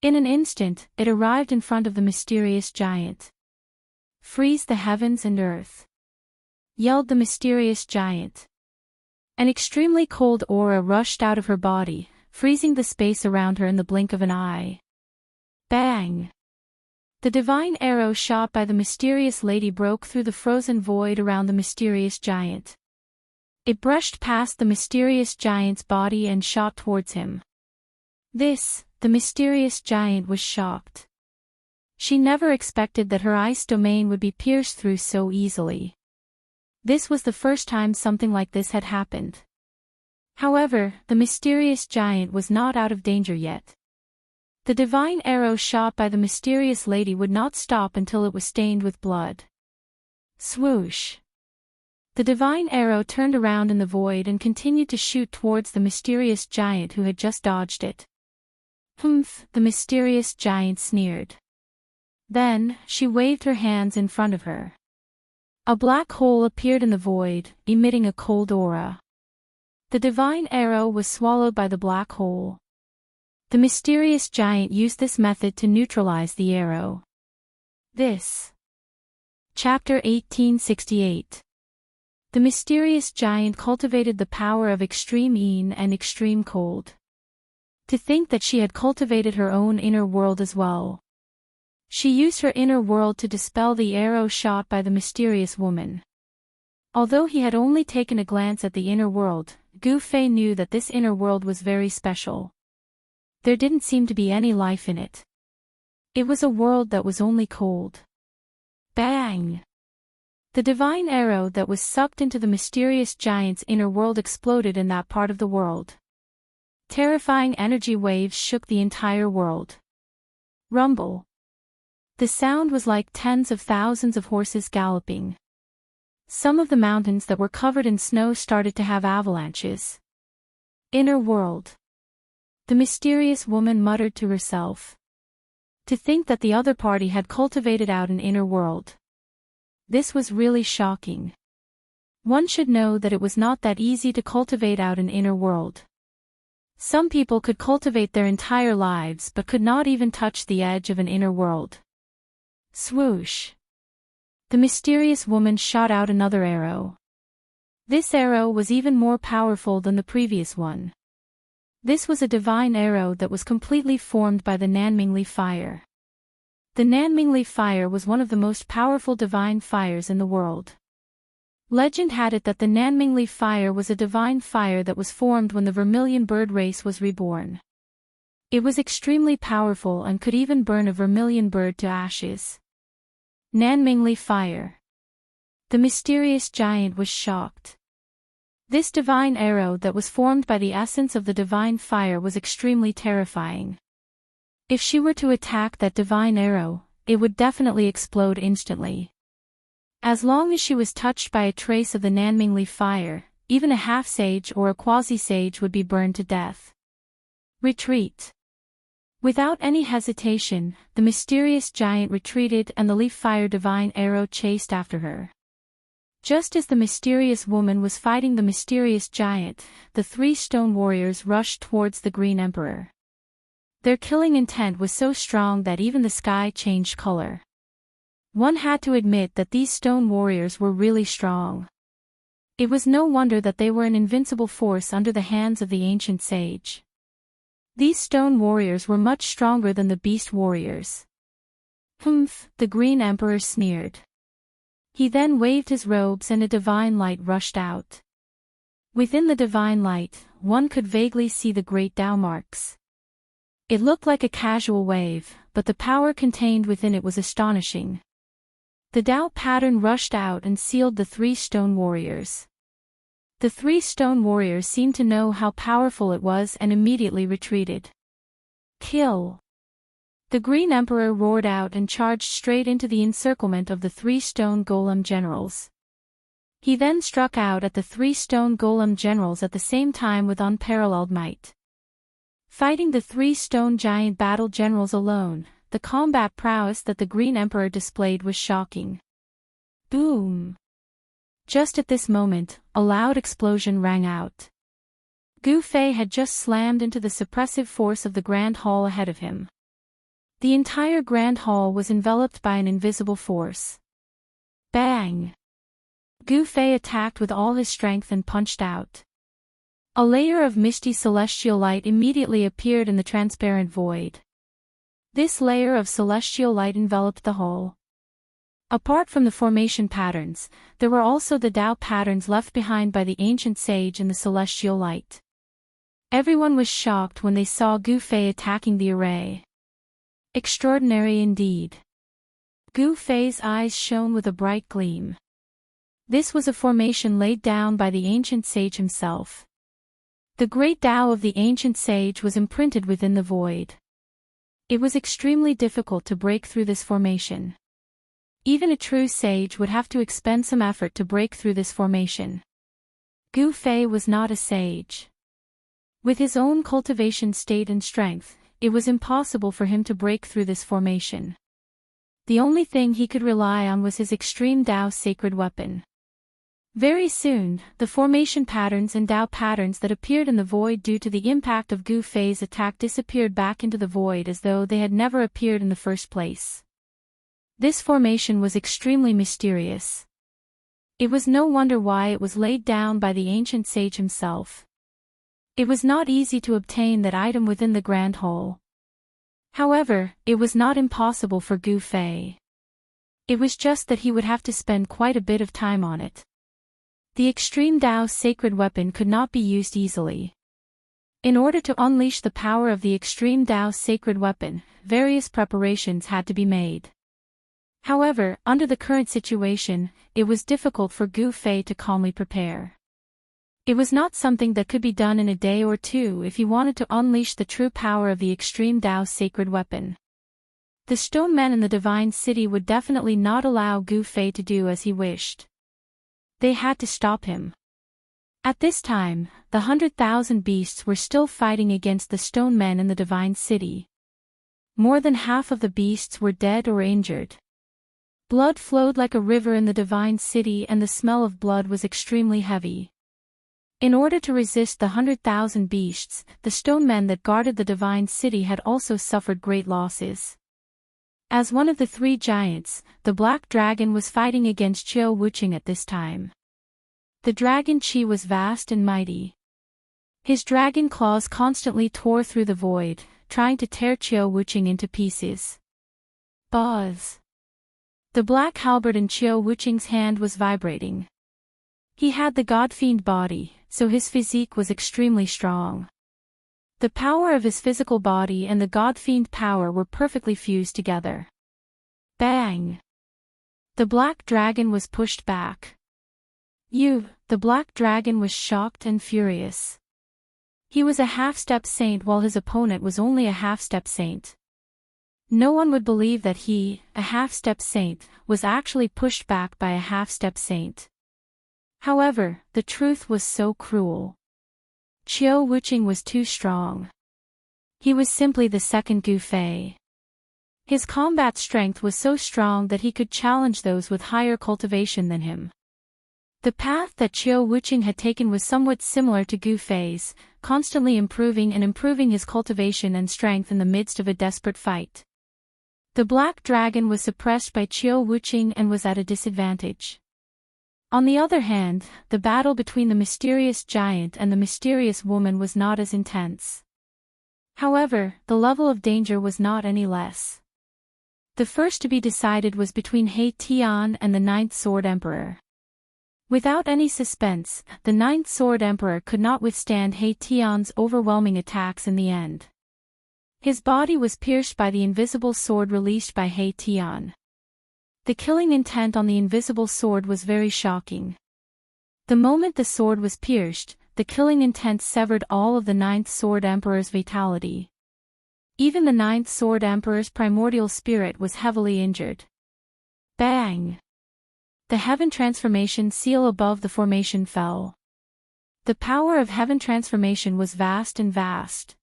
In an instant, it arrived in front of the mysterious giant. Freeze the heavens and earth! Yelled the mysterious giant. An extremely cold aura rushed out of her body, freezing the space around her in the blink of an eye. Bang! The divine arrow shot by the mysterious lady broke through the frozen void around the mysterious giant. It brushed past the mysterious giant's body and shot towards him. The mysterious giant was shocked. She never expected that her ice domain would be pierced through so easily. This was the first time something like this had happened. However, the mysterious giant was not out of danger yet. The divine arrow shot by the mysterious lady would not stop until it was stained with blood. Swoosh! The divine arrow turned around in the void and continued to shoot towards the mysterious giant who had just dodged it. Humph! The mysterious giant sneered. Then, she waved her hands in front of her. A black hole appeared in the void, emitting a cold aura. The divine arrow was swallowed by the black hole. The mysterious giant used this method to neutralize the arrow. Chapter 1868. The mysterious giant cultivated the power of extreme yin and extreme cold. To think that she had cultivated her own inner world as well. She used her inner world to dispel the arrow shot by the mysterious woman. Although he had only taken a glance at the inner world, Gu Fei knew that this inner world was very special. There didn't seem to be any life in it. It was a world that was only cold. Bang! The divine arrow that was sucked into the mysterious giant's inner world exploded in that part of the world. Terrifying energy waves shook the entire world. Rumble. The sound was like tens of thousands of horses galloping. Some of the mountains that were covered in snow started to have avalanches. Inner world. The mysterious woman muttered to herself. To think that the other party had cultivated out an inner world. This was really shocking. One should know that it was not that easy to cultivate out an inner world. Some people could cultivate their entire lives but could not even touch the edge of an inner world. Swoosh! The mysterious woman shot out another arrow. This arrow was even more powerful than the previous one. This was a divine arrow that was completely formed by the Nanmingli fire. The Nanmingli fire was one of the most powerful divine fires in the world. Legend had it that the Nanmingli fire was a divine fire that was formed when the vermilion bird race was reborn. It was extremely powerful and could even burn a vermilion bird to ashes. Nanmingli fire. The mysterious giant was shocked. This divine arrow that was formed by the essence of the divine fire was extremely terrifying. If she were to attack that divine arrow, it would definitely explode instantly. As long as she was touched by a trace of the Nanmingli fire, even a half-sage or a quasi-sage would be burned to death. Retreat. Without any hesitation, the mysterious giant retreated and the leaf fire divine arrow chased after her. Just as the mysterious woman was fighting the mysterious giant, the three stone warriors rushed towards the Green Emperor. Their killing intent was so strong that even the sky changed color. One had to admit that these stone warriors were really strong. It was no wonder that they were an invincible force under the hands of the ancient sage. These stone warriors were much stronger than the beast warriors. Humph, the Green Emperor sneered. He then waved his robes and a divine light rushed out. Within the divine light, one could vaguely see the great Tao marks. It looked like a casual wave, but the power contained within it was astonishing. The Tao pattern rushed out and sealed the 3 stone warriors. The 3 stone warriors seemed to know how powerful it was and immediately retreated. Kill! The Green Emperor roared out and charged straight into the encirclement of the 3 stone golem generals. He then struck out at the 3 stone golem generals at the same time with unparalleled might. Fighting the 3 stone giant battle generals alone, the combat prowess that the Green Emperor displayed was shocking. Boom! Just at this moment, a loud explosion rang out. Gu Fei had just slammed into the suppressive force of the Grand Hall ahead of him. The entire Grand Hall was enveloped by an invisible force. Bang! Gu Fei attacked with all his strength and punched out. A layer of misty celestial light immediately appeared in the transparent void. This layer of celestial light enveloped the whole. Apart from the formation patterns, there were also the Tao patterns left behind by the ancient sage in the celestial light. Everyone was shocked when they saw Gu Fei attacking the array. Extraordinary indeed. Gu Fei's eyes shone with a bright gleam. This was a formation laid down by the ancient sage himself. The great Tao of the ancient sage was imprinted within the void. It was extremely difficult to break through this formation. Even a true sage would have to expend some effort to break through this formation. Gu Fei was not a sage. With his own cultivation state and strength, it was impossible for him to break through this formation. The only thing he could rely on was his extreme Tao sacred weapon. Very soon, the formation patterns and Tao patterns that appeared in the void due to the impact of Gu Fei's attack disappeared back into the void as though they had never appeared in the first place. This formation was extremely mysterious. It was no wonder why it was laid down by the ancient sage himself. It was not easy to obtain that item within the Grand Hall. However, it was not impossible for Gu Fei. It was just that he would have to spend quite a bit of time on it. The extreme Tao sacred weapon could not be used easily. In order to unleash the power of the extreme Tao sacred weapon, various preparations had to be made. However, under the current situation, it was difficult for Gu Fei to calmly prepare. It was not something that could be done in a day or two if he wanted to unleash the true power of the extreme Tao sacred weapon. The stone men in the divine city would definitely not allow Gu Fei to do as he wished. They had to stop him. At this time, the 100,000 beasts were still fighting against the stone men in the divine city. More than half of the beasts were dead or injured. Blood flowed like a river in the divine city and the smell of blood was extremely heavy. In order to resist the 100,000 beasts, the stone men that guarded the divine city had also suffered great losses. As one of the 3 giants, the Black Dragon was fighting against Qiu Wuqing at this time. The dragon Qi was vast and mighty. His dragon claws constantly tore through the void, trying to tear Qiu Wuqing into pieces. Buzz! The black halberd in Qiu Wuqing's hand was vibrating. He had the god-fiend body, so his physique was extremely strong. The power of his physical body and the god-fiend power were perfectly fused together. Bang! The black dragon was pushed back. The black dragon was shocked and furious. He was a half-step saint while his opponent was only a half-step saint. No one would believe that he, a half-step saint, was actually pushed back by a half-step saint. However, the truth was so cruel. Qiu Wuqing was too strong. He was simply the second Gu Fei. His combat strength was so strong that he could challenge those with higher cultivation than him. The path that Qiu Wuqing had taken was somewhat similar to Gu Fei's, constantly improving and improving his cultivation and strength in the midst of a desperate fight. The black dragon was suppressed by Qiu Wuqing and was at a disadvantage. On the other hand, the battle between the mysterious giant and the mysterious woman was not as intense. However, the level of danger was not any less. The first to be decided was between He Tian and the Ninth Sword Emperor. Without any suspense, the Ninth Sword Emperor could not withstand He Tian's overwhelming attacks in the end. His body was pierced by the invisible sword released by He Tian. The killing intent on the invisible sword was very shocking. The moment the sword was pierced, the killing intent severed all of the Ninth Sword Emperor's vitality. Even the Ninth Sword Emperor's primordial spirit was heavily injured. Bang! The Heaven Transformation seal above the formation fell. The power of Heaven Transformation was vast and vast.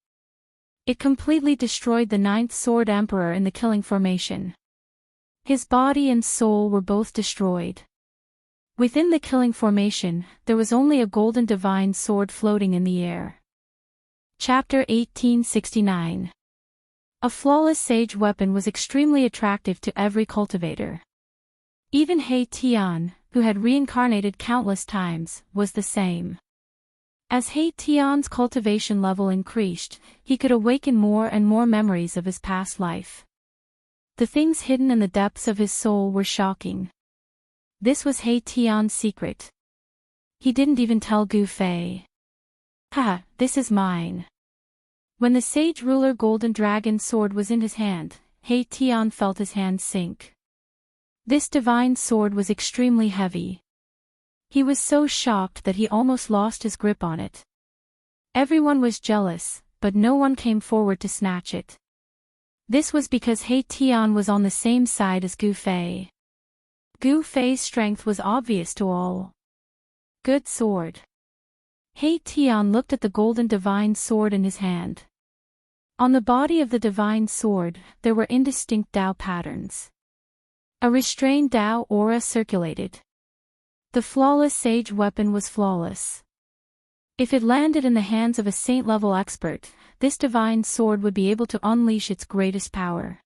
It completely destroyed the Ninth Sword Emperor in the killing formation. His body and soul were both destroyed. Within the killing formation, there was only a golden divine sword floating in the air. Chapter 1869. A flawless sage weapon was extremely attractive to every cultivator. Even He Tian, who had reincarnated countless times, was the same. As He Tian's cultivation level increased, he could awaken more and more memories of his past life. The things hidden in the depths of his soul were shocking. This was He Tian's secret. He didn't even tell Gu Fei. Ha, this is mine. When the sage ruler golden dragon sword was in his hand, He Tian felt his hand sink. This divine sword was extremely heavy. He was so shocked that he almost lost his grip on it. Everyone was jealous, but no one came forward to snatch it. This was because He Tian was on the same side as Gu Fei. Gu Fei's strength was obvious to all. Good sword. He Tian looked at the golden divine sword in his hand. On the body of the divine sword, there were indistinct Dao patterns. A restrained Dao aura circulated. The flawless sage weapon was flawless. If it landed in the hands of a saint-level expert, this divine sword would be able to unleash its greatest power.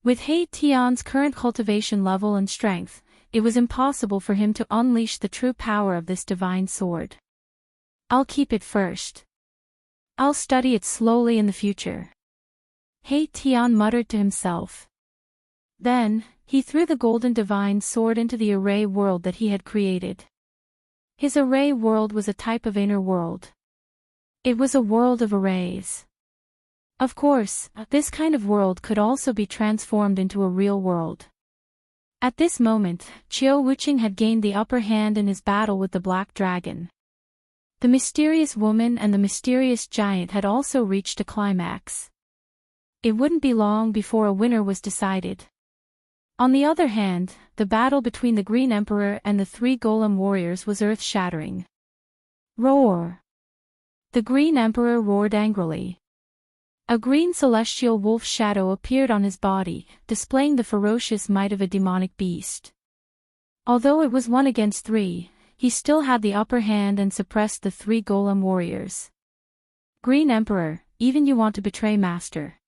With He Tian's current cultivation level and strength, it was impossible for him to unleash the true power of this divine sword. I'll keep it first. I'll study it slowly in the future. He Tian muttered to himself. Then, he threw the golden divine sword into the array world that he had created. His array world was a type of inner world. It was a world of arrays. Of course, this kind of world could also be transformed into a real world. At this moment, Qiu Wuqing had gained the upper hand in his battle with the black dragon. The mysterious woman and the mysterious giant had also reached a climax. It wouldn't be long before a winner was decided. On the other hand, the battle between the Green Emperor and the three golem warriors was earth-shattering. Roar! The Green Emperor roared angrily. A green celestial wolf shadow appeared on his body, displaying the ferocious might of a demonic beast. Although it was 1 against 3, he still had the upper hand and suppressed the three golem warriors. Green Emperor, even you want to betray Master?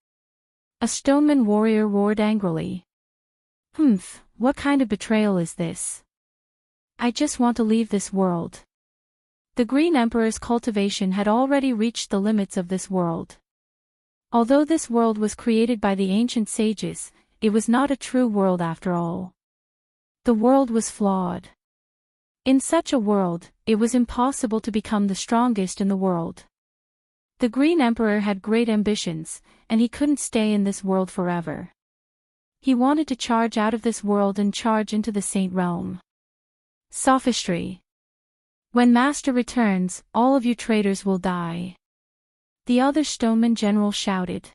A stoneman warrior roared angrily. Humph, what kind of betrayal is this? I just want to leave this world. The Green Emperor's cultivation had already reached the limits of this world. Although this world was created by the ancient sages, it was not a true world after all. The world was flawed. In such a world, it was impossible to become the strongest in the world. The Green Emperor had great ambitions, and he couldn't stay in this world forever. He wanted to charge out of this world and charge into the Saint Realm. Sophistry. When Master returns, all of you traitors will die. The other Stoneman General shouted.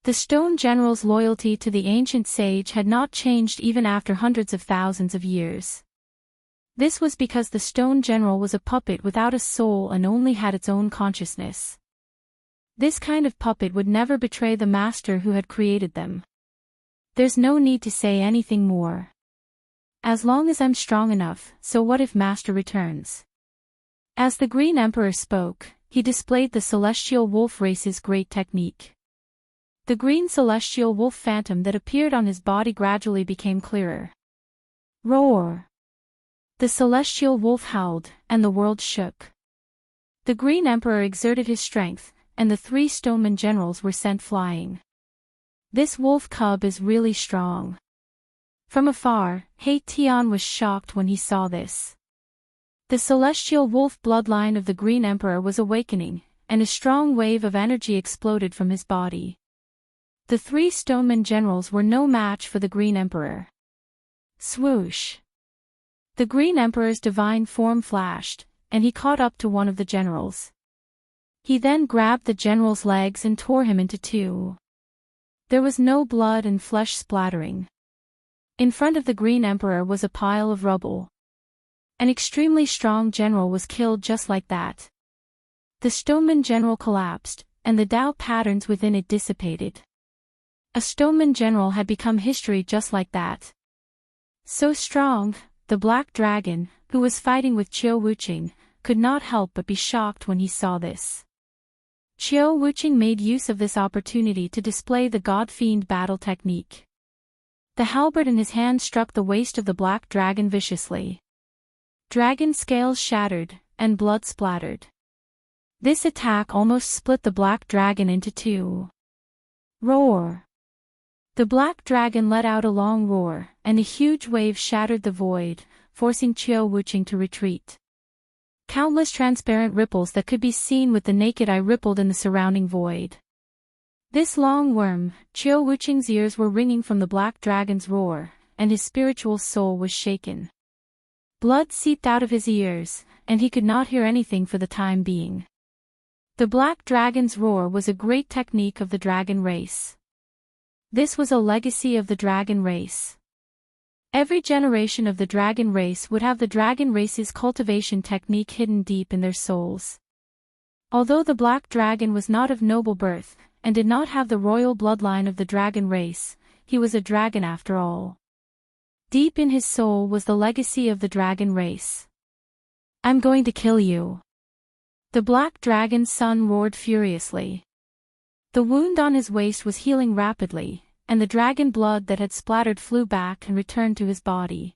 The Stone General's loyalty to the ancient sage had not changed even after hundreds of thousands of years. This was because the Stone General was a puppet without a soul and only had its own consciousness. This kind of puppet would never betray the master who had created them. There's no need to say anything more. As long as I'm strong enough, so what if Master returns? As the Green Emperor spoke, he displayed the celestial wolf race's great technique. The green celestial wolf phantom that appeared on his body gradually became clearer. Roar! The celestial wolf howled, and the world shook. The Green Emperor exerted his strength, and the 3 stoneman generals were sent flying. This wolf cub is really strong. From afar, Tian was shocked when he saw this. The celestial wolf bloodline of the Green Emperor was awakening, and a strong wave of energy exploded from his body. The 3 stoneman generals were no match for the Green Emperor. Swoosh! The Green Emperor's divine form flashed, and he caught up to one of the generals. He then grabbed the general's legs and tore him into 2. There was no blood and flesh splattering. In front of the Green Emperor was a pile of rubble. An extremely strong general was killed just like that. The stoneman general collapsed, and the Tao patterns within it dissipated. A stoneman general had become history just like that. So strong, the Black Dragon, who was fighting with Qiu Wuqing, could not help but be shocked when he saw this. Qiu Wuqing made use of this opportunity to display the God-Fiend battle technique. The halberd in his hand struck the waist of the Black Dragon viciously. Dragon scales shattered, and blood splattered. This attack almost split the Black Dragon into 2. Roar! The Black Dragon let out a long roar, and a huge wave shattered the void, forcing Qiu Wuqing to retreat. Countless transparent ripples that could be seen with the naked eye rippled in the surrounding void. This long worm, Qiu Wuqing's ears were ringing from the Black Dragon's roar, and his spiritual soul was shaken. Blood seeped out of his ears, and he could not hear anything for the time being. The Black Dragon's roar was a great technique of the dragon race. This was a legacy of the dragon race. Every generation of the dragon race would have the dragon race's cultivation technique hidden deep in their souls. Although the Black Dragon was not of noble birth, and did not have the royal bloodline of the dragon race, he was a dragon after all. Deep in his soul was the legacy of the dragon race. I'm going to kill you. The Black Dragon's son roared furiously. The wound on his waist was healing rapidly, and the dragon blood that had splattered flew back and returned to his body.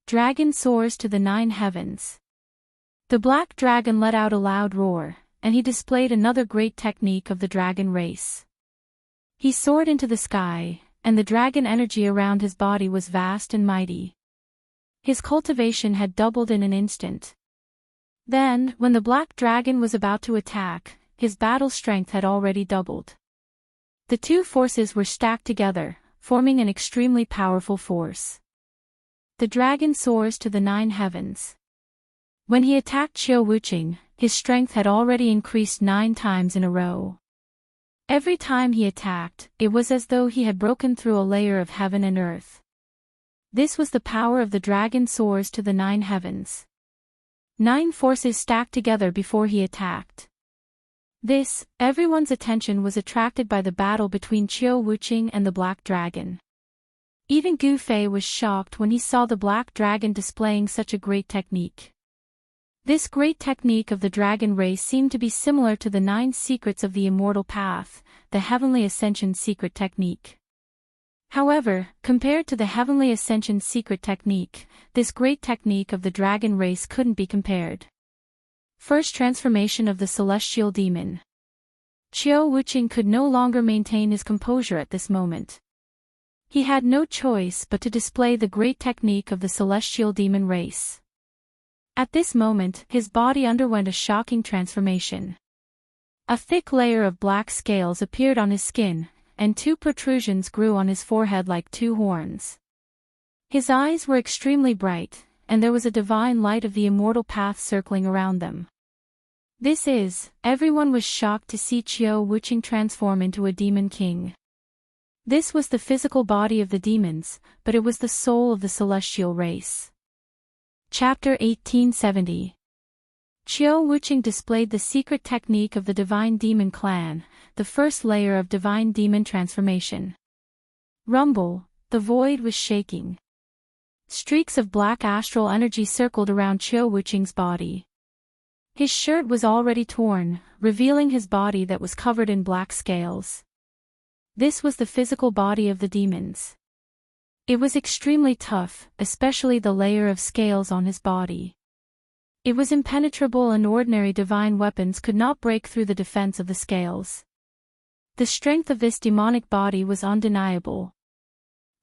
Dragon soars to the 9 heavens. The Black Dragon let out a loud roar, and he displayed another great technique of the dragon race. He soared into the sky, and the dragon energy around his body was vast and mighty. His cultivation had doubled in an instant. Then, when the Black Dragon was about to attack, his battle strength had already doubled. The 2 forces were stacked together, forming an extremely powerful force. The dragon soars to the 9 heavens. When he attacked Qiu Wuqing, his strength had already increased 9 times in a row. Every time he attacked, it was as though he had broken through a layer of heaven and earth. This was the power of the dragon soars to the 9 heavens. 9 forces stacked together before he attacked. Everyone's attention was attracted by the battle between Qiu Wuqing and the Black Dragon. Even Gu Fei was shocked when he saw the Black Dragon displaying such a great technique. This great technique of the dragon race seemed to be similar to the 9 secrets of the immortal path, the heavenly ascension secret technique. However, compared to the heavenly ascension secret technique, this great technique of the dragon race couldn't be compared. First transformation of the celestial demon. Qiu Wuqing could no longer maintain his composure at this moment. He had no choice but to display the great technique of the celestial demon race. At this moment, his body underwent a shocking transformation. A thick layer of black scales appeared on his skin, and 2 protrusions grew on his forehead like 2 horns. His eyes were extremely bright, and there was a divine light of the immortal path circling around them. Everyone was shocked to see Qiu Wuqing transform into a demon king. This was the physical body of the demons, but it was the soul of the celestial race. Chapter 1870. Qiu Wuqing displayed the secret technique of the Divine Demon Clan, the first layer of Divine Demon transformation. Rumble, the void was shaking. Streaks of black astral energy circled around Qiu Wuqing's body. His shirt was already torn, revealing his body that was covered in black scales. This was the physical body of the demons. It was extremely tough, especially the layer of scales on his body. It was impenetrable and ordinary divine weapons could not break through the defense of the scales. The strength of this demonic body was undeniable.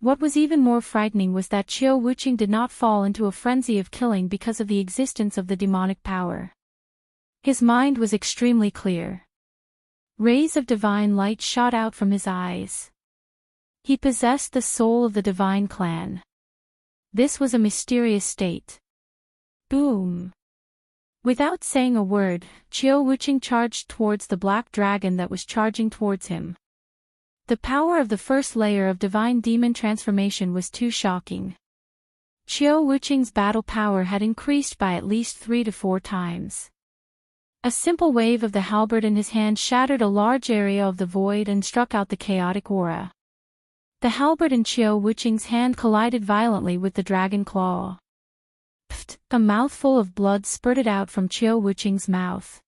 What was even more frightening was that Qiu Wuqing did not fall into a frenzy of killing because of the existence of the demonic power. His mind was extremely clear. Rays of divine light shot out from his eyes. He possessed the soul of the divine clan. This was a mysterious state. Boom! Without saying a word, Qiu Wuqing charged towards the black dragon that was charging towards him. The power of the first layer of divine demon transformation was too shocking. Qiu Wuqing's battle power had increased by at least 3 to 4 times. A simple wave of the halberd in his hand shattered a large area of the void and struck out the chaotic aura. The halberd in Qiu Wuqing's hand collided violently with the dragon claw. Pft! A mouthful of blood spurted out from Qiu Wuqing's mouth.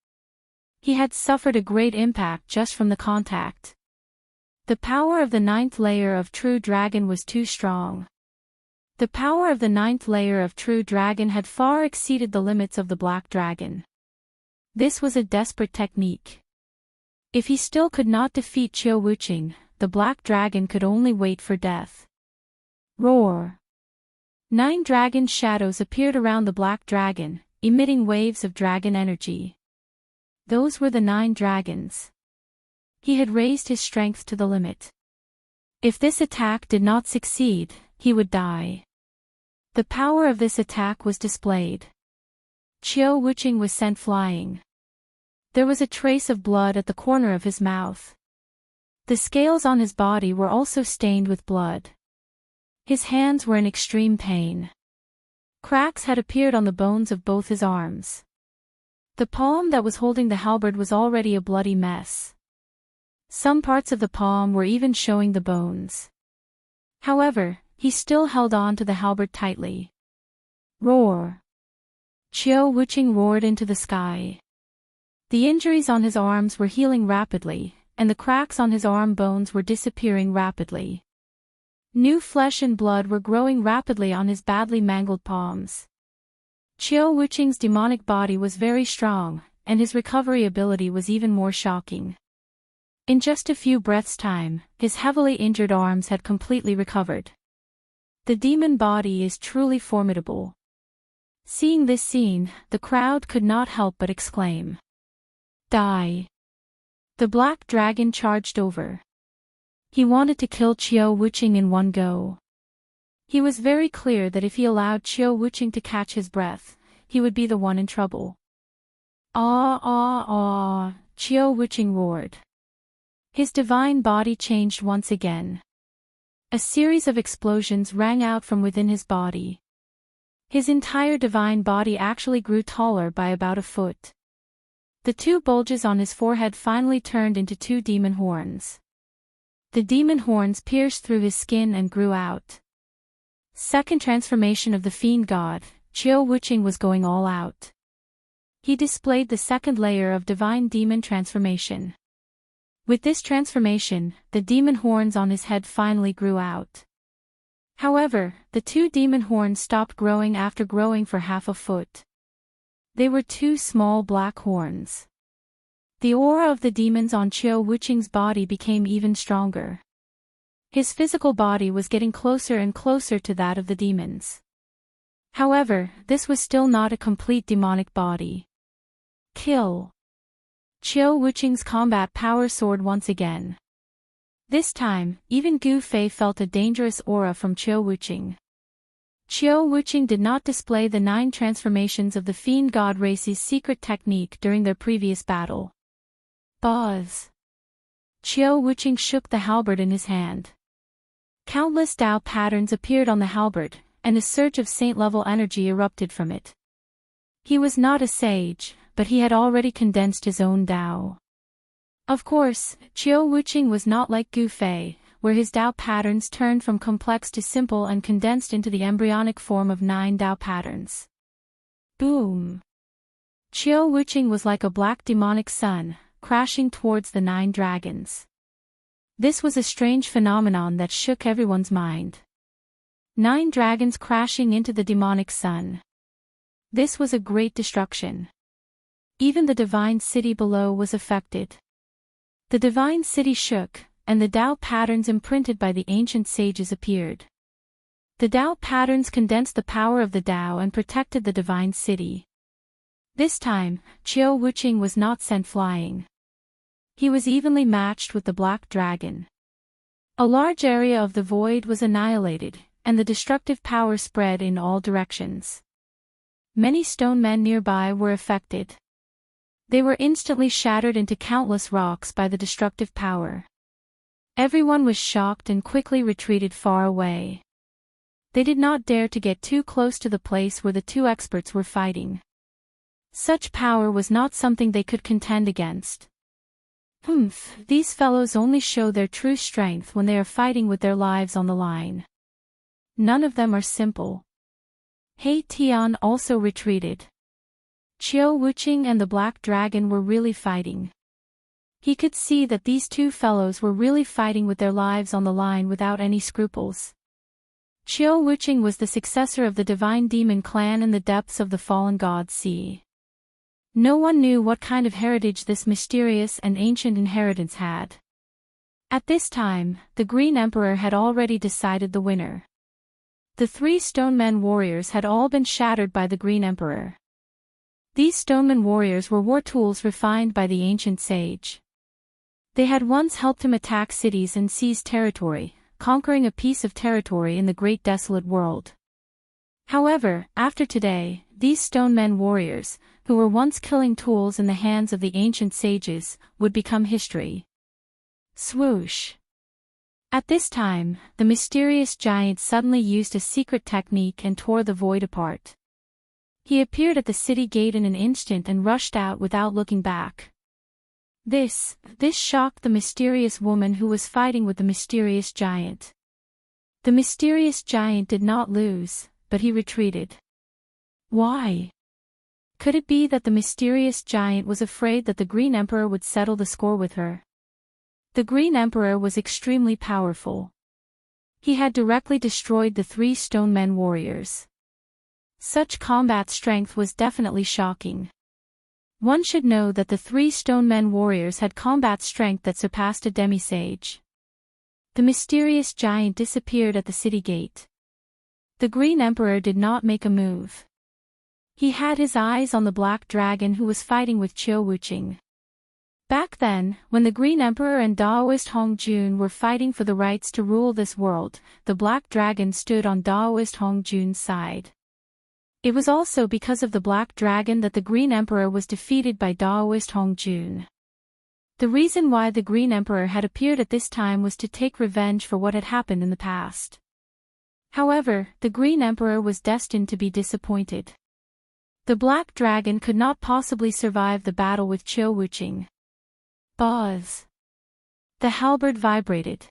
He had suffered a great impact just from the contact. The power of the 9th layer of True Dragon was too strong. The power of the 9th layer of True Dragon had far exceeded the limits of the Black Dragon. This was a desperate technique. If he still could not defeat Qiu Wuqing, the Black Dragon could only wait for death. Roar! 9 dragon shadows appeared around the Black Dragon, emitting waves of dragon energy. Those were the 9 dragons. He had raised his strength to the limit. If this attack did not succeed, he would die. The power of this attack was displayed. Qiu Wuqing was sent flying. There was a trace of blood at the corner of his mouth. The scales on his body were also stained with blood. His hands were in extreme pain. Cracks had appeared on the bones of both his arms. The palm that was holding the halberd was already a bloody mess. Some parts of the palm were even showing the bones. However, he still held on to the halberd tightly. Roar! Qiu Wuqing roared into the sky. The injuries on his arms were healing rapidly, and the cracks on his arm bones were disappearing rapidly. New flesh and blood were growing rapidly on his badly mangled palms. Qiu Wuqing's demonic body was very strong, and his recovery ability was even more shocking. In just a few breaths' time, his heavily injured arms had completely recovered. The demon body is truly formidable. Seeing this scene, the crowd could not help but exclaim. Die! The Black Dragon charged over. He wanted to kill Qiu Wuqing in one go. He was very clear that if he allowed Qiu Wuqing to catch his breath, he would be the one in trouble. Ah ah ah, Qiu Wuqing roared. His divine body changed once again. A series of explosions rang out from within his body. His entire divine body actually grew taller by about a foot. The 2 bulges on his forehead finally turned into 2 demon horns. The demon horns pierced through his skin and grew out. Second transformation of the fiend god, Qiu Wuqing was going all out. He displayed the 2nd layer of divine demon transformation. With this transformation, the demon horns on his head finally grew out. However, the 2 demon horns stopped growing after growing for half a foot. They were 2 small black horns. The aura of the demons on Qiu Wuqing's body became even stronger. His physical body was getting closer and closer to that of the demons. However, this was still not a complete demonic body. Kill! Qiu Wuqing's combat power soared once again. This time, even Gu Fei felt a dangerous aura from Qiu Wuqing. Qiu Wuqing did not display the 9 transformations of the Fiend God race's secret technique during their previous battle. Buzz! Qiu Wuqing shook the halberd in his hand. Countless Dao patterns appeared on the halberd, and a surge of saint-level energy erupted from it. He was not a sage, but he had already condensed his own Dao. Of course, Qiu Wuqing was not like Gu Fei, where his Dao patterns turned from complex to simple and condensed into the embryonic form of 9 Dao patterns. Boom! Chiao Wuching was like a black demonic sun, crashing towards the 9 dragons. This was a strange phenomenon that shook everyone's mind. 9 dragons crashing into the demonic sun. This was a great destruction. Even the divine city below was affected. The divine city shook, and the Tao patterns imprinted by the ancient sages appeared. The Tao patterns condensed the power of the Tao and protected the divine city. This time, Chiao Wuching was not sent flying. He was evenly matched with the black dragon. A large area of the void was annihilated, and the destructive power spread in all directions. Many stone men nearby were affected. They were instantly shattered into countless rocks by the destructive power. Everyone was shocked and quickly retreated far away. They did not dare to get too close to the place where the 2 experts were fighting. Such power was not something they could contend against. These fellows only show their true strength when they are fighting with their lives on the line. None of them are simple. He Tian also retreated. Chiao Wuching and the Black Dragon were really fighting. He could see that these 2 fellows were really fighting with their lives on the line without any scruples. Chiao Wuching was the successor of the Divine Demon clan in the depths of the Fallen God Sea. No one knew what kind of heritage this mysterious and ancient inheritance had. At this time, the Green Emperor had already decided the winner. The 3 Stonemen warriors had all been shattered by the Green Emperor. These Stonemen warriors were war tools refined by the ancient sage. They had once helped him attack cities and seize territory, conquering a piece of territory in the great desolate world. However, after today, these Stonemen warriors, who were once killing tools in the hands of the ancient sages, would become history. Swoosh! At this time, the mysterious giant suddenly used a secret technique and tore the void apart. He appeared at the city gate in an instant and rushed out without looking back. This shocked the mysterious woman who was fighting with the mysterious giant. The mysterious giant did not lose, but he retreated. Why? Could it be that the mysterious giant was afraid that the Green Emperor would settle the score with her? The Green Emperor was extremely powerful. He had directly destroyed the 3 Stonemen warriors. Such combat strength was definitely shocking. One should know that the 3 Stonemen warriors had combat strength that surpassed a demisage. The mysterious giant disappeared at the city gate. The Green Emperor did not make a move. He had his eyes on the Black Dragon who was fighting with Chiao Wuching. Back then, when the Green Emperor and Daoist Hong Jun were fighting for the rights to rule this world, the Black Dragon stood on Daoist Hong Jun's side. It was also because of the Black Dragon that the Green Emperor was defeated by Daoist Hong Jun. The reason why the Green Emperor had appeared at this time was to take revenge for what had happened in the past. However, the Green Emperor was destined to be disappointed. The Black Dragon could not possibly survive the battle with Chiao Wuching. Buzz! The halberd vibrated.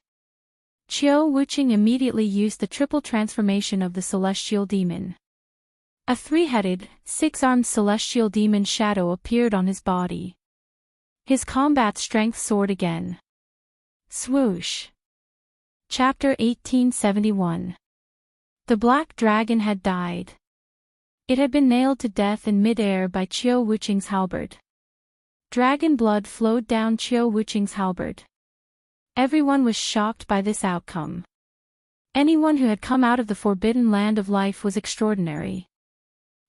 Chiao Wuching immediately used the triple transformation of the celestial demon. A 3-headed, 6-armed celestial demon shadow appeared on his body. His combat strength soared again. Swoosh! Chapter 1871. The Black Dragon had died. It had been nailed to death in mid-air by Chiao Wuching's halberd. Dragon blood flowed down Chiao Wuching's halberd. Everyone was shocked by this outcome. Anyone who had come out of the forbidden land of life was extraordinary.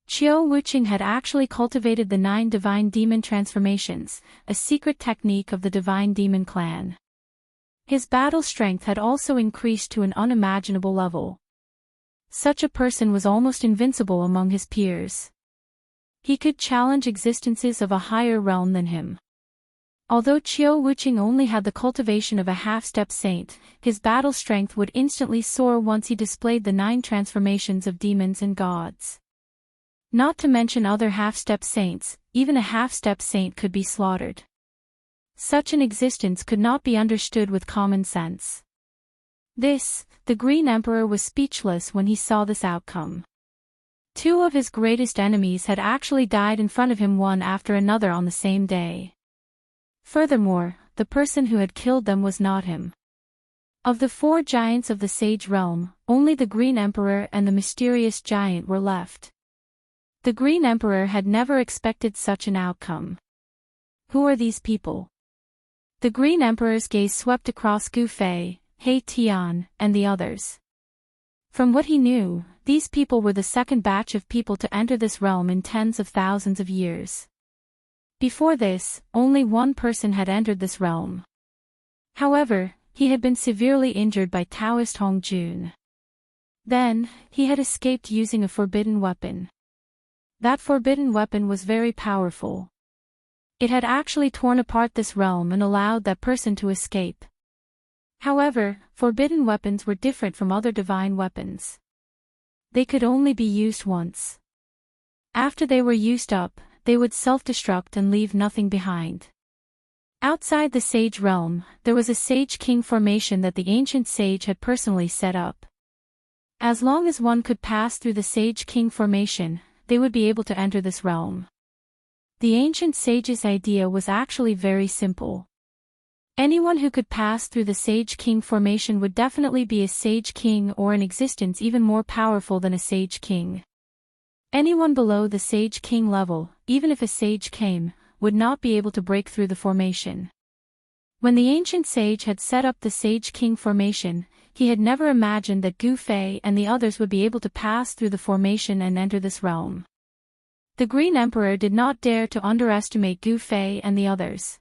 Chiao Wuching had actually cultivated the 9 divine demon transformations, a secret technique of the Divine Demon clan. His battle strength had also increased to an unimaginable level. Such a person was almost invincible among his peers. He could challenge existences of a higher realm than him. Although Chiao Wuching only had the cultivation of a half-step saint, his battle strength would instantly soar once he displayed the 9 transformations of demons and gods. Not to mention other half-step saints, even a half-step saint could be slaughtered. Such an existence could not be understood with common sense. The Green Emperor was speechless when he saw this outcome. Two of his greatest enemies had actually died in front of him one after another on the same day. Furthermore, the person who had killed them was not him. Of the four giants of the Sage Realm, only the Green Emperor and the mysterious giant were left. The Green Emperor had never expected such an outcome. Who are these people? The Green Emperor's gaze swept across Gu Fei, He Tian, and the others. From what he knew, these people were the second batch of people to enter this realm in tens of thousands of years. Before this, only one person had entered this realm. However, he had been severely injured by Taoist Hong Jun. Then, he had escaped using a forbidden weapon. That forbidden weapon was very powerful. It had actually torn apart this realm and allowed that person to escape. However, forbidden weapons were different from other divine weapons. They could only be used once. After they were used up, they would self-destruct and leave nothing behind. Outside the Sage Realm, there was a Sage King formation that the ancient sage had personally set up. As long as one could pass through the Sage King formation, they would be able to enter this realm. The ancient sage's idea was actually very simple. Anyone who could pass through the Sage King formation would definitely be a Sage King or in existence even more powerful than a Sage King. Anyone below the Sage King level, even if a sage came, would not be able to break through the formation. When the ancient sage had set up the Sage King formation, he had never imagined that Gu Fei and the others would be able to pass through the formation and enter this realm. The Green Emperor did not dare to underestimate Gu Fei and the others.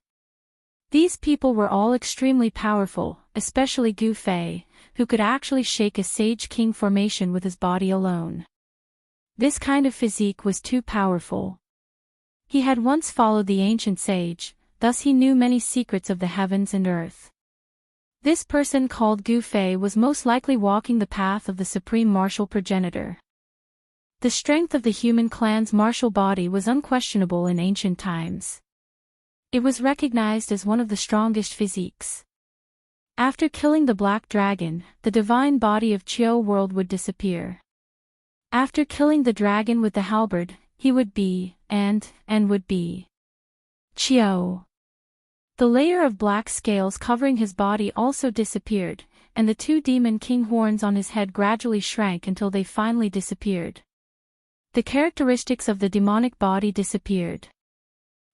These people were all extremely powerful, especially Gu Fei, who could actually shake a Sage King formation with his body alone. This kind of physique was too powerful. He had once followed the ancient sage, thus he knew many secrets of the heavens and earth. This person called Gu Fei was most likely walking the path of the supreme martial progenitor. The strength of the human clan's martial body was unquestionable in ancient times. It was recognized as one of the strongest physiques. After killing the Black Dragon, the divine body of Chiao world would disappear. After killing the dragon with the halberd, he would be, and would be Chiao. The layer of black scales covering his body also disappeared, and the two demon king horns on his head gradually shrank until they finally disappeared. The characteristics of the demonic body disappeared.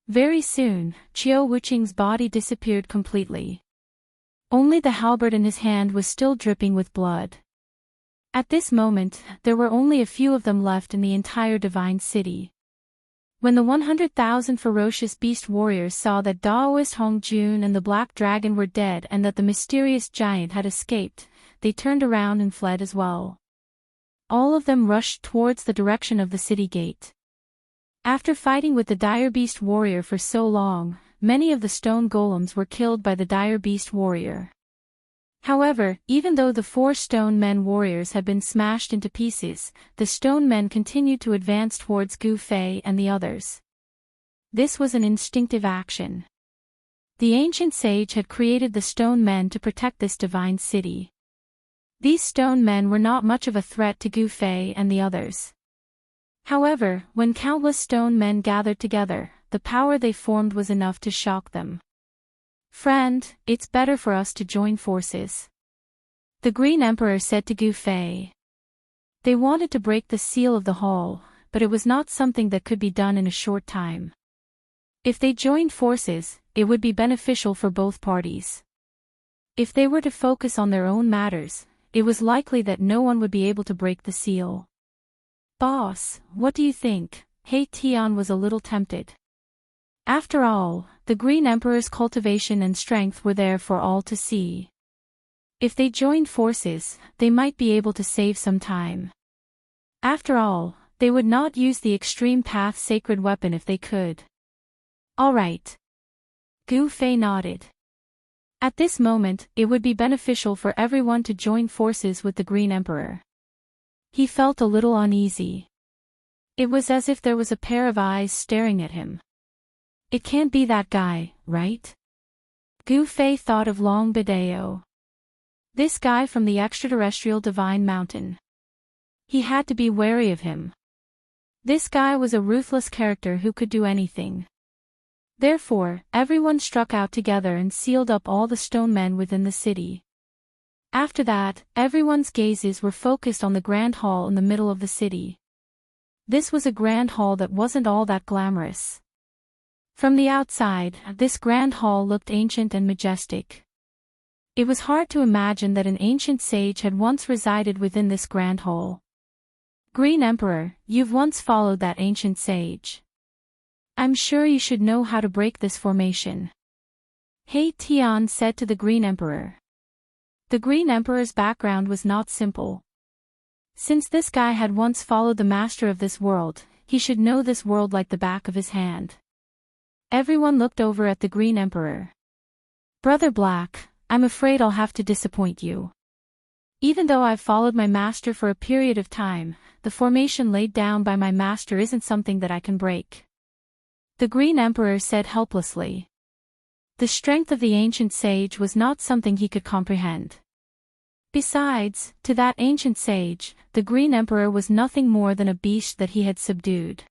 Very soon, Chiao Wuqing's body disappeared completely. Only the halberd in his hand was still dripping with blood. At this moment, there were only a few of them left in the entire divine city. When the 100,000 ferocious beast warriors saw that Daoist Hong Jun and the Black Dragon were dead and that the mysterious giant had escaped, they turned around and fled as well. All of them rushed towards the direction of the city gate. After fighting with the dire beast warrior for so long, many of the stone golems were killed by the dire beast warrior. However, even though the 4 stone men warriors had been smashed into pieces, the stone men continued to advance towards Gu Fei and the others. This was an instinctive action. The ancient sage had created the stone men to protect this divine city. These stone men were not much of a threat to Gu Fei and the others. However, when countless stone men gathered together, the power they formed was enough to shock them. "Friend, it's better for us to join forces," the Green Emperor said to Gu Fei. They wanted to break the seal of the hall, but it was not something that could be done in a short time. If they joined forces, it would be beneficial for both parties. If they were to focus on their own matters, it was likely that no one would be able to break the seal. "Boss, what do you think?" He Tian was a little tempted. After all, the Green Emperor's cultivation and strength were there for all to see. If they joined forces, they might be able to save some time. After all, they would not use the extreme path sacred weapon if they could. All right. Gu Fei nodded. At this moment, it would be beneficial for everyone to join forces with the Green Emperor. He felt a little uneasy. It was as if there was a pair of eyes staring at him. It can't be that guy, right? Gu Fei thought of Long Bideo. This guy from the extraterrestrial divine mountain. He had to be wary of him. This guy was a ruthless character who could do anything. Therefore, everyone struck out together and sealed up all the stone men within the city. After that, everyone's gazes were focused on the grand hall in the middle of the city. This was a grand hall that wasn't all that glamorous. From the outside, this grand hall looked ancient and majestic. It was hard to imagine that an ancient sage had once resided within this grand hall. Green Emperor, you've once followed that ancient sage. I'm sure you should know how to break this formation. He Tian said to the Green Emperor. The Green Emperor's background was not simple. Since this guy had once followed the master of this world, he should know this world like the back of his hand. Everyone looked over at the Green Emperor. Brother Black, I'm afraid I'll have to disappoint you. Even though I've followed my master for a period of time, the formation laid down by my master isn't something that I can break. The Green Emperor said helplessly. The strength of the ancient sage was not something he could comprehend. Besides, to that ancient sage, the Green Emperor was nothing more than a beast that he had subdued.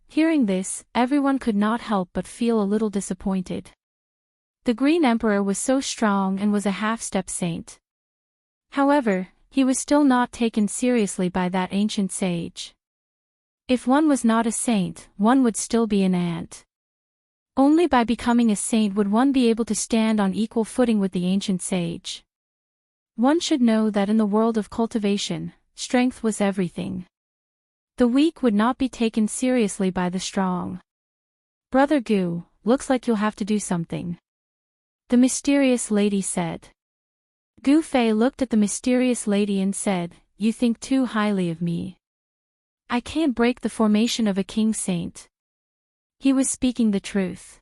Hearing this, everyone could not help but feel a little disappointed. The Green Emperor was so strong and was a half-step saint. However, he was still not taken seriously by that ancient sage. If one was not a saint, one would still be an ant. Only by becoming a saint would one be able to stand on equal footing with the ancient sage. One should know that in the world of cultivation, strength was everything. The weak would not be taken seriously by the strong. Brother Gu, looks like you'll have to do something. The mysterious lady said. Gu Fei looked at the mysterious lady and said, You think too highly of me. I can't break the formation of a king saint. He was speaking the truth.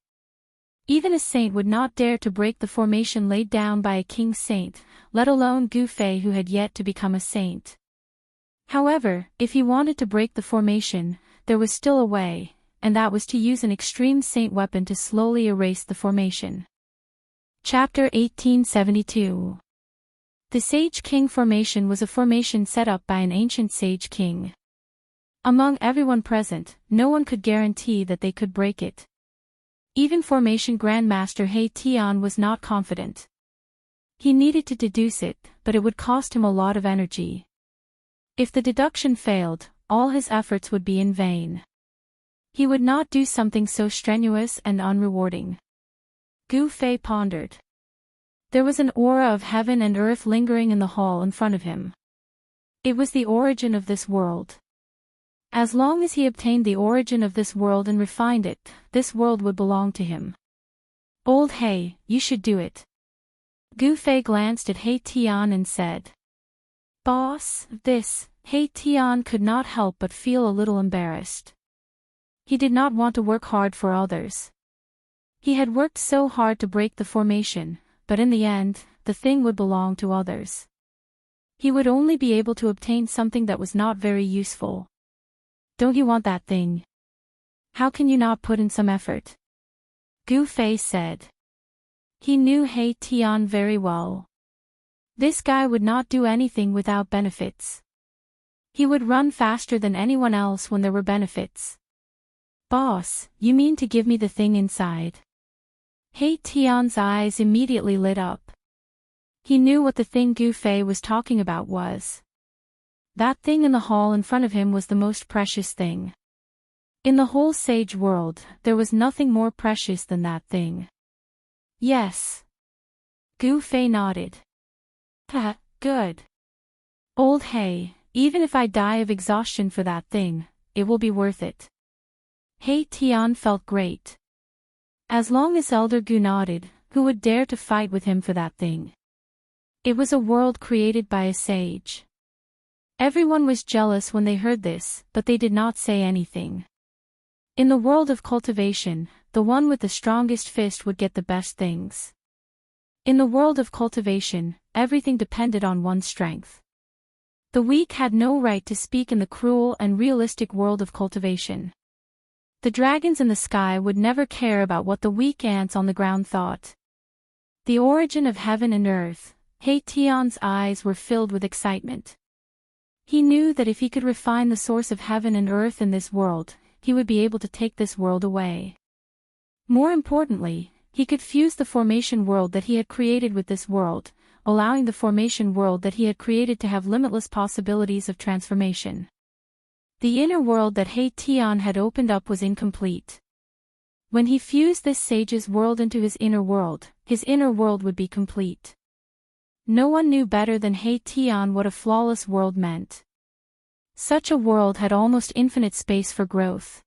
Even a saint would not dare to break the formation laid down by a king saint, let alone Gu Fei who had yet to become a saint. However, if he wanted to break the formation, there was still a way, and that was to use an extreme saint weapon to slowly erase the formation. Chapter 1872. The Sage King formation was a formation set up by an ancient sage king. Among everyone present, no one could guarantee that they could break it. Even Formation Grandmaster He Tian was not confident. He needed to deduce it, but it would cost him a lot of energy. If the deduction failed, all his efforts would be in vain. He would not do something so strenuous and unrewarding. Gu Fei pondered. There was an aura of heaven and earth lingering in the hall in front of him. It was the origin of this world. As long as he obtained the origin of this world and refined it, this world would belong to him. Old He, you should do it. Gu Fei glanced at He Tian and said. Boss, He Tian could not help but feel a little embarrassed. He did not want to work hard for others. He had worked so hard to break the formation, but in the end, the thing would belong to others. He would only be able to obtain something that was not very useful. Don't you want that thing? How can you not put in some effort? Gu Fei said. He knew He Tian very well. This guy would not do anything without benefits. He would run faster than anyone else when there were benefits. Boss, you mean to give me the thing inside? He Tian's eyes immediately lit up. He knew what the thing Gu Fei was talking about was. That thing in the hall in front of him was the most precious thing. In the whole sage world, there was nothing more precious than that thing. Yes. Gu Fei nodded. Good. Old He, even if I die of exhaustion for that thing, it will be worth it. He Tian felt great. As long as Elder Gu nodded, who would dare to fight with him for that thing? It was a world created by a sage. Everyone was jealous when they heard this, but they did not say anything. In the world of cultivation, the one with the strongest fist would get the best things. In the world of cultivation, everything depended on one's strength. The weak had no right to speak in the cruel and realistic world of cultivation. The dragons in the sky would never care about what the weak ants on the ground thought. The origin of heaven and earth, He Tian's eyes were filled with excitement. He knew that if he could refine the source of heaven and earth in this world, he would be able to take this world away. More importantly, he could fuse the formation world that he had created with this world, allowing the formation world that he had created to have limitless possibilities of transformation. The inner world that Tian had opened up was incomplete. When he fused this sage's world into his inner world would be complete. No one knew better than Tian what a flawless world meant. Such a world had almost infinite space for growth.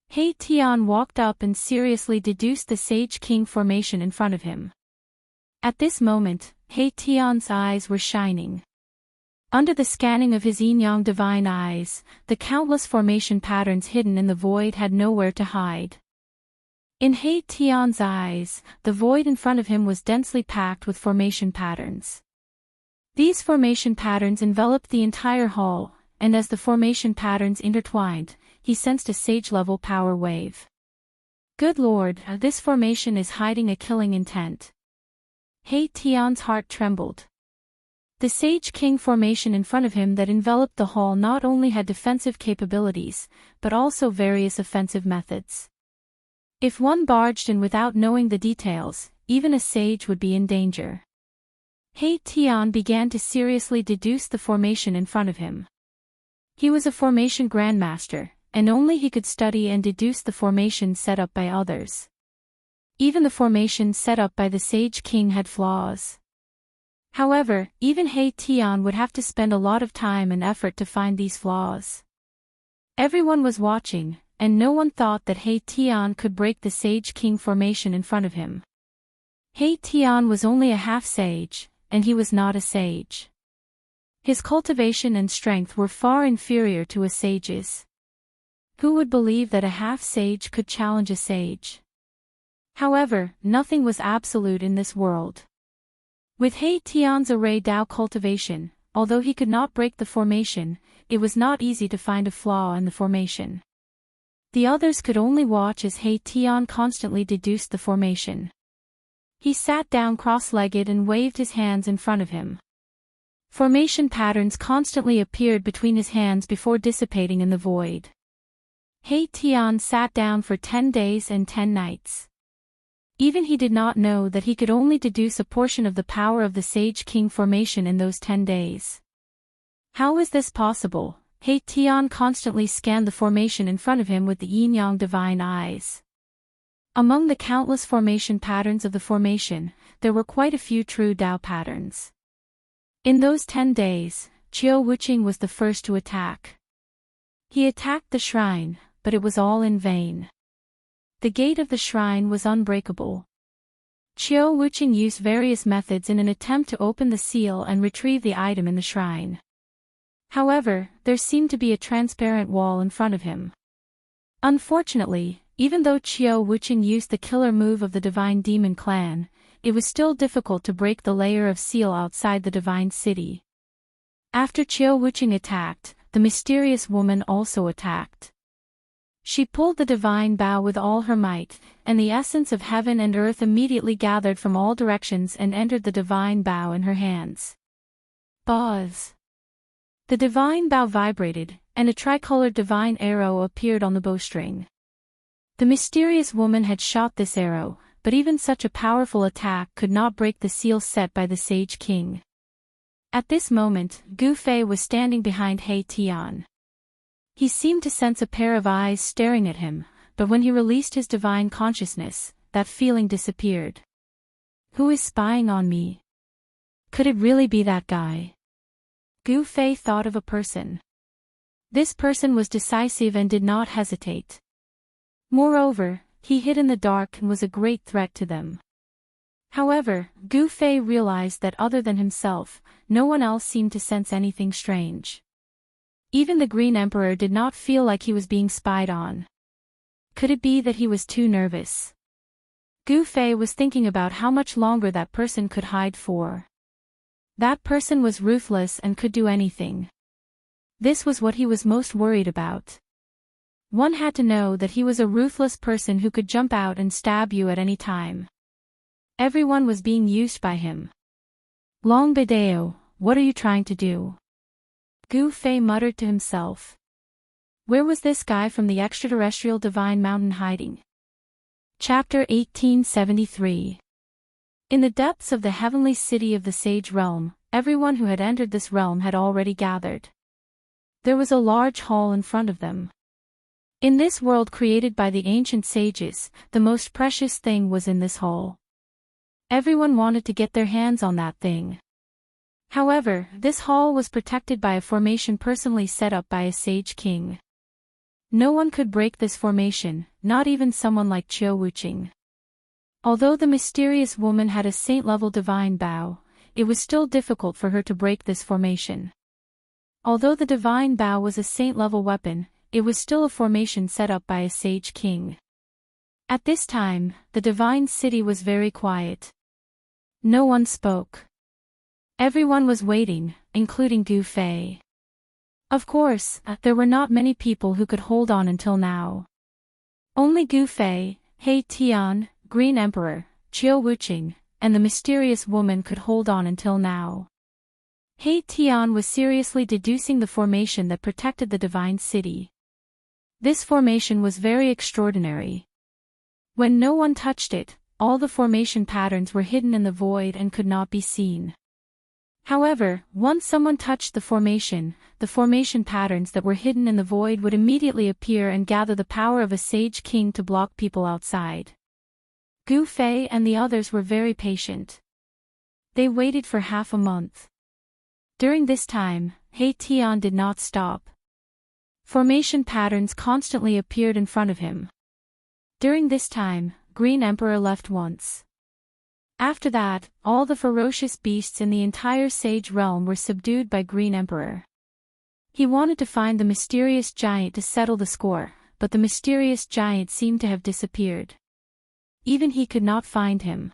Tian walked up and seriously deduced the Sage King formation in front of him. At this moment, Tian's eyes were shining. Under the scanning of his yin-yang divine eyes, the countless formation patterns hidden in the void had nowhere to hide. In Tian's eyes, the void in front of him was densely packed with formation patterns. These formation patterns enveloped the entire hall, and as the formation patterns intertwined, he sensed a sage-level power wave. Good Lord, this formation is hiding a killing intent. Tian's heart trembled. The Sage King formation in front of him that enveloped the hall not only had defensive capabilities, but also various offensive methods. If one barged in without knowing the details, even a sage would be in danger. Tian began to seriously deduce the formation in front of him. He was a formation grandmaster, and only he could study and deduce the formations set up by others. Even the formations set up by the Sage King had flaws. However, even Tian would have to spend a lot of time and effort to find these flaws. Everyone was watching, and no one thought that Tian could break the Sage King formation in front of him. Tian was only a half-sage, and he was not a sage. His cultivation and strength were far inferior to a sage's. Who would believe that a half-sage could challenge a sage? However, nothing was absolute in this world. With Tian's array Dao cultivation, although he could not break the formation, it was not easy to find a flaw in the formation. The others could only watch as Tian constantly deduced the formation. He sat down cross-legged and waved his hands in front of him. Formation patterns constantly appeared between his hands before dissipating in the void. Tian sat down for 10 days and 10 nights. Even he did not know that he could only deduce a portion of the power of the Sage King formation in those 10 days. How is this possible? Tian constantly scanned the formation in front of him with the yin-yang divine eyes. Among the countless formation patterns of the formation, there were quite a few true Dao patterns. In those 10 days, Qiu Wuqing was the first to attack. He attacked the shrine, but it was all in vain. The gate of the shrine was unbreakable. Qiu Wuqing used various methods in an attempt to open the seal and retrieve the item in the shrine. However, there seemed to be a transparent wall in front of him. Unfortunately, even though Qiu Wuqing used the killer move of the Divine Demon Clan, it was still difficult to break the layer of seal outside the Divine City. After Qiu Wuqing attacked, the mysterious woman also attacked. She pulled the divine bow with all her might, and the essence of heaven and earth immediately gathered from all directions and entered the divine bow in her hands. Buzz! The divine bow vibrated, and a tricolored divine arrow appeared on the bowstring. The mysterious woman had shot this arrow, but even such a powerful attack could not break the seal set by the Sage King. At this moment, Gu Fei was standing behind Tian. He seemed to sense a pair of eyes staring at him, but when he released his divine consciousness, that feeling disappeared. Who is spying on me? Could it really be that guy? Gu Fei thought of a person. This person was decisive and did not hesitate. Moreover, he hid in the dark and was a great threat to them. However, Gu Fei realized that other than himself, no one else seemed to sense anything strange. Even the Green Emperor did not feel like he was being spied on. Could it be that he was too nervous? Gu Fei was thinking about how much longer that person could hide for. That person was ruthless and could do anything. This was what he was most worried about. One had to know that he was a ruthless person who could jump out and stab you at any time. Everyone was being used by him. Long Bideo, what are you trying to do? Gu Fei muttered to himself. Where was this guy from the extraterrestrial divine mountain hiding? Chapter 1873. In the depths of the heavenly city of the Sage Realm, everyone who had entered this realm had already gathered. There was a large hall in front of them. In this world created by the ancient sages, the most precious thing was in this hall. Everyone wanted to get their hands on that thing. However, this hall was protected by a formation personally set up by a sage king. No one could break this formation, not even someone like Qiu Wuqing. Although the mysterious woman had a saint-level divine bow, it was still difficult for her to break this formation. Although the divine bow was a saint-level weapon, it was still a formation set up by a sage king. At this time, the divine city was very quiet. No one spoke. Everyone was waiting, including Gu Fei. Of course, there were not many people who could hold on until now. Only Gu Fei, He Tian, Green Emperor, Qiu Wuqing, and the mysterious woman could hold on until now. He Tian was seriously deducing the formation that protected the divine city. This formation was very extraordinary. When no one touched it, all the formation patterns were hidden in the void and could not be seen. However, once someone touched the formation patterns that were hidden in the void would immediately appear and gather the power of a sage king to block people outside. Gu Fei and the others were very patient. They waited for half a month. During this time, He Tian did not stop. Formation patterns constantly appeared in front of him. During this time, Green Emperor left once. After that, all the ferocious beasts in the entire Sage Realm were subdued by Green Emperor. He wanted to find the mysterious giant to settle the score, but the mysterious giant seemed to have disappeared. Even he could not find him.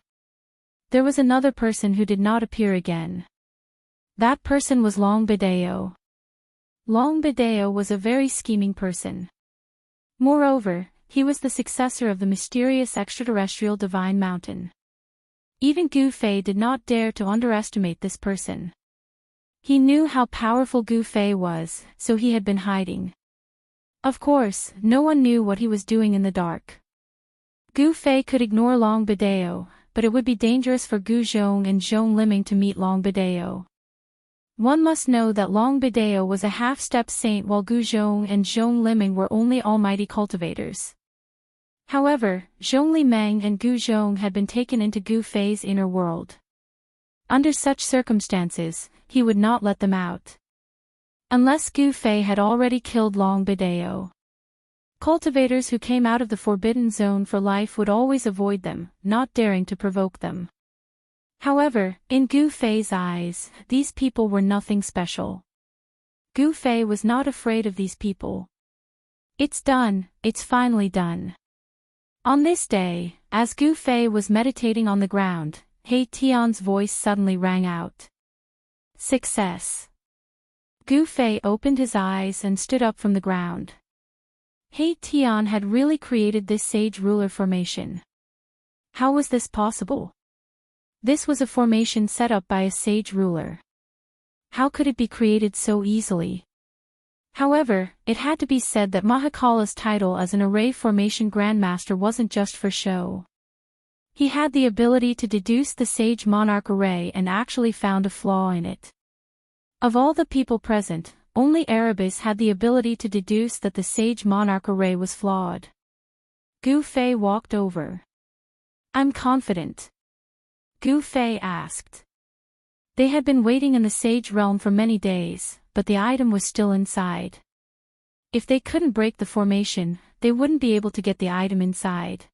There was another person who did not appear again. That person was Long Bideo. Long Bideo was a very scheming person. Moreover, he was the successor of the mysterious extraterrestrial divine mountain. Even Gu Fei did not dare to underestimate this person. He knew how powerful Gu Fei was, so he had been hiding. Of course, no one knew what he was doing in the dark. Gu Fei could ignore Long Bideo, but it would be dangerous for Gu Zhong and Zhong Liming to meet Long Bideo. One must know that Long Bideo was a half-step saint while Gu Zhong and Zhong Liming were only almighty cultivators. However, Zhongli Meng and Gu Zhong had been taken into Gu Fei's inner world. Under such circumstances, he would not let them out. Unless Gu Fei had already killed Long Bideo. Cultivators who came out of the forbidden zone for life would always avoid them, not daring to provoke them. However, in Gu Fei's eyes, these people were nothing special. Gu Fei was not afraid of these people. It's done, it's finally done. On this day, as Gu Fei was meditating on the ground, He Tian's voice suddenly rang out. Success. Gu Fei opened his eyes and stood up from the ground. He Tian had really created this sage ruler formation. How was this possible? This was a formation set up by a sage ruler. How could it be created so easily? However, it had to be said that Mahakala's title as an array formation grandmaster wasn't just for show. He had the ability to deduce the sage monarch array and actually found a flaw in it. Of all the people present, only Erebus had the ability to deduce that the sage monarch array was flawed. Gu Fei walked over. I'm confident. Gu Fei asked. They had been waiting in the Sage Realm for many days, but the item was still inside. If they couldn't break the formation, they wouldn't be able to get the item inside.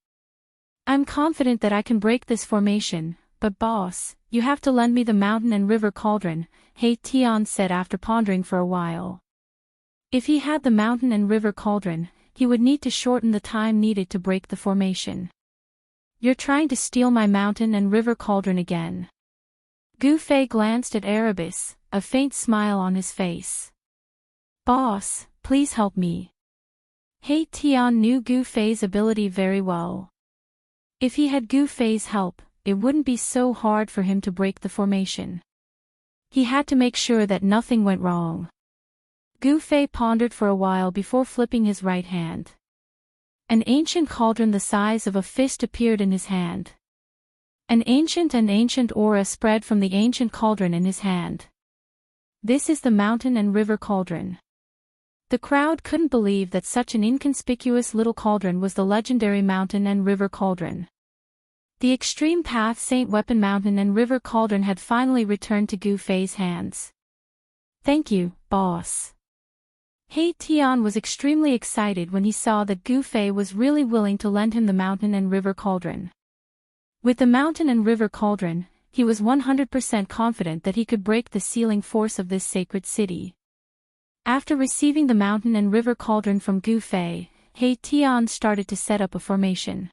I'm confident that I can break this formation, but boss, you have to lend me the mountain and river cauldron, He Tian said after pondering for a while. If he had the mountain and river cauldron, he would need to shorten the time needed to break the formation. You're trying to steal my mountain and river cauldron again. Gu Fei glanced at Erebus, a faint smile on his face. Boss, please help me. He Tian knew Gu Fei's ability very well. If he had Gu Fei's help, it wouldn't be so hard for him to break the formation. He had to make sure that nothing went wrong. Gu Fei pondered for a while before flipping his right hand. An ancient cauldron the size of a fist appeared in his hand. An ancient aura spread from the ancient cauldron in his hand. This is the mountain and river cauldron. The crowd couldn't believe that such an inconspicuous little cauldron was the legendary mountain and river cauldron. The extreme path Saint Weapon Mountain and River Cauldron had finally returned to Gu Fei's hands. Thank you, boss. He Tian was extremely excited when he saw that Gu Fei was really willing to lend him the mountain and river cauldron. With the mountain and river cauldron, he was 100% confident that he could break the sealing force of this sacred city. After receiving the mountain and river cauldron from Gu Fei, He Tian started to set up a formation.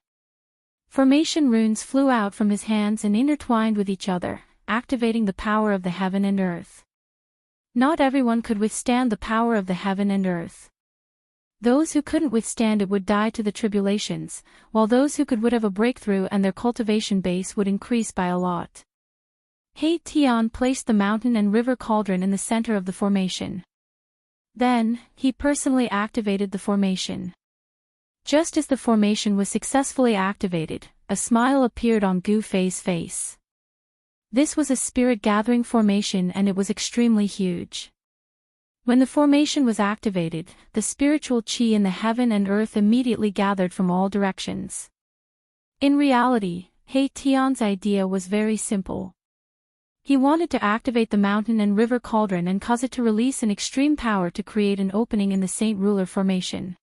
Formation runes flew out from his hands and intertwined with each other, activating the power of the heaven and earth. Not everyone could withstand the power of the heaven and earth. Those who couldn't withstand it would die to the tribulations, while those who could would have a breakthrough and their cultivation base would increase by a lot. He Tian placed the mountain and river cauldron in the center of the formation. Then, he personally activated the formation. Just as the formation was successfully activated, a smile appeared on Gu Fei's face. This was a spirit-gathering formation and it was extremely huge. When the formation was activated, the spiritual qi in the heaven and earth immediately gathered from all directions. In reality, He Tian's idea was very simple. He wanted to activate the mountain and river cauldron and cause it to release an extreme power to create an opening in the Saint Ruler formation.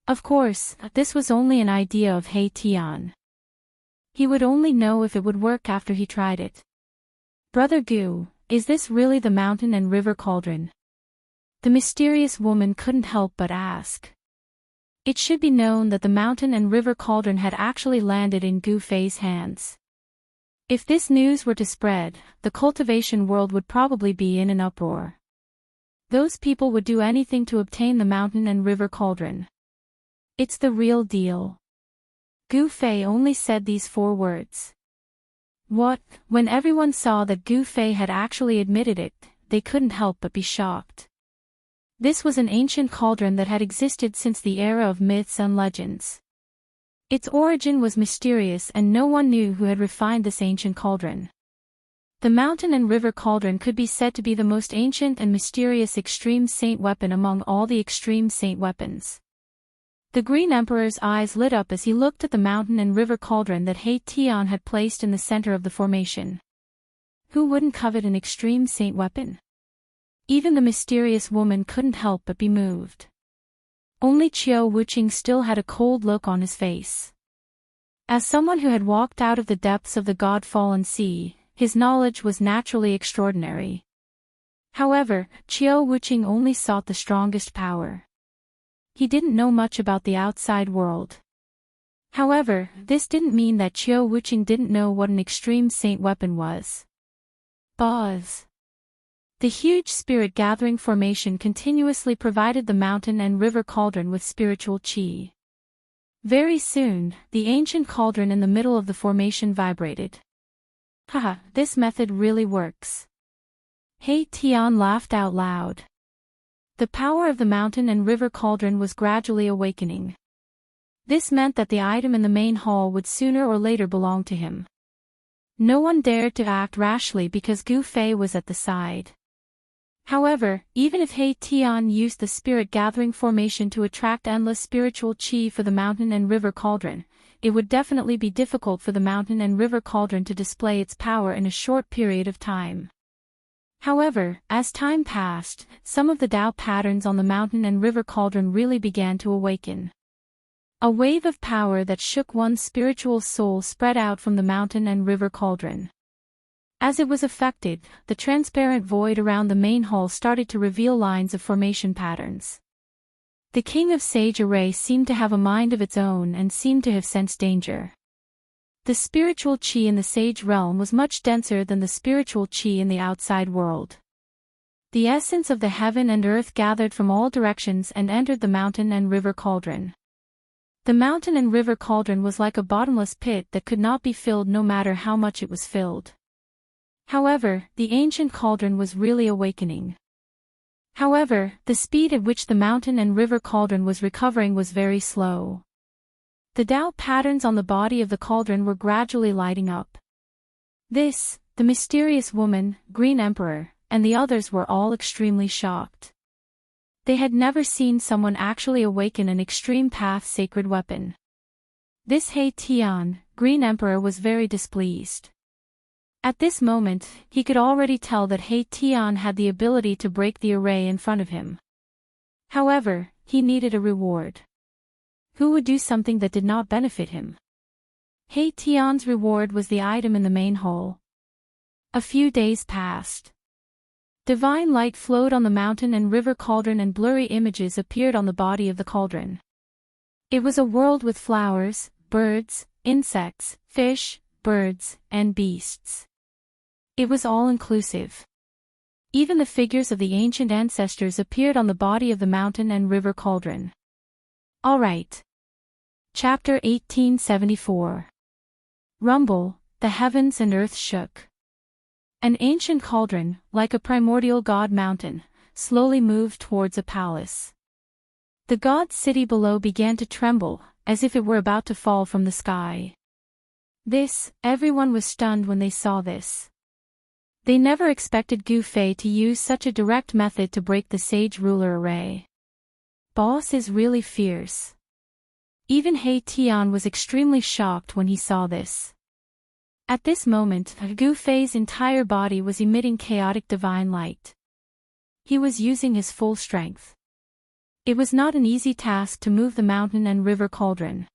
Of course, this was only an idea of He Tian. He would only know if it would work after he tried it. Brother Gu, is this really the mountain and river cauldron? The mysterious woman couldn't help but ask. It should be known that the mountain and river cauldron had actually landed in Gu Fei's hands. If this news were to spread, the cultivation world would probably be in an uproar. Those people would do anything to obtain the mountain and river cauldron. It's the real deal. Gu Fei only said these 4 words. What? When everyone saw that Gu Fei had actually admitted it, they couldn't help but be shocked. This was an ancient cauldron that had existed since the era of myths and legends. Its origin was mysterious and no one knew who had refined this ancient cauldron. The mountain and river cauldron could be said to be the most ancient and mysterious extreme saint weapon among all the extreme saint weapons. The Green Emperor's eyes lit up as he looked at the mountain and river cauldron that He Tian had placed in the center of the formation. Who wouldn't covet an extreme saint weapon? Even the mysterious woman couldn't help but be moved. Only Qiu Wuqing still had a cold look on his face. As someone who had walked out of the depths of the God-fallen sea, his knowledge was naturally extraordinary. However, Qiu Wuqing only sought the strongest power. He didn't know much about the outside world. However, this didn't mean that Qiu Wuqing didn't know what an extreme saint weapon was. Buzz. The huge spirit-gathering formation continuously provided the mountain and river cauldron with spiritual qi. Very soon, the ancient cauldron in the middle of the formation vibrated. Haha, this method really works. He Tian laughed out loud. The power of the mountain and river cauldron was gradually awakening. This meant that the item in the main hall would sooner or later belong to him. No one dared to act rashly because Gu Fei was at the side. However, even if He Tian used the spirit-gathering formation to attract endless spiritual qi for the mountain and river cauldron, it would definitely be difficult for the mountain and river cauldron to display its power in a short period of time. However, as time passed, some of the Tao patterns on the mountain and river cauldron really began to awaken. A wave of power that shook one's spiritual soul spread out from the mountain and river cauldron. As it was affected, the transparent void around the main hall started to reveal lines of formation patterns. The king of Sage Array seemed to have a mind of its own and seemed to have sensed danger. The spiritual qi in the sage realm was much denser than the spiritual qi in the outside world. The essence of the heaven and earth gathered from all directions and entered the mountain and river cauldron. The mountain and river cauldron was like a bottomless pit that could not be filled no matter how much it was filled. However, the ancient cauldron was really awakening. However, the speed at which the mountain and river cauldron was recovering was very slow. The Tao patterns on the body of the cauldron were gradually lighting up. This, the mysterious woman, Green Emperor, and the others were all extremely shocked. They had never seen someone actually awaken an extreme path sacred weapon. This He Tian, Green Emperor, was very displeased. At this moment, he could already tell that He Tian had the ability to break the array in front of him. However, he needed a reward. Who would do something that did not benefit him? He Tian's reward was the item in the main hall. A few days passed. Divine light flowed on the mountain and river cauldron and blurry images appeared on the body of the cauldron. It was a world with flowers, birds, insects, fish, birds, and beasts. It was all-inclusive. Even the figures of the ancient ancestors appeared on the body of the mountain and river cauldron. Alright. Chapter 1874. Rumble, the heavens and earth shook. An ancient cauldron, like a primordial god mountain, slowly moved towards a palace. The god city below began to tremble, as if it were about to fall from the sky. Everyone was stunned when they saw this. They never expected Gu Fei to use such a direct method to break the sage ruler array. Boss is really fierce. Even He Tian was extremely shocked when he saw this. At this moment, Gu Fei's entire body was emitting chaotic divine light. He was using his full strength. It was not an easy task to move the mountain and river cauldron.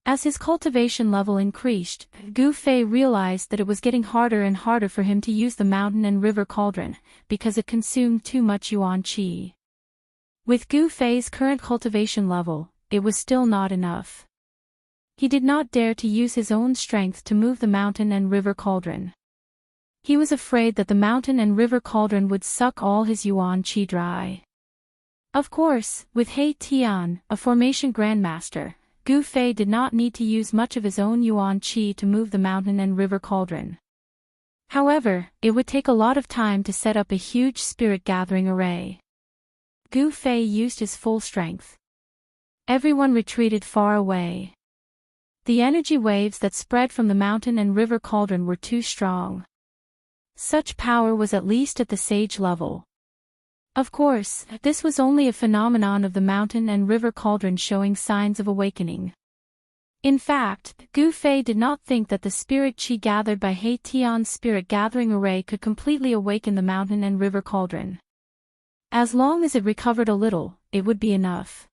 As his cultivation level increased, Gu Fei realized that it was getting harder and harder for him to use the mountain and river cauldron, because it consumed too much yuan qi. With Gu Fei's current cultivation level, it was still not enough. He did not dare to use his own strength to move the mountain and river cauldron. He was afraid that the mountain and river cauldron would suck all his yuan qi dry. Of course, with He Tian, a formation grandmaster, Gu Fei did not need to use much of his own yuan qi to move the mountain and river cauldron. However, it would take a lot of time to set up a huge spirit gathering array. Gu Fei used his full strength. Everyone retreated far away. The energy waves that spread from the mountain and river cauldron were too strong. Such power was at least at the sage level. Of course, this was only a phenomenon of the mountain and river cauldron showing signs of awakening. In fact, Gu Fei did not think that the spirit qi gathered by He Tian's spirit gathering array could completely awaken the mountain and river cauldron. As long as it recovered a little, it would be enough.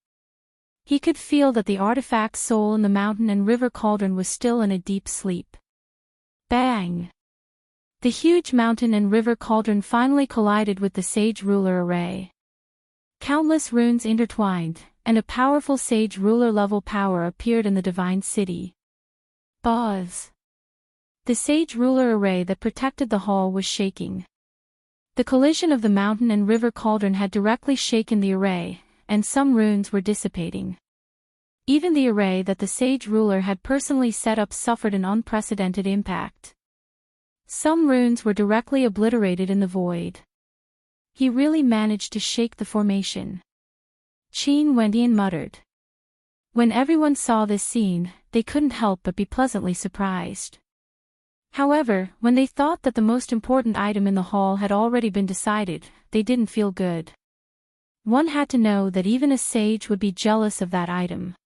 He could feel that the artifact soul in the mountain and river cauldron was still in a deep sleep. Bang! The huge mountain and river cauldron finally collided with the sage ruler array. Countless runes intertwined, and a powerful sage ruler level power appeared in the divine city. Buzz! The sage ruler array that protected the hall was shaking. The collision of the mountain and river cauldron had directly shaken the array, and some runes were dissipating. Even the array that the sage ruler had personally set up suffered an unprecedented impact. Some runes were directly obliterated in the void. He really managed to shake the formation. Qin Wendian muttered. When everyone saw this scene, they couldn't help but be pleasantly surprised. However, when they thought that the most important item in the hall had already been decided, they didn't feel good. One had to know that even a sage would be jealous of that item.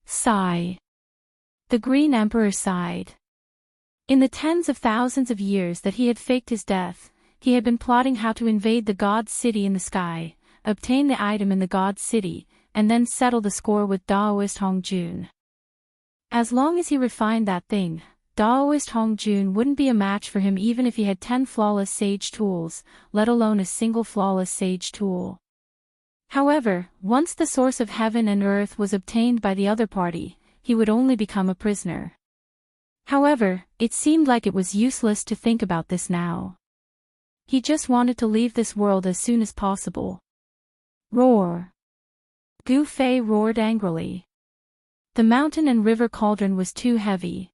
Sigh. The Green Emperor sighed. In the tens of thousands of years that he had faked his death, he had been plotting how to invade the god city in the sky, obtain the item in the god city, and then settle the score with Daoist Hongjun. As long as he refined that thing, Daoist Hongjun wouldn't be a match for him even if he had 10 flawless sage tools, let alone a single flawless sage tool. However, once the source of heaven and earth was obtained by the other party, he would only become a prisoner. However, it seemed like it was useless to think about this now. He just wanted to leave this world as soon as possible. Roar! Gu Fei roared angrily. The mountain and river cauldron was too heavy.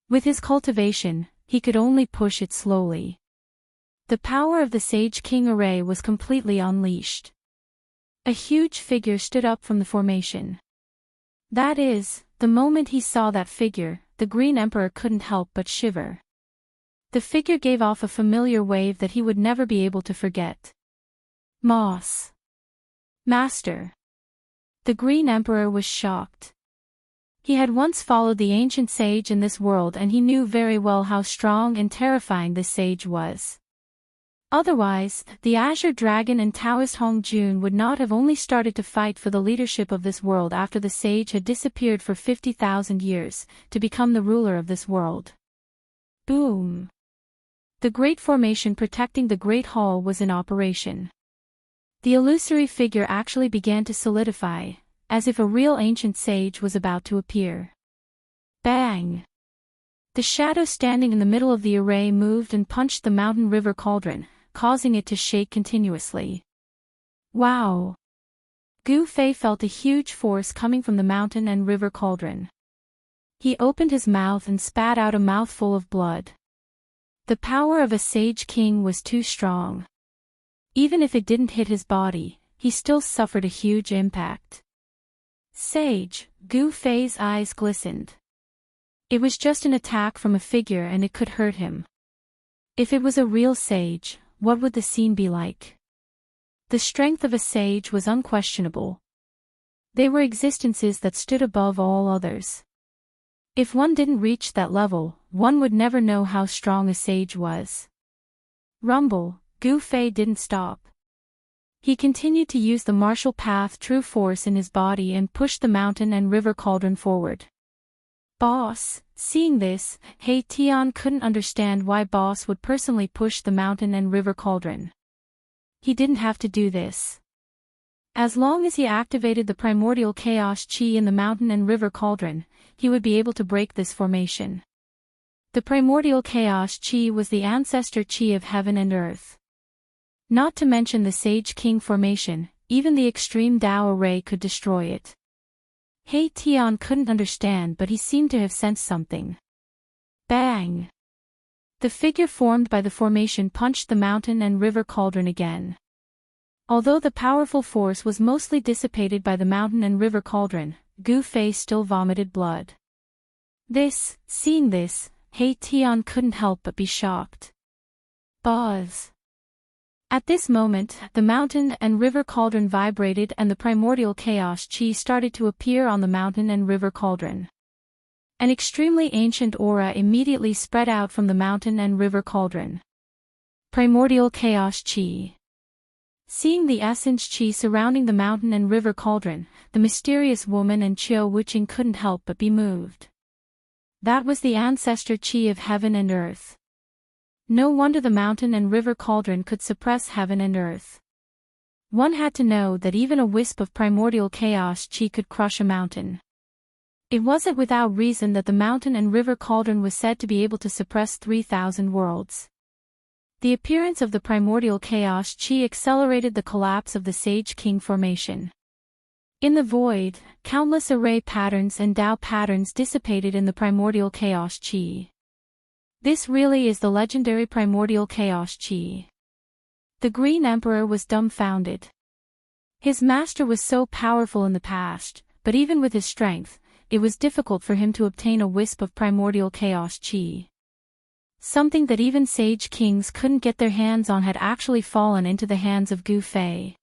With his cultivation, he could only push it slowly. The power of the Sage King array was completely unleashed. A huge figure stood up from the formation. That is, the moment he saw that figure, the Green Emperor couldn't help but shiver. The figure gave off a familiar wave that he would never be able to forget. Moss. Master. The Green Emperor was shocked. He had once followed the ancient sage in this world and he knew very well how strong and terrifying this sage was. Otherwise, the Azure Dragon and Taoist Hong Jun would not have only started to fight for the leadership of this world after the sage had disappeared for 50,000 years, to become the ruler of this world. Boom! The great formation protecting the Great Hall was in operation. The illusory figure actually began to solidify, as if a real ancient sage was about to appear. Bang! The shadow standing in the middle of the array moved and punched the mountain river cauldron, causing it to shake continuously. Wow! Gu Fei felt a huge force coming from the mountain and river cauldron. He opened his mouth and spat out a mouthful of blood. The power of a Sage King was too strong. Even if it didn't hit his body, he still suffered a huge impact. Sage, Gu Fei's eyes glistened. It was just an attack from a figure and it could hurt him. If it was a real sage, what would the scene be like? The strength of a sage was unquestionable. They were existences that stood above all others. If one didn't reach that level, one would never know how strong a sage was. Rumble, Gu Fei didn't stop. He continued to use the martial path true force in his body and pushed the mountain and river cauldron forward. Boss, seeing this, He Tian couldn't understand why Boss would personally push the mountain and river cauldron. He didn't have to do this. As long as he activated the primordial chaos chi in the mountain and river cauldron, he would be able to break this formation. The primordial chaos chi was the ancestor chi of heaven and earth. Not to mention the Sage King formation, even the extreme Tao array could destroy it. He Tian couldn't understand but he seemed to have sensed something. Bang! The figure formed by the formation punched the mountain and river cauldron again. Although the powerful force was mostly dissipated by the mountain and river cauldron, Gu Fei still vomited blood. Seeing this, He Tian couldn't help but be shocked. Buzz! At this moment, the mountain and river cauldron vibrated and the primordial chaos chi started to appear on the mountain and river cauldron. An extremely ancient aura immediately spread out from the mountain and river cauldron. Primordial chaos chi. Seeing the essence chi surrounding the mountain and river cauldron, the mysterious woman and Chiao Wuqing couldn't help but be moved. That was the ancestor chi of heaven and earth. No wonder the mountain and river cauldron could suppress heaven and earth. One had to know that even a wisp of primordial chaos chi could crush a mountain. It wasn't without reason that the mountain and river cauldron was said to be able to suppress 3,000 worlds. The appearance of the primordial chaos chi accelerated the collapse of the Sage King formation. In the void, countless array patterns and Tao patterns dissipated in the primordial chaos chi. This really is the legendary primordial chaos chi. The Green Emperor was dumbfounded. His master was so powerful in the past, but even with his strength, it was difficult for him to obtain a wisp of primordial chaos chi. Something that even Sage Kings couldn't get their hands on had actually fallen into the hands of Gu Fei.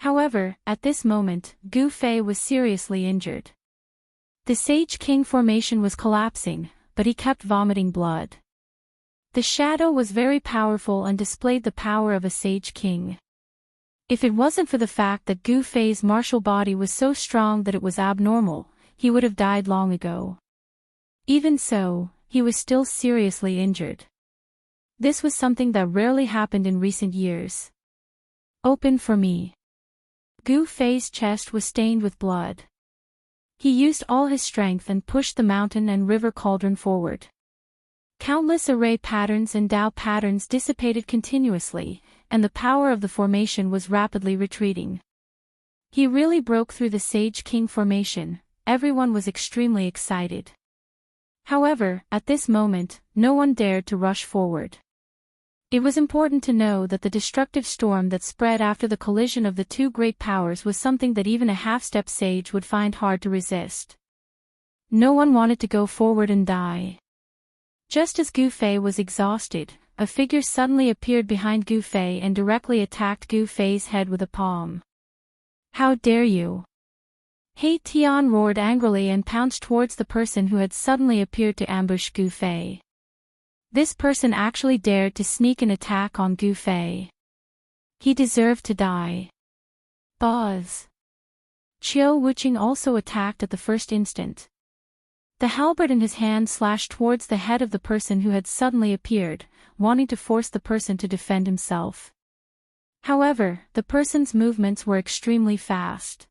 However, at this moment, Gu Fei was seriously injured. The Sage King formation was collapsing, but he kept vomiting blood. The shadow was very powerful and displayed the power of a Sage King. If it wasn't for the fact that Gu Fei's martial body was so strong that it was abnormal, he would have died long ago. Even so, he was still seriously injured. This was something that rarely happened in recent years. Open for me. Gu Fei's chest was stained with blood. He used all his strength and pushed the mountain and river cauldron forward. Countless array patterns and Tao patterns dissipated continuously, and the power of the formation was rapidly retreating. He really broke through the Sage King formation. Everyone was extremely excited. However, at this moment, no one dared to rush forward. It was important to know that the destructive storm that spread after the collision of the two great powers was something that even a half-step sage would find hard to resist. No one wanted to go forward and die. Just as Gu Fei was exhausted, a figure suddenly appeared behind Gu Fei and directly attacked Gu Fei's head with a palm. "How dare you!" He Tian roared angrily and pounced towards the person who had suddenly appeared to ambush Gu Fei. This person actually dared to sneak an attack on Gu Fei. He deserved to die. Buzz. Qiu Wuqing also attacked at the first instant. The halberd in his hand slashed towards the head of the person who had suddenly appeared, wanting to force the person to defend himself. However, the person's movements were extremely fast.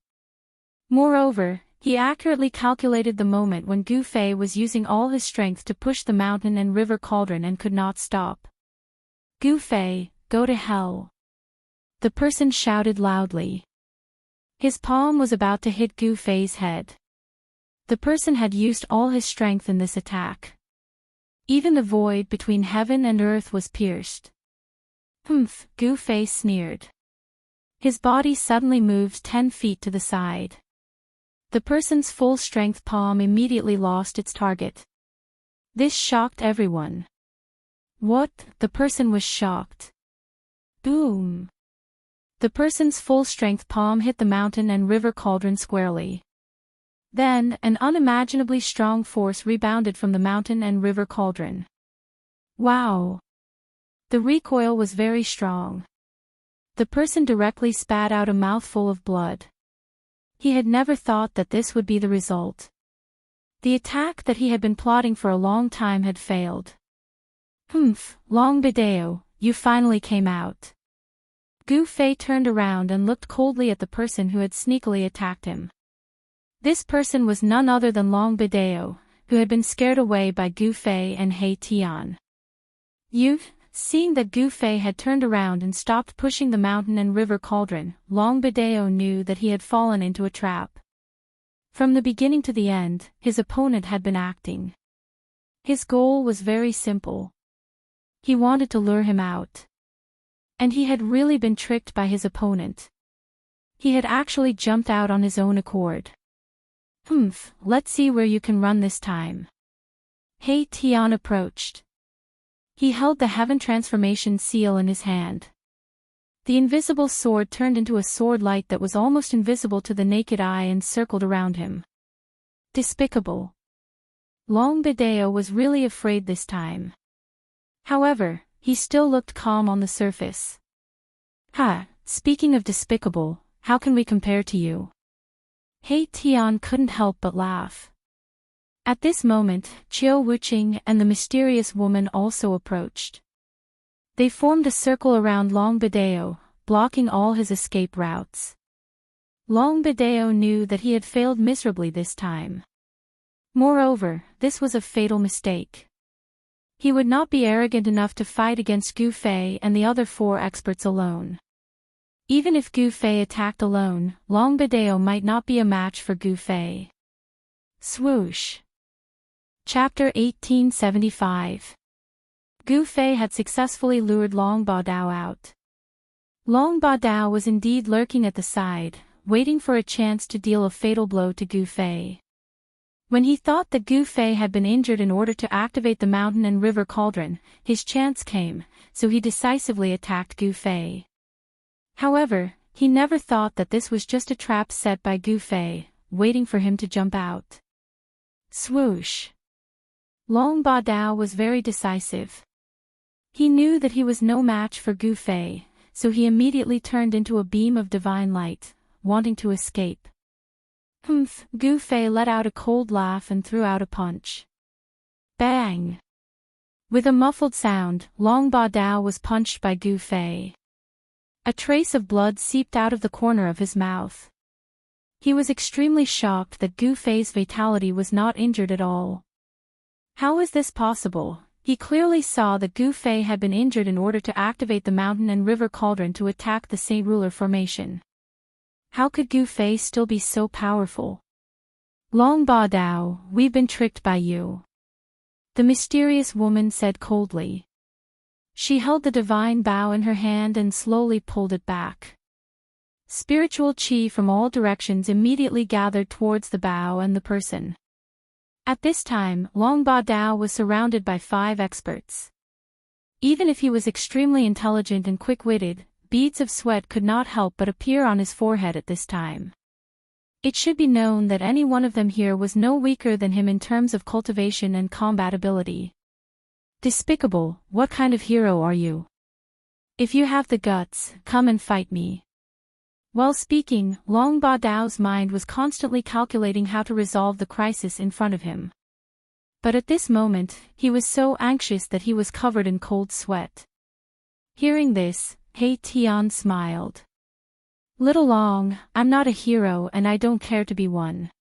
Moreover, he accurately calculated the moment when Gu Fei was using all his strength to push the mountain and river cauldron and could not stop. "Gu Fei, go to hell!" the person shouted loudly. His palm was about to hit Gu Fei's head. The person had used all his strength in this attack. Even the void between heaven and earth was pierced. "Humph," Gu Fei sneered. His body suddenly moved 10 feet to the side. The person's full-strength palm immediately lost its target. This shocked everyone. "What?" The person was shocked. Boom! The person's full-strength palm hit the mountain and river cauldron squarely. Then, an unimaginably strong force rebounded from the mountain and river cauldron. Wow! The recoil was very strong. The person directly spat out a mouthful of blood. He had never thought that this would be the result. The attack that he had been plotting for a long time had failed. "Humph, Long Bideo, you finally came out." Gu Fei turned around and looked coldly at the person who had sneakily attacked him. This person was none other than Long Bideo, who had been scared away by Gu Fei and He Tian. Seeing that Gu Fei had turned around and stopped pushing the mountain and river cauldron, Long Bideo knew that he had fallen into a trap. From the beginning to the end, his opponent had been acting. His goal was very simple. He wanted to lure him out. And he had really been tricked by his opponent. He had actually jumped out on his own accord. "Humph, let's see where you can run this time." He Tian approached. He held the Heaven Transformation seal in his hand. The invisible sword turned into a sword light that was almost invisible to the naked eye and circled around him. Despicable. Long Bideo was really afraid this time. However, he still looked calm on the surface. Speaking of despicable, how can we compare to you?" He Tian couldn't help but laugh. At this moment, Qiu Wuqing and the mysterious woman also approached. They formed a circle around Long Bideo, blocking all his escape routes. Long Bideo knew that he had failed miserably this time. Moreover, this was a fatal mistake. He would not be arrogant enough to fight against Gu Fei and the other 4 experts alone. Even if Gu Fei attacked alone, Long Bideo might not be a match for Gu Fei. Swoosh! Chapter 1875. Gu Fei had successfully lured Long Bideo out. Long Bideo was indeed lurking at the side, waiting for a chance to deal a fatal blow to Gu Fei. When he thought that Gu Fei had been injured in order to activate the mountain and river cauldron, his chance came, so he decisively attacked Gu Fei. However, he never thought that this was just a trap set by Gu Fei, waiting for him to jump out. Swoosh! Long Bideo was very decisive. He knew that he was no match for Gu Fei, so he immediately turned into a beam of divine light, wanting to escape. Humph! Gu Fei let out a cold laugh and threw out a punch. Bang! With a muffled sound, Long Bideo was punched by Gu Fei. A trace of blood seeped out of the corner of his mouth. He was extremely shocked that Gu Fei's fatality was not injured at all. How was this possible? He clearly saw that Gu Fei had been injured in order to activate the mountain and river cauldron to attack the Saint Ruler formation. How could Gu Fei still be so powerful? Long Bideo, we've been tricked by you. The mysterious woman said coldly. She held the divine bow in her hand and slowly pulled it back. Spiritual chi from all directions immediately gathered towards the bow and the person. At this time, Long Ba Dao was surrounded by 5 experts. Even if he was extremely intelligent and quick-witted, beads of sweat could not help but appear on his forehead at this time. It should be known that any one of them here was no weaker than him in terms of cultivation and combat ability. Despicable, what kind of hero are you? If you have the guts, come and fight me. While speaking, Long Ba Dao's mind was constantly calculating how to resolve the crisis in front of him. But at this moment, he was so anxious that he was covered in cold sweat. Hearing this, He Tian smiled. Little Long, I'm not a hero and I don't care to be one.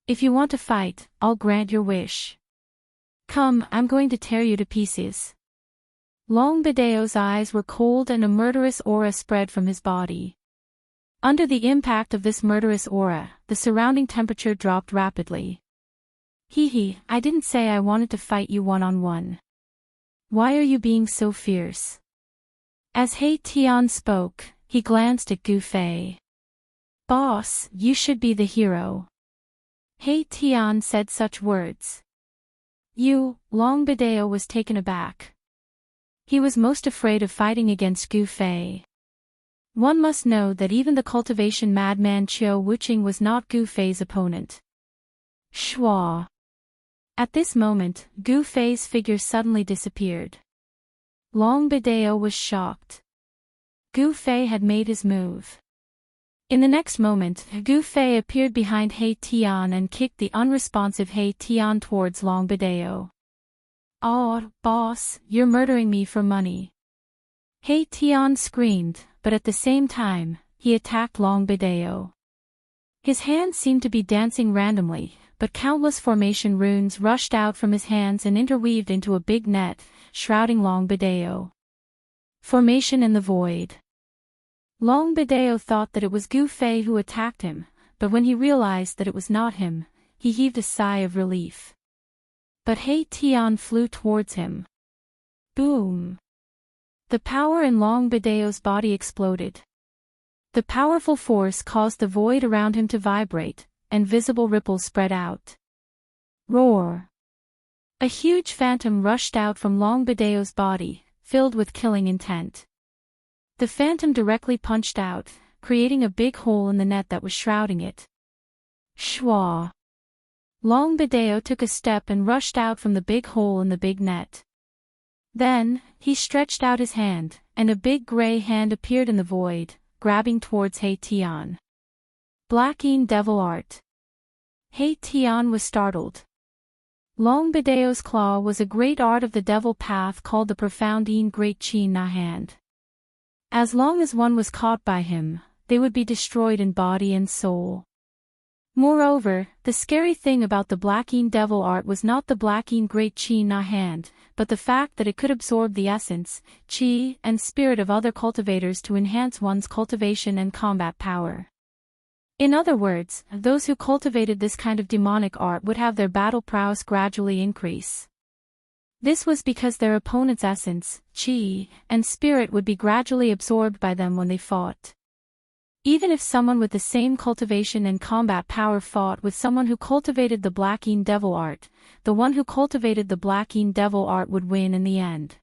If you want to fight, I'll grant your wish. Come, I'm going to tear you to pieces. Long Ba Dao's eyes were cold and a murderous aura spread from his body. Under the impact of this murderous aura, the surrounding temperature dropped rapidly. I didn't say I wanted to fight you one-on-one. Why are you being so fierce? As He Tian spoke, he glanced at Gu Fei. Boss, you should be the hero. He Tian said such words. Long Ba Dao was taken aback. He was most afraid of fighting against Gu Fei. One must know that even the cultivation madman Qiu Wuqing was not Gu Fei's opponent. Shua. At this moment, Gu Fei's figure suddenly disappeared. Long Ba Dao was shocked. Gu Fei had made his move. In the next moment, Gu Fei appeared behind He Tian and kicked the unresponsive He Tian towards Long Ba Dao. Oh, boss, you're murdering me for money. He Tian screamed, but at the same time, he attacked Long Ba Dao. His hands seemed to be dancing randomly, but countless formation runes rushed out from his hands and interweaved into a big net, shrouding Long Ba Dao. Formation in the void. Long Ba Dao thought that it was Gu Fei who attacked him, but when he realized that it was not him, he heaved a sigh of relief. But He Tian flew towards him. Boom! The power in Long Ba Dao's body exploded. The powerful force caused the void around him to vibrate, and visible ripples spread out. Roar! A huge phantom rushed out from Long Ba Dao's body, filled with killing intent. The phantom directly punched out, creating a big hole in the net that was shrouding it. Shwa! Long Ba Dao took a step and rushed out from the big hole in the big net. Then, he stretched out his hand, and a big gray hand appeared in the void, grabbing towards He Tian. Blackine Devil Art. He Tian was startled. Long Ba Dao's claw was a great art of the devil path called the Profoundine Great Chi Na Hand. As long as one was caught by him, they would be destroyed in body and soul. Moreover, the scary thing about the Blackine Devil Art was not the Blackine Great Chi Na Hand, but the fact that it could absorb the essence, chi, and spirit of other cultivators to enhance one's cultivation and combat power. In other words, those who cultivated this kind of demonic art would have their battle prowess gradually increase. This was because their opponent's essence, chi, and spirit would be gradually absorbed by them when they fought. Even if someone with the same cultivation and combat power fought with someone who cultivated the Blackine Devil Art, the one who cultivated the Blackine Devil Art would win in the end.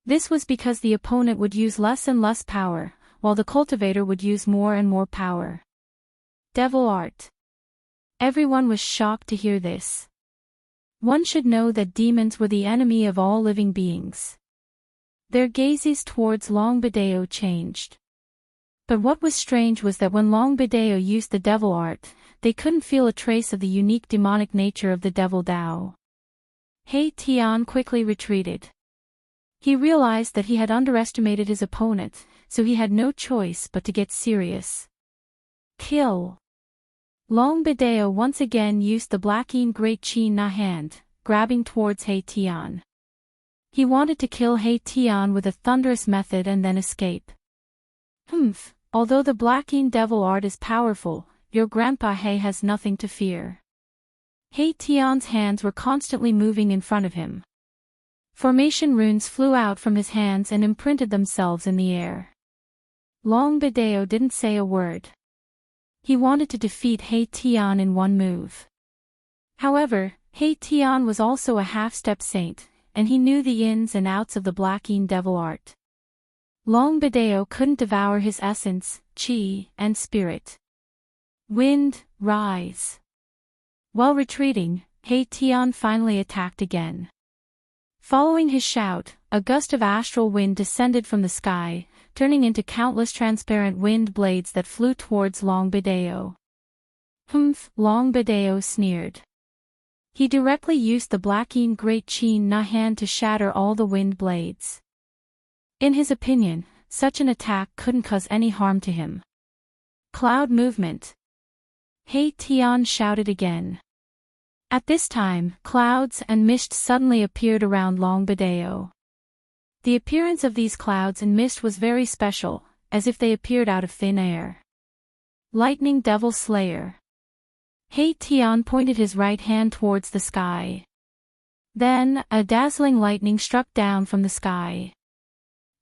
This was because the opponent would use less and less power, while the cultivator would use more and more power. Devil Art. Everyone was shocked to hear this. One should know that demons were the enemy of all living beings. Their gazes towards Long Ba Dao changed. But what was strange was that when Long Ba Dao used the devil art, they couldn't feel a trace of the unique demonic nature of the devil Dao. He Tian quickly retreated. He realized that he had underestimated his opponent, so he had no choice but to get serious. Kill! Long Ba Dao once again used the Blackine Great Chi Na Hand, grabbing towards He Tian. He wanted to kill He Tian with a thunderous method and then escape. Although the Blackine Devil Art is powerful, your Grandpa He has nothing to fear. He Tian's hands were constantly moving in front of him. Formation runes flew out from his hands and imprinted themselves in the air. Long Bideo didn't say a word. He wanted to defeat Hei Tian in one move. However, Hei Tian was also a half-step saint, and he knew the ins and outs of the Blackeen devil art. Long Bideo couldn't devour his essence, chi, and spirit. Wind, rise. While retreating, Hei Tian finally attacked again. Following his shout, a gust of astral wind descended from the sky, turning into countless transparent wind blades that flew towards Long Bideo. Humph, Long Bideo sneered. He directly used the Blackeen Great Chin Na hand to shatter all the wind blades. In his opinion, such an attack couldn't cause any harm to him. Cloud movement. Hei Tian shouted again. At this time, clouds and mist suddenly appeared around Long Bideo. The appearance of these clouds and mist was very special, as if they appeared out of thin air. Lightning Devil Slayer. Hei Tian pointed his right hand towards the sky. Then, a dazzling lightning struck down from the sky.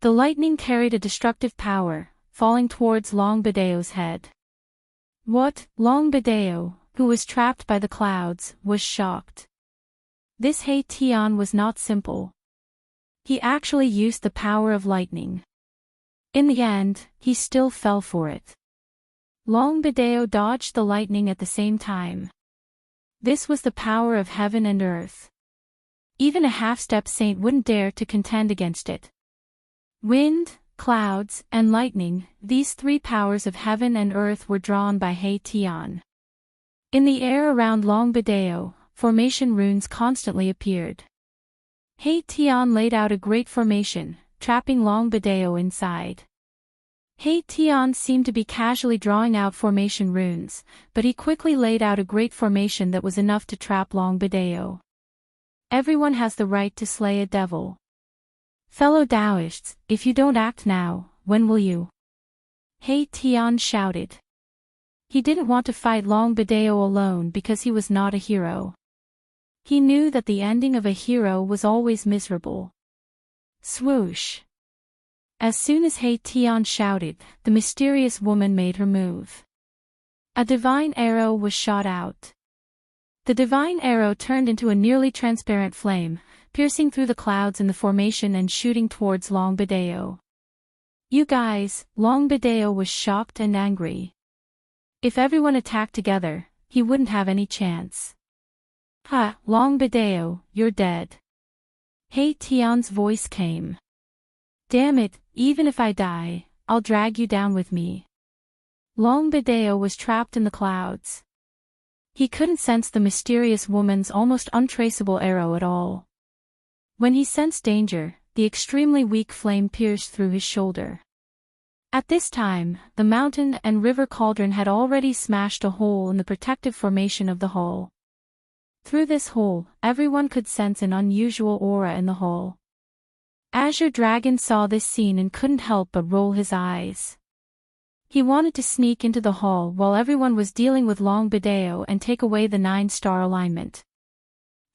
The lightning carried a destructive power, falling towards Long Bideo's head. What? Long Bideo, who was trapped by the clouds, was shocked. This Hei Tian was not simple. He actually used the power of lightning. In the end, he still fell for it. Long Bideo dodged the lightning at the same time. This was the power of heaven and earth. Even a half-step saint wouldn't dare to contend against it. Wind, clouds, and lightning, these three powers of heaven and earth were drawn by Hei Tian. In the air around Long Bideo, formation runes constantly appeared. Hei Tian laid out a great formation, trapping Long Bideo inside. Hei Tian seemed to be casually drawing out formation runes, but he quickly laid out a great formation that was enough to trap Long Bideo. Everyone has the right to slay a devil. Fellow Taoists, if you don't act now, when will you? Hei Tian shouted. He didn't want to fight Long Bideo alone because he was not a hero. He knew that the ending of a hero was always miserable. Swoosh. As soon as Hei Tian shouted, the mysterious woman made her move. A divine arrow was shot out. The divine arrow turned into a nearly transparent flame, piercing through the clouds in the formation and shooting towards Long Bideo. You guys, Long Bideo was shocked and angry. If everyone attacked together, he wouldn't have any chance. Ha, Long Bideo, you're dead. Hei Tian's voice came. Damn it, even if I die, I'll drag you down with me. Long Bideo was trapped in the clouds. He couldn't sense the mysterious woman's almost untraceable arrow at all. When he sensed danger, the extremely weak flame pierced through his shoulder. At this time, the mountain and river cauldron had already smashed a hole in the protective formation of the hull. Through this hole, everyone could sense an unusual aura in the hull. Azure Dragon saw this scene and couldn't help but roll his eyes. He wanted to sneak into the hall while everyone was dealing with Long Bideo and take away the 9-star alignment.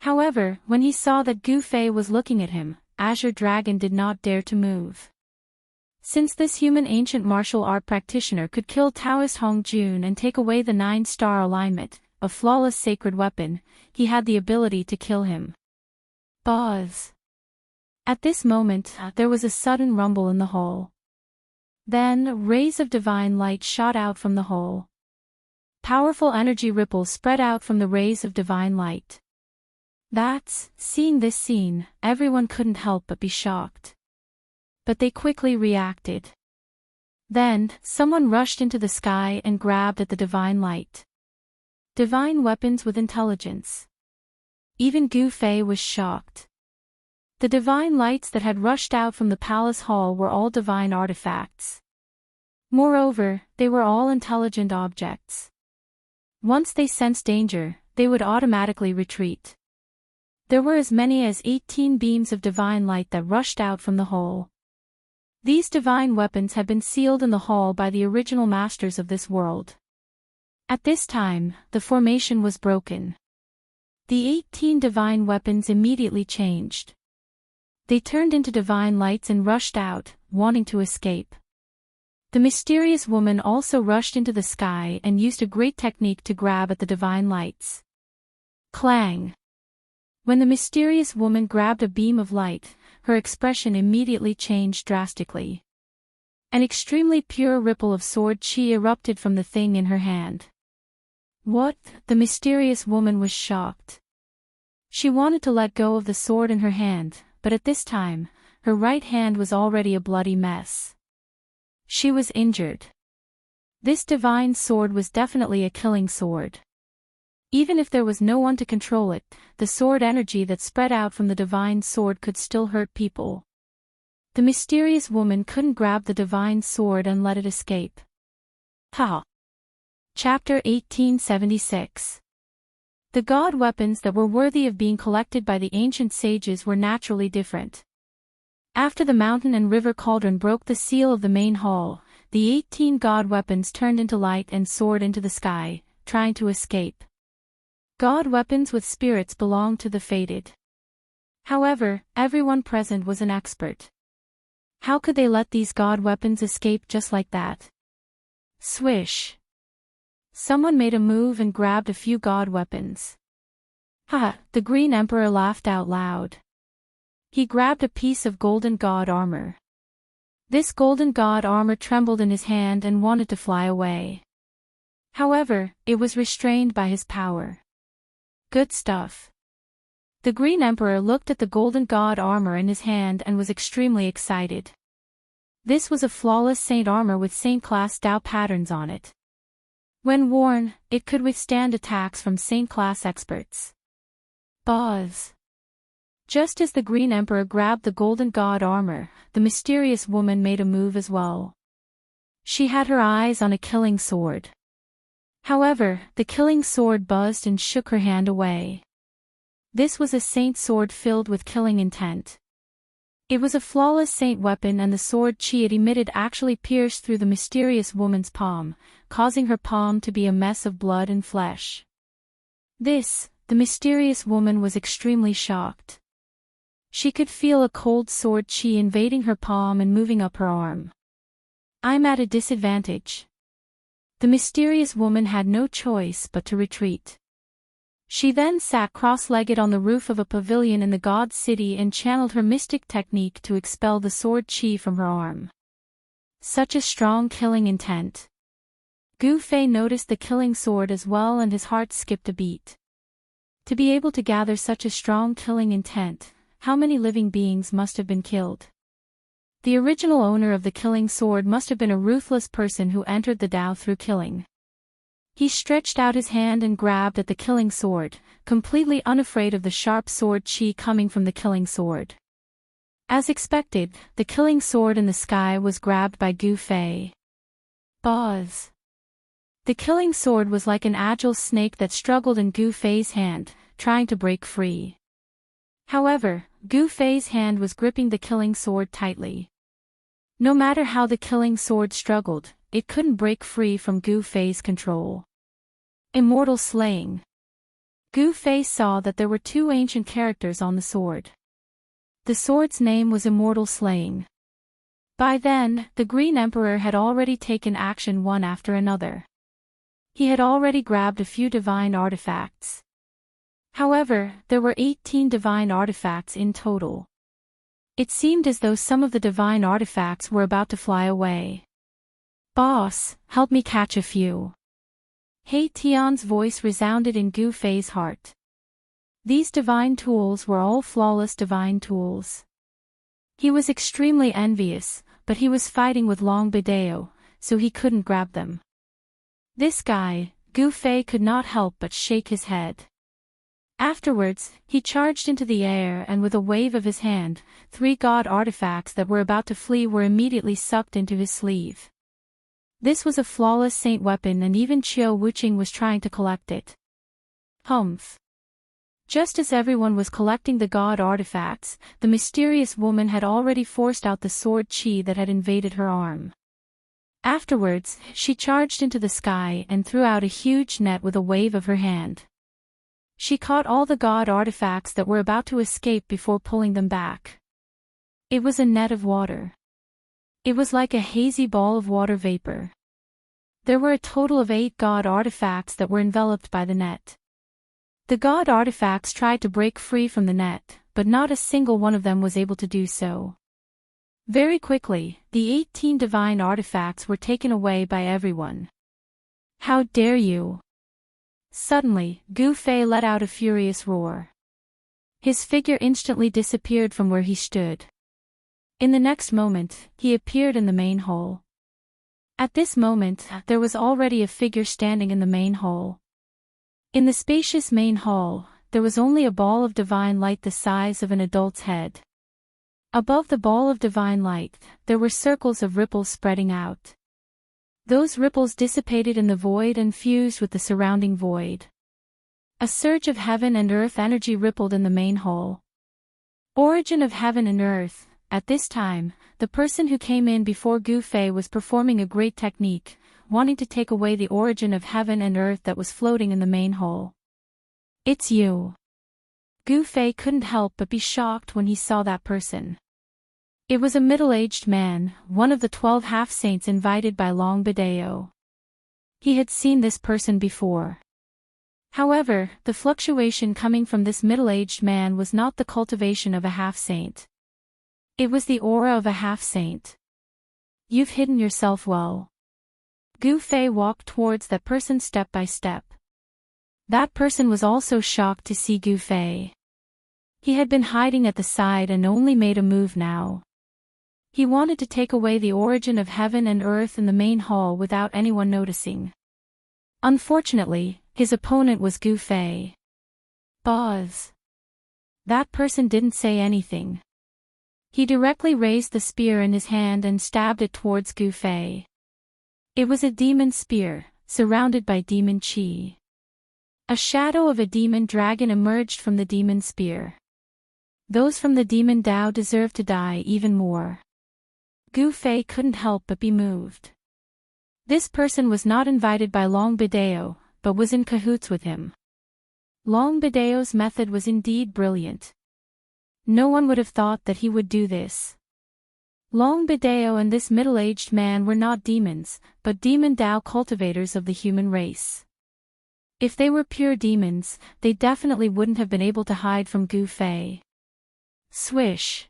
However, when he saw that Gu Fei was looking at him, Azure Dragon did not dare to move. Since this human ancient martial art practitioner could kill Taoist Hong Jun and take away the 9-star alignment, a flawless sacred weapon, he had the ability to kill him. Buzz. At this moment, there was a sudden rumble in the hall. Then, rays of divine light shot out from the hole. Powerful energy ripples spread out from the rays of divine light. Seeing this scene, everyone couldn't help but be shocked. But they quickly reacted. Then, someone rushed into the sky and grabbed at the divine light. Divine weapons with intelligence. Even Gu Fei was shocked. The divine lights that had rushed out from the palace hall were all divine artifacts. Moreover, they were all intelligent objects. Once they sensed danger, they would automatically retreat. There were as many as 18 beams of divine light that rushed out from the hole. These divine weapons had been sealed in the hall by the original masters of this world. At this time, the formation was broken. The 18 divine weapons immediately changed. They turned into divine lights and rushed out, wanting to escape. The mysterious woman also rushed into the sky and used a great technique to grab at the divine lights. Clang! When the mysterious woman grabbed a beam of light, her expression immediately changed drastically. An extremely pure ripple of sword chi erupted from the thing in her hand. What? The mysterious woman was shocked. She wanted to let go of the sword in her hand, but at this time, her right hand was already a bloody mess. She was injured. This divine sword was definitely a killing sword. Even if there was no one to control it, the sword energy that spread out from the divine sword could still hurt people. The mysterious woman couldn't grab the divine sword and let it escape. Ha! Chapter 1876. The god weapons that were worthy of being collected by the ancient sages were naturally different. After the mountain and river cauldron broke the seal of the main hall, the 18 god weapons turned into light and soared into the sky, trying to escape. God weapons with spirits belonged to the fated. However, everyone present was an expert. How could they let these god weapons escape just like that? Swish! Someone made a move and grabbed a few god weapons. Haha, the Green Emperor laughed out loud. He grabbed a piece of golden god armor. This golden god armor trembled in his hand and wanted to fly away. However, it was restrained by his power. Good stuff. The Green Emperor looked at the golden god armor in his hand and was extremely excited. This was a flawless saint armor with saint-class Dao patterns on it. When worn, it could withstand attacks from saint-class experts. Buzz! Just as the Green Emperor grabbed the golden god armor, the mysterious woman made a move as well. She had her eyes on a killing sword. However, the killing sword buzzed and shook her hand away. This was a saint sword filled with killing intent. It was a flawless saint weapon and the sword chi it emitted actually pierced through the mysterious woman's palm, causing her palm to be a mess of blood and flesh. The mysterious woman was extremely shocked. She could feel a cold sword chi invading her palm and moving up her arm. I'm at a disadvantage. The mysterious woman had no choice but to retreat. She then sat cross-legged on the roof of a pavilion in the god city and channeled her mystic technique to expel the sword chi from her arm. Such a strong killing intent. Gu Fei noticed the killing sword as well and his heart skipped a beat. To be able to gather such a strong killing intent, how many living beings must have been killed? The original owner of the killing sword must have been a ruthless person who entered the Tao through killing. He stretched out his hand and grabbed at the killing sword, completely unafraid of the sharp sword chi coming from the killing sword. As expected, the killing sword in the sky was grabbed by Gu Fei. Buzz! The killing sword was like an agile snake that struggled in Gu Fei's hand, trying to break free. However, Gu Fei's hand was gripping the killing sword tightly. No matter how the killing sword struggled, it couldn't break free from Gu Fei's control. Immortal slaying. Gu Fei saw that there were two ancient characters on the sword. The sword's name was Immortal Slaying. By then, the Green Emperor had already taken action one after another. He had already grabbed a few divine artifacts. However, there were 18 divine artifacts in total. It seemed as though some of the divine artifacts were about to fly away. Boss, help me catch a few. Hei Tian's voice resounded in Gu Fei's heart. These divine tools were all flawless divine tools. He was extremely envious, but he was fighting with Long Bideo, so he couldn't grab them. This guy, Gu Fei could not help but shake his head. Afterwards, he charged into the air and with a wave of his hand, 3 god artifacts that were about to flee were immediately sucked into his sleeve. This was a flawless saint weapon and even Qiu Wuqing was trying to collect it. Humph. Just as everyone was collecting the god artifacts, the mysterious woman had already forced out the sword chi that had invaded her arm. Afterwards, she charged into the sky and threw out a huge net with a wave of her hand. She caught all the god artifacts that were about to escape before pulling them back. It was a net of water. It was like a hazy ball of water vapor. There were a total of 8 god artifacts that were enveloped by the net. The god artifacts tried to break free from the net, but not a single one of them was able to do so. Very quickly, the 18 divine artifacts were taken away by everyone. How dare you! Suddenly, Gu Fei let out a furious roar. His figure instantly disappeared from where he stood. In the next moment, he appeared in the main hall. At this moment, there was already a figure standing in the main hall. In the spacious main hall, there was only a ball of divine light the size of an adult's head. Above the ball of divine light, there were circles of ripples spreading out. Those ripples dissipated in the void and fused with the surrounding void. A surge of heaven and earth energy rippled in the main hall. Origin of heaven and earth. At this time, the person who came in before Gu Fei was performing a great technique, wanting to take away the origin of heaven and earth that was floating in the main hall. It's you. Gu Fei couldn't help but be shocked when he saw that person. It was a middle-aged man, one of the 12 half-saints invited by Long Bideo. He had seen this person before. However, the fluctuation coming from this middle-aged man was not the cultivation of a half-saint. It was the aura of a half-saint. You've hidden yourself well. Gu Fei walked towards that person step by step. That person was also shocked to see Gu Fei. He had been hiding at the side and only made a move now. He wanted to take away the origin of heaven and earth in the main hall without anyone noticing. Unfortunately, his opponent was Gu Fei. Buzz. That person didn't say anything. He directly raised the spear in his hand and stabbed it towards Gu Fei. It was a demon spear, surrounded by demon chi. A shadow of a demon dragon emerged from the demon spear. Those from the demon Dao deserved to die even more. Gu Fei couldn't help but be moved. This person was not invited by Long Bideo, but was in cahoots with him. Long Bideo's method was indeed brilliant. No one would have thought that he would do this. Long Bideo and this middle-aged man were not demons, but demon Dao cultivators of the human race. If they were pure demons, they definitely wouldn't have been able to hide from Gu Fei. Swish.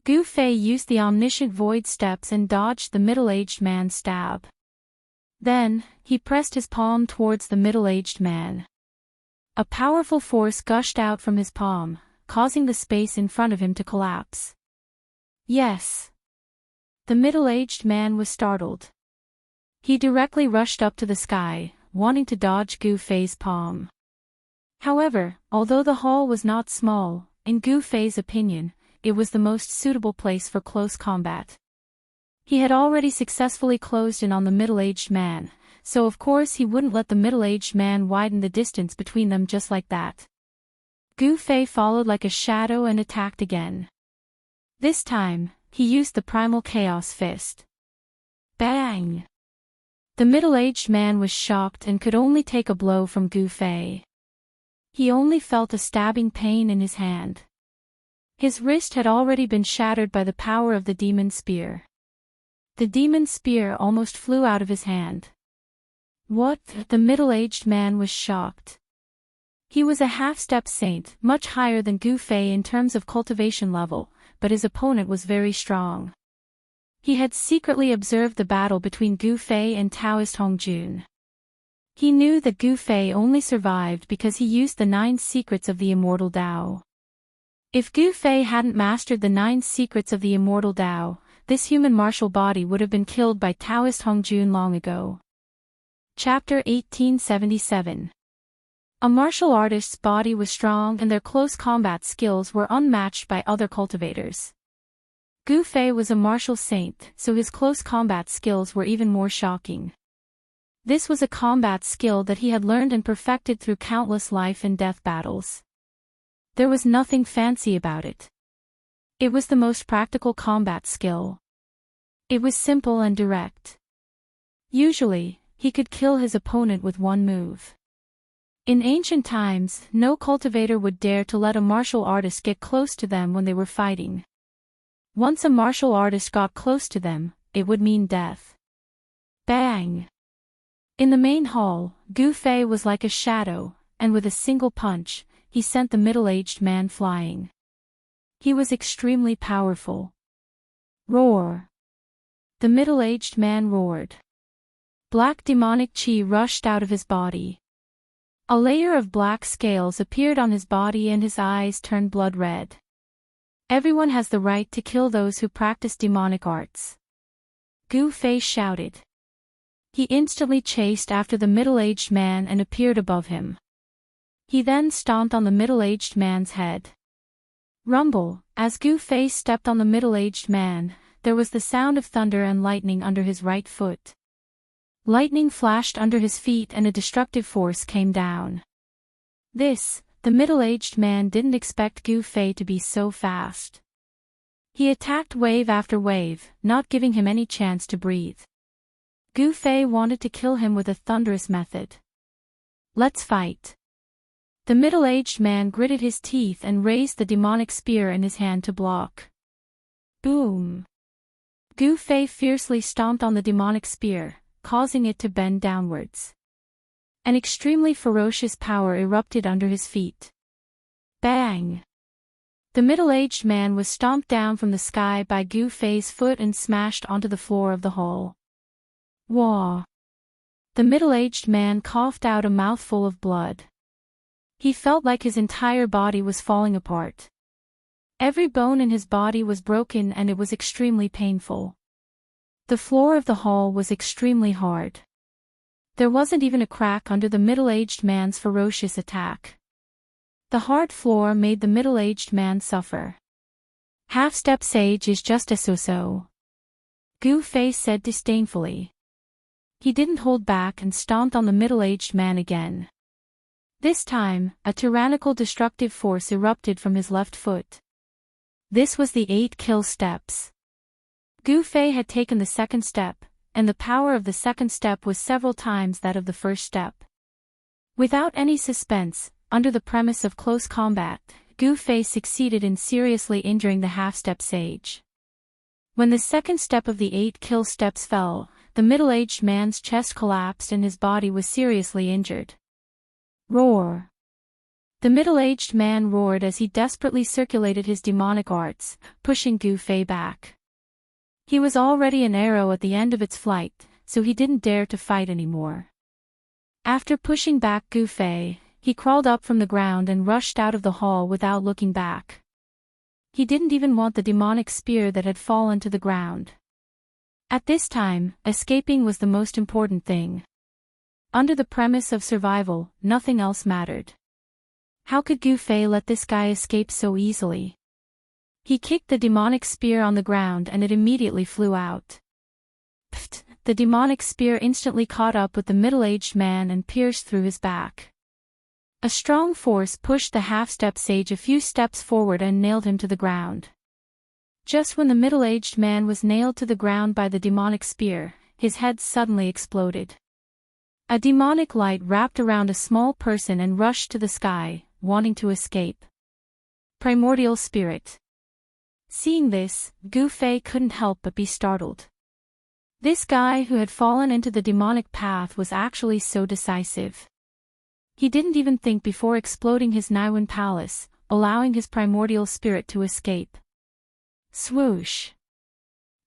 Gu Fei used the omniscient void steps and dodged the middle-aged man's stab. Then, he pressed his palm towards the middle-aged man. A powerful force gushed out from his palm, causing the space in front of him to collapse. Yes. The middle-aged man was startled. He directly rushed up to the sky, wanting to dodge Gu Fei's palm. However, although the hall was not small, in Gu Fei's opinion, it was the most suitable place for close combat. He had already successfully closed in on the middle-aged man, so of course he wouldn't let the middle-aged man widen the distance between them just like that. Gu Fei followed like a shadow and attacked again. This time, he used the primal chaos fist. Bang! The middle-aged man was shocked and could only take a blow from Gu Fei. He only felt a stabbing pain in his hand. His wrist had already been shattered by the power of the demon spear. The demon spear almost flew out of his hand. What? The middle-aged man was shocked. He was a half-step saint, much higher than Gu Fei in terms of cultivation level, but his opponent was very strong. He had secretly observed the battle between Gu Fei and Taoist Hongjun. He knew that Gu Fei only survived because he used the 9 secrets of the immortal Dao. If Gu Fei hadn't mastered the 9 secrets of the immortal Dao, this human martial body would have been killed by Taoist Hongjun long ago. Chapter 1877. A martial artist's body was strong and their close combat skills were unmatched by other cultivators. Gu Fei was a martial saint, so his close combat skills were even more shocking. This was a combat skill that he had learned and perfected through countless life and death battles. There was nothing fancy about it. It was the most practical combat skill. It was simple and direct. Usually, he could kill his opponent with one move. In ancient times, no cultivator would dare to let a martial artist get close to them when they were fighting. Once a martial artist got close to them, it would mean death. Bang! In the main hall, Gu Fei was like a shadow, and with a single punch, he sent the middle-aged man flying. He was extremely powerful. Roar! The middle-aged man roared. Black demonic chi rushed out of his body. A layer of black scales appeared on his body and his eyes turned blood red. Everyone has the right to kill those who practice demonic arts. Gu Fei shouted. He instantly chased after the middle-aged man and appeared above him. He then stomped on the middle-aged man's head. Rumble, as Gu Fei stepped on the middle-aged man, there was the sound of thunder and lightning under his right foot. Lightning flashed under his feet and a destructive force came down. The middle-aged man didn't expect Gu Fei to be so fast. He attacked wave after wave, not giving him any chance to breathe. Gu Fei wanted to kill him with a thunderous method. Let's fight. The middle-aged man gritted his teeth and raised the demonic spear in his hand to block. Boom! Gu Fei fiercely stomped on the demonic spear, causing it to bend downwards. An extremely ferocious power erupted under his feet. Bang! The middle-aged man was stomped down from the sky by Gu Fei's foot and smashed onto the floor of the hall. Wah! The middle-aged man coughed out a mouthful of blood. He felt like his entire body was falling apart. Every bone in his body was broken and it was extremely painful. The floor of the hall was extremely hard. There wasn't even a crack under the middle-aged man's ferocious attack. The hard floor made the middle-aged man suffer. Half-step sage is just a so-so. Gu Fei said disdainfully. He didn't hold back and stomped on the middle-aged man again. This time, a tyrannical destructive force erupted from his left foot. This was the 8 kill steps. Gu Fei had taken the second step, and the power of the second step was several times that of the first step. Without any suspense, under the premise of close combat, Gu Fei succeeded in seriously injuring the half-step sage. When the second step of the 8 kill steps fell, the middle-aged man's chest collapsed and his body was seriously injured. Roar! The middle-aged man roared as he desperately circulated his demonic arts, pushing Gu Fei back. He was already an arrow at the end of its flight, so he didn't dare to fight anymore. After pushing back Gu Fei, he crawled up from the ground and rushed out of the hall without looking back. He didn't even want the demonic spear that had fallen to the ground. At this time, escaping was the most important thing. Under the premise of survival, nothing else mattered. How could Gu Fei let this guy escape so easily? He kicked the demonic spear on the ground and it immediately flew out. Pfft! The demonic spear instantly caught up with the middle-aged man and pierced through his back. A strong force pushed the half-step sage a few steps forward and nailed him to the ground. Just when the middle-aged man was nailed to the ground by the demonic spear, his head suddenly exploded. A demonic light wrapped around a small person and rushed to the sky, wanting to escape. Primordial spirit. Seeing this, Gu Fei couldn't help but be startled. This guy who had fallen into the demonic path was actually so decisive. He didn't even think before exploding his Naiwen palace, allowing his primordial spirit to escape. Swoosh!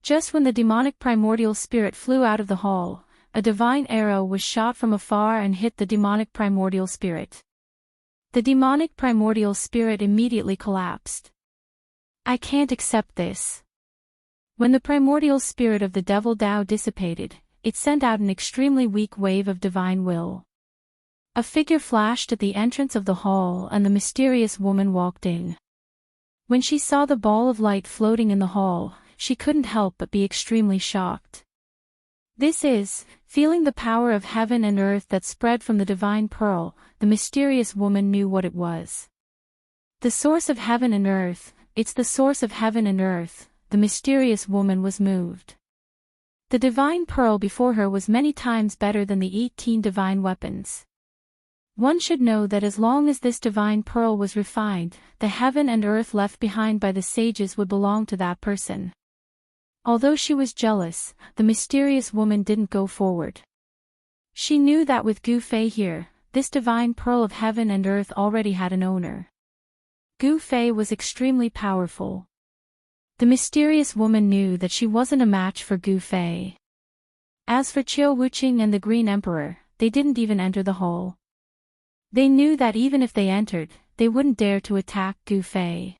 Just when the demonic primordial spirit flew out of the hall, a divine arrow was shot from afar and hit the demonic primordial spirit. The demonic primordial spirit immediately collapsed. I can't accept this. When the primordial spirit of the devil Tao dissipated, it sent out an extremely weak wave of divine will. A figure flashed at the entrance of the hall and the mysterious woman walked in. When she saw the ball of light floating in the hall, she couldn't help but be extremely shocked. Feeling the power of heaven and earth that spread from the divine pearl, the mysterious woman knew what it was. The source of heaven and earth, it's the source of heaven and earth, the mysterious woman was moved. The divine pearl before her was many times better than the 18 divine weapons. One should know that as long as this divine pearl was refined, the heaven and earth left behind by the sages would belong to that person. Although she was jealous, the mysterious woman didn't go forward. She knew that with Gu Fei here, this divine pearl of heaven and earth already had an owner. Gu Fei was extremely powerful. The mysterious woman knew that she wasn't a match for Gu Fei. As for Qiu Wuqing and the Green Emperor, they didn't even enter the hall. They knew that even if they entered, they wouldn't dare to attack Gu Fei.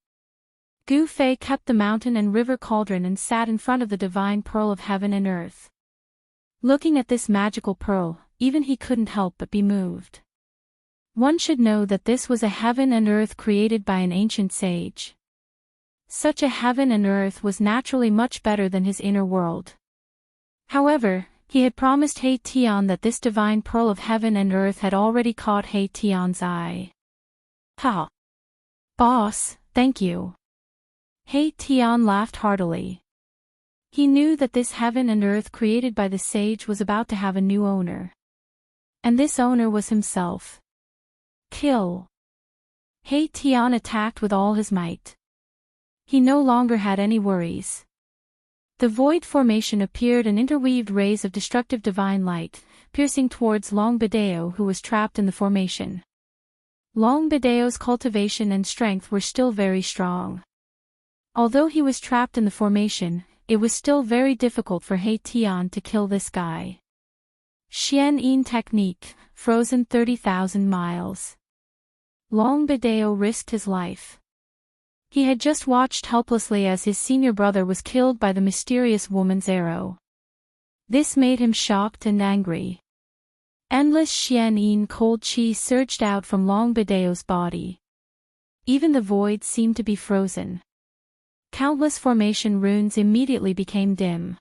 Gu Fei kept the mountain and river cauldron and sat in front of the divine pearl of heaven and earth. Looking at this magical pearl, even he couldn't help but be moved. One should know that this was a heaven and earth created by an ancient sage. Such a heaven and earth was naturally much better than his inner world. However, he had promised He Tian that this divine pearl of heaven and earth had already caught He Tian's eye. Ha! Boss, thank you. He Tian laughed heartily. He knew that this heaven and earth created by the sage was about to have a new owner. And this owner was himself. Kill! He Tian attacked with all his might. He no longer had any worries. The void formation appeared and interweaved rays of destructive divine light, piercing towards Long Bideo who was trapped in the formation. Long Bideo's cultivation and strength were still very strong. Although he was trapped in the formation, it was still very difficult for He Tian to kill this guy. Xian Yin technique, frozen 30,000 miles. Long Bideo risked his life. He had just watched helplessly as his senior brother was killed by the mysterious woman's arrow. This made him shocked and angry. Endless Xian Yin cold chi surged out from Long Bideo's body. Even the void seemed to be frozen. Countless formation runes immediately became dim.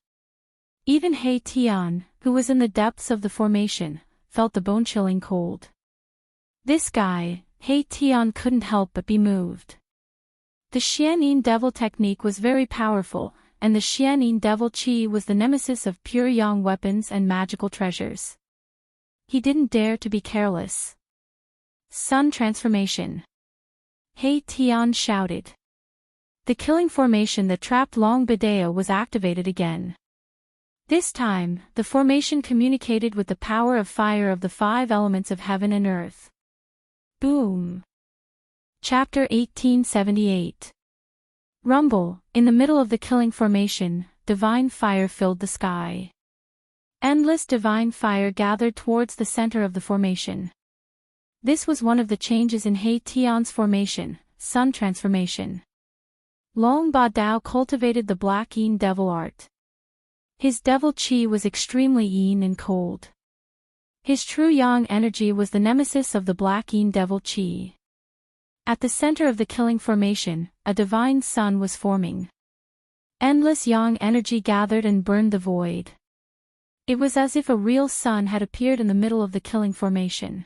Even He Tian, who was in the depths of the formation, felt the bone-chilling cold. This guy, He Tian, couldn't help but be moved. The Xian Yin Devil technique was very powerful, and the Xian Yin Devil Chi was the nemesis of pure yang weapons and magical treasures. He didn't dare to be careless. Sun transformation. He Tian shouted. The killing formation that trapped Long Bideo was activated again. This time, the formation communicated with the power of fire of the 5 elements of heaven and earth. Boom! Chapter 1878. Rumble. In the middle of the killing formation, divine fire filled the sky. Endless divine fire gathered towards the center of the formation. This was one of the changes in He Tian's formation, sun transformation. Long Ba Dao cultivated the black yin devil art. His devil chi was extremely yin and cold. His true yang energy was the nemesis of the black yin devil chi. At the center of the killing formation, a divine sun was forming. Endless yang energy gathered and burned the void. It was as if a real sun had appeared in the middle of the killing formation.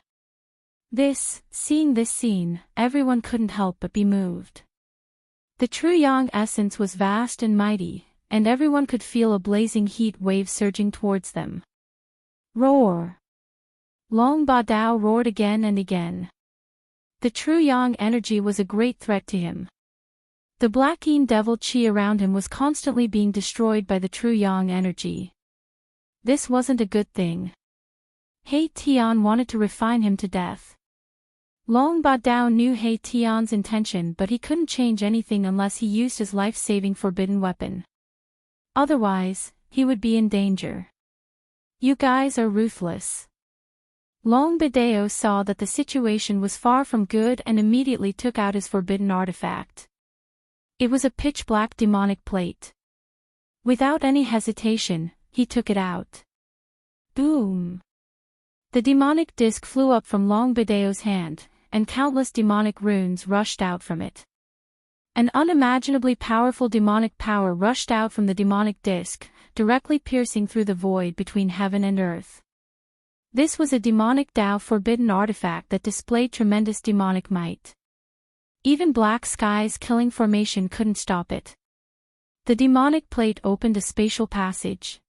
Seeing this scene, everyone couldn't help but be moved. The true yang essence was vast and mighty, and everyone could feel a blazing heat wave surging towards them. Roar! Long Ba Dao roared again and again. The true yang energy was a great threat to him. The black yin devil chi around him was constantly being destroyed by the true yang energy. This wasn't a good thing. He Tian wanted to refine him to death. Long Ba Dao knew He Tian's intention, but he couldn't change anything unless he used his life-saving forbidden weapon. Otherwise, he would be in danger. You guys are ruthless. Long Bideo saw that the situation was far from good and immediately took out his forbidden artifact. It was a pitch-black demonic plate. Without any hesitation, he took it out. Boom! The demonic disc flew up from Long Bideo's hand, and countless demonic runes rushed out from it. An unimaginably powerful demonic power rushed out from the demonic disc, directly piercing through the void between heaven and earth. This was a demonic Dao forbidden artifact that displayed tremendous demonic might. Even Black Sky's killing formation couldn't stop it. The demonic plate opened a spatial passage.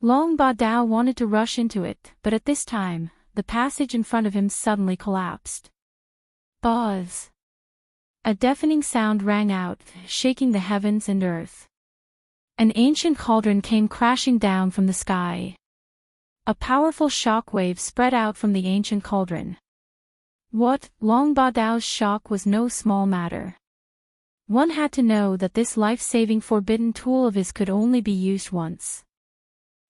Long Ba Dao wanted to rush into it, but at this time, the passage in front of him suddenly collapsed. Buzz! A deafening sound rang out, shaking the heavens and earth. An ancient cauldron came crashing down from the sky. A powerful shock wave spread out from the ancient cauldron. What? Long Ba Dao's shock was no small matter. One had to know that this life-saving forbidden tool of his could only be used once.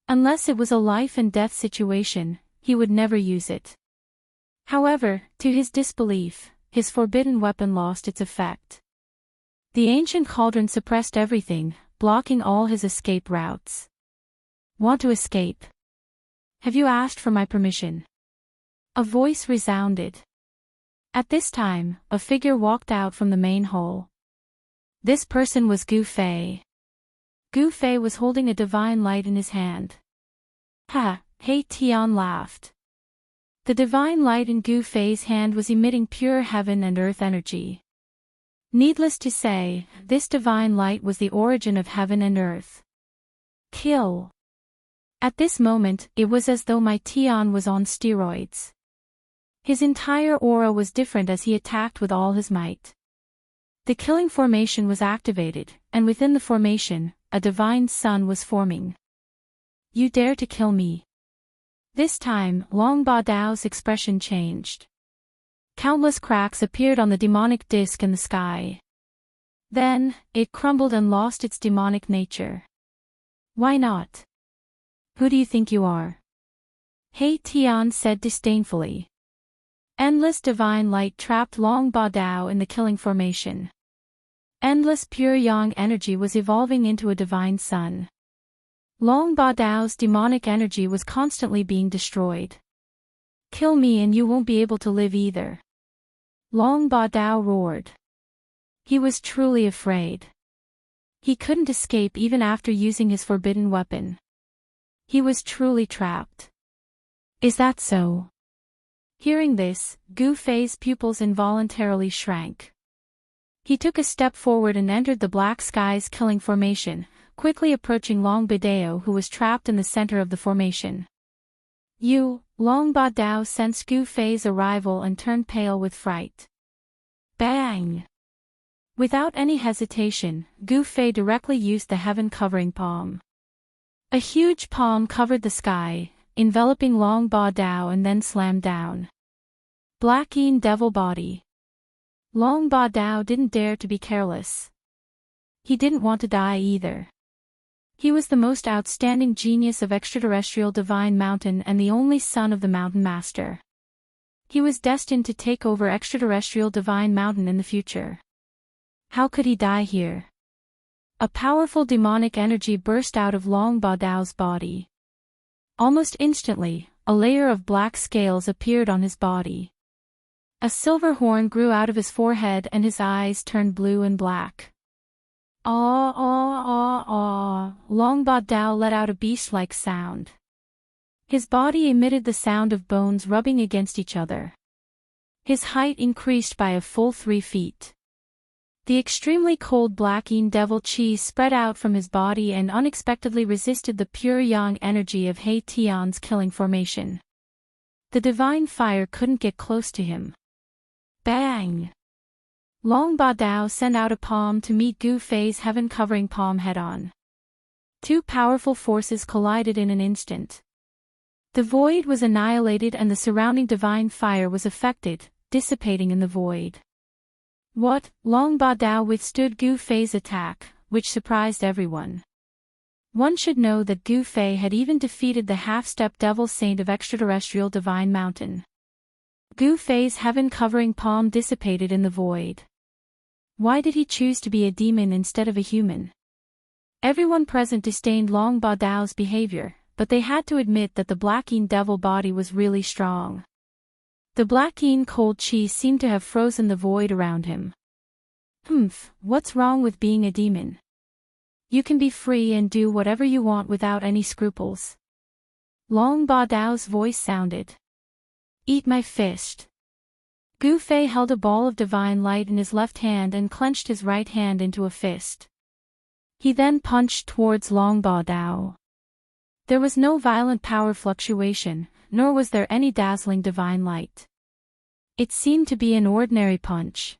Unless it was a life-and-death situation, he would never use it. However, to his disbelief, his forbidden weapon lost its effect. The ancient cauldron suppressed everything, blocking all his escape routes. Want to escape? Have you asked for my permission? A voice resounded. At this time, a figure walked out from the main hall. This person was Gu Fei. Gu Fei was holding a divine light in his hand. Ha! He Tian laughed. The divine light in Gu Fei's hand was emitting pure heaven and earth energy. Needless to say, this divine light was the origin of heaven and earth. Kill! At this moment, it was as though my Tian was on steroids. His entire aura was different as he attacked with all his might. The killing formation was activated, and within the formation, a divine sun was forming. You dare to kill me? This time, Long Ba Dao's expression changed. Countless cracks appeared on the demonic disk in the sky. Then, it crumbled and lost its demonic nature. Why not? Who do you think you are? He Tian said disdainfully. Endless divine light trapped Long Ba Dao in the killing formation. Endless pure yang energy was evolving into a divine sun. Long Ba Dao's demonic energy was constantly being destroyed. Kill me and you won't be able to live either. Long Ba Dao roared. He was truly afraid. He couldn't escape even after using his forbidden weapon. He was truly trapped. Is that so? Hearing this, Gu Fei's pupils involuntarily shrank. He took a step forward and entered the black sky's killing formation, quickly approaching Long Ba Dao who was trapped in the center of the formation. Long Ba Dao sensed Gu Fei's arrival and turned pale with fright. Bang! Without any hesitation, Gu Fei directly used the heaven-covering palm. A huge palm covered the sky, enveloping Long Ba Dao and then slammed down. Black Yin Devil Body. Long Ba Dao didn't dare to be careless. He didn't want to die either. He was the most outstanding genius of extraterrestrial divine mountain and the only son of the mountain master. He was destined to take over extraterrestrial divine mountain in the future. How could he die here? A powerful demonic energy burst out of Long Ba Dao's body. Almost instantly, a layer of black scales appeared on his body. A silver horn grew out of his forehead and his eyes turned blue and black. Aw, aw, aw, aw. Long Ba Dao let out a beast-like sound. His body emitted the sound of bones rubbing against each other. His height increased by a full 3 feet. The extremely cold black Yin Devil Chi spread out from his body and unexpectedly resisted the pure yang energy of He Tian's killing formation. The divine fire couldn't get close to him. Bang! Long Ba Dao sent out a palm to meet Gu Fei's heaven-covering palm head-on. Two powerful forces collided in an instant. The void was annihilated and the surrounding divine fire was affected, dissipating in the void. What? Long Ba Dao withstood Gu Fei's attack, which surprised everyone. One should know that Gu Fei had even defeated the half-step devil saint of extraterrestrial divine mountain. Gu Fei's heaven-covering palm dissipated in the void. Why did he choose to be a demon instead of a human? Everyone present disdained Long Ba Dao's behavior, but they had to admit that the Black Yin Devil body was really strong. The Black Yin cold chi seemed to have frozen the void around him. What's wrong with being a demon? You can be free and do whatever you want without any scruples. Long Ba Dao's voice sounded. Eat my fist. Gu Fei held a ball of divine light in his left hand and clenched his right hand into a fist. He then punched towards Long Ba Dao. There was no violent power fluctuation, nor was there any dazzling divine light. It seemed to be an ordinary punch.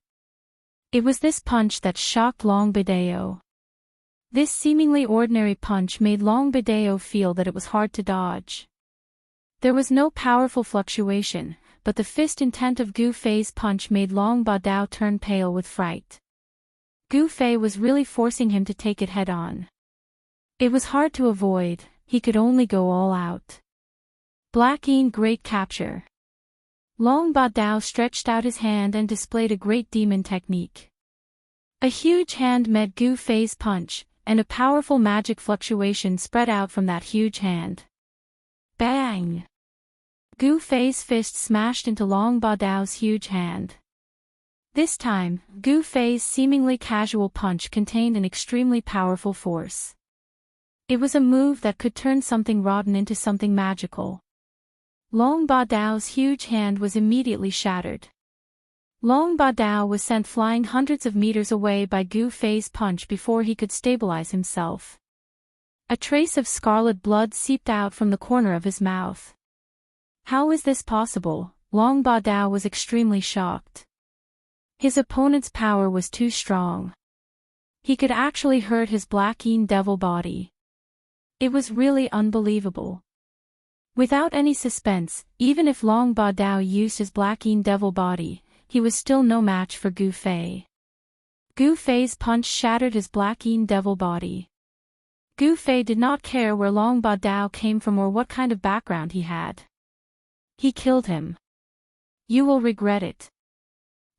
It was this punch that shocked Longbadeo. This seemingly ordinary punch made Longbadeo feel that it was hard to dodge. There was no powerful fluctuation, but the fist intent of Gu Fei's punch made Longbadao turn pale with fright. Gu Fei was really forcing him to take it head-on. It was hard to avoid, he could only go all out. Black Yin Great Capture. Longbadao stretched out his hand and displayed a great demon technique. A huge hand met Gu Fei's punch, and a powerful magic fluctuation spread out from that huge hand. Bang! Gu Fei's fist smashed into Longbadao's huge hand. This time, Gu Fei's seemingly casual punch contained an extremely powerful force. It was a move that could turn something rotten into something magical. Longbadao's huge hand was immediately shattered. Longbadao was sent flying hundreds of meters away by Gu Fei's punch before he could stabilize himself. A trace of scarlet blood seeped out from the corner of his mouth. How is this possible? Longbadao was extremely shocked. His opponent's power was too strong. He could actually hurt his Black Yin devil body. It was really unbelievable. Without any suspense, even if Longbadao used his Black Yin devil body, he was still no match for Gu Fei. Gu Fei's punch shattered his Black Yin devil body. Gu Fei did not care where Longbadao came from or what kind of background he had. He killed him. You will regret it.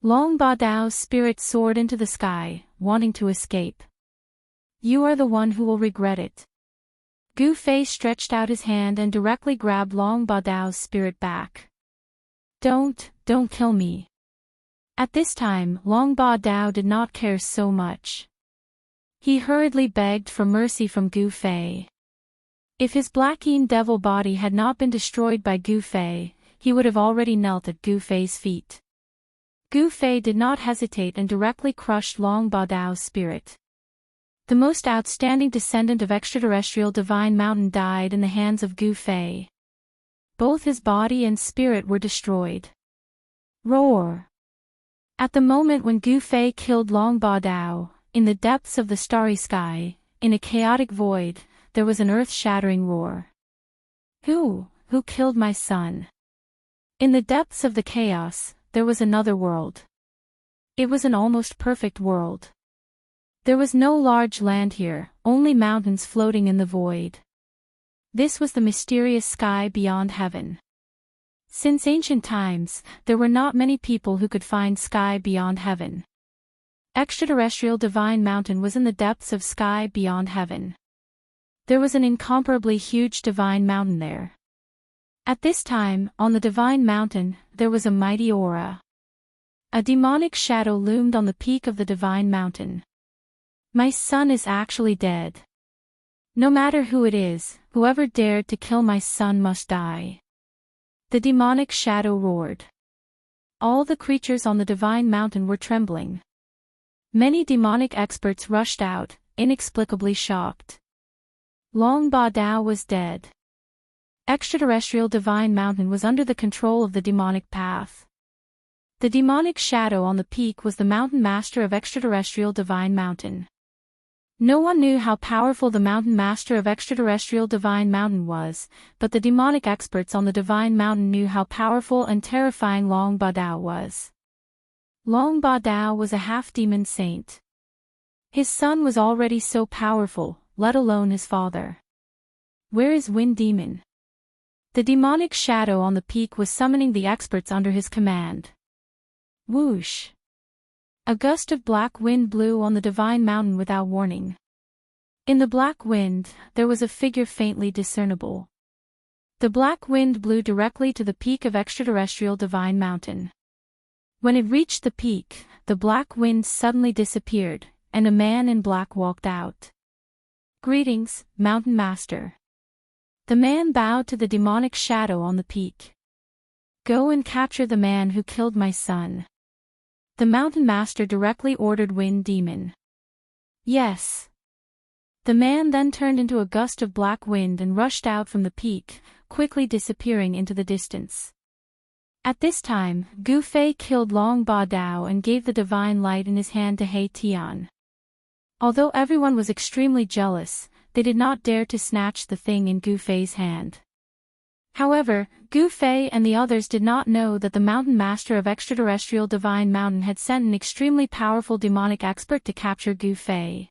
Longbadao's spirit soared into the sky, wanting to escape. You are the one who will regret it. Gu Fei stretched out his hand and directly grabbed Longbadao's spirit back. Don't kill me. At this time, Longbadao did not care so much. He hurriedly begged for mercy from Gu Fei. If his Black Yin devil body had not been destroyed by Gu Fei, he would have already knelt at Gu Fei's feet. Gu Fei did not hesitate and directly crushed Longbadao's spirit. The most outstanding descendant of extraterrestrial Divine Mountain died in the hands of Gu Fei. Both his body and spirit were destroyed. Roar! At the moment when Gu Fei killed Longbadao, in the depths of the starry sky, in a chaotic void, there was an earth-shattering roar. Who killed my son? In the depths of the chaos, there was another world. It was an almost perfect world. There was no large land here, only mountains floating in the void. This was the mysterious sky beyond heaven. Since ancient times, there were not many people who could find sky beyond heaven. Extraterrestrial Divine Mountain was in the depths of sky beyond heaven. There was an incomparably huge Divine Mountain there. At this time, on the Divine Mountain, there was a mighty aura. A demonic shadow loomed on the peak of the Divine Mountain. My son is actually dead. No matter who it is, whoever dared to kill my son must die. The demonic shadow roared. All the creatures on the Divine Mountain were trembling. Many demonic experts rushed out, inexplicably shocked. Longbadao was dead. Extraterrestrial Divine Mountain was under the control of the demonic path. The demonic shadow on the peak was the mountain master of Extraterrestrial Divine Mountain. No one knew how powerful the mountain master of Extraterrestrial Divine Mountain was, but the demonic experts on the Divine Mountain knew how powerful and terrifying Longbadao was. Longbadao was a half-demon saint. His son was already so powerful, let alone his father. Where is Wind Demon? The demonic shadow on the peak was summoning the experts under his command. Whoosh! A gust of black wind blew on the Divine Mountain without warning. In the black wind, there was a figure faintly discernible. The black wind blew directly to the peak of Extraterrestrial Divine Mountain. When it reached the peak, the black wind suddenly disappeared, and a man in black walked out. Greetings, Mountain Master. The man bowed to the demonic shadow on the peak. Go and capture the man who killed my son. The Mountain Master directly ordered Wind Demon. Yes. The man then turned into a gust of black wind and rushed out from the peak, quickly disappearing into the distance. At this time, Gu Fei killed Long Ba Dao and gave the divine light in his hand to He Tian. Although everyone was extremely jealous, they did not dare to snatch the thing in Gu Fei's hand. However, Gu Fei and the others did not know that the mountain master of extraterrestrial divine mountain had sent an extremely powerful demonic expert to capture Gu Fei.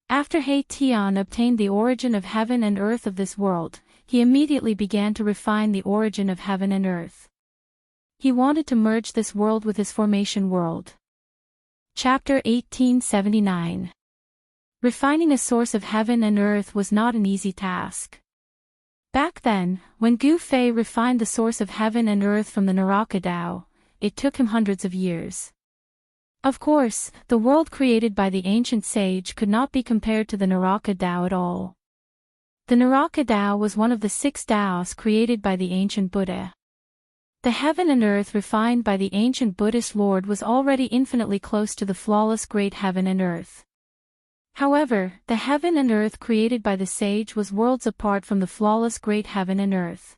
After He Tian obtained the origin of heaven and earth of this world, he immediately began to refine the origin of heaven and earth. He wanted to merge this world with his formation world. Chapter 1879. Refining a source of heaven and earth was not an easy task. Back then, when Gu Fei refined the source of heaven and earth from the Naraka Tao, it took him hundreds of years. Of course, the world created by the ancient sage could not be compared to the Naraka Tao at all. The Naraka Tao was one of the 6 Taos created by the ancient Buddha. The heaven and earth refined by the ancient Buddhist Lord was already infinitely close to the flawless great heaven and earth. However, the heaven and earth created by the sage was worlds apart from the flawless great heaven and earth.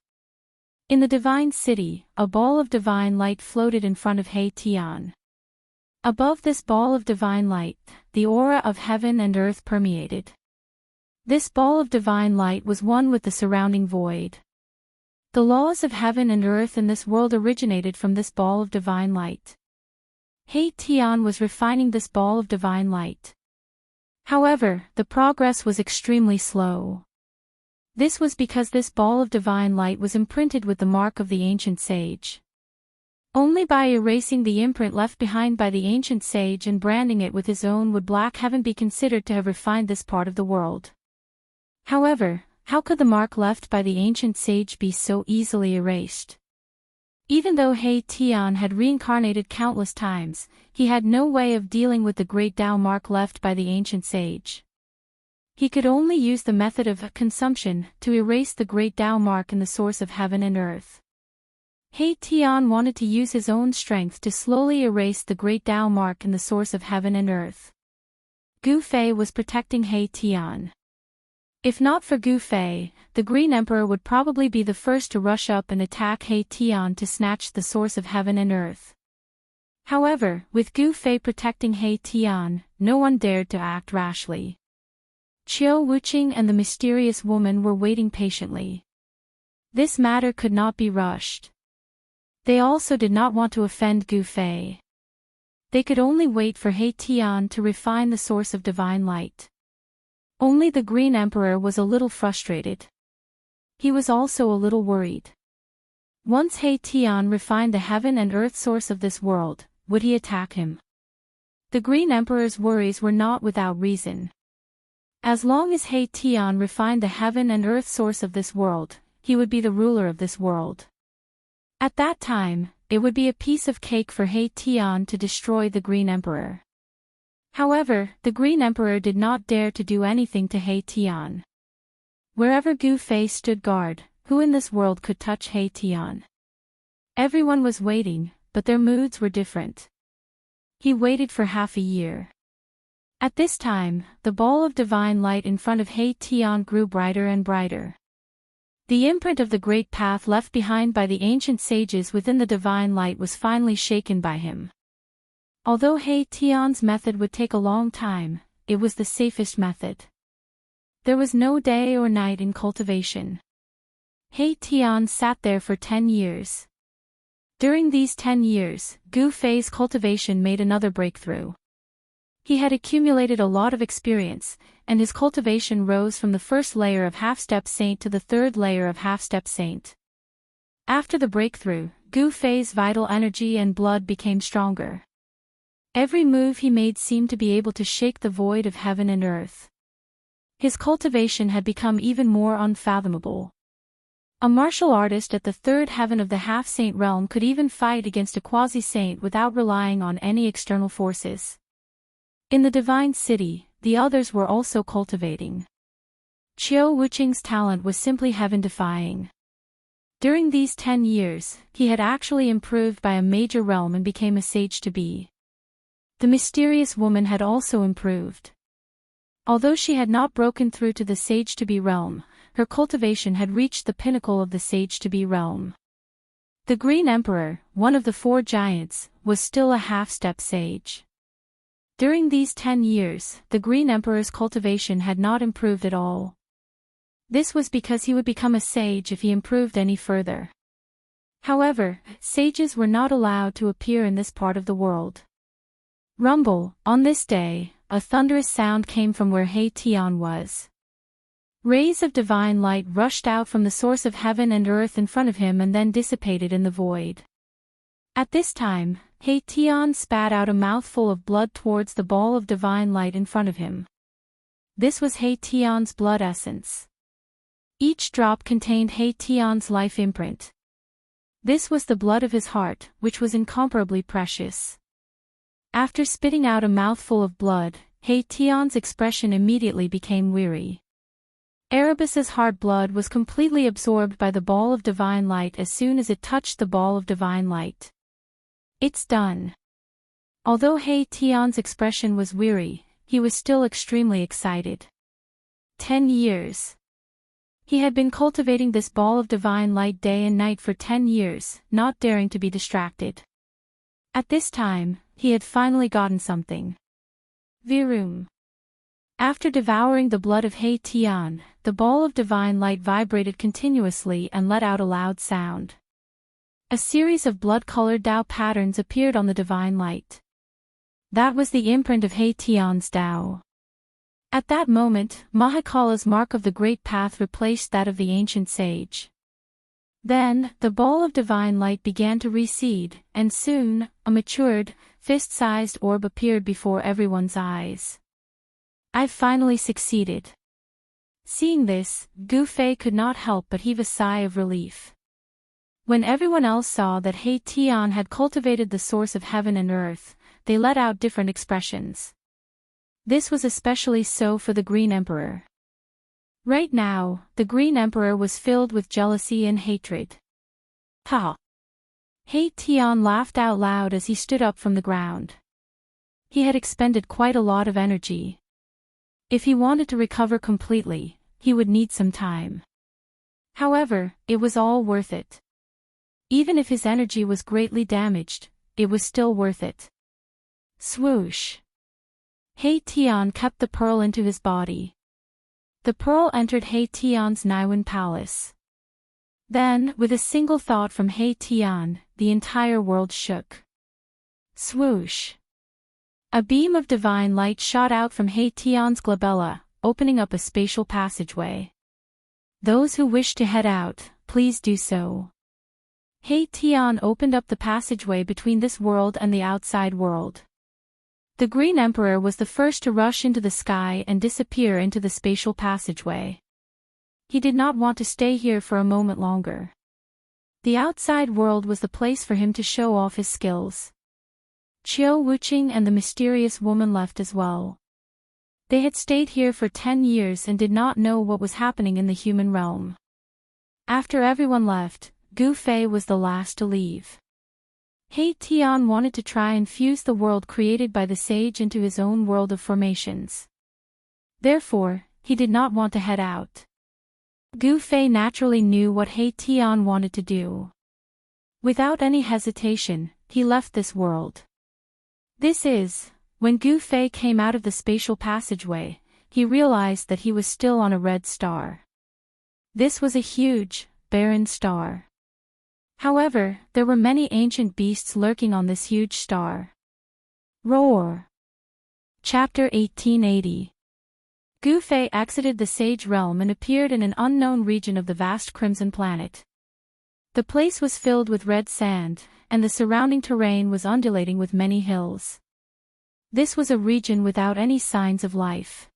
In the divine city, a ball of divine light floated in front of He Tian. Above this ball of divine light, the aura of heaven and earth permeated. This ball of divine light was one with the surrounding void. The laws of heaven and earth in this world originated from this ball of divine light. He Tian was refining this ball of divine light. However, the progress was extremely slow. This was because this ball of divine light was imprinted with the mark of the ancient sage. Only by erasing the imprint left behind by the ancient sage and branding it with his own would Black Heaven be considered to have refined this part of the world. However, how could the mark left by the ancient sage be so easily erased? Even though He Tian had reincarnated countless times, he had no way of dealing with the great Tao mark left by the ancient sage. He could only use the method of consumption to erase the great Tao mark in the source of heaven and earth. He Tian wanted to use his own strength to slowly erase the great Tao mark in the source of heaven and earth. Gu Fei was protecting He Tian. If not for Gu Fei, the Green Emperor would probably be the first to rush up and attack He Tian to snatch the source of heaven and earth. However, with Gu Fei protecting He Tian, no one dared to act rashly. Qiu Wuqing and the mysterious woman were waiting patiently. This matter could not be rushed. They also did not want to offend Gu Fei. They could only wait for He Tian to refine the source of divine light. Only the Green Emperor was a little frustrated. He was also a little worried. Once He Tian refined the heaven and earth source of this world, would he attack him? The Green Emperor's worries were not without reason. As long as He Tian refined the heaven and earth source of this world, he would be the ruler of this world. At that time, it would be a piece of cake for He Tian to destroy the Green Emperor. However, the Green Emperor did not dare to do anything to He Tian. Wherever Gu Fei stood guard, who in this world could touch He Tian? Everyone was waiting, but their moods were different. He waited for half a year. At this time, the ball of divine light in front of He Tian grew brighter and brighter. The imprint of the great path left behind by the ancient sages within the divine light was finally shaken by him. Although He Tian's method would take a long time, it was the safest method. There was no day or night in cultivation. He Tian sat there for 10 years. During these 10 years, Gu Fei's cultivation made another breakthrough. He had accumulated a lot of experience, and his cultivation rose from the first layer of half-step saint to the third layer of half-step saint. After the breakthrough, Gu Fei's vital energy and blood became stronger. Every move he made seemed to be able to shake the void of heaven and earth. His cultivation had become even more unfathomable. A martial artist at the third heaven of the half-saint realm could even fight against a quasi-saint without relying on any external forces. In the divine city, the others were also cultivating. Qiu Wuqing's talent was simply heaven-defying. During these 10 years, he had actually improved by a major realm and became a sage-to-be. The mysterious woman had also improved. Although she had not broken through to the sage-to-be realm, her cultivation had reached the pinnacle of the sage-to-be realm. The Green Emperor, one of the 4 giants, was still a half-step sage. During these 10 years, the Green Emperor's cultivation had not improved at all. This was because he would become a sage if he improved any further. However, sages were not allowed to appear in this part of the world. Rumble, on this day, a thunderous sound came from where Tian was. Rays of divine light rushed out from the source of heaven and earth in front of him and then dissipated in the void. At this time, Tian spat out a mouthful of blood towards the ball of divine light in front of him. This was Tian's blood essence. Each drop contained Tian's life imprint. This was the blood of his heart, which was incomparably precious. After spitting out a mouthful of blood, Tian's expression immediately became weary. Erebus's heart blood was completely absorbed by the ball of divine light as soon as it touched the ball of divine light. It's done. Although Tian's expression was weary, he was still extremely excited. 10 years. He had been cultivating this ball of divine light day and night for 10 years, not daring to be distracted. At this time, he had finally gotten something. Virum. After devouring the blood of Tian, the ball of divine light vibrated continuously and let out a loud sound. A series of blood-colored Tao patterns appeared on the divine light. That was the imprint of Tian's Tao. At that moment, Mahakala's mark of the Great Path replaced that of the ancient sage. Then, the ball of divine light began to recede, and soon, a matured, fist-sized orb appeared before everyone's eyes. I've finally succeeded. Seeing this, Gu Fei could not help but heave a sigh of relief. When everyone else saw that Tian had cultivated the source of heaven and earth, they let out different expressions. This was especially so for the Green Emperor. Right now, the Green Emperor was filled with jealousy and hatred. Ha! Tian laughed out loud as he stood up from the ground. He had expended quite a lot of energy. If he wanted to recover completely, he would need some time. However, it was all worth it. Even if his energy was greatly damaged, it was still worth it. Swoosh! Tian kept the pearl into his body. The pearl entered Tian's Niwen palace. Then, with a single thought from Tian, the entire world shook. Swoosh! A beam of divine light shot out from Tian's glabella, opening up a spatial passageway. Those who wish to head out, please do so. Tian opened up the passageway between this world and the outside world. The Green Emperor was the first to rush into the sky and disappear into the spatial passageway. He did not want to stay here for a moment longer. The outside world was the place for him to show off his skills. Qiu Wuqing and the mysterious woman left as well. They had stayed here for 10 years and did not know what was happening in the human realm. After everyone left, Gu Fei was the last to leave. Tian wanted to try and fuse the world created by the sage into his own world of formations. Therefore, he did not want to head out. Gu Fei naturally knew what Tian wanted to do. Without any hesitation, he left this world. This is, when Gu Fei came out of the spatial passageway, he realized that he was still on a red star. This was a huge, barren star. However, there were many ancient beasts lurking on this huge star. Roar! Chapter 1880. Gu Fei exited the sage realm and appeared in an unknown region of the vast crimson planet. The place was filled with red sand, and the surrounding terrain was undulating with many hills. This was a region without any signs of life.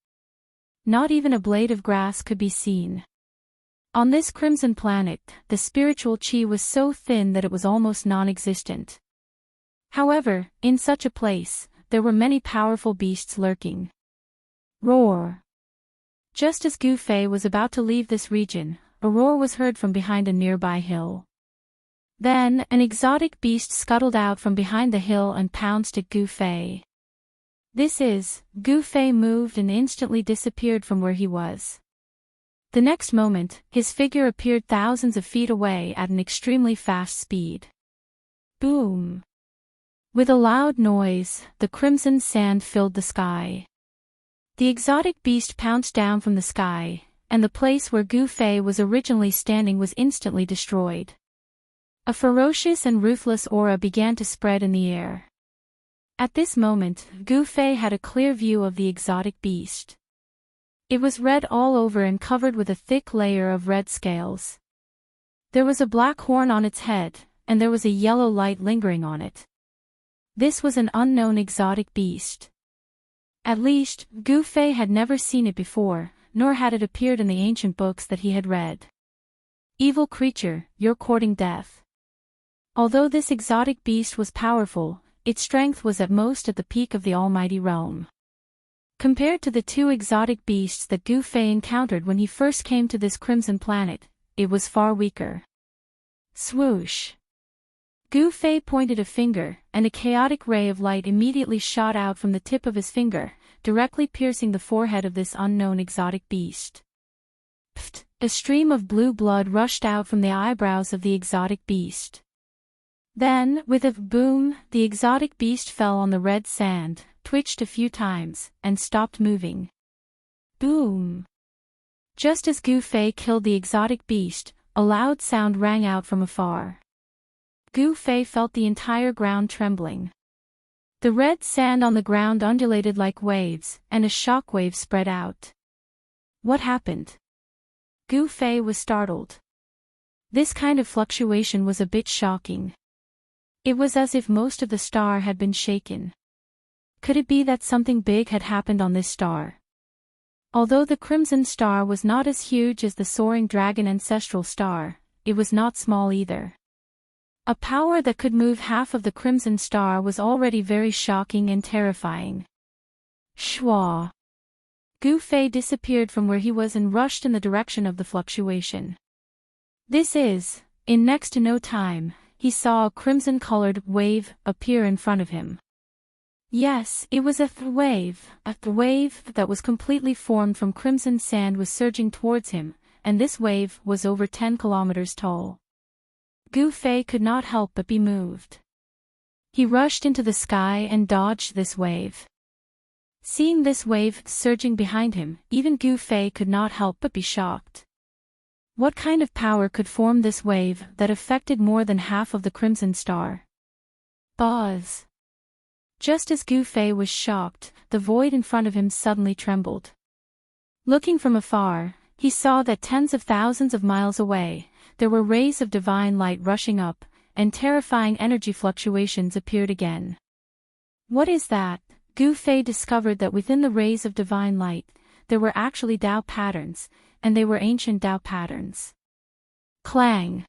Not even a blade of grass could be seen. On this crimson planet, the spiritual qi was so thin that it was almost non-existent. However, in such a place, there were many powerful beasts lurking. Roar! Just as Gu Fei was about to leave this region, a roar was heard from behind a nearby hill. Then, an exotic beast scuttled out from behind the hill and pounced at Gu Fei. Gu Fei moved and instantly disappeared from where he was. The next moment, his figure appeared thousands of feet away at an extremely fast speed. Boom! With a loud noise, the crimson sand filled the sky. The exotic beast pounced down from the sky, and the place where Gu Fei was originally standing was instantly destroyed. A ferocious and ruthless aura began to spread in the air. At this moment, Gu Fei had a clear view of the exotic beast. It was red all over and covered with a thick layer of red scales. There was a black horn on its head, and there was a yellow light lingering on it. This was an unknown exotic beast. At least, Gu Fei had never seen it before, nor had it appeared in the ancient books that he had read. Evil creature, you're courting death. Although this exotic beast was powerful, its strength was at most at the peak of the almighty realm. Compared to the two exotic beasts that Gu Fei encountered when he first came to this crimson planet, it was far weaker. Swoosh! Gu Fei pointed a finger, and a chaotic ray of light immediately shot out from the tip of his finger, directly piercing the forehead of this unknown exotic beast. Pfft! A stream of blue blood rushed out from the eyebrows of the exotic beast. Then, with a boom, the exotic beast fell on the red sand, twitched a few times, and stopped moving. Boom! Just as Gu Fei killed the exotic beast, a loud sound rang out from afar. Gu Fei felt the entire ground trembling. The red sand on the ground undulated like waves, and a shockwave spread out. What happened? Gu Fei was startled. This kind of fluctuation was a bit shocking. It was as if most of the star had been shaken. Could it be that something big had happened on this star? Although the crimson star was not as huge as the soaring dragon ancestral star, it was not small either. A power that could move half of the crimson star was already very shocking and terrifying. Shwa! Gu Fei disappeared from where he was and rushed in the direction of the fluctuation. In next to no time, he saw a crimson-colored wave appear in front of him. Yes, it was a wave. A wave that was completely formed from crimson sand was surging towards him, and this wave was over 10 kilometers tall. Gu Fei could not help but be moved. He rushed into the sky and dodged this wave. Seeing this wave surging behind him, even Gu Fei could not help but be shocked. What kind of power could form this wave that affected more than half of the crimson star? Buzz! Just as Gu Fei was shocked, the void in front of him suddenly trembled. Looking from afar, he saw that tens of thousands of miles away, there were rays of divine light rushing up, and terrifying energy fluctuations appeared again. What is that? Gu Fei discovered that within the rays of divine light, there were actually Dao patterns, and they were ancient Dao patterns. Clang!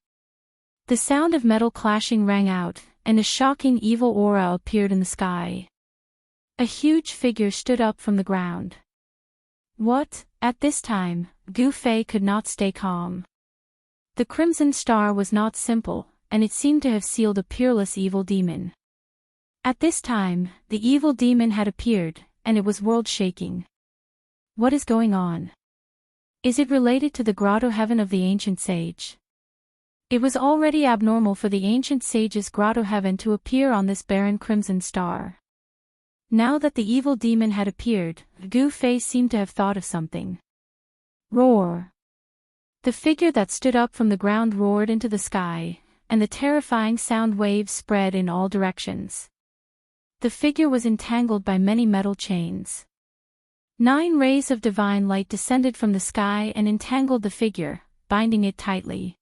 The sound of metal clashing rang out, and a shocking evil aura appeared in the sky. A huge figure stood up from the ground. What? At this time, Gu Fei could not stay calm. The crimson star was not simple, and it seemed to have sealed a peerless evil demon. At this time, the evil demon had appeared, and it was world-shaking. What is going on? Is it related to the grotto heaven of the ancient sage? It was already abnormal for the ancient sage's grotto heaven to appear on this barren crimson star. Now that the evil demon had appeared, Gu Fei seemed to have thought of something. Roar! The figure that stood up from the ground roared into the sky, and the terrifying sound waves spread in all directions. The figure was entangled by many metal chains. 9 rays of divine light descended from the sky and entangled the figure, binding it tightly.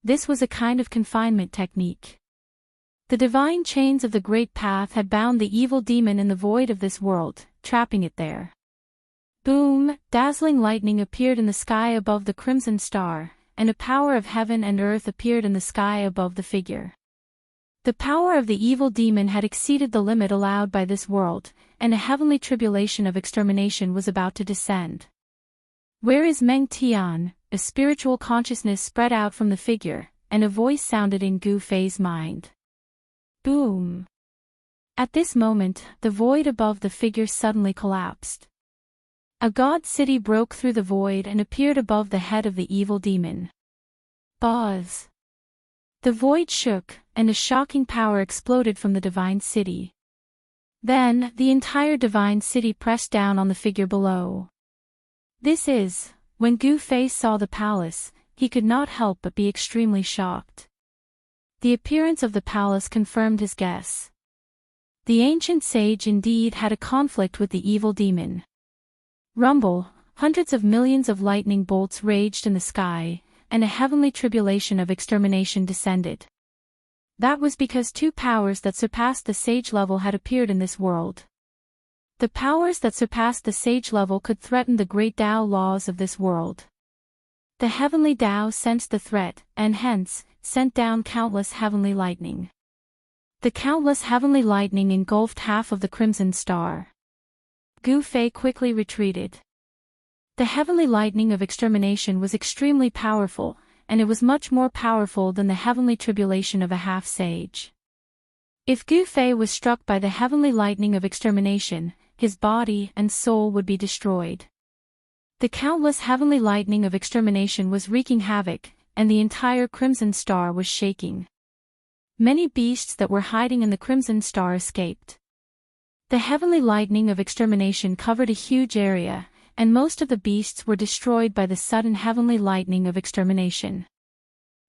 This was a kind of confinement technique. The divine chains of the Great Path had bound the evil demon in the void of this world, trapping it there. Boom! Dazzling lightning appeared in the sky above the crimson star, and a power of heaven and earth appeared in the sky above the figure. The power of the evil demon had exceeded the limit allowed by this world, and a heavenly tribulation of extermination was about to descend. Where is Meng Tian? A spiritual consciousness spread out from the figure, and a voice sounded in Gu Fei's mind. Boom! At this moment, the void above the figure suddenly collapsed. A god city broke through the void and appeared above the head of the evil demon. Buzz! The void shook, and a shocking power exploded from the divine city. Then, the entire divine city pressed down on the figure below. When Gu Fei saw the palace, he could not help but be extremely shocked. The appearance of the palace confirmed his guess. The ancient sage indeed had a conflict with the evil demon. Rumble, hundreds of millions of lightning bolts raged in the sky, and a heavenly tribulation of extermination descended. That was because two powers that surpassed the sage level had appeared in this world. The powers that surpassed the sage level could threaten the great Tao laws of this world. The heavenly Tao sensed the threat, and hence, sent down countless heavenly lightning. The countless heavenly lightning engulfed half of the crimson star. Gu Fei quickly retreated. The heavenly lightning of extermination was extremely powerful, and it was much more powerful than the heavenly tribulation of a half-sage. If Gu Fei was struck by the heavenly lightning of extermination, his body and soul would be destroyed. The countless heavenly lightning of extermination was wreaking havoc, and the entire crimson star was shaking. Many beasts that were hiding in the crimson star escaped. The heavenly lightning of extermination covered a huge area, and most of the beasts were destroyed by the sudden heavenly lightning of extermination.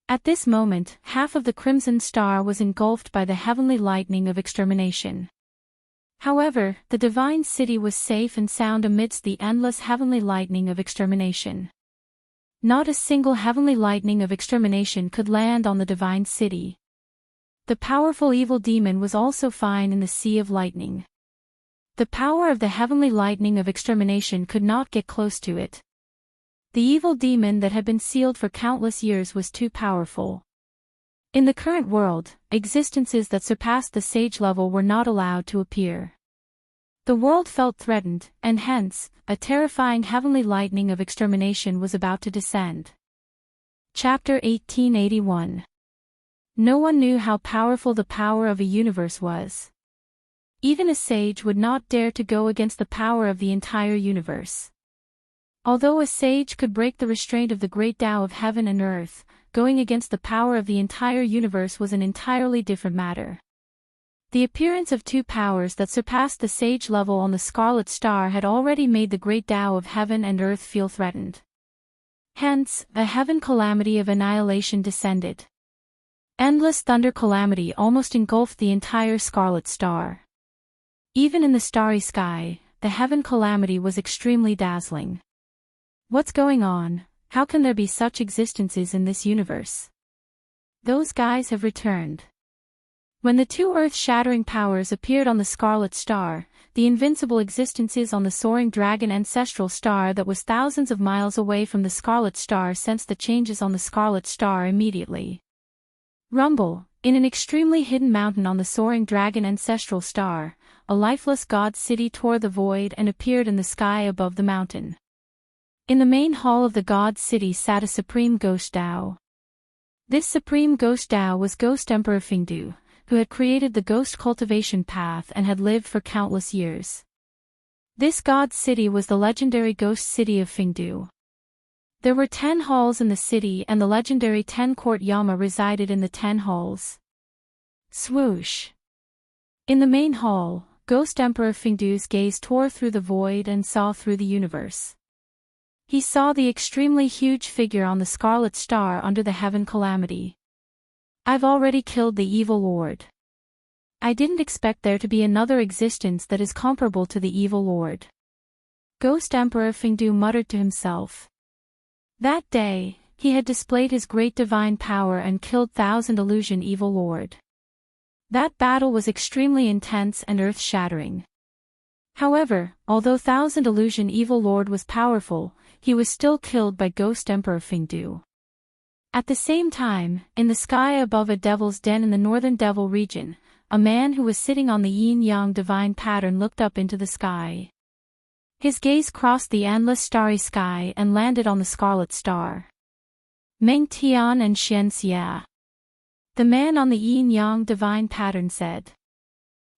At this moment, half of the crimson star was engulfed by the heavenly lightning of extermination. However, the divine city was safe and sound amidst the endless heavenly lightning of extermination. Not a single heavenly lightning of extermination could land on the divine city. The powerful evil demon was also fine in the sea of lightning. The power of the heavenly lightning of extermination could not get close to it. The evil demon that had been sealed for countless years was too powerful. In the current world, existences that surpassed the sage level were not allowed to appear. The world felt threatened, and hence, a terrifying heavenly lightning of extermination was about to descend. Chapter 1881. No one knew how powerful the power of a universe was. Even a sage would not dare to go against the power of the entire universe. Although a sage could break the restraint of the great Tao of heaven and earth, going against the power of the entire universe was an entirely different matter. The appearance of two powers that surpassed the sage level on the Scarlet Star had already made the great Tao of heaven and earth feel threatened. Hence, a heaven calamity of annihilation descended. Endless thunder calamity almost engulfed the entire Scarlet Star. Even in the starry sky, the heaven calamity was extremely dazzling. What's going on? How can there be such existences in this universe? Those guys have returned. When the two earth-shattering powers appeared on the Scarlet Star, the invincible existences on the soaring dragon ancestral star that was thousands of miles away from the Scarlet Star sensed the changes on the Scarlet Star immediately. Rumble, in an extremely hidden mountain on the soaring dragon ancestral star, a lifeless god city tore the void and appeared in the sky above the mountain. In the main hall of the god city sat a supreme ghost Tao. This supreme ghost Tao was Ghost Emperor Fingdu, who had created the ghost cultivation path and had lived for countless years. This god city was the legendary ghost city of Fingdu. There were 10 halls in the city and the legendary 10-court Yama resided in the 10 halls. Swoosh! In the main hall, Ghost Emperor Fingdu's gaze tore through the void and saw through the universe. He saw the extremely huge figure on the Scarlet Star under the heaven calamity. I've already killed the evil lord. I didn't expect there to be another existence that is comparable to the evil lord. Ghost Emperor Fingdu muttered to himself. That day, he had displayed his great divine power and killed Thousand Illusion Evil Lord. That battle was extremely intense and earth-shattering. However, although Thousand Illusion Evil Lord was powerful, he was still killed by Ghost Emperor Fingdu. At the same time, in the sky above a devil's den in the northern devil region, a man who was sitting on the yin-yang divine pattern looked up into the sky. His gaze crossed the endless starry sky and landed on the Scarlet Star. Meng Tian and Xian Xia. The man on the yin-yang divine pattern said.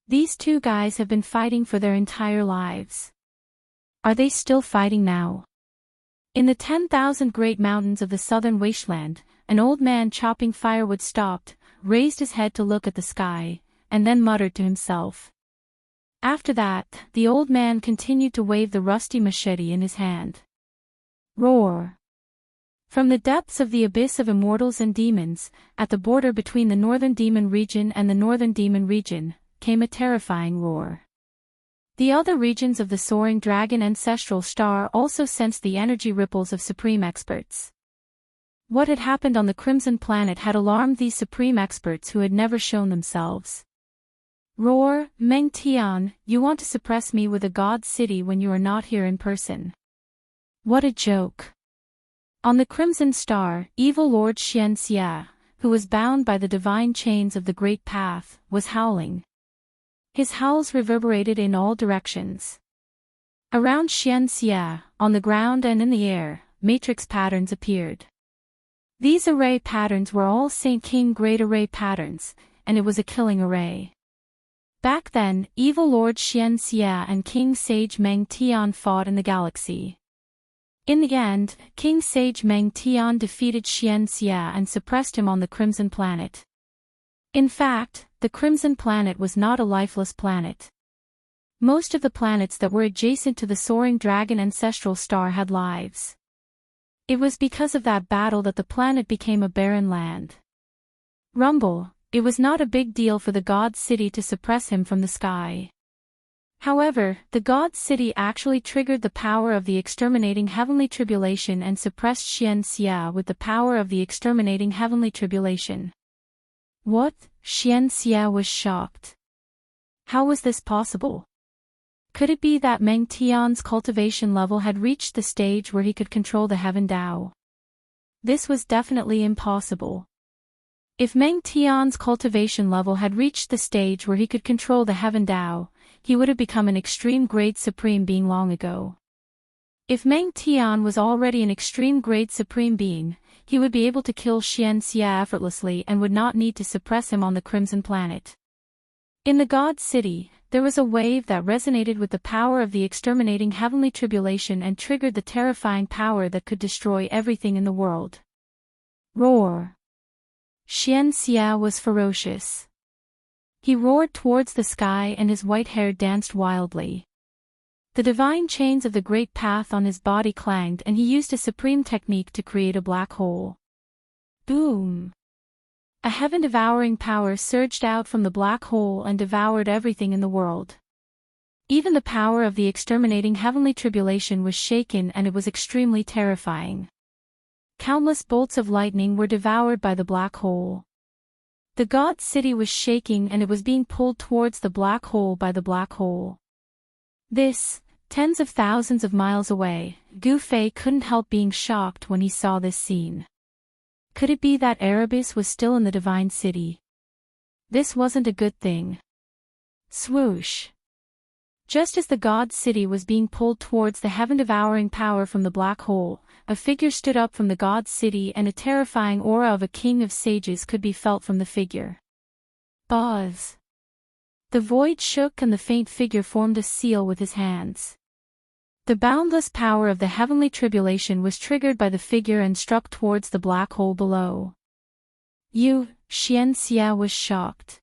These two guys have been fighting for their entire lives. Are they still fighting now? In the 10,000 great mountains of the southern wasteland, an old man chopping firewood stopped, raised his head to look at the sky, and then muttered to himself. After that, the old man continued to wave the rusty machete in his hand. Roar! From the depths of the abyss of immortals and demons, at the border between the northern demon region and the northern demon region, came a terrifying roar. The other regions of the soaring dragon ancestral star also sensed the energy ripples of supreme experts. What had happened on the Crimson Planet had alarmed these supreme experts who had never shown themselves. Roar, Meng Tian, you want to suppress me with a god city when you are not here in person. What a joke. On the Crimson Star, evil Lord Xian Xia, who was bound by the divine chains of the Great Path, was howling. His howls reverberated in all directions. Around Xian Xia, on the ground and in the air, matrix patterns appeared. These array patterns were all Saint King Great Array patterns, and it was a killing array. Back then, evil Lord Xian Xia and King Sage Meng Tian fought in the galaxy. In the end, King Sage Meng Tian defeated Xian Xia and suppressed him on the Crimson Planet. In fact, the Crimson Planet was not a lifeless planet. Most of the planets that were adjacent to the soaring dragon ancestral star had lives. It was because of that battle that the planet became a barren land. Rumble, it was not a big deal for the God City to suppress him from the sky. However, the God City actually triggered the power of the exterminating heavenly tribulation and suppressed Xian Xia with the power of the exterminating heavenly tribulation. What? Xian Xia was shocked. How was this possible? Could it be that Meng Tian's cultivation level had reached the stage where he could control the Heaven Dao? This was definitely impossible. If Meng Tian's cultivation level had reached the stage where he could control the Heaven Dao, he would have become an extreme grade supreme being long ago. If Meng Tian was already an extreme grade supreme being, he would be able to kill Xian Xia effortlessly and would not need to suppress him on the Crimson Planet. In the God City, there was a wave that resonated with the power of the exterminating heavenly tribulation and triggered the terrifying power that could destroy everything in the world. Roar! Xian Xia was ferocious. He roared towards the sky and his white hair danced wildly. The divine chains of the Great Path on his body clanged and he used a supreme technique to create a black hole. Boom! A heaven-devouring power surged out from the black hole and devoured everything in the world. Even the power of the exterminating heavenly tribulation was shaken and it was extremely terrifying. Countless bolts of lightning were devoured by the black hole. The God City was shaking and it was being pulled towards the black hole by the black hole. This, tens of thousands of miles away, Gu Fei couldn't help being shocked when he saw this scene. Could it be that Erebus was still in the Divine City? This wasn't a good thing. Swoosh! Just as the God City was being pulled towards the heaven-devouring power from the black hole, a figure stood up from the God City and a terrifying aura of a king of sages could be felt from the figure. Buzz! The void shook and the faint figure formed a seal with his hands. The boundless power of the heavenly tribulation was triggered by the figure and struck towards the black hole below. Xian Xia was shocked.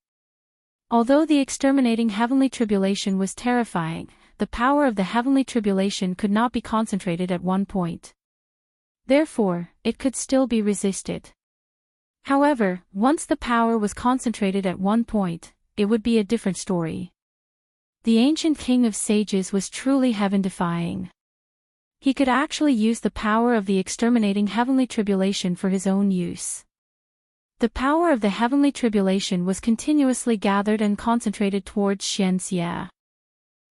Although the exterminating heavenly tribulation was terrifying, the power of the heavenly tribulation could not be concentrated at one point. Therefore, it could still be resisted. However, once the power was concentrated at one point, it would be a different story. The ancient king of sages was truly heaven-defying. He could actually use the power of the exterminating heavenly tribulation for his own use. The power of the heavenly tribulation was continuously gathered and concentrated towards Xian Xia.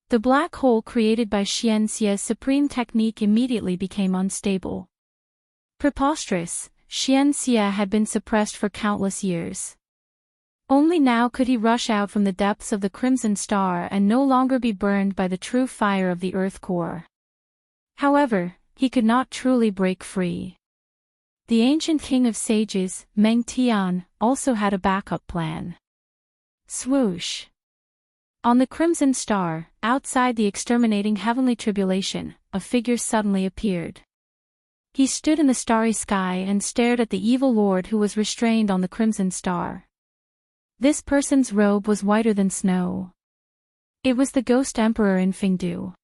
The black hole created by Xian Xia's supreme technique immediately became unstable. Preposterous, Xian Xia had been suppressed for countless years. Only now could he rush out from the depths of the Crimson Star and no longer be burned by the true fire of the Earth core. However, he could not truly break free. The ancient king of sages, Meng Tian, also had a backup plan. Swoosh! On the Crimson Star, outside the exterminating heavenly tribulation, a figure suddenly appeared. He stood in the starry sky and stared at the evil lord who was restrained on the Crimson Star. This person's robe was whiter than snow. It was the Ghost Emperor in Fingdu.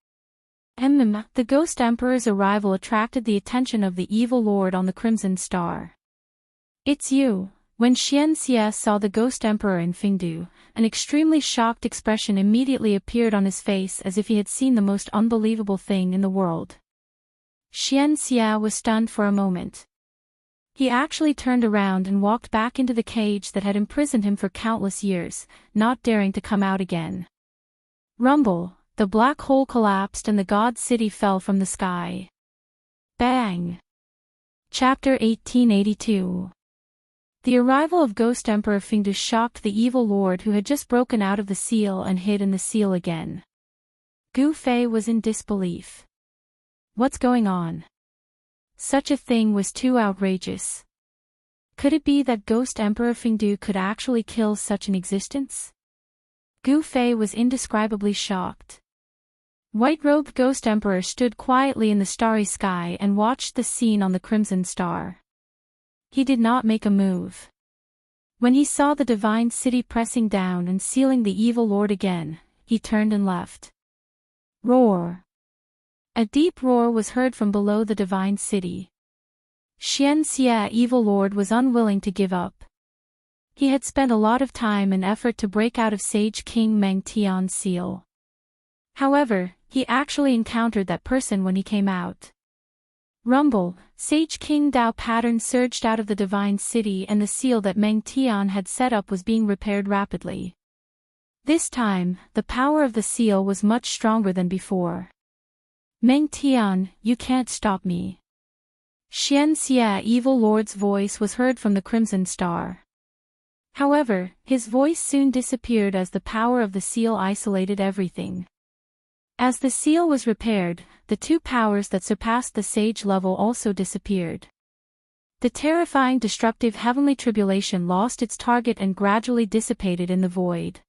The Ghost Emperor's arrival attracted the attention of the evil lord on the Crimson Star. "It's you." When Xianxia saw the Ghost Emperor in Fingdu, an extremely shocked expression immediately appeared on his face as if he had seen the most unbelievable thing in the world. Xianxia was stunned for a moment. He actually turned around and walked back into the cage that had imprisoned him for countless years, not daring to come out again. Rumble, the black hole collapsed and the God City fell from the sky. Bang! Chapter 1882. The arrival of Ghost Emperor Fingdu shocked the evil lord who had just broken out of the seal and hid in the seal again. Gu Fei was in disbelief. What's going on? Such a thing was too outrageous. Could it be that Ghost Emperor Fingdu could actually kill such an existence? Gu Fei was indescribably shocked. White-robed Ghost Emperor stood quietly in the starry sky and watched the scene on the Crimson Star. He did not make a move. When he saw the divine city pressing down and sealing the evil lord again, he turned and left. Roar! A deep roar was heard from below the divine city. Xianxia evil lord was unwilling to give up. He had spent a lot of time and effort to break out of Sage King Meng Tian's seal. However, he actually encountered that person when he came out. Rumble, Sage King Dao pattern surged out of the divine city and the seal that Meng Tian had set up was being repaired rapidly. This time, the power of the seal was much stronger than before. Meng Tian, you can't stop me. Xianxia evil lord's voice was heard from the Crimson Star. However, his voice soon disappeared as the power of the seal isolated everything. As the seal was repaired, the two powers that surpassed the sage level also disappeared. The terrifying destructive heavenly tribulation lost its target and gradually dissipated in the void.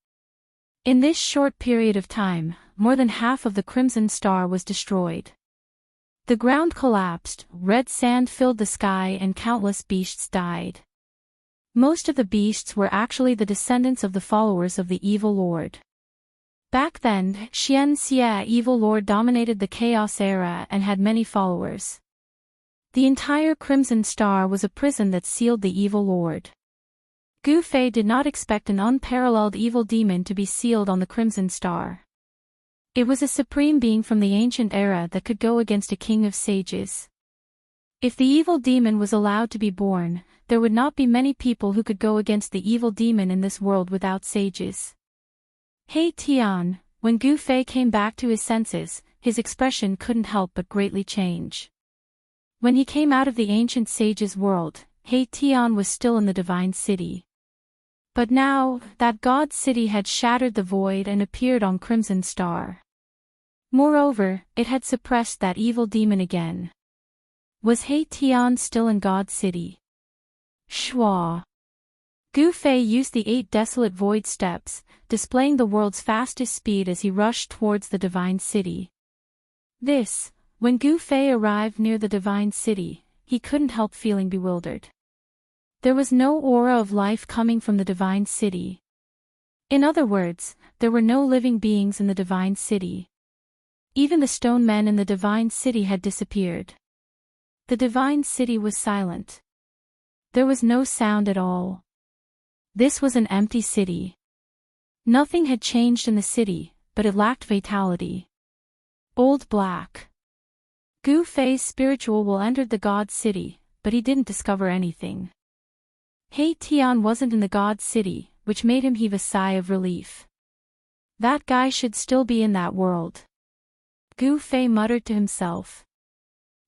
In this short period of time, more than half of the Crimson Star was destroyed. The ground collapsed, red sand filled the sky and countless beasts died. Most of the beasts were actually the descendants of the followers of the evil lord. Back then, Xianxia evil lord dominated the Chaos era and had many followers. The entire Crimson Star was a prison that sealed the evil lord. Gu Fei did not expect an unparalleled evil demon to be sealed on the Crimson Star. It was a supreme being from the ancient era that could go against a king of sages. If the evil demon was allowed to be born, there would not be many people who could go against the evil demon in this world without sages. Hey Tian, when Gu Fei came back to his senses, his expression couldn't help but greatly change. When he came out of the ancient sage's world, Hey Tian was still in the divine city. But now, that god city had shattered the void and appeared on Crimson Star. Moreover, it had suppressed that evil demon again. Was Hey Tian still in God City? Shwa. Gu Fei used the 8 desolate void steps, displaying the world's fastest speed as he rushed towards the divine city. When Gu Fei arrived near the divine city, he couldn't help feeling bewildered. There was no aura of life coming from the divine city. In other words, there were no living beings in the divine city. Even the stone men in the divine city had disappeared. The divine city was silent. There was no sound at all. This was an empty city. Nothing had changed in the city, but it lacked vitality. Old Black. Gu Fei's spiritual will entered the god city, but he didn't discover anything. Hey Tian wasn't in the god city, which made him heave a sigh of relief. That guy should still be in that world. Gu Fei muttered to himself.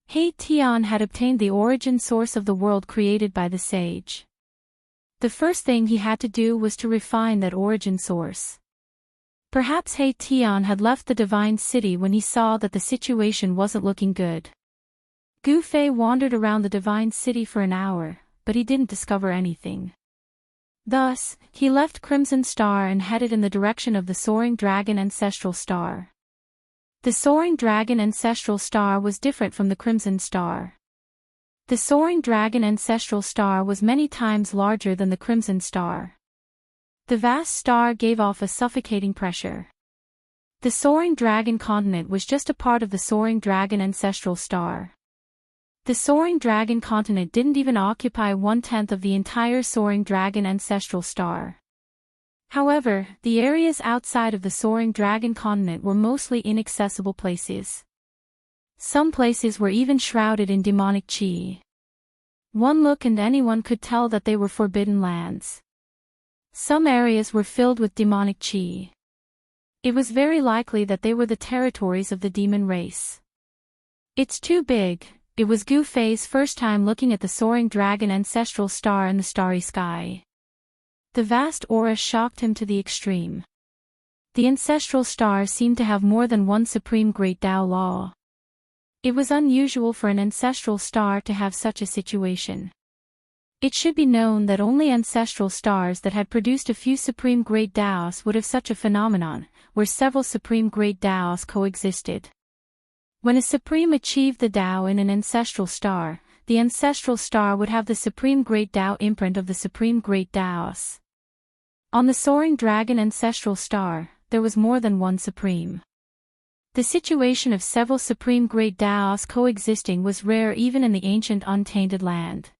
Hey Tian had obtained the origin source of the world created by the sage. The first thing he had to do was to refine that origin source. Perhaps Hey Tian had left the divine city when he saw that the situation wasn't looking good. Gu Fei wandered around the divine city for an hour, but he didn't discover anything. Thus, he left Crimson Star and headed in the direction of the Soaring Dragon Ancestral Star. The Soaring Dragon Ancestral Star was different from the Crimson Star. The Soaring Dragon Ancestral Star was many times larger than the Crimson Star. The vast star gave off a suffocating pressure. The Soaring Dragon continent was just a part of the Soaring Dragon Ancestral Star. The Soaring Dragon continent didn't even occupy 1/10 of the entire Soaring Dragon Ancestral Star. However, the areas outside of the Soaring Dragon continent were mostly inaccessible places. Some places were even shrouded in demonic chi. One look and anyone could tell that they were forbidden lands. Some areas were filled with demonic chi. It was very likely that they were the territories of the demon race. It's too big. It was Gu Fei's first time looking at the Soaring Dragon Ancestral Star in the starry sky. The vast aura shocked him to the extreme. The Ancestral Star seemed to have more than one supreme great Tao law. It was unusual for an ancestral star to have such a situation. It should be known that only ancestral stars that had produced a few supreme great Taos would have such a phenomenon, where several supreme great Taos coexisted. When a supreme achieved the Tao in an ancestral star, the ancestral star would have the supreme great Tao imprint of the supreme great Taos. On the Soaring Dragon Ancestral Star, there was more than one supreme. The situation of several supreme great Taos coexisting was rare even in the ancient untainted land.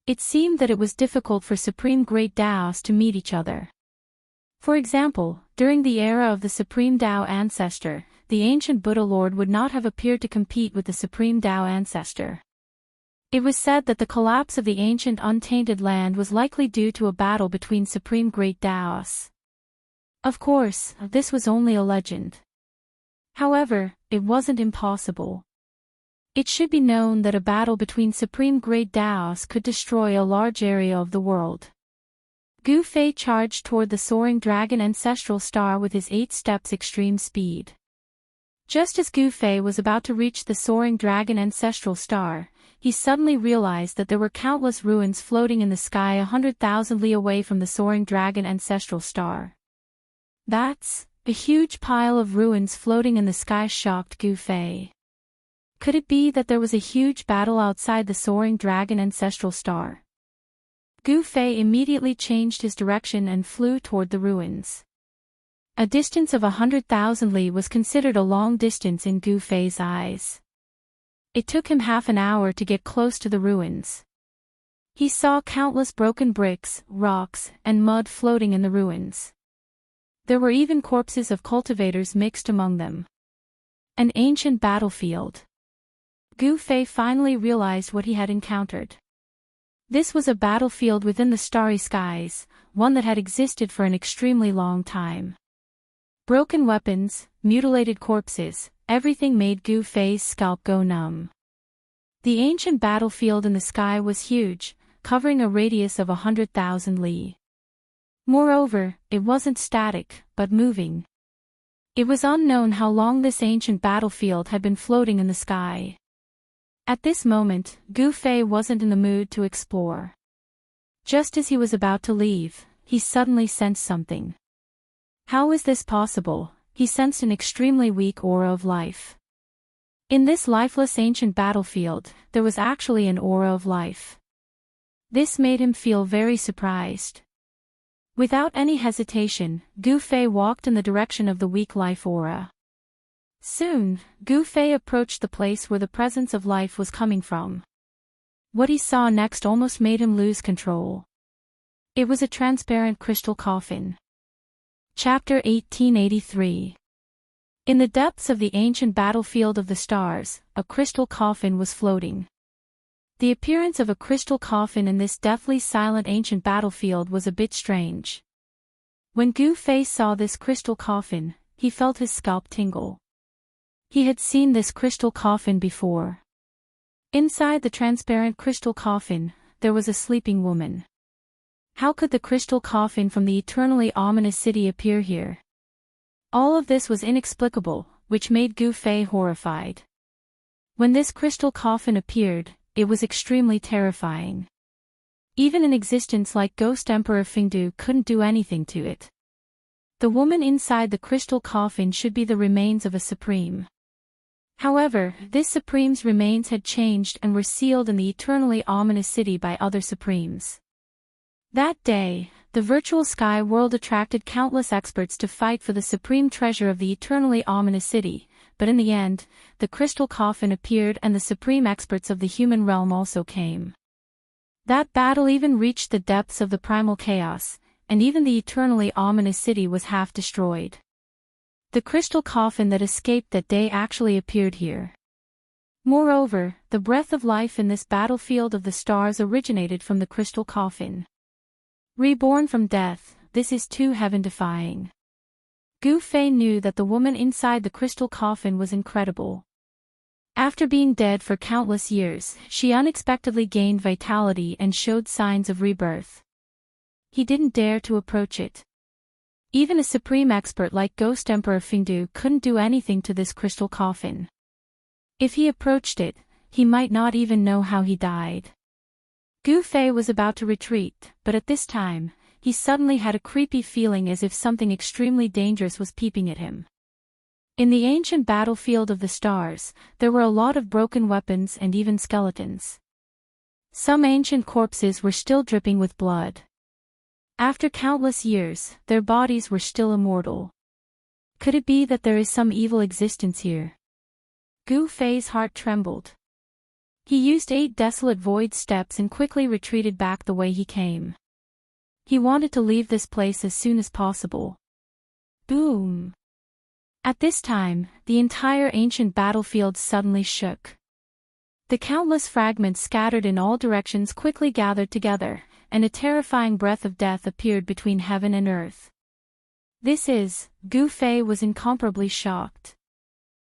It seemed that it was difficult for supreme great Taos to meet each other. For example, during the era of the Supreme Tao Ancestor, the ancient Buddha Lord would not have appeared to compete with the Supreme Tao Ancestor. It was said that the collapse of the ancient untainted land was likely due to a battle between supreme great Taos. Of course, this was only a legend. However, it wasn't impossible. It should be known that a battle between supreme great Taos could destroy a large area of the world. Gu Fei charged toward the Soaring Dragon Ancestral Star with his 8 steps extreme speed. Just as Gu Fei was about to reach the Soaring Dragon Ancestral Star, he suddenly realized that there were countless ruins floating in the sky 100,000 li away from the Soaring Dragon Ancestral Star. That's a huge pile of ruins floating in the sky shocked Gu Fei. Could it be that there was a huge battle outside the Soaring Dragon Ancestral Star? Gu Fei immediately changed his direction and flew toward the ruins. A distance of 100,000 li was considered a long distance in Gu Fei's eyes. It took him half an hour to get close to the ruins. He saw countless broken bricks, rocks, and mud floating in the ruins. There were even corpses of cultivators mixed among them. An ancient battlefield. Gu Fei finally realized what he had encountered. This was a battlefield within the starry skies, one that had existed for an extremely long time. Broken weapons, mutilated corpses, everything made Gu Fei's scalp go numb. The ancient battlefield in the sky was huge, covering a radius of 100,000 li. Moreover, it wasn't static, but moving. It was unknown how long this ancient battlefield had been floating in the sky. At this moment, Gu Fei wasn't in the mood to explore. Just as he was about to leave, he suddenly sensed something. How is this possible? He sensed an extremely weak aura of life. In this lifeless ancient battlefield, there was actually an aura of life. This made him feel very surprised. Without any hesitation, Gu Fei walked in the direction of the weak life aura. Soon, Gu Fei approached the place where the presence of life was coming from. What he saw next almost made him lose control. It was a transparent crystal coffin. Chapter 1883. In the depths of the ancient battlefield of the stars, a crystal coffin was floating. The appearance of a crystal coffin in this deathly silent ancient battlefield was a bit strange. When Gu Fei saw this crystal coffin, he felt his scalp tingle. He had seen this crystal coffin before. Inside the transparent crystal coffin, there was a sleeping woman. How could the crystal coffin from the eternally ominous city appear here? All of this was inexplicable, which made Gu Fei horrified. When this crystal coffin appeared, it was extremely terrifying. Even an existence like Ghost Emperor Fingdu couldn't do anything to it. The woman inside the crystal coffin should be the remains of a supreme. However, this supreme's remains had changed and were sealed in the eternally ominous city by other supremes. That day, the virtual sky world attracted countless experts to fight for the supreme treasure of the eternally ominous city, but in the end, the crystal coffin appeared and the supreme experts of the human realm also came. That battle even reached the depths of the primal chaos, and even the eternally ominous city was half destroyed. The crystal coffin that escaped that day actually appeared here. Moreover, the breath of life in this battlefield of the stars originated from the crystal coffin. Reborn from death, this is too heaven-defying. Gu Fei knew that the woman inside the crystal coffin was incredible. After being dead for countless years, she unexpectedly gained vitality and showed signs of rebirth. He didn't dare to approach it. Even a supreme expert like Ghost Emperor Fingdu couldn't do anything to this crystal coffin. If he approached it, he might not even know how he died. Gu Fei was about to retreat, but at this time, he suddenly had a creepy feeling as if something extremely dangerous was peeping at him. In the ancient battlefield of the stars, there were a lot of broken weapons and even skeletons. Some ancient corpses were still dripping with blood. After countless years, their bodies were still immortal. Could it be that there is some evil existence here? Gu Fei's heart trembled. He used 8 desolate void steps and quickly retreated back the way he came. He wanted to leave this place as soon as possible. Boom! At this time, the entire ancient battlefield suddenly shook. The countless fragments scattered in all directions quickly gathered together, and a terrifying breath of death appeared between heaven and earth. Gu Fei was incomparably shocked.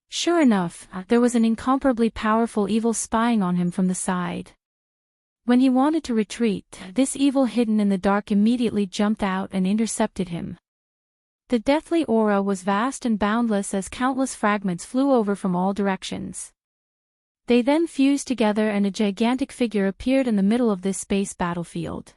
Sure enough, there was an incomparably powerful evil spying on him from the side. When he wanted to retreat, this evil hidden in the dark immediately jumped out and intercepted him. The deathly aura was vast and boundless as countless fragments flew over from all directions. They then fused together and a gigantic figure appeared in the middle of this space battlefield.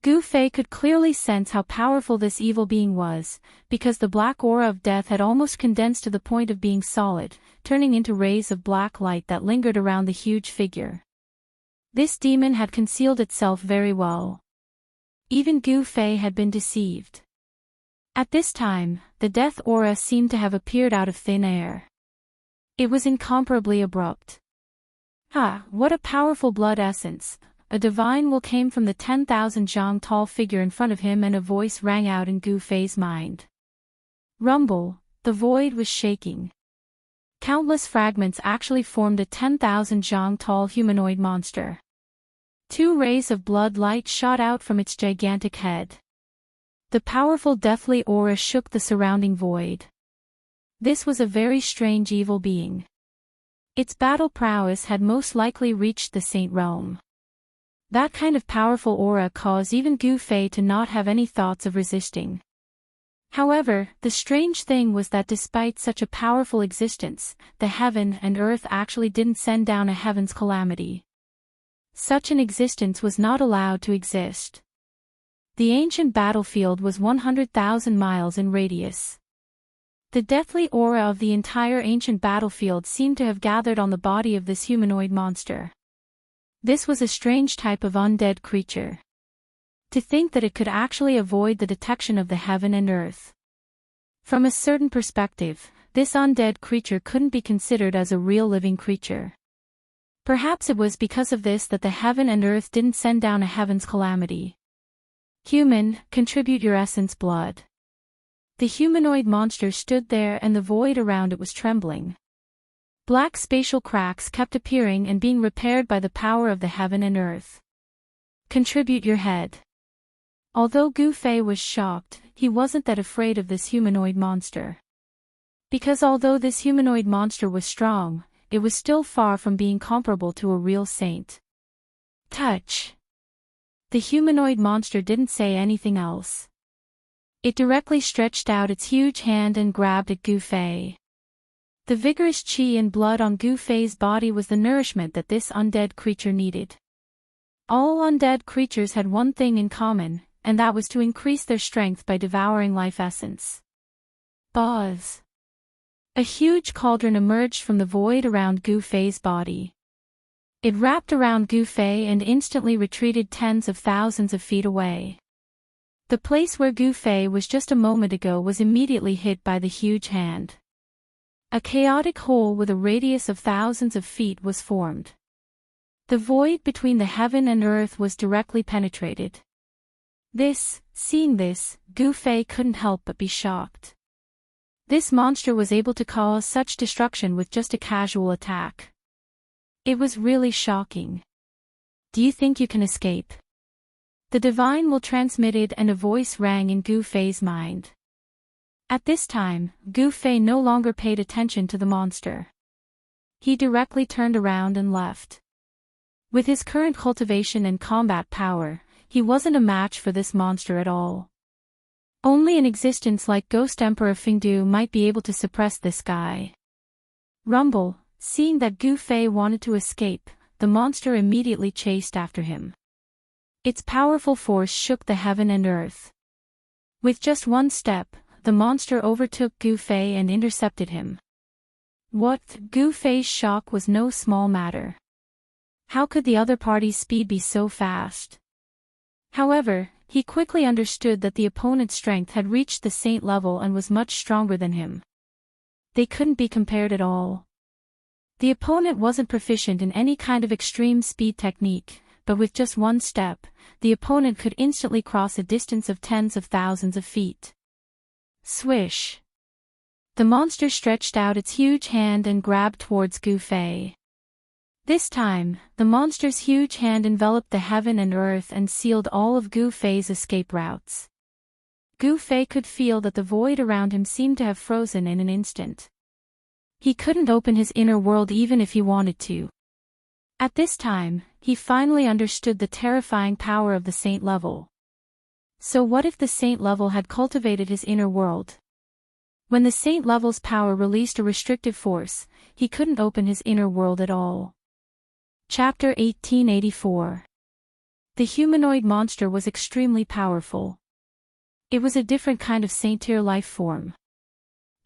Gu Fei could clearly sense how powerful this evil being was, because the black aura of death had almost condensed to the point of being solid, turning into rays of black light that lingered around the huge figure. This demon had concealed itself very well. Even Gu Fei had been deceived. At this time, the death aura seemed to have appeared out of thin air. It was incomparably abrupt. What a powerful blood essence! A divine will came from the 10,000 zhang tall figure in front of him, and a voice rang out in Gu Fei's mind. Rumble, the void was shaking. Countless fragments actually formed a 10,000 zhang tall humanoid monster. 2 rays of blood light shot out from its gigantic head. The powerful deathly aura shook the surrounding void. This was a very strange evil being. Its battle prowess had most likely reached the Saint Realm. That kind of powerful aura caused even Gu Fei to not have any thoughts of resisting. However, the strange thing was that despite such a powerful existence, the heaven and earth actually didn't send down a heaven's calamity. Such an existence was not allowed to exist. The ancient battlefield was 100,000 miles in radius. The deathly aura of the entire ancient battlefield seemed to have gathered on the body of this humanoid monster. This was a strange type of undead creature. To think that it could actually avoid the detection of the heaven and earth. From a certain perspective, this undead creature couldn't be considered as a real living creature. Perhaps it was because of this that the heaven and earth didn't send down a heaven's calamity. Human, contribute your essence blood. The humanoid monster stood there and the void around it was trembling. Black spatial cracks kept appearing and being repaired by the power of the heaven and earth. Contribute your head. Although Gu Fei was shocked, he wasn't that afraid of this humanoid monster. Because although this humanoid monster was strong, it was still far from being comparable to a real saint. Touch. The humanoid monster didn't say anything else. It directly stretched out its huge hand and grabbed at Gu Fei. The vigorous qi and blood on Gu Fei's body was the nourishment that this undead creature needed. All undead creatures had one thing in common, and that was to increase their strength by devouring life essence. Buzz. A huge cauldron emerged from the void around Gu Fei's body. It wrapped around Gu Fei and instantly retreated tens of thousands of feet away. The place where Gu Fei was just a moment ago was immediately hit by the huge hand. A chaotic hole with a radius of thousands of feet was formed. The void between the heaven and earth was directly penetrated. Seeing this, Gu Fei couldn't help but be shocked. This monster was able to cause such destruction with just a casual attack. It was really shocking. Do you think you can escape? The divine will transmitted and a voice rang in Gu Fei's mind. At this time, Gu Fei no longer paid attention to the monster. He directly turned around and left. With his current cultivation and combat power, he wasn't a match for this monster at all. Only an existence like Ghost Emperor Fingdu might be able to suppress this guy. Rumble, seeing that Gu Fei wanted to escape, the monster immediately chased after him. Its powerful force shook the heaven and earth. With just one step, the monster overtook Gu Fei and intercepted him. Gu Fei's shock was no small matter. How could the other party's speed be so fast? However, he quickly understood that the opponent's strength had reached the saint level and was much stronger than him. They couldn't be compared at all. The opponent wasn't proficient in any kind of extreme speed technique, but with just one step, the opponent could instantly cross a distance of tens of thousands of feet. Swish! The monster stretched out its huge hand and grabbed towards Gu Fei. This time, the monster's huge hand enveloped the heaven and earth and sealed all of Gu Fei's escape routes. Gu Fei could feel that the void around him seemed to have frozen in an instant. He couldn't open his inner world even if he wanted to. At this time, he finally understood the terrifying power of the saint level. So what if the saint level had cultivated his inner world? When the saint level's power released a restrictive force, he couldn't open his inner world at all. Chapter 1884. The humanoid monster was extremely powerful. It was a different kind of saint-tier life form.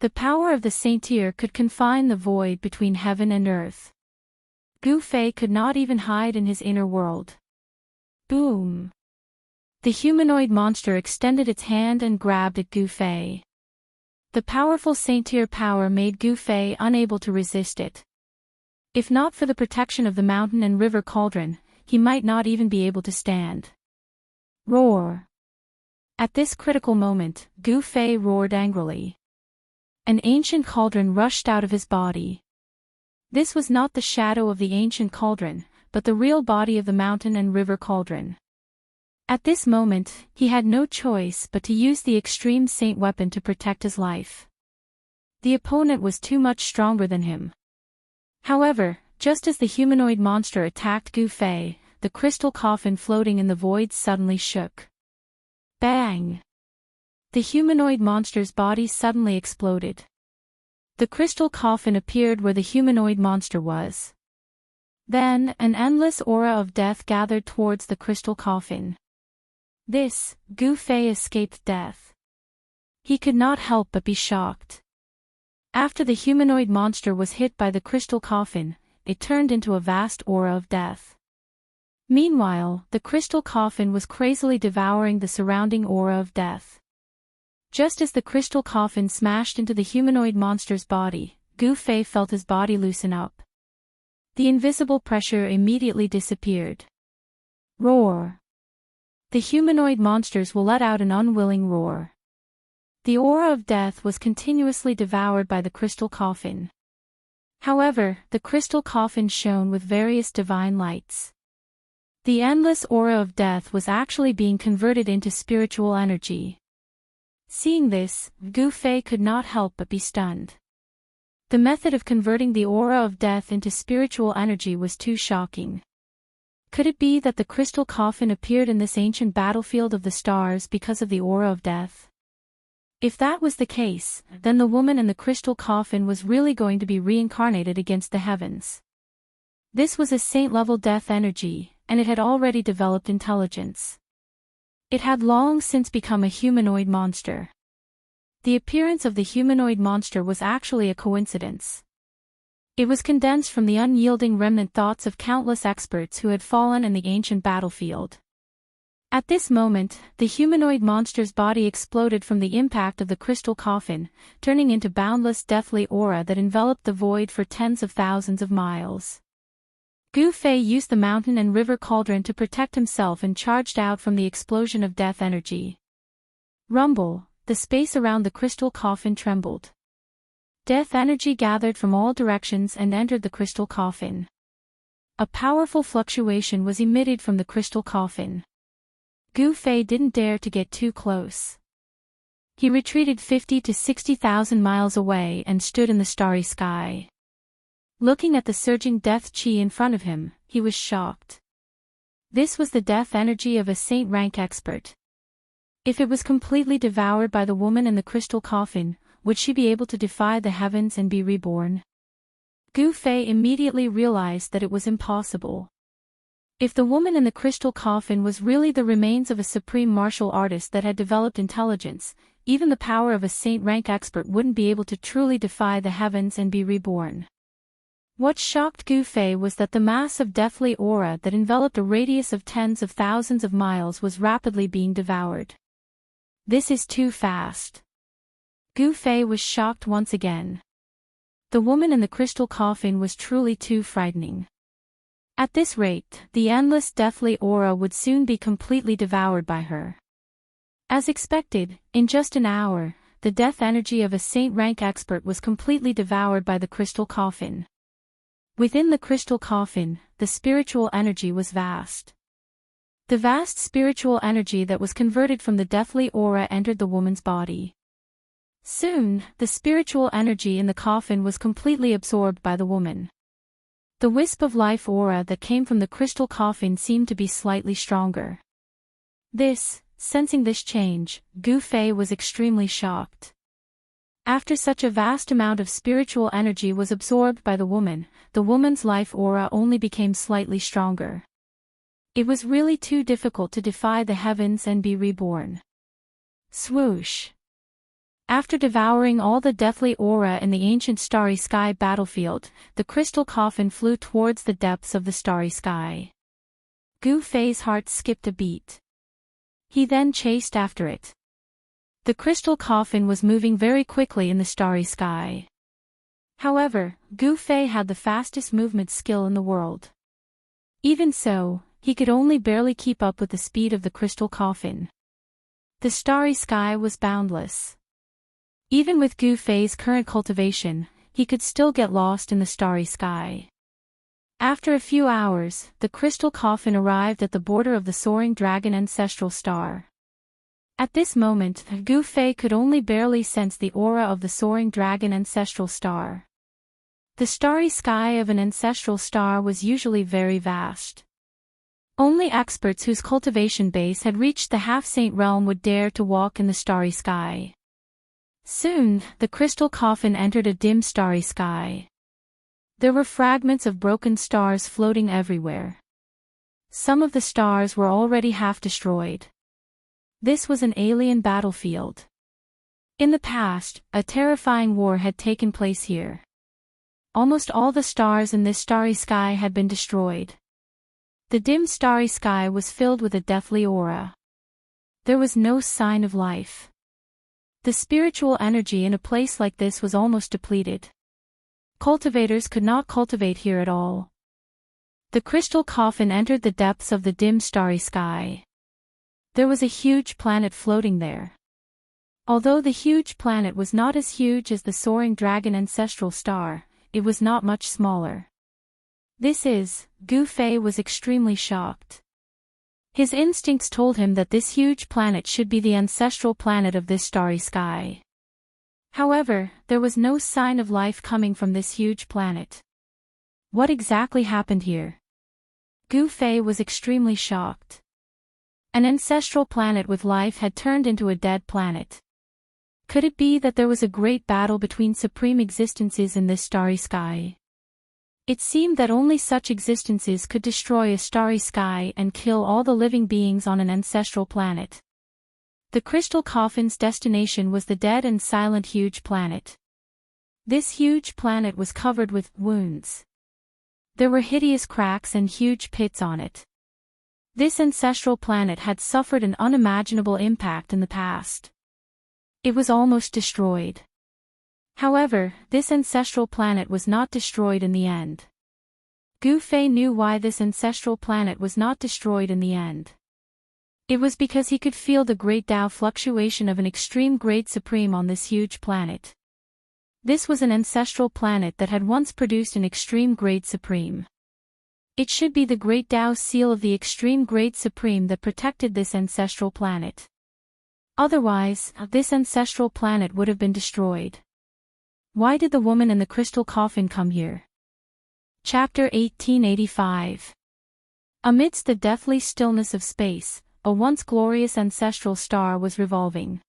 The power of the saint-tier could confine the void between heaven and earth. Gu Fei could not even hide in his inner world. Boom! The humanoid monster extended its hand and grabbed at Gu Fei. The powerful saint-tier power made Gu Fei unable to resist it. If not for the protection of the mountain and river cauldron, he might not even be able to stand. Roar! At this critical moment, Gu Fei roared angrily. An ancient cauldron rushed out of his body. This was not the shadow of the ancient cauldron, but the real body of the mountain and river cauldron. At this moment, he had no choice but to use the extreme saint weapon to protect his life. The opponent was too much stronger than him. However, just as the humanoid monster attacked Gu Fei, the crystal coffin floating in the void suddenly shook. Bang! The humanoid monster's body suddenly exploded. The crystal coffin appeared where the humanoid monster was. Then, an endless aura of death gathered towards the crystal coffin. Gu Fei escaped death. He could not help but be shocked. After the humanoid monster was hit by the crystal coffin, it turned into a vast aura of death. Meanwhile, the crystal coffin was crazily devouring the surrounding aura of death. Just as the crystal coffin smashed into the humanoid monster's body, Gu Fei felt his body loosen up. The invisible pressure immediately disappeared. Roar! The humanoid monsters will let out an unwilling roar. The aura of death was continuously devoured by the crystal coffin. However, the crystal coffin shone with various divine lights. The endless aura of death was actually being converted into spiritual energy. Seeing this, Gu Fei could not help but be stunned. The method of converting the aura of death into spiritual energy was too shocking. Could it be that the crystal coffin appeared in this ancient battlefield of the stars because of the aura of death? If that was the case, then the woman in the crystal coffin was really going to be reincarnated against the heavens. This was a saint-level death energy, and it had already developed intelligence. It had long since become a humanoid monster. The appearance of the humanoid monster was actually a coincidence. It was condensed from the unyielding remnant thoughts of countless experts who had fallen in the ancient battlefield. At this moment, the humanoid monster's body exploded from the impact of the crystal coffin, turning into boundless deathly aura that enveloped the void for tens of thousands of miles. Gu Fei used the mountain and river cauldron to protect himself and charged out from the explosion of death energy. Rumble, the space around the crystal coffin trembled. Death energy gathered from all directions and entered the crystal coffin. A powerful fluctuation was emitted from the crystal coffin. Gu Fei didn't dare to get too close. He retreated 50 to 60,000 miles away and stood in the starry sky. Looking at the surging death chi in front of him, he was shocked. This was the death energy of a saint rank expert. If it was completely devoured by the woman in the crystal coffin, would she be able to defy the heavens and be reborn? Gu Fei immediately realized that it was impossible. If the woman in the crystal coffin was really the remains of a supreme martial artist that had developed intelligence, even the power of a saint-rank expert wouldn't be able to truly defy the heavens and be reborn. What shocked Gu Fei was that the mass of deathly aura that enveloped a radius of tens of thousands of miles was rapidly being devoured. This is too fast. Gu Fei was shocked once again. The woman in the crystal coffin was truly too frightening. At this rate, the endless deathly aura would soon be completely devoured by her. As expected, in just an hour, the death energy of a saint-rank expert was completely devoured by the crystal coffin. Within the crystal coffin, the spiritual energy was vast. The vast spiritual energy that was converted from the deathly aura entered the woman's body. Soon, the spiritual energy in the coffin was completely absorbed by the woman. The wisp of life aura that came from the crystal coffin seemed to be slightly stronger. Sensing this change, Gu Fei was extremely shocked. After such a vast amount of spiritual energy was absorbed by the woman's life aura only became slightly stronger. It was really too difficult to defy the heavens and be reborn. Swoosh! After devouring all the deathly aura in the ancient starry sky battlefield, the crystal coffin flew towards the depths of the starry sky. Gu Fei's heart skipped a beat. He then chased after it. The crystal coffin was moving very quickly in the starry sky. However, Gu Fei had the fastest movement skill in the world. Even so, he could only barely keep up with the speed of the crystal coffin. The starry sky was boundless. Even with Gu Fei's current cultivation, he could still get lost in the starry sky. After a few hours, the crystal coffin arrived at the border of the soaring dragon ancestral star. At this moment, Gu Fei could only barely sense the aura of the soaring dragon ancestral star. The starry sky of an ancestral star was usually very vast. Only experts whose cultivation base had reached the half-saint realm would dare to walk in the starry sky. Soon, the crystal coffin entered a dim starry sky. There were fragments of broken stars floating everywhere. Some of the stars were already half destroyed. This was an alien battlefield. In the past, a terrifying war had taken place here. Almost all the stars in this starry sky had been destroyed. The dim starry sky was filled with a deathly aura. There was no sign of life. The spiritual energy in a place like this was almost depleted. Cultivators could not cultivate here at all. The crystal coffin entered the depths of the dim starry sky. There was a huge planet floating there. Although the huge planet was not as huge as the soaring dragon ancestral star, it was not much smaller. Gu Fei was extremely shocked. His instincts told him that this huge planet should be the ancestral planet of this starry sky. However, there was no sign of life coming from this huge planet. What exactly happened here? Gu Fei was extremely shocked. An ancestral planet with life had turned into a dead planet. Could it be that there was a great battle between supreme existences in this starry sky? It seemed that only such existences could destroy a starry sky and kill all the living beings on an ancestral planet. The crystal coffin's destination was the dead and silent huge planet. This huge planet was covered with wounds. There were hideous cracks and huge pits on it. This ancestral planet had suffered an unimaginable impact in the past. It was almost destroyed. However, this ancestral planet was not destroyed in the end. Gu Fei knew why this ancestral planet was not destroyed in the end. It was because he could feel the great Tao fluctuation of an extreme grade supreme on this huge planet. This was an ancestral planet that had once produced an extreme grade supreme. It should be the great Tao seal of the extreme grade supreme that protected this ancestral planet. Otherwise, this ancestral planet would have been destroyed. Why did the woman in the crystal coffin come here? Chapter 1885. Amidst the deathly stillness of space, a once glorious ancestral star was revolving.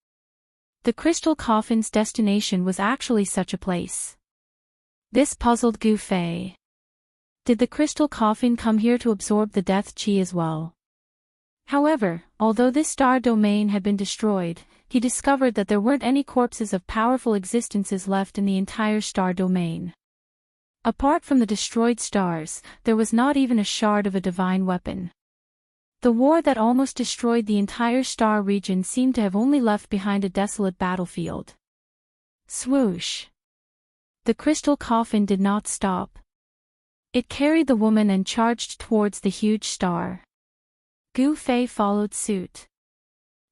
The crystal coffin's destination was actually such a place. This puzzled Gu Fei. Did the crystal coffin come here to absorb the death chi as well? However, although this star domain had been destroyed, he discovered that there weren't any corpses of powerful existences left in the entire star domain. Apart from the destroyed stars, there was not even a shard of a divine weapon. The war that almost destroyed the entire star region seemed to have only left behind a desolate battlefield. Swoosh! The crystal coffin did not stop. It carried the woman and charged towards the huge star. Gu Fei followed suit.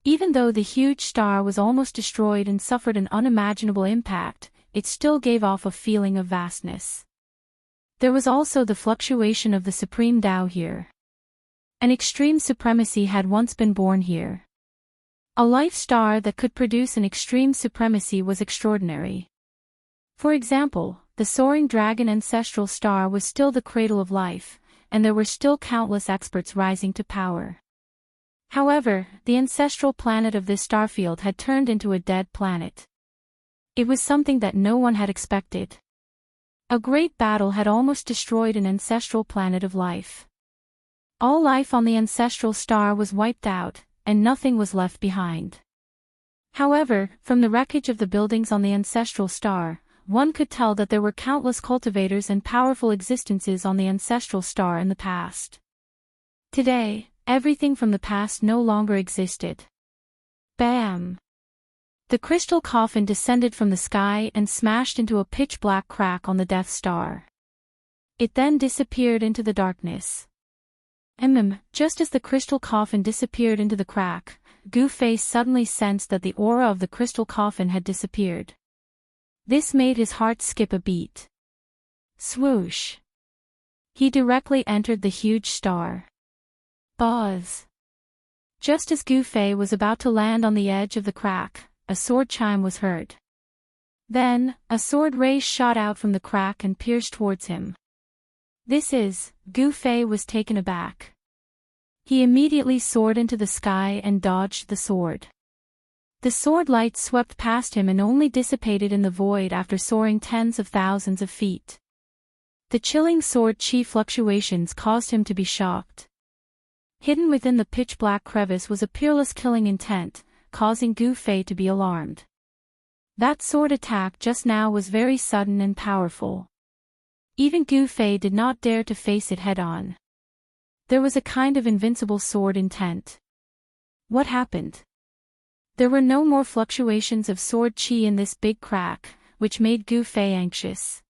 Even though the huge star was almost destroyed and suffered an unimaginable impact, it still gave off a feeling of vastness. There was also the fluctuation of the supreme Tao here. An extreme supremacy had once been born here. A life star that could produce an extreme supremacy was extraordinary. For example, the soaring dragon ancestral star was still the cradle of life, and there were still countless experts rising to power. However, the ancestral planet of this starfield had turned into a dead planet. It was something that no one had expected. A great battle had almost destroyed an ancestral planet of life. All life on the ancestral star was wiped out, and nothing was left behind. However, from the wreckage of the buildings on the ancestral star, one could tell that there were countless cultivators and powerful existences on the ancestral star in the past. Today, everything from the past no longer existed. Bam! The crystal coffin descended from the sky and smashed into a pitch-black crack on the Death Star. It then disappeared into the darkness. Just as the crystal coffin disappeared into the crack, Gu Fei suddenly sensed that the aura of the crystal coffin had disappeared. This made his heart skip a beat. Swoosh! He directly entered the huge star. Buzz! Just as Gu Fei was about to land on the edge of the crack, a sword chime was heard. Then, a sword ray shot out from the crack and pierced towards him. Gu Fei was taken aback. He immediately soared into the sky and dodged the sword. The sword light swept past him and only dissipated in the void after soaring tens of thousands of feet. The chilling sword chi fluctuations caused him to be shocked. Hidden within the pitch-black crevice was a peerless killing intent, causing Gu Fei to be alarmed. That sword attack just now was very sudden and powerful. Even Gu Fei did not dare to face it head-on. There was a kind of invincible sword intent. What happened? There were no more fluctuations of sword chi in this big crack, which made Gu Fei anxious.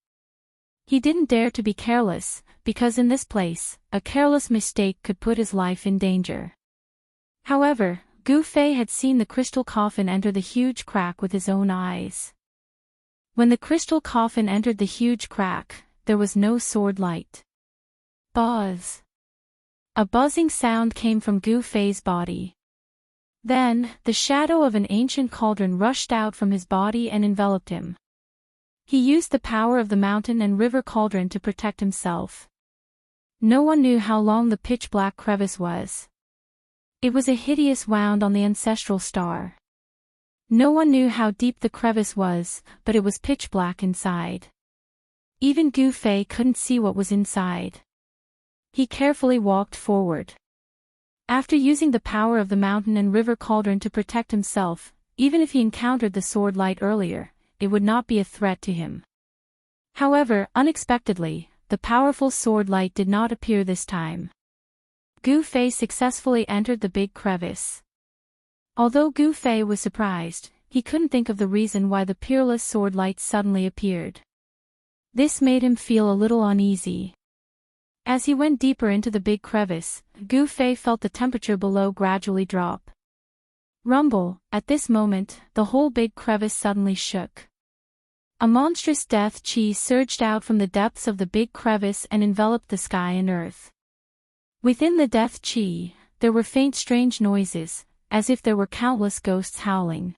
He didn't dare to be careless, because in this place, a careless mistake could put his life in danger. However, Gu Fei had seen the crystal coffin enter the huge crack with his own eyes. When the crystal coffin entered the huge crack, there was no sword light. Buzz! A buzzing sound came from Gu Fei's body. Then, the shadow of an ancient cauldron rushed out from his body and enveloped him. He used the power of the mountain and river cauldron to protect himself. No one knew how long the pitch-black crevice was. It was a hideous wound on the ancestral star. No one knew how deep the crevice was, but it was pitch-black inside. Even Gu Fei couldn't see what was inside. He carefully walked forward. After using the power of the mountain and river cauldron to protect himself, even if he encountered the sword light earlier, it would not be a threat to him. However, unexpectedly, the powerful sword light did not appear this time. Gu Fei successfully entered the big crevice. Although Gu Fei was surprised, he couldn't think of the reason why the peerless sword light suddenly appeared. This made him feel a little uneasy. As he went deeper into the big crevice, Gu Fei felt the temperature below gradually drop. Rumble, at this moment, the whole big crevice suddenly shook. A monstrous death chi surged out from the depths of the big crevice and enveloped the sky and earth. Within the death chi, there were faint strange noises, as if there were countless ghosts howling.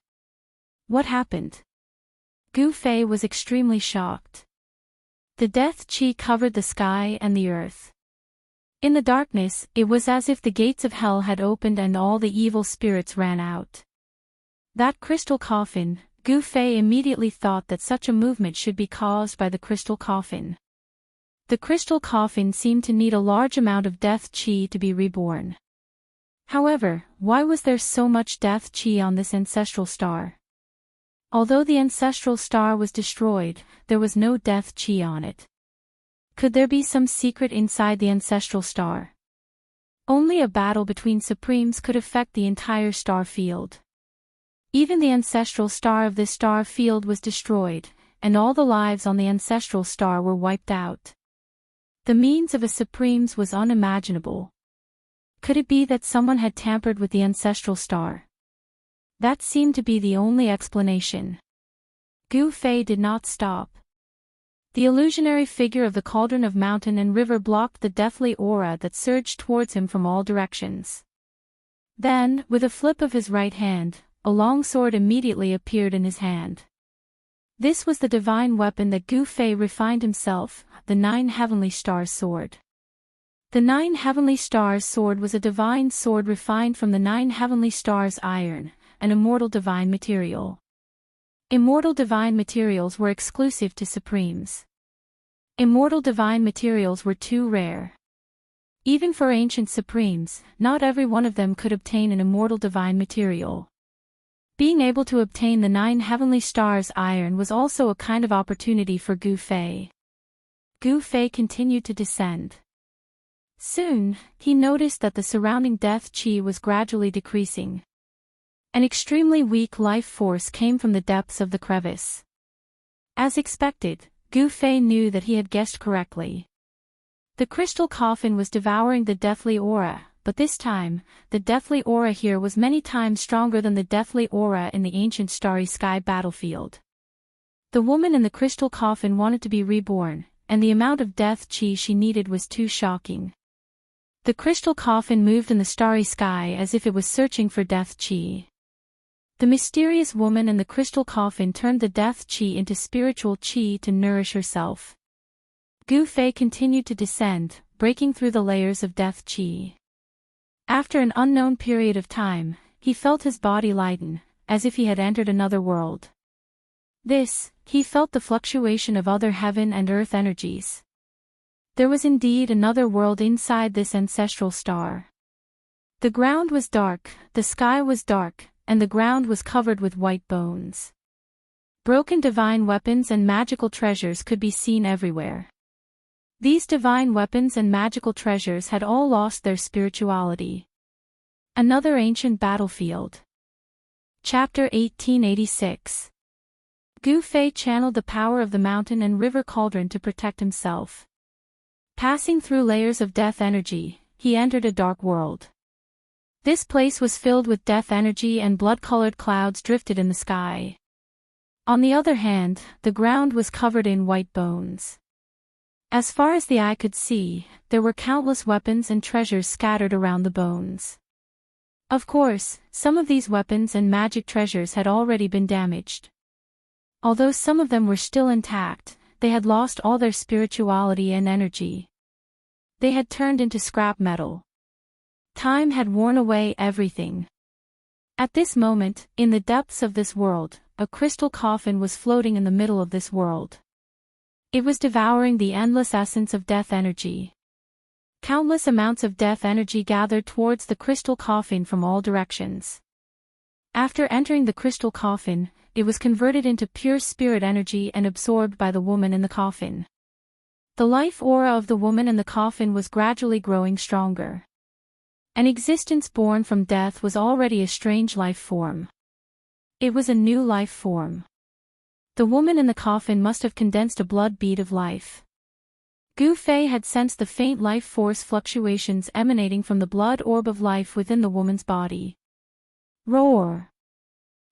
What happened? Gu Fei was extremely shocked. The death chi covered the sky and the earth. In the darkness, it was as if the gates of hell had opened and all the evil spirits ran out. That crystal coffin, Gu Fei immediately thought that such a movement should be caused by the crystal coffin. The crystal coffin seemed to need a large amount of death chi to be reborn. However, why was there so much death chi on this ancestral star? Although the ancestral star was destroyed, there was no death chi on it. Could there be some secret inside the ancestral star? Only a battle between supremes could affect the entire star field. Even the ancestral star of this star field was destroyed, and all the lives on the ancestral star were wiped out. The means of a supremes was unimaginable. Could it be that someone had tampered with the ancestral star? That seemed to be the only explanation. Gu Fei did not stop. The illusionary figure of the cauldron of mountain and river blocked the deathly aura that surged towards him from all directions. Then, with a flip of his right hand, a long sword immediately appeared in his hand. This was the divine weapon that Gu Fei refined himself, the 9 Heavenly Stars sword. The 9 Heavenly Stars sword was a divine sword refined from the 9 Heavenly Stars iron, an immortal divine material. Immortal divine materials were exclusive to supremes. Immortal divine materials were too rare. Even for ancient supremes, not every one of them could obtain an immortal divine material. Being able to obtain the 9 Heavenly Stars iron was also a kind of opportunity for Gu Fei. Gu Fei continued to descend. Soon, he noticed that the surrounding death chi was gradually decreasing. An extremely weak life force came from the depths of the crevice. As expected, Gu Fei knew that he had guessed correctly. The crystal coffin was devouring the deathly aura, but this time, the deathly aura here was many times stronger than the deathly aura in the ancient starry sky battlefield. The woman in the crystal coffin wanted to be reborn, and the amount of death chi she needed was too shocking. The crystal coffin moved in the starry sky as if it was searching for death chi. The mysterious woman in the crystal coffin turned the death chi into spiritual chi to nourish herself. Gu Fei continued to descend, breaking through the layers of death chi. After an unknown period of time, he felt his body lighten, as if he had entered another world. He felt the fluctuation of other heaven and earth energies. There was indeed another world inside this ancestral star. The ground was dark, the sky was dark, and the ground was covered with white bones. Broken divine weapons and magical treasures could be seen everywhere. These divine weapons and magical treasures had all lost their spirituality. Another ancient battlefield. Chapter 1886. Gu Fei channeled the power of the mountain and river cauldron to protect himself. Passing through layers of death energy, he entered a dark world. This place was filled with death energy and blood-colored clouds drifted in the sky. On the other hand, the ground was covered in white bones. As far as the eye could see, there were countless weapons and treasures scattered around the bones. Of course, some of these weapons and magic treasures had already been damaged. Although some of them were still intact, they had lost all their spirituality and energy. They had turned into scrap metal. Time had worn away everything. At this moment, in the depths of this world, a crystal coffin was floating in the middle of this world. It was devouring the endless essence of death energy. Countless amounts of death energy gathered towards the crystal coffin from all directions. After entering the crystal coffin, it was converted into pure spirit energy and absorbed by the woman in the coffin. The life aura of the woman in the coffin was gradually growing stronger. An existence born from death was already a strange life form. It was a new life form. The woman in the coffin must have condensed a blood bead of life. Gu Fei had sensed the faint life force fluctuations emanating from the blood orb of life within the woman's body. Roar!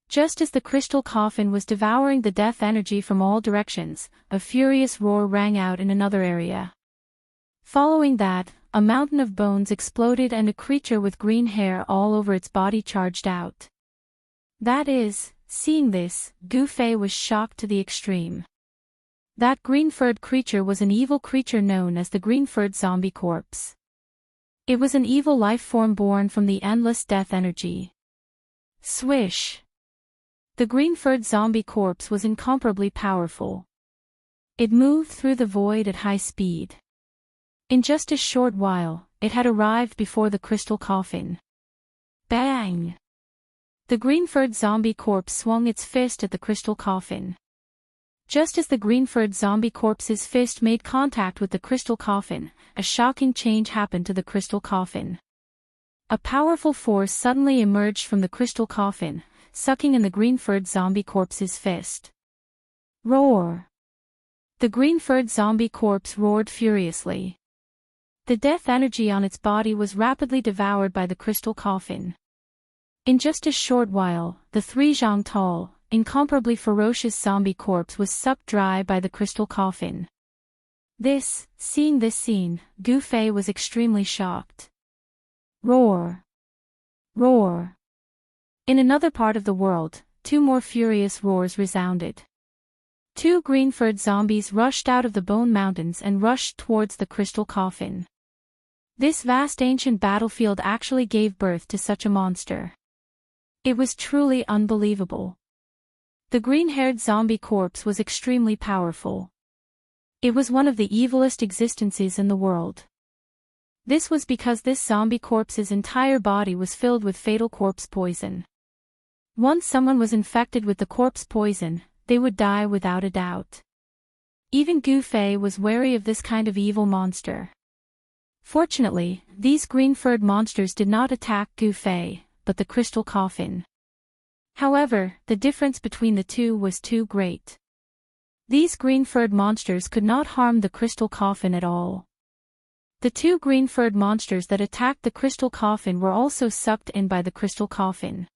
Just as the crystal coffin was devouring the death energy from all directions, a furious roar rang out in another area. Following that, a mountain of bones exploded and a creature with green hair all over its body charged out. That is, seeing this, Gu Fei was shocked to the extreme. That green-furred creature was an evil creature known as the green-furred zombie corpse. It was an evil life form born from the endless death energy. Swish! The green-furred zombie corpse was incomparably powerful. It moved through the void at high speed. In just a short while, it had arrived before the crystal coffin. Bang! The green-furred zombie corpse swung its fist at the crystal coffin. Just as the green-furred zombie corpse's fist made contact with the crystal coffin, a shocking change happened to the crystal coffin. A powerful force suddenly emerged from the crystal coffin, sucking in the green-furred zombie corpse's fist. Roar! The green-furred zombie corpse roared furiously. The death energy on its body was rapidly devoured by the crystal coffin. In just a short while, the 3 zhang tall, incomparably ferocious zombie corpse was sucked dry by the crystal coffin. Seeing this scene, Gu Fei was extremely shocked. Roar! Roar! In another part of the world, 2 more furious roars resounded. 2 green-furred zombies rushed out of the bone mountains and rushed towards the crystal coffin. This vast ancient battlefield actually gave birth to such a monster. It was truly unbelievable. The green-haired zombie corpse was extremely powerful. It was one of the evilest existences in the world. This was because this zombie corpse's entire body was filled with fatal corpse poison. Once someone was infected with the corpse poison, they would die without a doubt. Even Gu Fei was wary of this kind of evil monster. Fortunately, these green-furred monsters did not attack Gu Fei, but the crystal coffin. However, the difference between the two was too great. These green-furred monsters could not harm the crystal coffin at all. The 2 green-furred monsters that attacked the crystal coffin were also sucked in by the crystal coffin.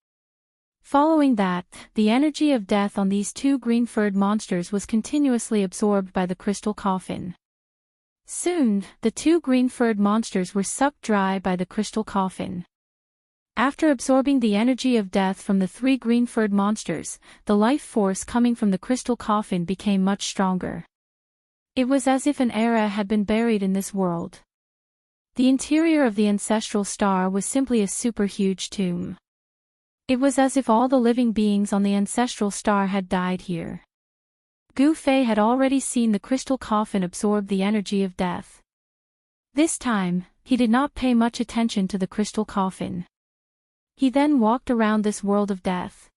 Following that, the energy of death on these 2 green-furred monsters was continuously absorbed by the crystal coffin. Soon, the 2 green-furred monsters were sucked dry by the crystal coffin. After absorbing the energy of death from the 3 green-furred monsters, the life force coming from the crystal coffin became much stronger. It was as if an era had been buried in this world. The interior of the ancestral star was simply a super huge tomb. It was as if all the living beings on the ancestral star had died here. Gu Fei had already seen the crystal coffin absorb the energy of death. This time, he did not pay much attention to the crystal coffin. He then walked around this world of death.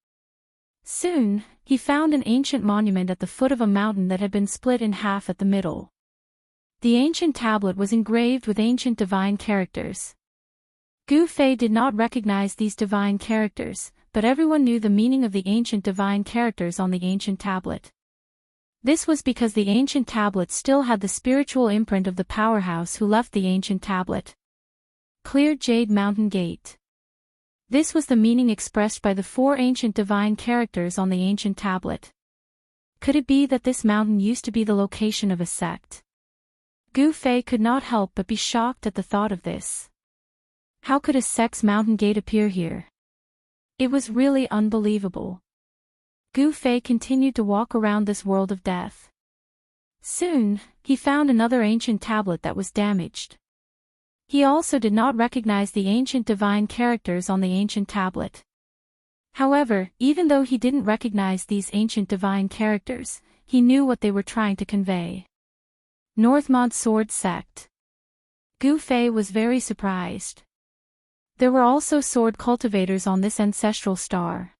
Soon, he found an ancient monument at the foot of a mountain that had been split in half at the middle. The ancient tablet was engraved with ancient divine characters. Gu Fei did not recognize these divine characters, but everyone knew the meaning of the ancient divine characters on the ancient tablet. This was because the ancient tablet still had the spiritual imprint of the powerhouse who left the ancient tablet. Clear Jade Mountain Gate. This was the meaning expressed by the 4 ancient divine characters on the ancient tablet. Could it be that this mountain used to be the location of a sect? Gu Fei could not help but be shocked at the thought of this. How could a sect's mountain gate appear here? It was really unbelievable. Gu Fei continued to walk around this world of death. Soon, he found another ancient tablet that was damaged. He also did not recognize the ancient divine characters on the ancient tablet. However, even though he didn't recognize these ancient divine characters, he knew what they were trying to convey. Northmod Sword Sect. Gu Fei was very surprised. There were also sword cultivators on this ancestral star.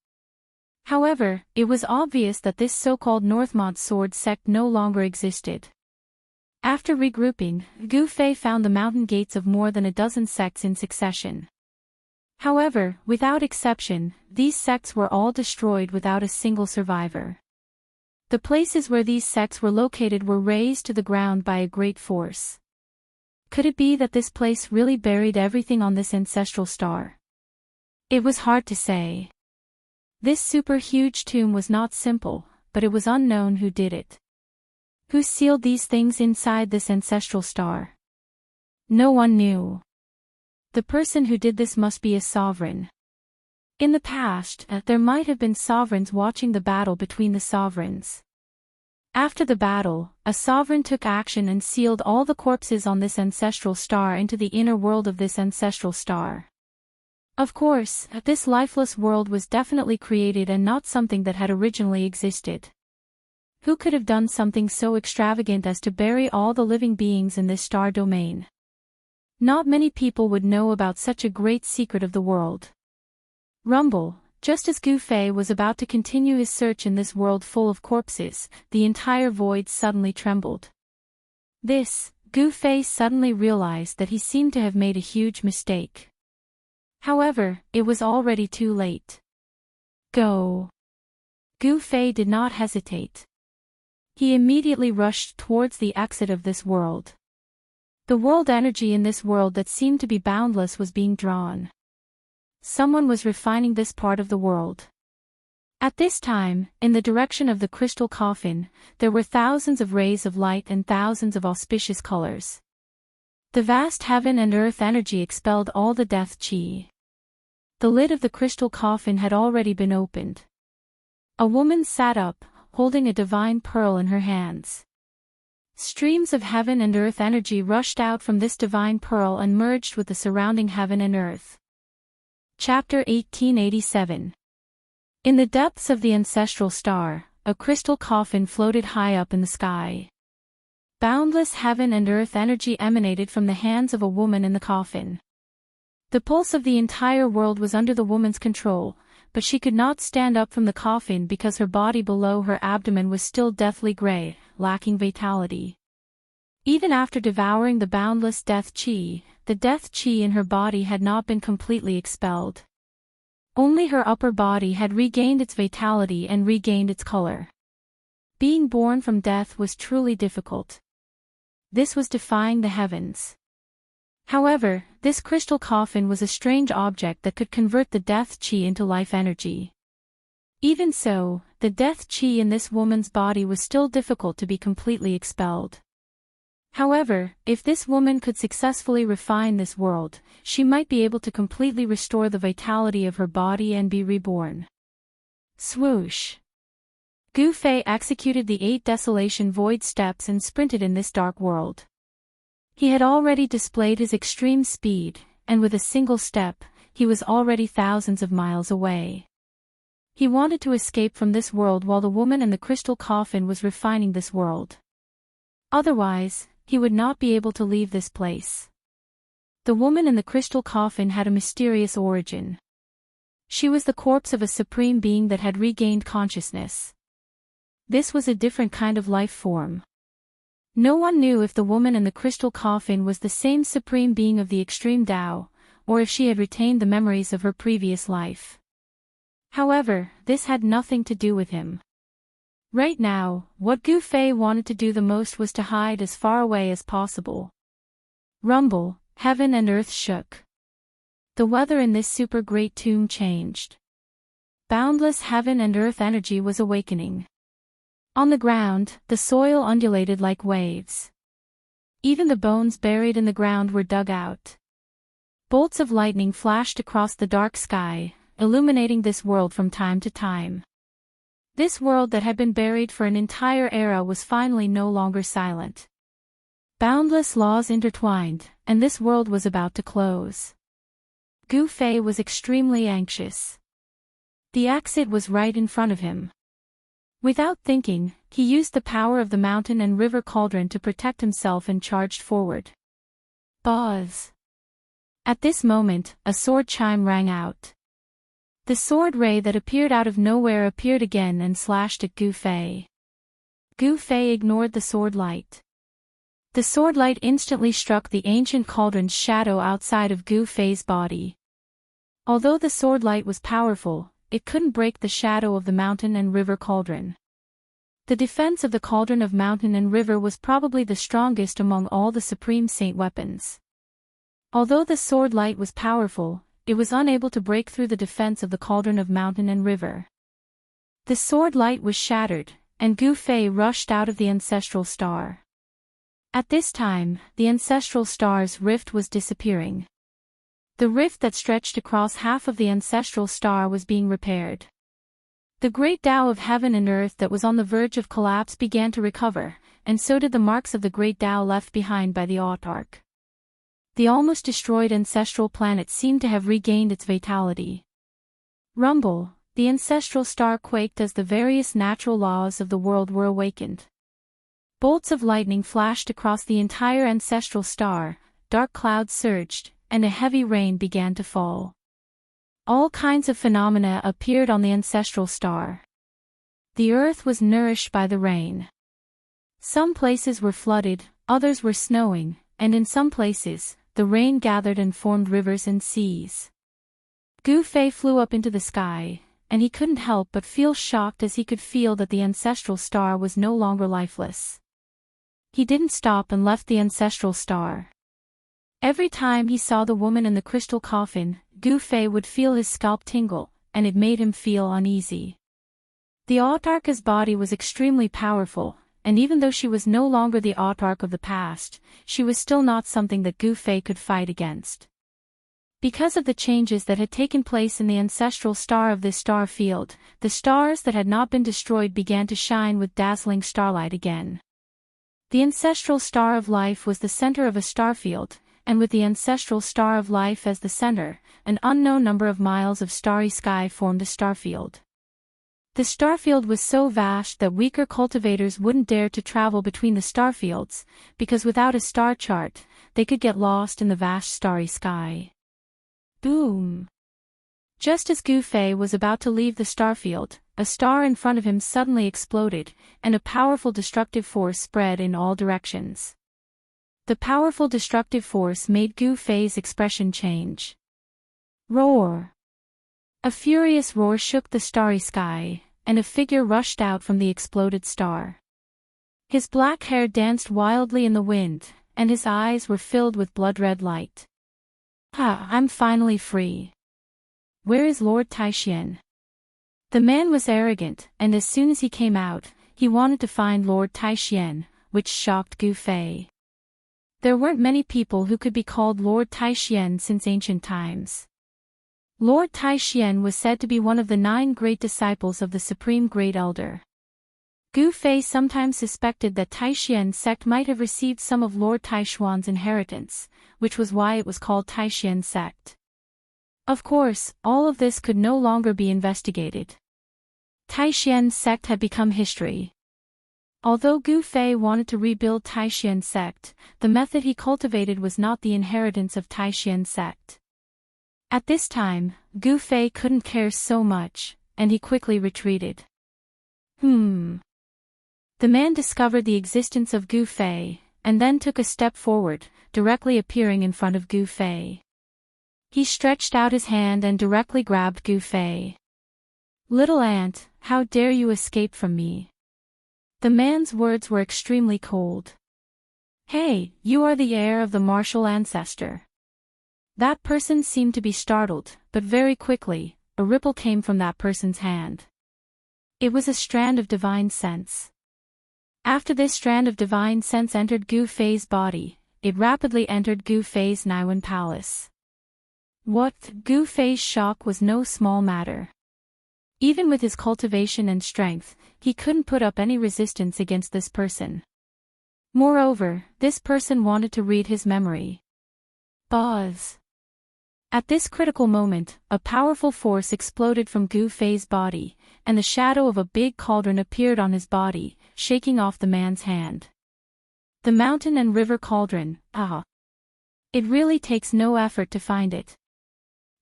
However, it was obvious that this so-called Northmod Sword Sect no longer existed. After regrouping, Gu Fei found the mountain gates of more than a dozen sects in succession. However, without exception, these sects were all destroyed without a single survivor. The places where these sects were located were razed to the ground by a great force. Could it be that this place really buried everything on this ancestral star? It was hard to say. This super huge tomb was not simple, but it was unknown who did it. Who sealed these things inside this ancestral star? No one knew. The person who did this must be a sovereign. In the past, there might have been sovereigns watching the battle between the sovereigns. After the battle, a sovereign took action and sealed all the corpses on this ancestral star into the inner world of this ancestral star. Of course, this lifeless world was definitely created and not something that had originally existed. Who could have done something so extravagant as to bury all the living beings in this star domain? Not many people would know about such a great secret of the world. Rumble, just as Gu Fei was about to continue his search in this world full of corpses, the entire void suddenly trembled. Gu Fei suddenly realized that he seemed to have made a huge mistake. However, it was already too late. Go! Gu Fei did not hesitate. He immediately rushed towards the exit of this world. The world energy in this world that seemed to be boundless was being drawn. Someone was refining this part of the world. At this time, in the direction of the crystal coffin, there were thousands of rays of light and thousands of auspicious colors. The vast heaven and earth energy expelled all the death chi. The lid of the crystal coffin had already been opened. A woman sat up, holding a divine pearl in her hands. Streams of heaven and earth energy rushed out from this divine pearl and merged with the surrounding heaven and earth. Chapter 1887. In the depths of the ancestral star, a crystal coffin floated high up in the sky. Boundless heaven and earth energy emanated from the hands of a woman in the coffin. The pulse of the entire world was under the woman's control, but she could not stand up from the coffin because her body below her abdomen was still deathly gray, lacking vitality. Even after devouring the boundless death chi, the death chi in her body had not been completely expelled. Only her upper body had regained its vitality and regained its color. Being born from death was truly difficult. This was defying the heavens. However, this crystal coffin was a strange object that could convert the death chi into life energy. Even so, the death chi in this woman's body was still difficult to be completely expelled. However, if this woman could successfully refine this world, she might be able to completely restore the vitality of her body and be reborn. Swoosh! Gu Fei executed the 8 desolation void steps and sprinted in this dark world. He had already displayed his extreme speed, and with a single step, he was already thousands of miles away. He wanted to escape from this world while the woman in the crystal coffin was refining this world. Otherwise, he would not be able to leave this place. The woman in the crystal coffin had a mysterious origin. She was the corpse of a supreme being that had regained consciousness. This was a different kind of life form. No one knew if the woman in the crystal coffin was the same supreme being of the extreme Tao, or if she had retained the memories of her previous life. However, this had nothing to do with him. Right now, what Gu Fei wanted to do the most was to hide as far away as possible. Rumble, heaven and earth shook. The weather in this super great tomb changed. Boundless heaven and earth energy was awakening. On the ground, the soil undulated like waves. Even the bones buried in the ground were dug out. Bolts of lightning flashed across the dark sky, illuminating this world from time to time. This world that had been buried for an entire era was finally no longer silent. Boundless laws intertwined, and this world was about to close. Gu Fei was extremely anxious. The exit was right in front of him. Without thinking, he used the power of the mountain and river cauldron to protect himself and charged forward. Buzz! At this moment, a sword chime rang out. The sword ray that appeared out of nowhere appeared again and slashed at Gu Fei. Gu Fei ignored the sword light. The sword light instantly struck the ancient cauldron's shadow outside of Gu Fei's body. Although the sword light was powerful, it couldn't break the shadow of the mountain and river cauldron. The defense of the cauldron of mountain and river was probably the strongest among all the Supreme Saint weapons. Although the sword light was powerful, it was unable to break through the defense of the cauldron of mountain and river. The sword light was shattered, and Gu Fei rushed out of the ancestral star. At this time, the ancestral star's rift was disappearing. The rift that stretched across half of the ancestral star was being repaired. The great Tao of heaven and earth that was on the verge of collapse began to recover, and so did the marks of the great Tao left behind by the autarch. The almost destroyed ancestral planet seemed to have regained its vitality. Rumble, the ancestral star quaked as the various natural laws of the world were awakened. Bolts of lightning flashed across the entire ancestral star, dark clouds surged, and a heavy rain began to fall. All kinds of phenomena appeared on the ancestral star. The earth was nourished by the rain. Some places were flooded, others were snowing, and in some places, the rain gathered and formed rivers and seas. Gu Fei flew up into the sky, and he couldn't help but feel shocked as he could feel that the ancestral star was no longer lifeless. He didn't stop and left the ancestral star. Every time he saw the woman in the crystal coffin, Gu Fei would feel his scalp tingle, and it made him feel uneasy. The autarch's body was extremely powerful, and even though she was no longer the autarch of the past, she was still not something that Gu Fei could fight against. Because of the changes that had taken place in the ancestral star of this star field, the stars that had not been destroyed began to shine with dazzling starlight again. The ancestral star of life was the center of a starfield, and with the ancestral star of life as the center, an unknown number of miles of starry sky formed a starfield. The starfield was so vast that weaker cultivators wouldn't dare to travel between the starfields, because without a star chart, they could get lost in the vast starry sky. Boom! Just as Gu Fei was about to leave the starfield, a star in front of him suddenly exploded, and a powerful destructive force spread in all directions. The powerful destructive force made Gu Fei's expression change. Roar! A furious roar shook the starry sky, and a figure rushed out from the exploded star. His black hair danced wildly in the wind, and his eyes were filled with blood-red light. I'm finally free. Where is Lord Taishian? The man was arrogant, and as soon as he came out, he wanted to find Lord Taishian, which shocked Gu Fei. There weren't many people who could be called Lord Taishian since ancient times. Lord Taishian was said to be one of the 9 great disciples of the Supreme Great Elder. Gu Fei sometimes suspected that Taishian sect might have received some of Lord Taishuan's inheritance, which was why it was called Taishian sect. Of course, all of this could no longer be investigated. Taishian sect had become history. Although Gu Fei wanted to rebuild Taishian sect, the method he cultivated was not the inheritance of Taishian sect. At this time, Gu Fei couldn't care so much, and he quickly retreated. The man discovered the existence of Gu Fei, and then took a step forward, directly appearing in front of Gu Fei. He stretched out his hand and directly grabbed Gu Fei. "Little ant, how dare you escape from me?" The man's words were extremely cold. "Hey, you are the heir of the martial ancestor." That person seemed to be startled, but very quickly, a ripple came from that person's hand. It was a strand of divine sense. After this strand of divine sense entered Gu Fei's body, it rapidly entered Gu Fei's Naiwan palace. Gu Fei's shock was no small matter. Even with his cultivation and strength, he couldn't put up any resistance against this person. Moreover, this person wanted to read his memory. Buzz! At this critical moment, a powerful force exploded from Gu Fei's body, and the shadow of a big cauldron appeared on his body, shaking off the man's hand. The mountain and river cauldron, ah. It really takes no effort to find it.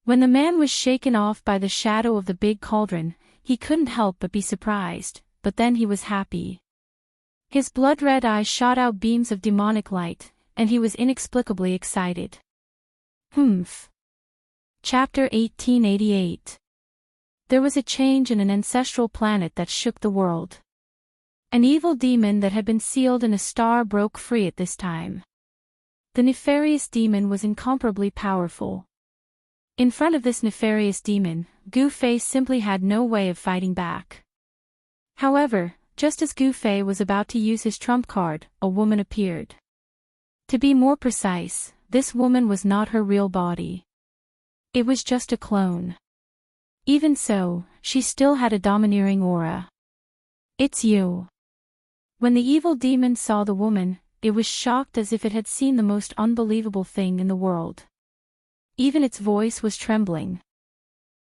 When the man was shaken off by the shadow of the big cauldron, he couldn't help but be surprised, but then he was happy. His blood-red eyes shot out beams of demonic light, and he was inexplicably excited. Humph. Chapter 1888. There was a change in an ancestral planet that shook the world. An evil demon that had been sealed in a star broke free at this time. The nefarious demon was incomparably powerful. In front of this nefarious demon, Gu-Fei simply had no way of fighting back. However, just as Gu-Fei was about to use his trump card, a woman appeared. To be more precise, this woman was not her real body. It was just a clone. Even so, she still had a domineering aura. "It's you." When the evil demon saw the woman, it was shocked as if it had seen the most unbelievable thing in the world. Even its voice was trembling.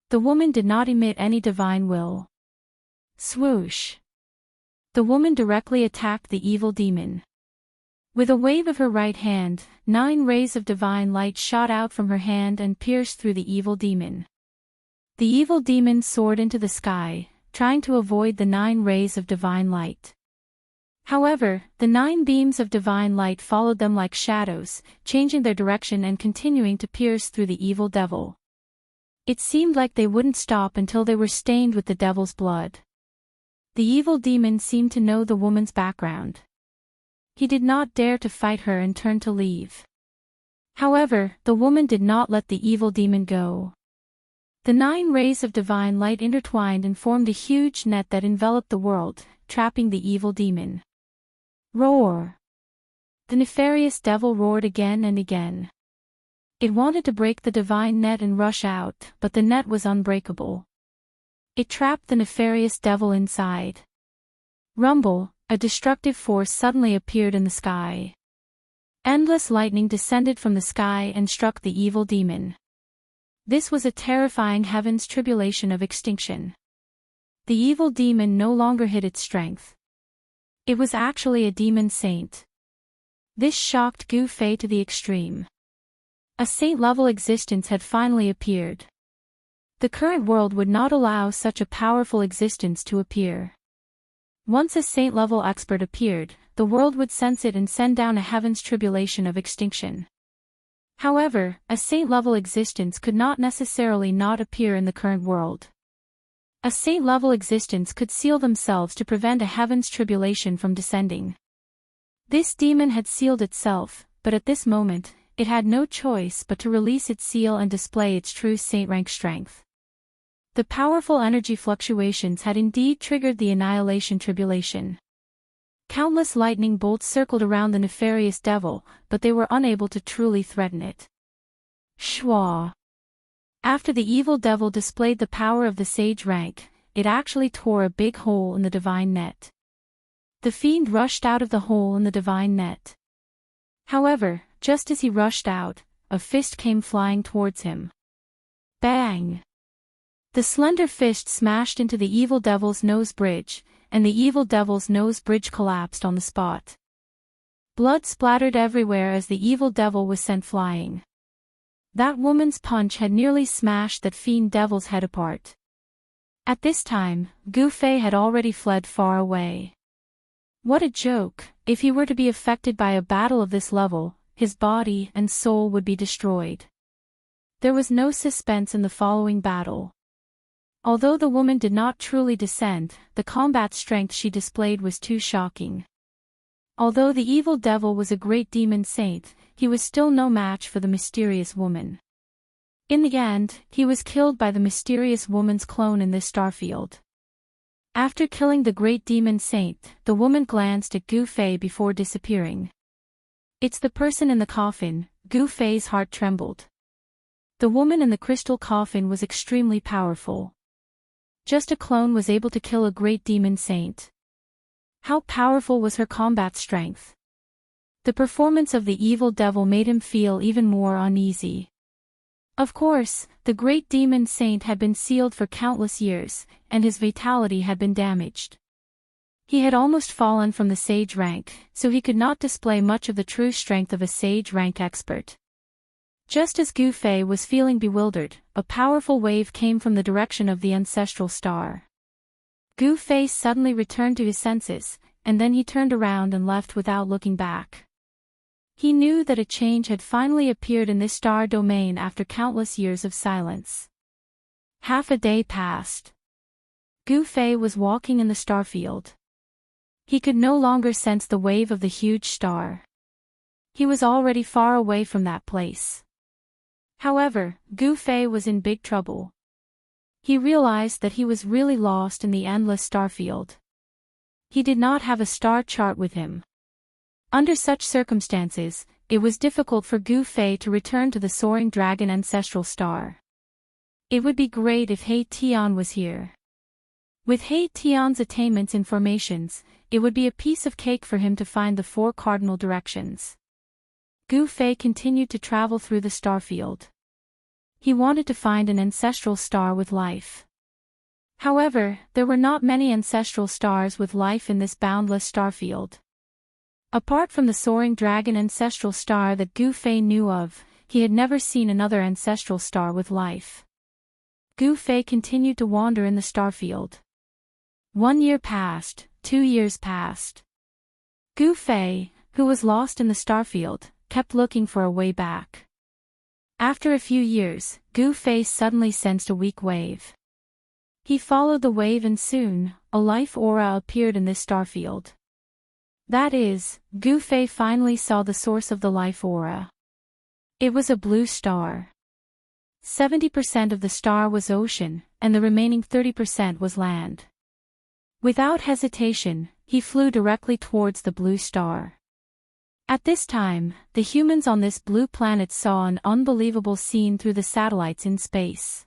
The woman did not emit any divine will. Swoosh. The woman directly attacked the evil demon. With a wave of her right hand, 9 rays of divine light shot out from her hand and pierced through the evil demon. The evil demon soared into the sky, trying to avoid the 9 rays of divine light. However, the 9 beams of divine light followed them like shadows, changing their direction and continuing to pierce through the evil devil. It seemed like they wouldn't stop until they were stained with the devil's blood. The evil demon seemed to know the woman's background. He did not dare to fight her and turned to leave. However, the woman did not let the evil demon go. The 9 rays of divine light intertwined and formed a huge net that enveloped the world, trapping the evil demon. Roar! The nefarious devil roared again and again. It wanted to break the divine net and rush out, but the net was unbreakable. It trapped the nefarious devil inside. Rumble, a destructive force suddenly appeared in the sky. Endless lightning descended from the sky and struck the evil demon. This was a terrifying heaven's tribulation of extinction. The evil demon no longer hid its strength. It was actually a demon saint. This shocked Gu-Fei to the extreme. A saint-level existence had finally appeared. The current world would not allow such a powerful existence to appear. Once a saint-level expert appeared, the world would sense it and send down a heaven's tribulation of extinction. However, a saint-level existence could not necessarily not appear in the current world. A saint-level existence could seal themselves to prevent a heaven's tribulation from descending. This demon had sealed itself, but at this moment, it had no choice but to release its seal and display its true saint-rank strength. The powerful energy fluctuations had indeed triggered the annihilation tribulation. Countless lightning bolts circled around the nefarious devil, but they were unable to truly threaten it. Shwa! After the evil devil displayed the power of the sage rank, it actually tore a big hole in the divine net. The fiend rushed out of the hole in the divine net. However, just as he rushed out, a fist came flying towards him. Bang! The slender fist smashed into the evil devil's nose bridge, and the evil devil's nose bridge collapsed on the spot. Blood splattered everywhere as the evil devil was sent flying. That woman's punch had nearly smashed that fiend devil's head apart. At this time, Gu-Fei had already fled far away. What a joke! If he were to be affected by a battle of this level, his body and soul would be destroyed. There was no suspense in the following battle. Although the woman did not truly descend, the combat strength she displayed was too shocking. Although the evil devil was a great demon saint, he was still no match for the mysterious woman. In the end, he was killed by the mysterious woman's clone in this starfield. After killing the great demon saint, the woman glanced at Gu-Fei before disappearing. "It's the person in the coffin." Gu-Fei's heart trembled. The woman in the crystal coffin was extremely powerful. Just a clone was able to kill a great demon saint. How powerful was her combat strength? The performance of the evil devil made him feel even more uneasy. Of course, the great demon saint had been sealed for countless years, and his vitality had been damaged. He had almost fallen from the sage rank, so he could not display much of the true strength of a sage rank expert. Just as Gu Fei was feeling bewildered, a powerful wave came from the direction of the ancestral star. Gu Fei suddenly returned to his senses, and then he turned around and left without looking back. He knew that a change had finally appeared in this star domain after countless years of silence. Half a day passed. Gu Fei was walking in the starfield. He could no longer sense the wave of the huge star. He was already far away from that place. However, Gu Fei was in big trouble. He realized that he was really lost in the endless starfield. He did not have a star chart with him. Under such circumstances, it was difficult for Gu Fei to return to the soaring dragon ancestral star. It would be great if He Tian was here. With He Tian's attainments in formations, it would be a piece of cake for him to find the 4 cardinal directions. Gu Fei continued to travel through the starfield. He wanted to find an ancestral star with life. However, there were not many ancestral stars with life in this boundless starfield. Apart from the soaring dragon ancestral star that Gu Fei knew of, he had never seen another ancestral star with life. Gu Fei continued to wander in the starfield. 1 year passed, 2 years passed. Gu Fei, who was lost in the starfield, kept looking for a way back. After a few years, Gu Fei suddenly sensed a weak wave. He followed the wave and soon, a life aura appeared in this starfield. That is, Gu Fei finally saw the source of the life aura. It was a blue star. 70% of the star was ocean, and the remaining 30% was land. Without hesitation, he flew directly towards the blue star. At this time, the humans on this blue planet saw an unbelievable scene through the satellites in space.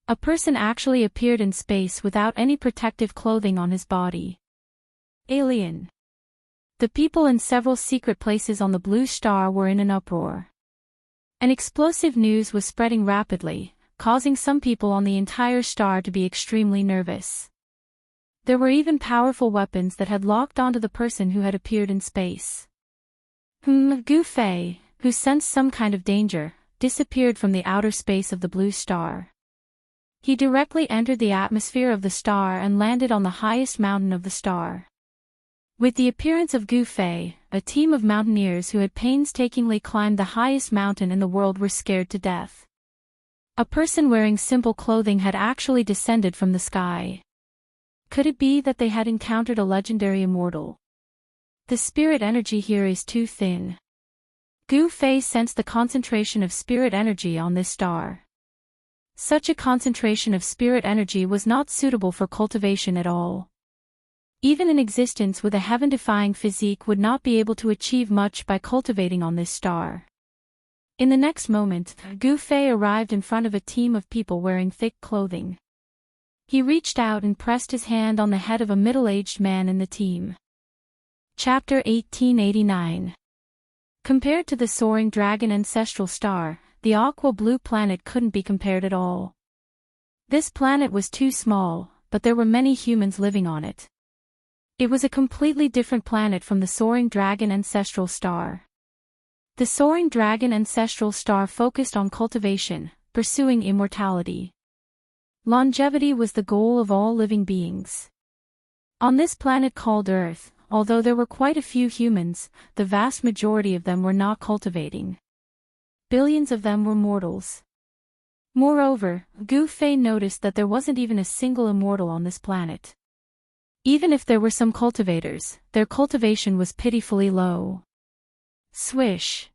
A person actually appeared in space without any protective clothing on his body. Alien. The people in several secret places on the blue star were in an uproar. An explosive news was spreading rapidly, causing some people on the entire star to be extremely nervous. There were even powerful weapons that had locked onto the person who had appeared in space. Gu Fei, who sensed some kind of danger, disappeared from the outer space of the blue star. He directly entered the atmosphere of the star and landed on the highest mountain of the star. With the appearance of Gu Fei, a team of mountaineers who had painstakingly climbed the highest mountain in the world were scared to death. A person wearing simple clothing had actually descended from the sky. Could it be that they had encountered a legendary immortal? The spirit energy here is too thin. Gu Fei sensed the concentration of spirit energy on this star. Such a concentration of spirit energy was not suitable for cultivation at all. Even an existence with a heaven-defying physique would not be able to achieve much by cultivating on this star. In the next moment, Gu Fei arrived in front of a team of people wearing thick clothing. He reached out and pressed his hand on the head of a middle-aged man in the team. Chapter 1889. Compared to the soaring dragon ancestral star, the aqua-blue planet couldn't be compared at all. This planet was too small, but there were many humans living on it. It was a completely different planet from the soaring dragon ancestral star. The soaring dragon ancestral star focused on cultivation, pursuing immortality. Longevity was the goal of all living beings. On this planet called Earth, although there were quite a few humans, the vast majority of them were not cultivating. Billions of them were mortals. Moreover, Gu Fei noticed that there wasn't even a single immortal on this planet. Even if there were some cultivators, their cultivation was pitifully low. Swish.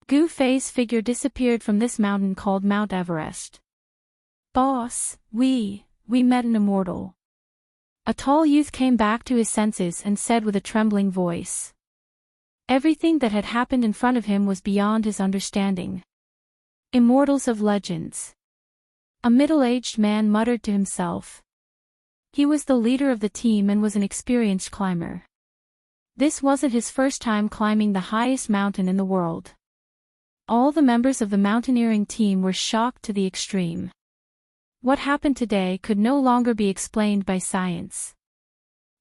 Gu Fei's figure disappeared from this mountain called Mount Everest. Boss, we met an immortal. A tall youth came back to his senses and said with a trembling voice. Everything that had happened in front of him was beyond his understanding. Immortals of legends. A middle-aged man muttered to himself. He was the leader of the team and was an experienced climber. This wasn't his first time climbing the highest mountain in the world. All the members of the mountaineering team were shocked to the extreme. What happened today could no longer be explained by science.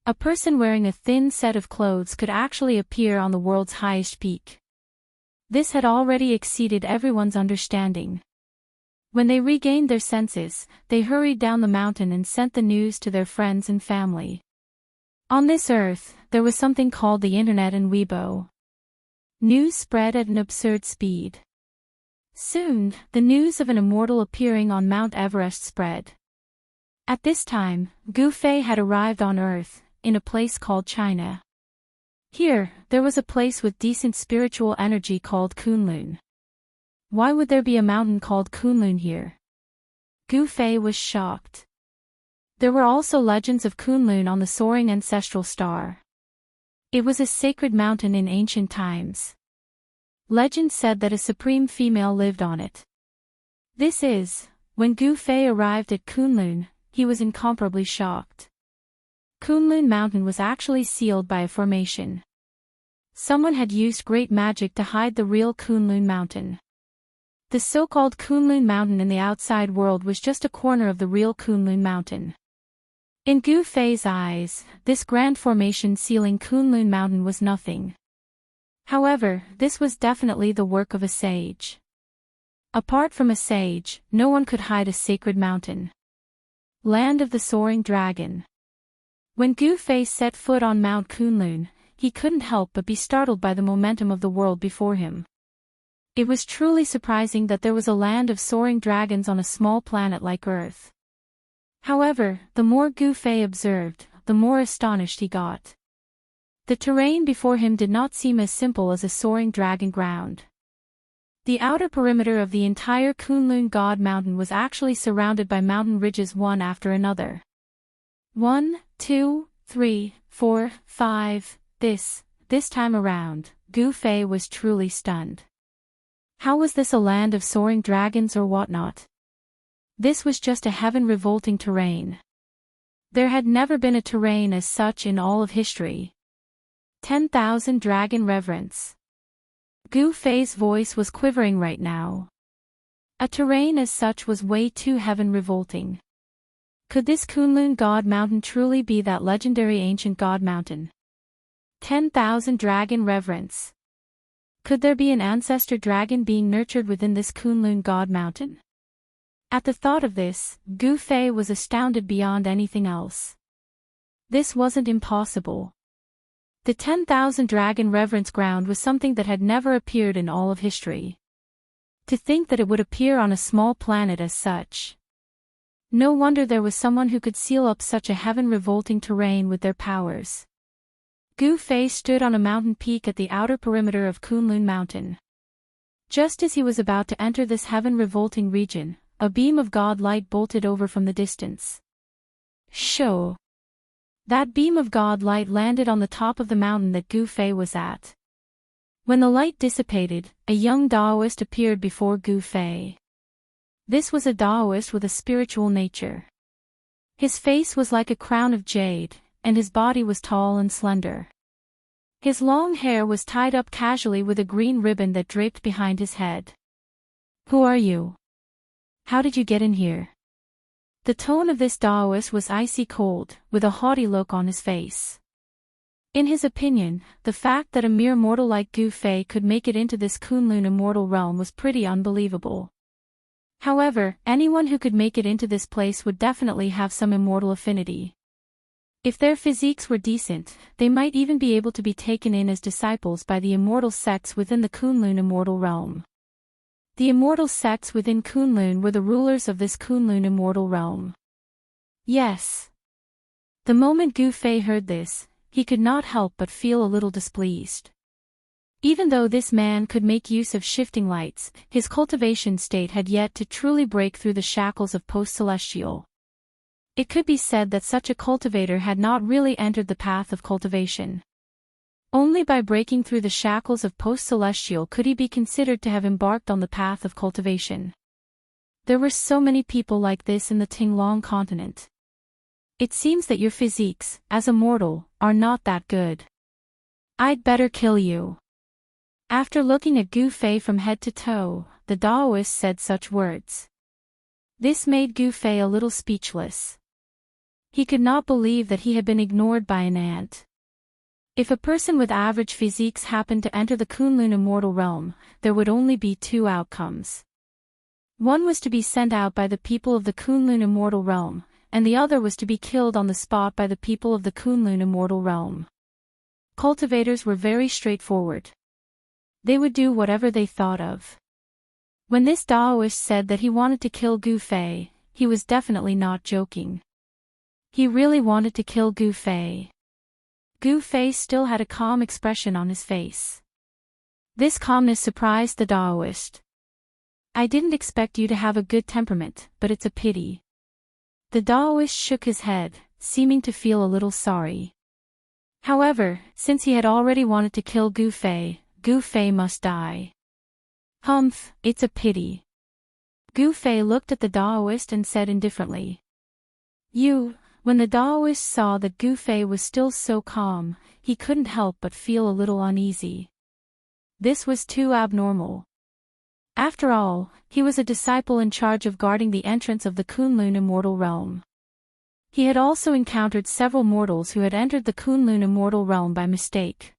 A person wearing a thin set of clothes could actually appear on the world's highest peak. This had already exceeded everyone's understanding. When they regained their senses, they hurried down the mountain and sent the news to their friends and family. On this earth, there was something called the Internet and Weibo. News spread at an absurd speed. Soon, the news of an immortal appearing on Mount Everest spread. At this time, Gu Fei had arrived on Earth, in a place called China. Here, there was a place with decent spiritual energy called Kunlun. Why would there be a mountain called Kunlun here? Gu Fei was shocked. There were also legends of Kunlun on the soaring ancestral star. It was a sacred mountain in ancient times. Legend said that a supreme female lived on it. When Gu Fei arrived at Kunlun, he was incomparably shocked. Kunlun Mountain was actually sealed by a formation. Someone had used great magic to hide the real Kunlun Mountain. The so-called Kunlun Mountain in the outside world was just a corner of the real Kunlun Mountain. In Gu Fei's eyes, this grand formation sealing Kunlun Mountain was nothing. However, this was definitely the work of a sage. Apart from a sage, no one could hide a sacred mountain. Land of the Soaring Dragon. When Gu Fei set foot on Mount Kunlun, he couldn't help but be startled by the momentum of the world before him. It was truly surprising that there was a land of soaring dragons on a small planet like Earth. However, the more Gu Fei observed, the more astonished he got. The terrain before him did not seem as simple as a soaring dragon ground. The outer perimeter of the entire Kunlun God Mountain was actually surrounded by mountain ridges one after another. 1, 2, 3, 4, 5, this time around, Gu Fei was truly stunned. How was this a land of soaring dragons or whatnot? This was just a heaven-revolting terrain. There had never been a terrain as such in all of history. 10,000 Dragon Reverence. Gu Fei's voice was quivering right now. A terrain as such was way too heaven-revolting. Could this Kunlun God Mountain truly be that legendary ancient God Mountain? 10,000 Dragon Reverence. Could there be an ancestor dragon being nurtured within this Kunlun God Mountain? At the thought of this, Gu Fei was astounded beyond anything else. This wasn't impossible. The 10,000 Dragon Reverence ground was something that had never appeared in all of history. To think that it would appear on a small planet as such. No wonder there was someone who could seal up such a heaven-revolting terrain with their powers. Gu Fei stood on a mountain peak at the outer perimeter of Kunlun Mountain. Just as he was about to enter this heaven-revolting region, a beam of God light bolted over from the distance. Shoo! That beam of God light landed on the top of the mountain that Gu Fei was at. When the light dissipated, a young Taoist appeared before Gu Fei. This was a Taoist with a spiritual nature. His face was like a crown of jade, and his body was tall and slender. His long hair was tied up casually with a green ribbon that draped behind his head. Who are you? How did you get in here? The tone of this Taoist was icy cold, with a haughty look on his face. In his opinion, the fact that a mere mortal like Gu Fei could make it into this Kunlun immortal realm was pretty unbelievable. However, anyone who could make it into this place would definitely have some immortal affinity. If their physiques were decent, they might even be able to be taken in as disciples by the immortal sects within the Kunlun immortal realm. The immortal sects within Kunlun were the rulers of this Kunlun immortal realm. Yes. The moment Gu Fei heard this, he could not help but feel a little displeased. Even though this man could make use of shifting lights, his cultivation state had yet to truly break through the shackles of post-celestial. It could be said that such a cultivator had not really entered the path of cultivation. Only by breaking through the shackles of post-celestial could he be considered to have embarked on the path of cultivation. There were so many people like this in the Tinglong continent. It seems that your physiques, as a mortal, are not that good. I'd better kill you. After looking at Gu Fei from head to toe, the Taoist said such words. This made Gu Fei a little speechless. He could not believe that he had been ignored by an ant. If a person with average physiques happened to enter the Kunlun immortal realm, there would only be two outcomes. One was to be sent out by the people of the Kunlun immortal realm, and the other was to be killed on the spot by the people of the Kunlun immortal realm. Cultivators were very straightforward. They would do whatever they thought of. When this Daoist said that he wanted to kill Gu Fei, he was definitely not joking. He really wanted to kill Gu Fei. Gu Fei still had a calm expression on his face. This calmness surprised the Daoist. I didn't expect you to have a good temperament, but it's a pity. The Daoist shook his head, seeming to feel a little sorry. However, since he had already wanted to kill Gu Fei must die. Humph, it's a pity. Gu Fei looked at the Daoist and said indifferently. When the Daoist saw that Gu Fei was still so calm, he couldn't help but feel a little uneasy. This was too abnormal. After all, he was a disciple in charge of guarding the entrance of the Kunlun immortal realm. He had also encountered several mortals who had entered the Kunlun immortal realm by mistake.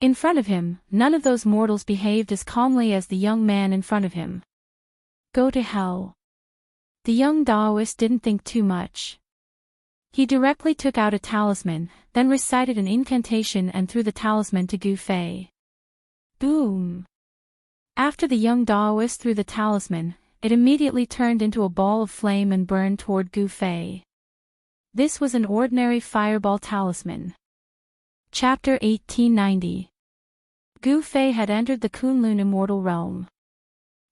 In front of him, none of those mortals behaved as calmly as the young man in front of him. Go to hell. The young Daoist didn't think too much. He directly took out a talisman, then recited an incantation and threw the talisman to Gu Fei. Boom! After the young Daoist threw the talisman, it immediately turned into a ball of flame and burned toward Gu Fei. This was an ordinary fireball talisman. Chapter 1890. Gu Fei had entered the Kunlun immortal realm.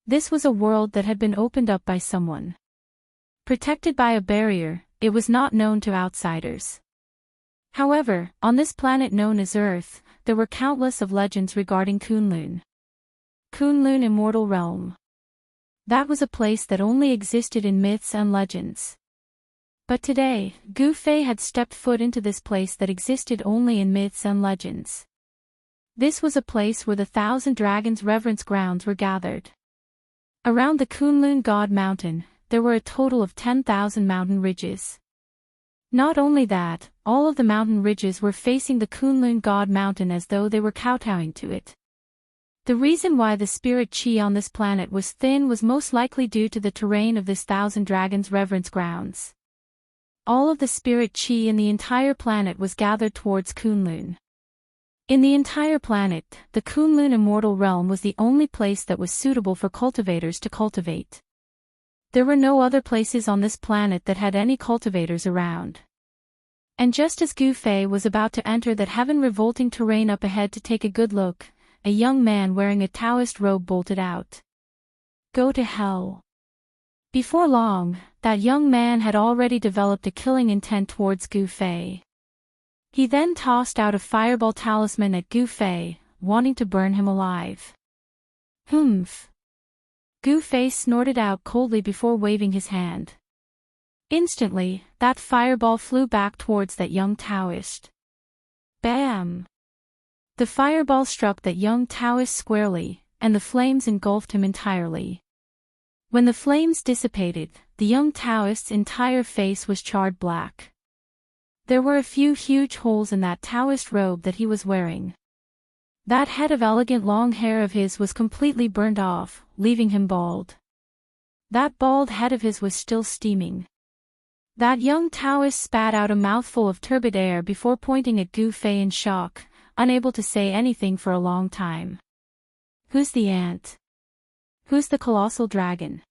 This was a world that had been opened up by someone. Protected by a barrier, it was not known to outsiders. However, on this planet known as Earth, there were countless of legends regarding Kunlun. Kunlun immortal realm. That was a place that only existed in myths and legends. But today, Gu Fei had stepped foot into this place that existed only in myths and legends. This was a place where the 1,000 dragons' reverence grounds were gathered. Around the Kunlun God Mountain, there were a total of 10,000 mountain ridges. Not only that, all of the mountain ridges were facing the Kunlun God Mountain as though they were kowtowing to it. The reason why the spirit chi on this planet was thin was most likely due to the terrain of this 1,000 dragons' reverence grounds. All of the spirit chi in the entire planet was gathered towards Kunlun. In the entire planet, the Kunlun immortal realm was the only place that was suitable for cultivators to cultivate. There were no other places on this planet that had any cultivators around. And just as Gu Fei was about to enter that heaven-revolting terrain up ahead to take a good look, a young man wearing a Taoist robe bolted out. Go to hell. Before long, that young man had already developed a killing intent towards Gu Fei. He then tossed out a fireball talisman at Gu Fei, wanting to burn him alive. Humph. Gu Fei snorted out coldly before waving his hand. Instantly, that fireball flew back towards that young Taoist. Bam! The fireball struck that young Taoist squarely, and the flames engulfed him entirely. When the flames dissipated, the young Taoist's entire face was charred black. There were a few huge holes in that Taoist robe that he was wearing. That head of elegant long hair of his was completely burned off, leaving him bald. That bald head of his was still steaming. That young Taoist spat out a mouthful of turbid air before pointing at Gu Fei in shock, unable to say anything for a long time. Who's the ant? Who's the colossal dragon?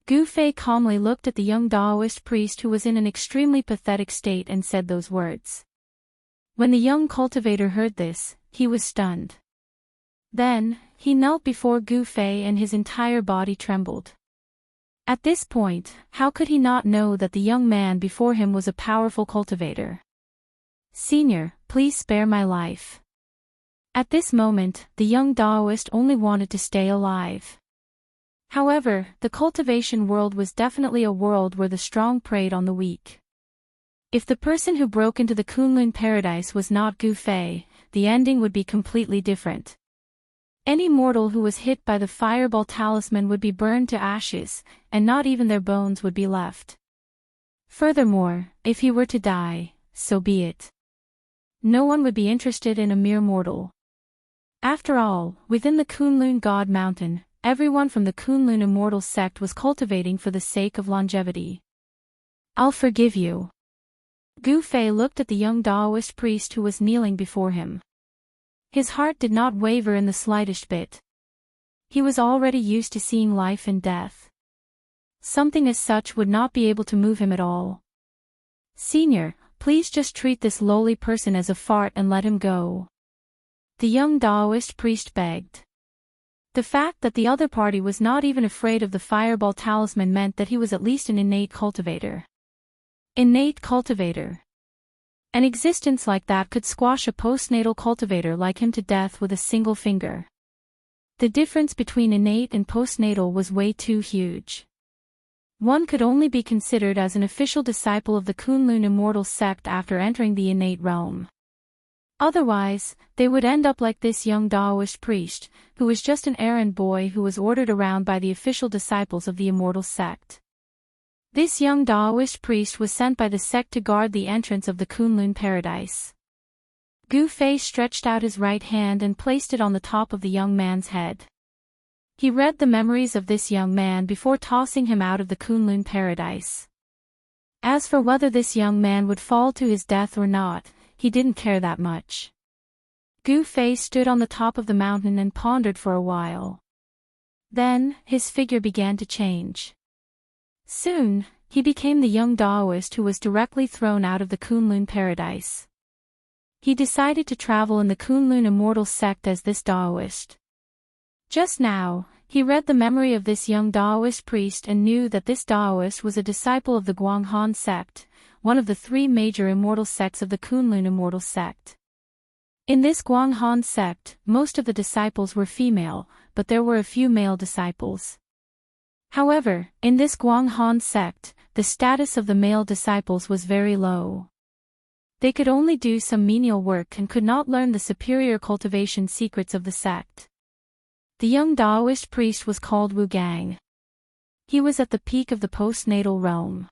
Gu Fei calmly looked at the young Daoist priest who was in an extremely pathetic state and said those words. When the young cultivator heard this, he was stunned. Then, he knelt before Gu Fei and his entire body trembled. At this point, how could he not know that the young man before him was a powerful cultivator? Senior, please spare my life. At this moment, the young Daoist only wanted to stay alive. However, the cultivation world was definitely a world where the strong preyed on the weak. If the person who broke into the Kunlun paradise was not Gu Fei, the ending would be completely different. Any mortal who was hit by the fireball talisman would be burned to ashes, and not even their bones would be left. Furthermore, if he were to die, so be it. No one would be interested in a mere mortal. After all, within the Kunlun God Mountain, everyone from the Kunlun immortal sect was cultivating for the sake of longevity. I'll forgive you. Gu Fei looked at the young Taoist priest who was kneeling before him. His heart did not waver in the slightest bit. He was already used to seeing life and death. Something as such would not be able to move him at all. Senior, please just treat this lowly person as a fart and let him go. The young Taoist priest begged. The fact that the other party was not even afraid of the fireball talisman meant that he was at least an innate cultivator. Innate cultivator. An existence like that could squash a postnatal cultivator like him to death with a single finger. The difference between innate and postnatal was way too huge. One could only be considered as an official disciple of the Kunlun immortal sect after entering the innate realm. Otherwise, they would end up like this young Taoist priest, who was just an errand boy who was ordered around by the official disciples of the immortal sect. This young Taoist priest was sent by the sect to guard the entrance of the Kunlun paradise. Gu Fei stretched out his right hand and placed it on the top of the young man's head. He read the memories of this young man before tossing him out of the Kunlun paradise. As for whether this young man would fall to his death or not, he didn't care that much. Gu Fei stood on the top of the mountain and pondered for a while. Then, his figure began to change. Soon, he became the young Taoist who was directly thrown out of the Kunlun paradise. He decided to travel in the Kunlun immortal sect as this Taoist. Just now, he read the memory of this young Taoist priest and knew that this Taoist was a disciple of the Guanghan sect, one of the three major immortal sects of the Kunlun immortal sect. In this Guanghan sect, most of the disciples were female, but there were a few male disciples. However, in this Guanghan sect, the status of the male disciples was very low. They could only do some menial work and could not learn the superior cultivation secrets of the sect. The young Taoist priest was called Wu Gang. He was at the peak of the postnatal realm.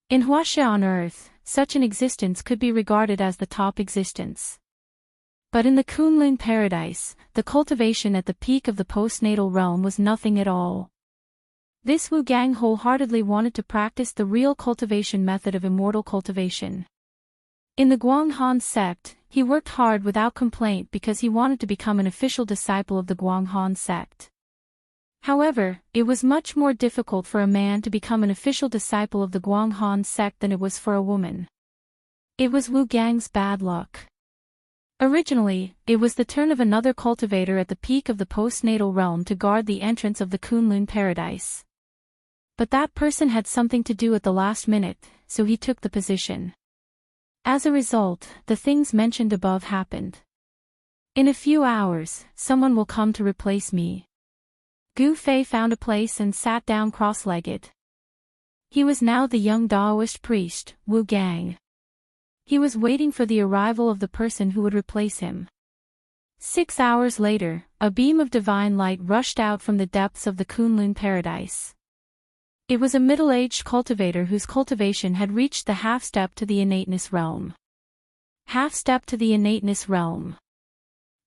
In Huaxia on earth, such an existence could be regarded as the top existence. But in the Kunlun paradise, the cultivation at the peak of the postnatal realm was nothing at all. This Wu Gang wholeheartedly wanted to practice the real cultivation method of immortal cultivation. In the Guanghan sect, he worked hard without complaint because he wanted to become an official disciple of the Guanghan sect. However, it was much more difficult for a man to become an official disciple of the Guanghan sect than it was for a woman. It was Wu Gang's bad luck. Originally, it was the turn of another cultivator at the peak of the postnatal realm to guard the entrance of the Kunlun paradise. But that person had something to do at the last minute, so he took the position. As a result, the things mentioned above happened. In a few hours, someone will come to replace me. Gu Fei found a place and sat down cross-legged. He was now the young Taoist priest, Wu Gang. He was waiting for the arrival of the person who would replace him. 6 hours later, a beam of divine light rushed out from the depths of the Kunlun paradise. It was a middle-aged cultivator whose cultivation had reached the half-step to the innateness realm. Half-step to the innateness realm.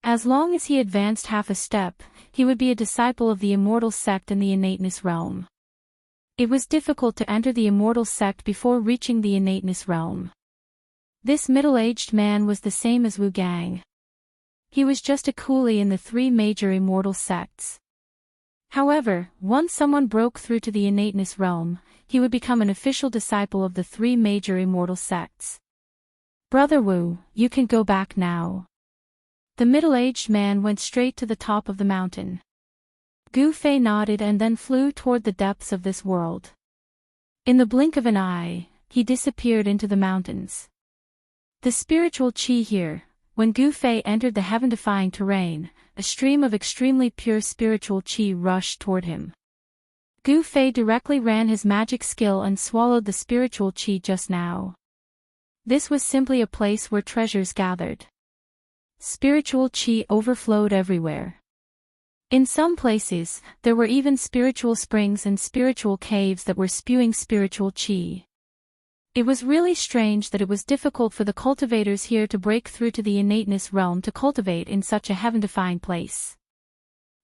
As long as he advanced half a step, he would be a disciple of the immortal sect in the innateness realm. It was difficult to enter the immortal sect before reaching the innateness realm. This middle-aged man was the same as Wu Gang. He was just a coolie in the three major immortal sects. However, once someone broke through to the innateness realm, he would become an official disciple of the three major immortal sects. Brother Wu, you can go back now. The middle-aged man went straight to the top of the mountain. Gu Fei nodded and then flew toward the depths of this world. In the blink of an eye, he disappeared into the mountains. The spiritual qi here, when Gu Fei entered the heaven-defying terrain, a stream of extremely pure spiritual qi rushed toward him. Gu Fei directly ran his magic skill and swallowed the spiritual qi just now. This was simply a place where treasures gathered. Spiritual qi overflowed everywhere. In some places, there were even spiritual springs and spiritual caves that were spewing spiritual qi. It was really strange that it was difficult for the cultivators here to break through to the innateness realm to cultivate in such a heaven-defying place.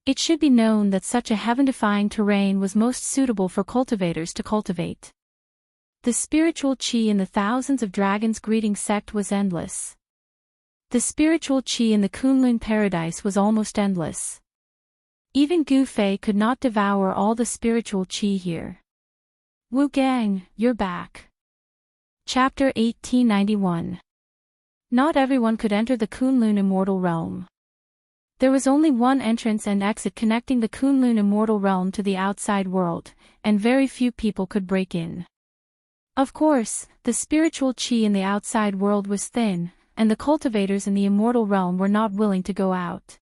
It should be known that such a heaven-defying terrain was most suitable for cultivators to cultivate. The spiritual chi in the thousands of dragons greeting sect was endless. The spiritual chi in the Kunlun paradise was almost endless. Even Gu Fei could not devour all the spiritual chi here. Wu Gang, you're back. Chapter 1891. Not everyone could enter the Kunlun immortal realm. There was only one entrance and exit connecting the Kunlun immortal realm to the outside world, and very few people could break in. Of course, the spiritual chi in the outside world was thin, and the cultivators in the immortal realm were not willing to go out.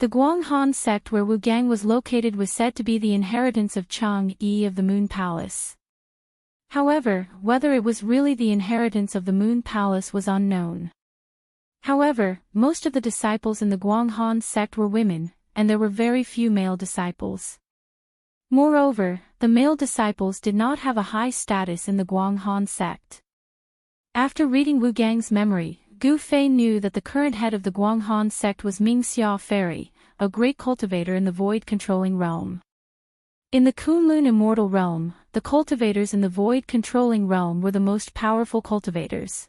The Guanghan sect where Wu Gang was located was said to be the inheritance of Chang Yi of the Moon Palace. However, whether it was really the inheritance of the Moon Palace was unknown. However, most of the disciples in the Guanghan sect were women, and there were very few male disciples. Moreover, the male disciples did not have a high status in the Guanghan sect. After reading Wu Gang's memory, Gu Fei knew that the current head of the Guanghan sect was Ming Xia Fairy, a great cultivator in the void-controlling realm. In the Kunlun immortal realm, the cultivators in the void-controlling realm were the most powerful cultivators.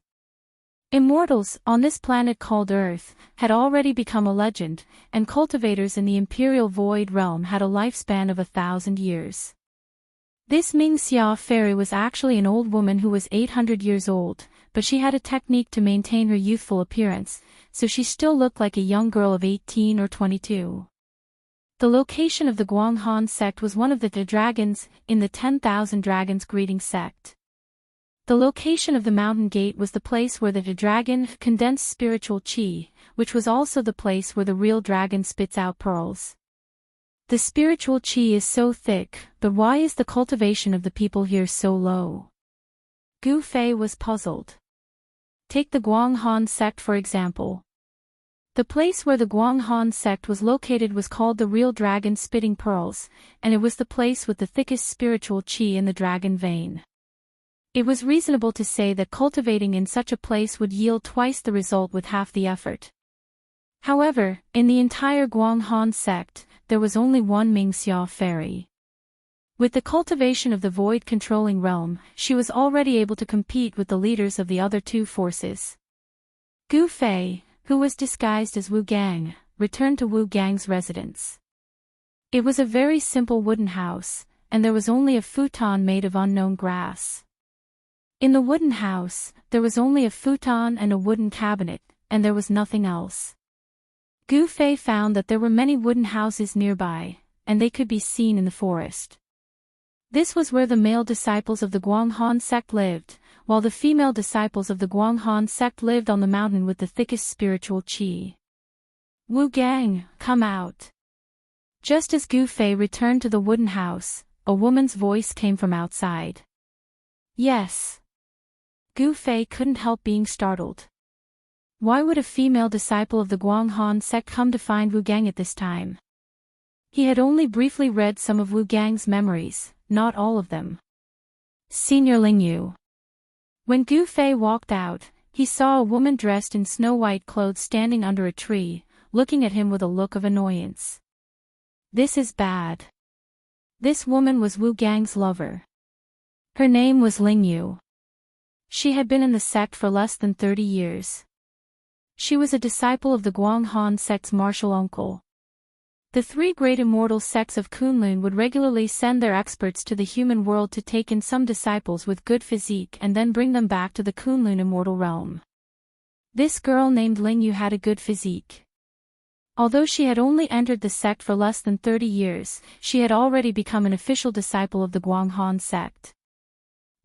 Immortals, on this planet called Earth, had already become a legend, and cultivators in the imperial void realm had a lifespan of 1,000 years. This Ming Xia Fairy was actually an old woman who was 800 years old, but she had a technique to maintain her youthful appearance, so she still looked like a young girl of 18 or 22. The location of the Guanghan sect was one of the dragons in the 10,000 Dragons greeting sect. The location of the mountain gate was the place where the dragon condensed spiritual chi, which was also the place where the real dragon spits out pearls. The spiritual chi is so thick, but why is the cultivation of the people here so low? Gu Fei was puzzled. Take the Guanghan sect for example. The place where the Guanghan sect was located was called the Real Dragon Spitting Pearls, and it was the place with the thickest spiritual chi in the dragon vein. It was reasonable to say that cultivating in such a place would yield twice the result with half the effort. However, in the entire Guanghan sect, there was only one Ming Xia Fairy. With the cultivation of the void-controlling realm, she was already able to compete with the leaders of the other two forces. Gu Fei, who was disguised as Wu Gang, returned to Wu Gang's residence. It was a very simple wooden house, and there was only a futon made of unknown grass. In the wooden house, there was only a futon and a wooden cabinet, and there was nothing else. Gu Fei found that there were many wooden houses nearby, and they could be seen in the forest. This was where the male disciples of the Guanghan sect lived, while the female disciples of the Guanghan sect lived on the mountain with the thickest spiritual chi. Wu Gang, come out. Just as Gu Fei returned to the wooden house, a woman's voice came from outside. Yes. Gu Fei couldn't help being startled. Why would a female disciple of the Guanghan sect come to find Wu Gang at this time? He had only briefly read some of Wu Gang's memories, not all of them. Senior Ling Yu. When Gu Fei walked out, he saw a woman dressed in snow-white clothes standing under a tree, looking at him with a look of annoyance. This is bad. This woman was Wu Gang's lover. Her name was Ling Yu. She had been in the sect for less than 30 years. She was a disciple of the Guanghan sect's martial uncle. The three great immortal sects of Kunlun would regularly send their experts to the human world to take in some disciples with good physique and then bring them back to the Kunlun immortal realm. This girl named Ling Yu had a good physique. Although she had only entered the sect for less than 30 years, she had already become an official disciple of the Guanghan sect.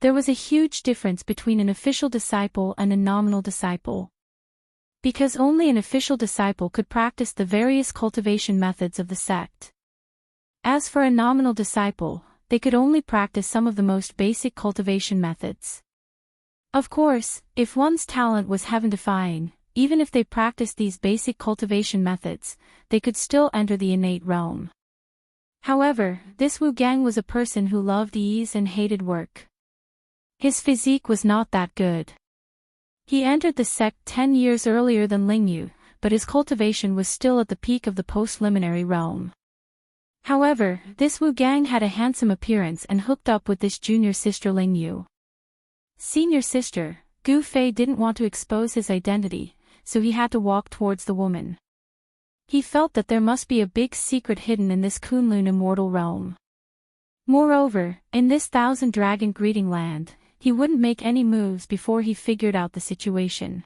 There was a huge difference between an official disciple and a nominal disciple. Because only an official disciple could practice the various cultivation methods of the sect. As for a nominal disciple, they could only practice some of the most basic cultivation methods. Of course, if one's talent was heaven-defying, even if they practiced these basic cultivation methods, they could still enter the innate realm. However, this Wu Gang was a person who loved ease and hated work. His physique was not that good. He entered the sect 10 years earlier than Lingyu, but his cultivation was still at the peak of the post-liminary realm. However, this Wu Gang had a handsome appearance and hooked up with this junior sister Lingyu. Senior sister, Gu Fei didn't want to expose his identity, so he had to walk towards the woman. He felt that there must be a big secret hidden in this Kunlun immortal realm. Moreover, in this thousand-dragon greeting land, he wouldn't make any moves before he figured out the situation.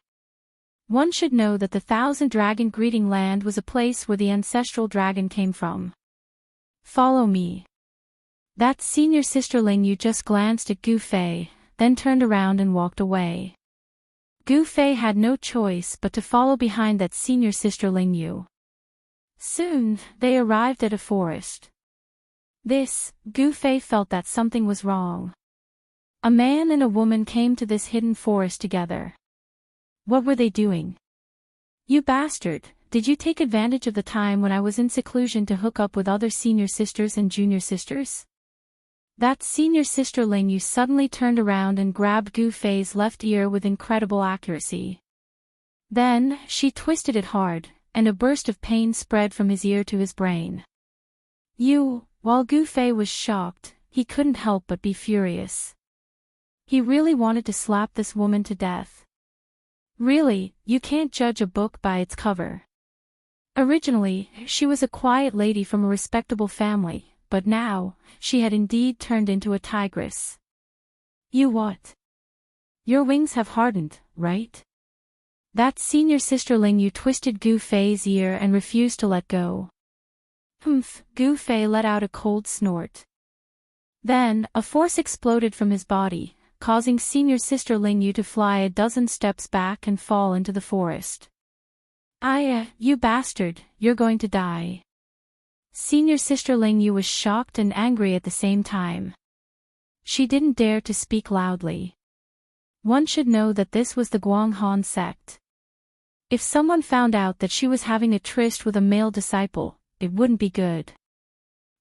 One should know that the thousand-dragon greeting land was a place where the ancestral dragon came from. Follow me. That senior sister Lingyu just glanced at Gu Fei, then turned around and walked away. Gu Fei had no choice but to follow behind that senior sister Lingyu. Soon, they arrived at a forest. Gu Fei felt that something was wrong. A man and a woman came to this hidden forest together. What were they doing? You bastard, did you take advantage of the time when I was in seclusion to hook up with other senior sisters and junior sisters? That senior sister Lingyu suddenly turned around and grabbed Gu Fei's left ear with incredible accuracy. Then, she twisted it hard, and a burst of pain spread from his ear to his brain. While Gu Fei was shocked, he couldn't help but be furious. He really wanted to slap this woman to death. Really, you can't judge a book by its cover. Originally, she was a quiet lady from a respectable family, but now, she had indeed turned into a tigress. You what? Your wings have hardened, right? That senior sister Lingyu twisted Gu Fei's ear and refused to let go. Humph, Gu Fei let out a cold snort. Then, a force exploded from his body, causing senior sister Lingyu to fly a dozen steps back and fall into the forest. You bastard, you're going to die. Senior sister Lingyu was shocked and angry at the same time. She didn't dare to speak loudly. One should know that this was the Guanghan sect. If someone found out that she was having a tryst with a male disciple, it wouldn't be good.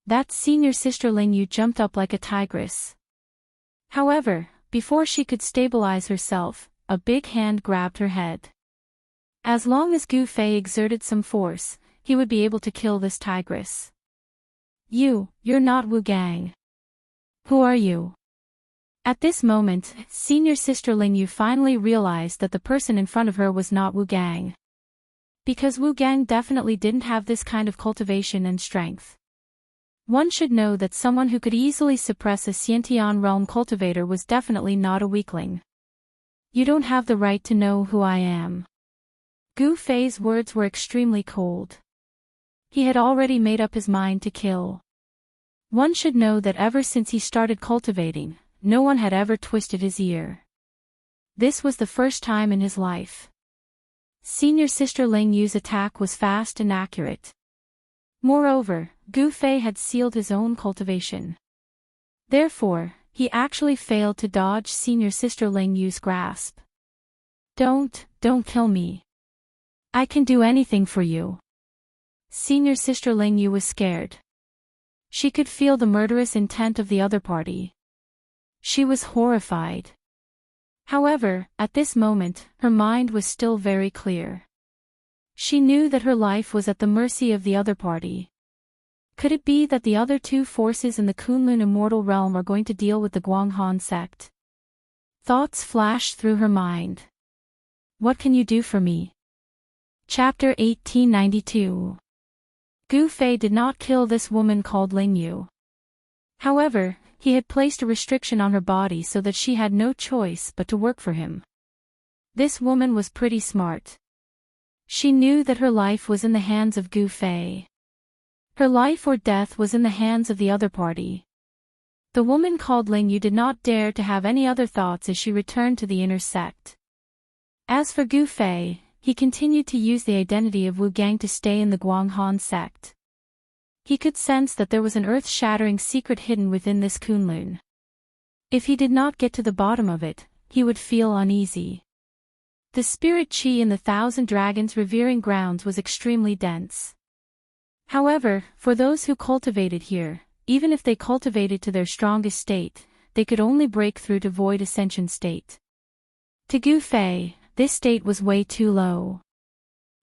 That senior sister Lingyu jumped up like a tigress. However, before she could stabilize herself, a big hand grabbed her head. As long as Gu Fei exerted some force, he would be able to kill this tigress. You're not Wu Gang. Who are you? At this moment, senior sister Lingyu finally realized that the person in front of her was not Wu Gang. Because Wu Gang definitely didn't have this kind of cultivation and strength. One should know that someone who could easily suppress a Xiantian realm cultivator was definitely not a weakling. You don't have the right to know who I am. Gu Fei's words were extremely cold. He had already made up his mind to kill. One should know that ever since he started cultivating, no one had ever twisted his ear. This was the first time in his life. Senior sister Lingyu's attack was fast and accurate. Moreover, Gu Fei had sealed his own cultivation. Therefore, he actually failed to dodge senior sister Lingyu's grasp. Don't kill me. I can do anything for you. Senior sister Lingyu was scared. She could feel the murderous intent of the other party. She was horrified. However, at this moment, her mind was still very clear. She knew that her life was at the mercy of the other party. Could it be that the other two forces in the Kunlun immortal realm are going to deal with the Guanghan sect? Thoughts flashed through her mind. What can you do for me? Chapter 1892. Gu Fei did not kill this woman called Lingyu. However, he had placed a restriction on her body so that she had no choice but to work for him. This woman was pretty smart. She knew that her life was in the hands of Gu Fei. Her life or death was in the hands of the other party. The woman called Lingyu did not dare to have any other thoughts as she returned to the inner sect. As for Gu Fei, he continued to use the identity of Wu Gang to stay in the Guanghan sect. He could sense that there was an earth-shattering secret hidden within this Kunlun. If he did not get to the bottom of it, he would feel uneasy. The spirit qi in the Thousand Dragons revering grounds was extremely dense. However, for those who cultivated here, even if they cultivated to their strongest state, they could only break through to void ascension state. To Gu Fei, this state was way too low.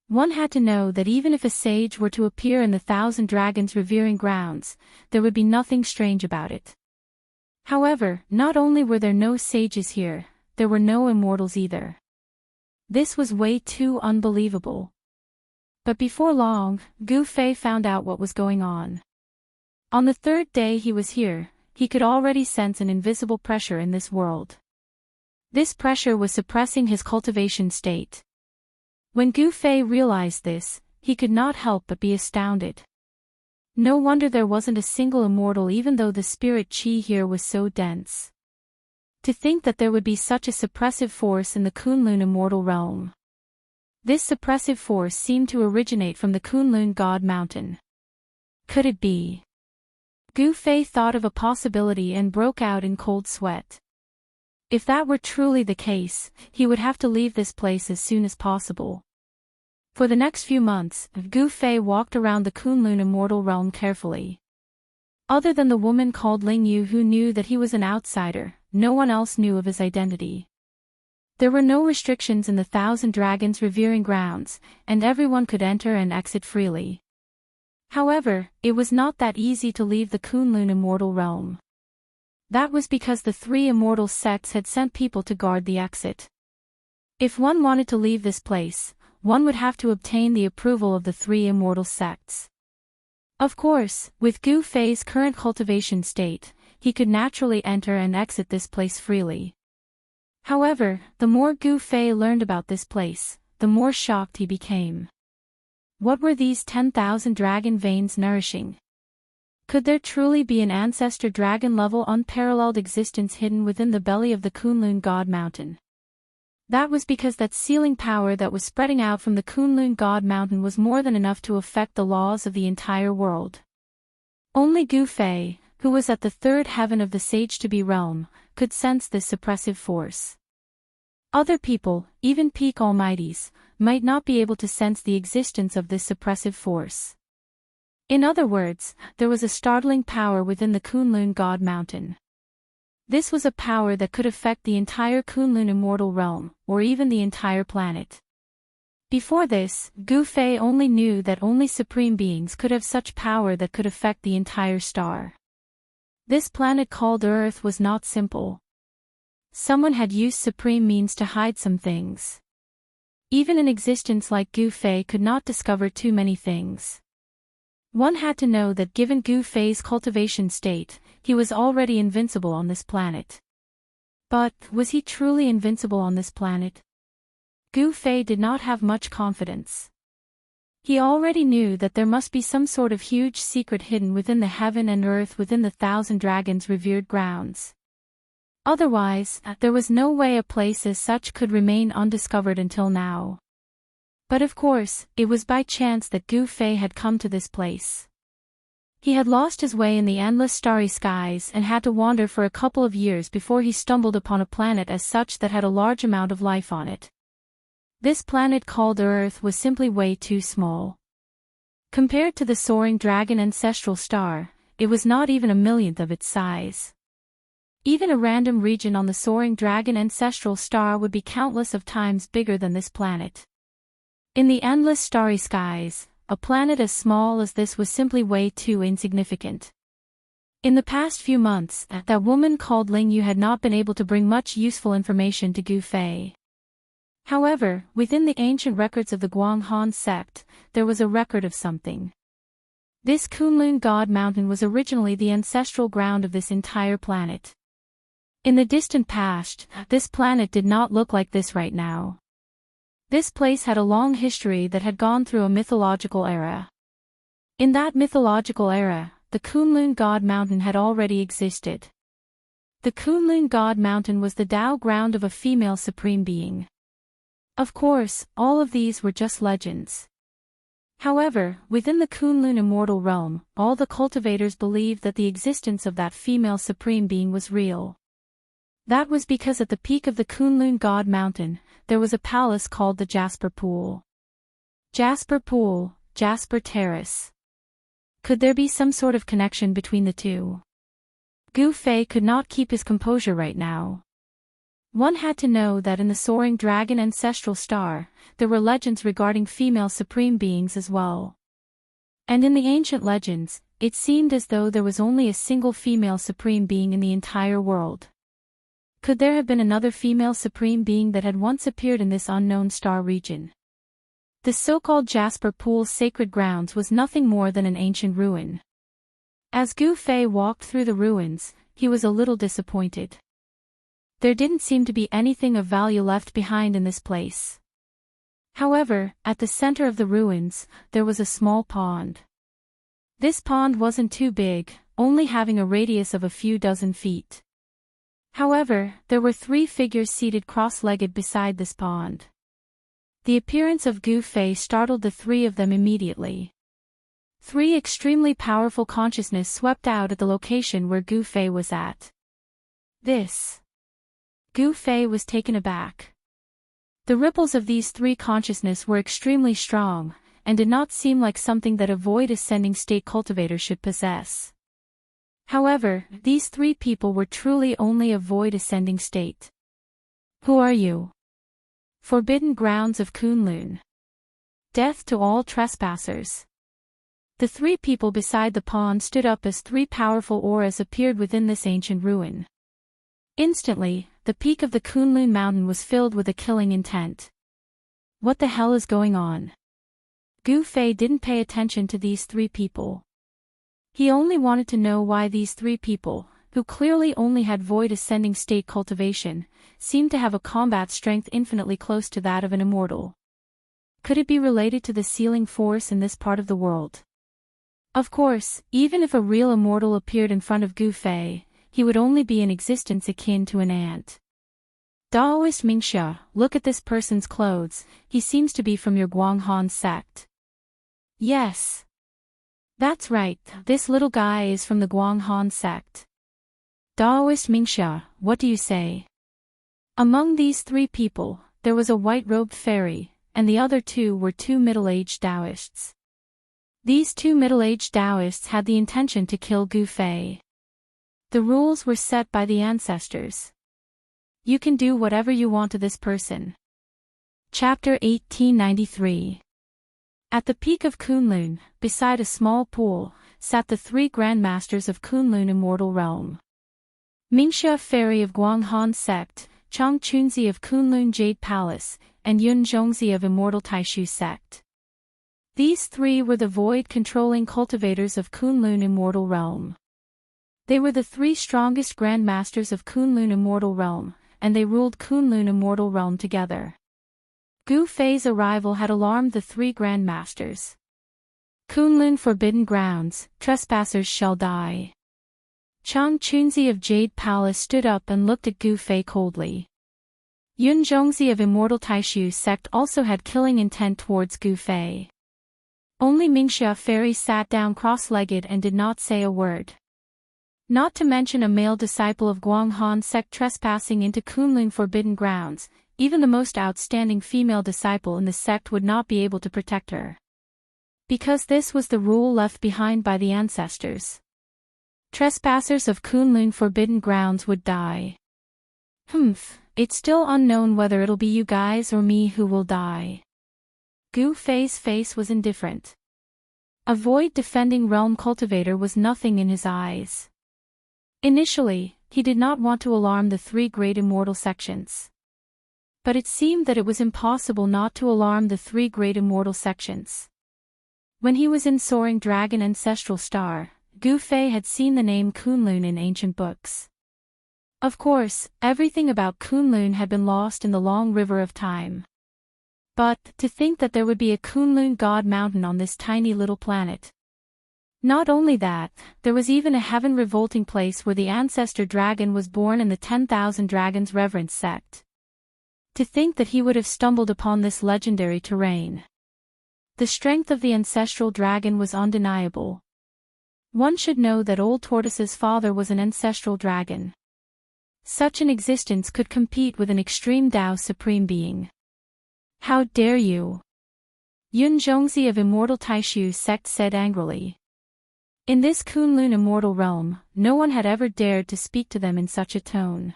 One had to know that even if a sage were to appear in the Thousand Dragons' revering grounds, there would be nothing strange about it. However, not only were there no sages here, there were no immortals either. This was way too unbelievable. But before long, Gu Fei found out what was going on. On the third day he was here, he could already sense an invisible pressure in this world. This pressure was suppressing his cultivation state. When Gu Fei realized this, he could not help but be astounded. No wonder there wasn't a single immortal even though the spirit qi here was so dense. To think that there would be such a suppressive force in the Kunlun immortal realm. This suppressive force seemed to originate from the Kunlun God Mountain. Could it be? Gu Fei thought of a possibility and broke out in cold sweat. If that were truly the case, he would have to leave this place as soon as possible. For the next few months, Gu Fei walked around the Kunlun immortal realm carefully. Other than the woman called Ling Yu who knew that he was an outsider, no one else knew of his identity. There were no restrictions in the Thousand Dragons' revering grounds, and everyone could enter and exit freely. However, it was not that easy to leave the Kunlun immortal realm. That was because the three immortal sects had sent people to guard the exit. If one wanted to leave this place, one would have to obtain the approval of the three immortal sects. Of course, with Gu Fei's current cultivation state, he could naturally enter and exit this place freely. However, the more Gu Fei learned about this place, the more shocked he became. What were these 10,000 dragon veins nourishing? Could there truly be an ancestor dragon-level unparalleled existence hidden within the belly of the Kunlun God Mountain? That was because that sealing power that was spreading out from the Kunlun God Mountain was more than enough to affect the laws of the entire world. Only Gu Fei, who was at the third heaven of the Sage-to-be realm, could sense this suppressive force. Other people, even peak almighties, might not be able to sense the existence of this suppressive force. In other words, there was a startling power within the Kunlun God Mountain. This was a power that could affect the entire Kunlun immortal realm, or even the entire planet. Before this, Gu Fei only knew that only supreme beings could have such power that could affect the entire star. This planet called Earth was not simple. Someone had used supreme means to hide some things. Even an existence like Gu Fei could not discover too many things. One had to know that given Gu Fei's cultivation state, he was already invincible on this planet. But, was he truly invincible on this planet? Gu Fei did not have much confidence. He already knew that there must be some sort of huge secret hidden within the heaven and earth within the Thousand Dragons' revered grounds. Otherwise, there was no way a place as such could remain undiscovered until now. But of course, it was by chance that Gu Fei had come to this place. He had lost his way in the endless starry skies and had to wander for a couple of years before he stumbled upon a planet as such that had a large amount of life on it. This planet called Earth was simply way too small. Compared to the soaring dragon ancestral star, it was not even a millionth of its size. Even a random region on the soaring dragon ancestral star would be countless of times bigger than this planet. In the endless starry skies, a planet as small as this was simply way too insignificant. In the past few months, that woman called Ling Yu had not been able to bring much useful information to Gu Fei. However, within the ancient records of the Guanghan sect, there was a record of something. This Kunlun God Mountain was originally the ancestral ground of this entire planet. In the distant past, this planet did not look like this right now. This place had a long history that had gone through a mythological era. In that mythological era, the Kunlun God Mountain had already existed. The Kunlun God Mountain was the Tao ground of a female supreme being. Of course, all of these were just legends. However, within the Kunlun immortal realm, all the cultivators believed that the existence of that female supreme being was real. That was because at the peak of the Kunlun God Mountain, there was a palace called the Jasper Pool. Jasper Pool, Jasper Terrace. Could there be some sort of connection between the two? Gu Fei could not keep his composure right now. One had to know that in the soaring dragon ancestral star, there were legends regarding female supreme beings as well. And in the ancient legends, it seemed as though there was only a single female supreme being in the entire world. Could there have been another female supreme being that had once appeared in this unknown star region? The so-called Jasper Pool's sacred grounds was nothing more than an ancient ruin. As Gu Fei walked through the ruins, he was a little disappointed. There didn't seem to be anything of value left behind in this place. However, at the center of the ruins, there was a small pond. This pond wasn't too big, only having a radius of a few dozen feet. However, there were 3 figures seated cross-legged beside this pond. The appearance of Gu Fei startled the 3 of them immediately. 3 extremely powerful consciousness swept out at the location where Gu Fei was at. Gu Fei was taken aback. The ripples of these 3 consciousness were extremely strong, and did not seem like something that a void ascending state cultivator should possess. However, these 3 people were truly only a void ascending state. Who are you? Forbidden grounds of Kunlun. Death to all trespassers. The 3 people beside the pond stood up as 3 powerful auras appeared within this ancient ruin. Instantly, the peak of the Kunlun mountain was filled with a killing intent. What the hell is going on? Gu Fei didn't pay attention to these 3 people. He only wanted to know why these 3 people, who clearly only had void ascending state cultivation, seemed to have a combat strength infinitely close to that of an immortal. Could it be related to the sealing force in this part of the world? Of course, even if a real immortal appeared in front of Gu Fei, he would only be in existence akin to an ant. Daoist Mingxia, look at this person's clothes, he seems to be from your Guanghan sect. Yes. That's right, this little guy is from the Guanghan sect. Daoist Mingxia, what do you say? Among these 3 people, there was a white-robed fairy, and the other 2 were 2 middle-aged Taoists. These 2 middle-aged Taoists had the intention to kill Gu Fei. The rules were set by the ancestors. You can do whatever you want to this person. Chapter 1893. At the peak of Kunlun, beside a small pool, sat the 3 grandmasters of Kunlun Immortal Realm. Mingxia Fairy of Guanghan Sect, Chang Chunzi of Kunlun Jade Palace, and Yun Zhongzi of Immortal Taishu Sect. These 3 were the void-controlling cultivators of Kunlun Immortal Realm. They were the 3 strongest grandmasters of Kunlun Immortal Realm, and they ruled Kunlun Immortal Realm together. Gu Fei's arrival had alarmed the 3 grandmasters. Kunlun Forbidden Grounds, trespassers shall die. Chang Chunzi of Jade Palace stood up and looked at Gu Fei coldly. Yun Zhongzi of Immortal Taishu Sect also had killing intent towards Gu Fei. Only Mingxia Fairy sat down cross-legged and did not say a word. Not to mention a male disciple of Guanghan Sect trespassing into Kunlun Forbidden Grounds, even the most outstanding female disciple in the sect would not be able to protect her. Because this was the rule left behind by the ancestors. Trespassers of Kunlun Forbidden Grounds would die. It's still unknown whether it'll be you guys or me who will die. Gu Fei's face was indifferent. A void-defending realm cultivator was nothing in his eyes. Initially, he did not want to alarm the 3 great immortal sections. But it seemed that it was impossible not to alarm the 3 great immortal sections. When he was in Soaring Dragon Ancestral Star, Gu Fei had seen the name Kunlun in ancient books. Of course, everything about Kunlun had been lost in the long river of time. But, to think that there would be a Kunlun God Mountain on this tiny little planet. Not only that, there was even a heaven-revolting place where the ancestor dragon was born in the 10,000 Dragons Reverence sect. To think that he would have stumbled upon this legendary terrain. The strength of the ancestral dragon was undeniable. One should know that Old Tortoise's father was an ancestral dragon. Such an existence could compete with an extreme Tao supreme being. How dare you? Yun Zhongzi of Immortal Taishu Sect said angrily. In this Kunlun immortal realm, no one had ever dared to speak to them in such a tone.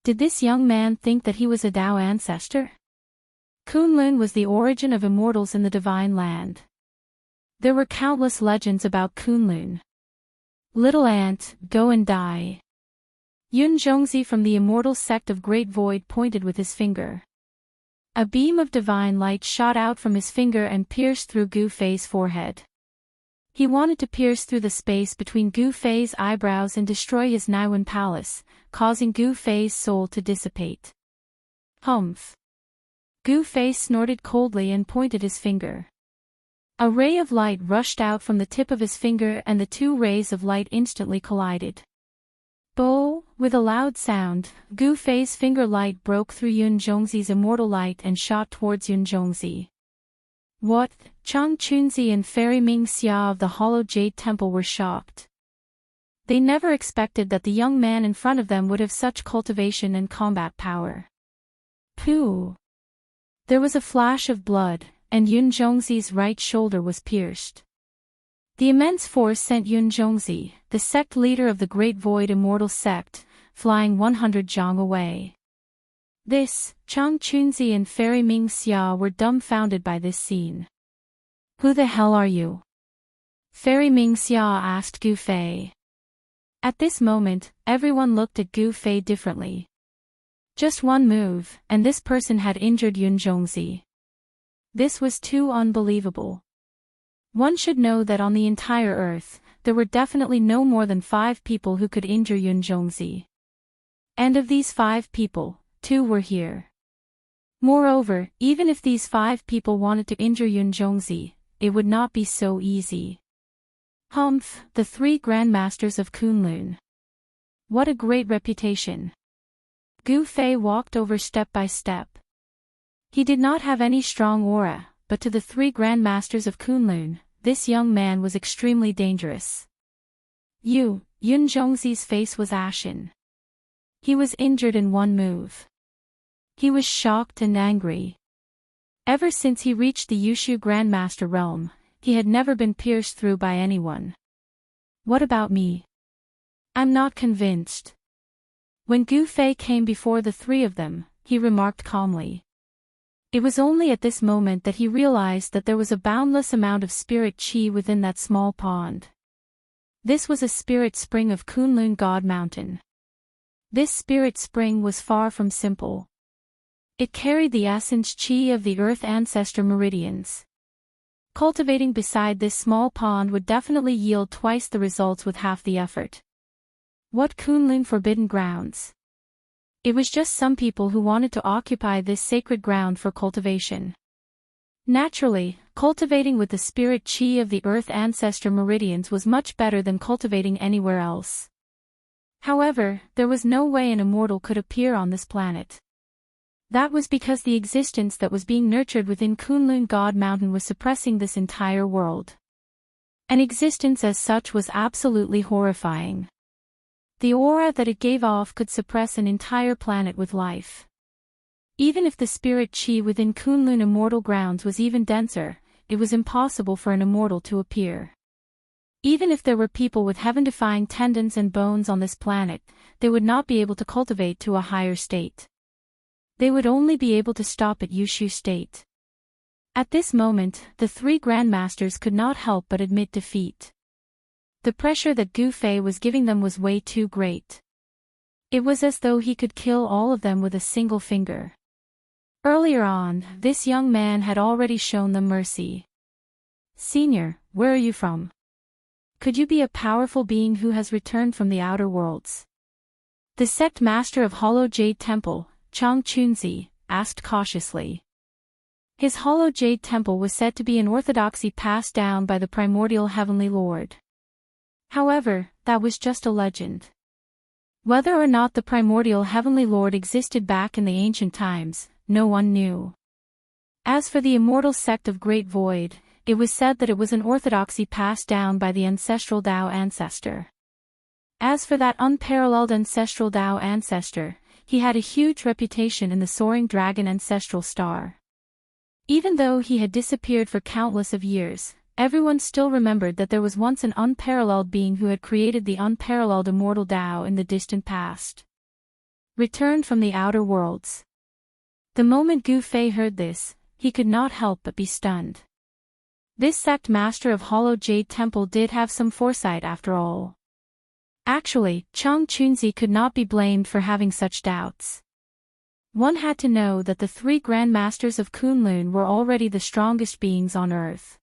Did this young man think that he was a Dao ancestor? Kunlun was the origin of immortals in the divine land. There were countless legends about Kunlun. Little ant, go and die. Yun Zhongzi from the immortal sect of Great Void pointed with his finger. A beam of divine light shot out from his finger and pierced through Gu Fei's forehead. He wanted to pierce through the space between Gu Fei's eyebrows and destroy his Naiwen palace, causing Gu Fei's soul to dissipate. Humph! Gu Fei snorted coldly and pointed his finger. A ray of light rushed out from the tip of his finger and the two rays of light instantly collided. Bo! With a loud sound, Gu Fei's finger light broke through Yun Zhongzi's immortal light and shot towards Yun Zhongzi. What? Chang Chunzi and Fairy Ming Xia of the Hollow Jade Temple were shocked. They never expected that the young man in front of them would have such cultivation and combat power. Pooh! There was a flash of blood, and Yun Zhongzi's right shoulder was pierced. The immense force sent Yun Zhongzi, the sect leader of the Great Void Immortal Sect, flying 100 zhang away. Chang Chunzi and Fairy Ming Xia were dumbfounded by this scene. Who the hell are you? Fairy Ming Xia asked Gu Fei. At this moment, everyone looked at Gu Fei differently. Just one move, and this person had injured Yun Zhongzi. This was too unbelievable. One should know that on the entire earth, there were definitely no more than 5 people who could injure Yun Zhongzi. And of these 5 people, 2 were here. Moreover, even if these 5 people wanted to injure Yun Zhongzi, it would not be so easy. Humph, the 3 grandmasters of Kunlun. What a great reputation. Gu Fei walked over step by step. He did not have any strong aura, but to the 3 grandmasters of Kunlun, this young man was extremely dangerous. Yun Zhongzi's face was ashen. He was injured in one move. He was shocked and angry. Ever since he reached the Yushu Grandmaster realm, he had never been pierced through by anyone. What about me? I'm not convinced. When Gu Fei came before the 3 of them, he remarked calmly. It was only at this moment that he realized that there was a boundless amount of spirit chi within that small pond. This was a spirit spring of Kunlun God Mountain. This spirit spring was far from simple. It carried the essence chi of the Earth Ancestor Meridians. Cultivating beside this small pond would definitely yield twice the results with half the effort. What Kunlun forbidden grounds? It was just some people who wanted to occupy this sacred ground for cultivation. Naturally, cultivating with the spirit chi of the Earth Ancestor Meridians was much better than cultivating anywhere else. However, there was no way an immortal could appear on this planet. That was because the existence that was being nurtured within Kunlun God Mountain was suppressing this entire world. An existence as such was absolutely horrifying. The aura that it gave off could suppress an entire planet with life. Even if the spirit chi within Kunlun immortal grounds was even denser, it was impossible for an immortal to appear. Even if there were people with heaven-defying tendons and bones on this planet, they would not be able to cultivate to a higher state. They would only be able to stop at Yushu state. At this moment, the 3 grandmasters could not help but admit defeat. The pressure that Gu Fei was giving them was way too great. It was as though he could kill all of them with a single finger. Earlier on, this young man had already shown them mercy. Senior, where are you from? Could you be a powerful being who has returned from the outer worlds? The sect master of Hollow Jade Temple, Chang Chunzi, asked cautiously. His Hollow Jade Temple was said to be an orthodoxy passed down by the primordial Heavenly Lord. However, that was just a legend. Whether or not the primordial Heavenly Lord existed back in the ancient times, no one knew. As for the immortal sect of Great Void, it was said that it was an orthodoxy passed down by the ancestral Dao ancestor. As for that unparalleled ancestral Dao ancestor, he had a huge reputation in the soaring dragon ancestral star. Even though he had disappeared for countless of years, everyone still remembered that there was once an unparalleled being who had created the unparalleled immortal Tao in the distant past. Returned from the outer worlds. The moment Gu Fei heard this, he could not help but be stunned. This sect master of Hollow Jade Temple did have some foresight after all. Actually, Chang Chunzi could not be blamed for having such doubts. One had to know that the three Grand Masters of Kunlun were already the strongest beings on earth.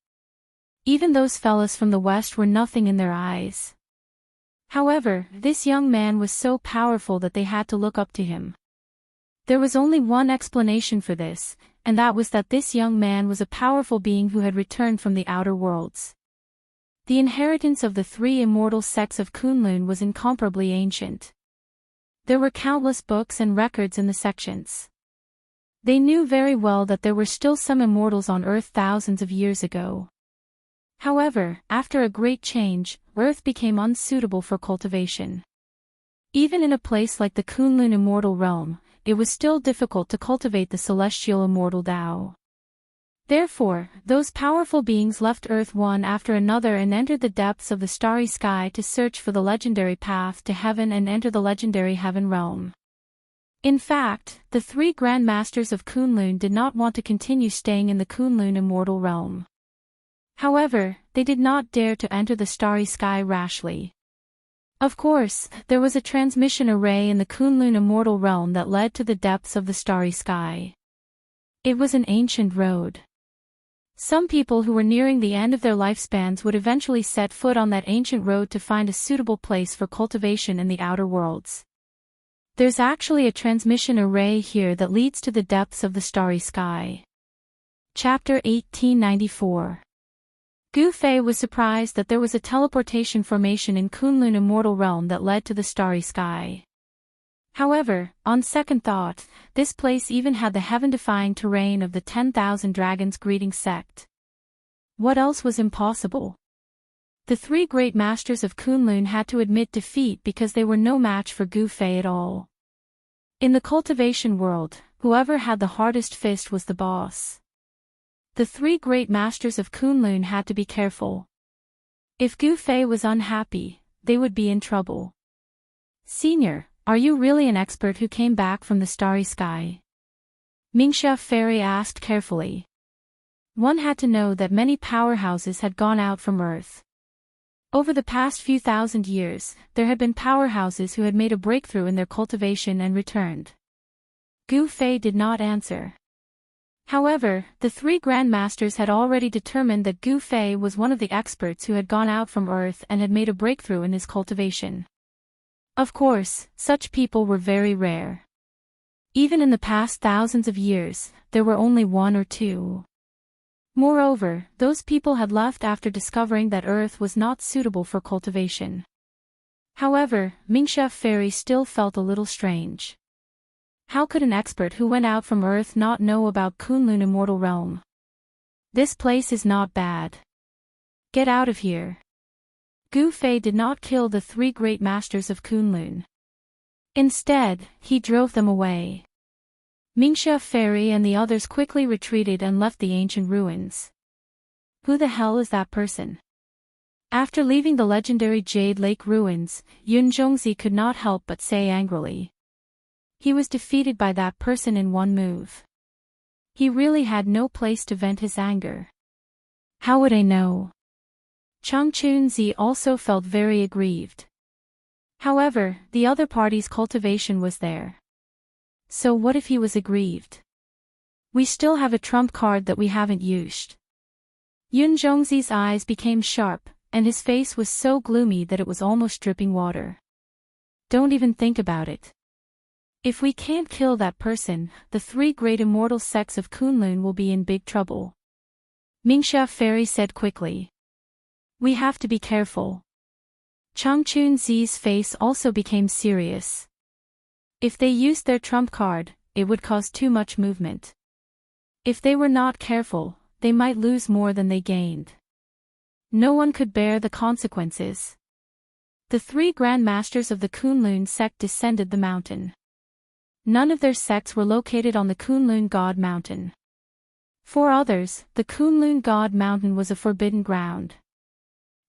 Even those fellas from the west were nothing in their eyes. However, this young man was so powerful that they had to look up to him. There was only one explanation for this, and that was that this young man was a powerful being who had returned from the outer worlds. The inheritance of the three immortal sects of Kunlun was incomparably ancient. There were countless books and records in the sections. They knew very well that there were still some immortals on Earth thousands of years ago. However, after a great change, Earth became unsuitable for cultivation. Even in a place like the Kunlun Immortal Realm, it was still difficult to cultivate the celestial immortal Tao. Therefore, those powerful beings left Earth one after another and entered the depths of the starry sky to search for the legendary path to heaven and enter the legendary heaven realm. In fact, the three Grand Masters of Kunlun did not want to continue staying in the Kunlun Immortal Realm. However, they did not dare to enter the starry sky rashly. Of course, there was a transmission array in the Kunlun Immortal Realm that led to the depths of the starry sky. It was an ancient road. Some people who were nearing the end of their lifespans would eventually set foot on that ancient road to find a suitable place for cultivation in the outer worlds. There's actually a transmission array here that leads to the depths of the starry sky. Chapter 1894. Gu Fei was surprised that there was a teleportation formation in Kunlun Immortal Realm that led to the starry sky. However, on second thought, this place even had the heaven-defying terrain of the 10,000 Dragons Greeting sect. What else was impossible? The three great masters of Kunlun had to admit defeat because they were no match for Gu Fei at all. In the cultivation world, whoever had the hardest fist was the boss. The three great masters of Kunlun had to be careful. If Gu Fei was unhappy, they would be in trouble. Senior, are you really an expert who came back from the starry sky? Mingxia Fairy asked carefully. One had to know that many powerhouses had gone out from Earth. Over the past few thousand years, there had been powerhouses who had made a breakthrough in their cultivation and returned. Gu Fei did not answer. However, the three Grand Masters had already determined that Gu Fei was one of the experts who had gone out from Earth and had made a breakthrough in his cultivation. Of course, such people were very rare. Even in the past thousands of years, there were only one or two. Moreover, those people had left after discovering that Earth was not suitable for cultivation. However, Mingxia Fairy still felt a little strange. How could an expert who went out from Earth not know about Kunlun Immortal Realm? This place is not bad. Get out of here. Gu Fei did not kill the three great masters of Kunlun. Instead, he drove them away. Mingxia Fairy and the others quickly retreated and left the ancient ruins. Who the hell is that person? After leaving the legendary Jade Lake ruins, Yun Zhongzi could not help but say angrily. He was defeated by that person in one move. He really had no place to vent his anger. How would I know? Chang Chunzi also felt very aggrieved. However, the other party's cultivation was there. So what if he was aggrieved? We still have a trump card that we haven't used. Yun Zhongzi's eyes became sharp, and his face was so gloomy that it was almost dripping water. Don't even think about it. If we can't kill that person, the three great immortal sects of Kunlun will be in big trouble. Mingxia Fairy said quickly. We have to be careful. Chang Chunzi's face also became serious. If they used their trump card, it would cause too much movement. If they were not careful, they might lose more than they gained. No one could bear the consequences. The three Grand Masters of the Kunlun sect descended the mountain. None of their sects were located on the Kunlun God Mountain. For others, the Kunlun God Mountain was a forbidden ground.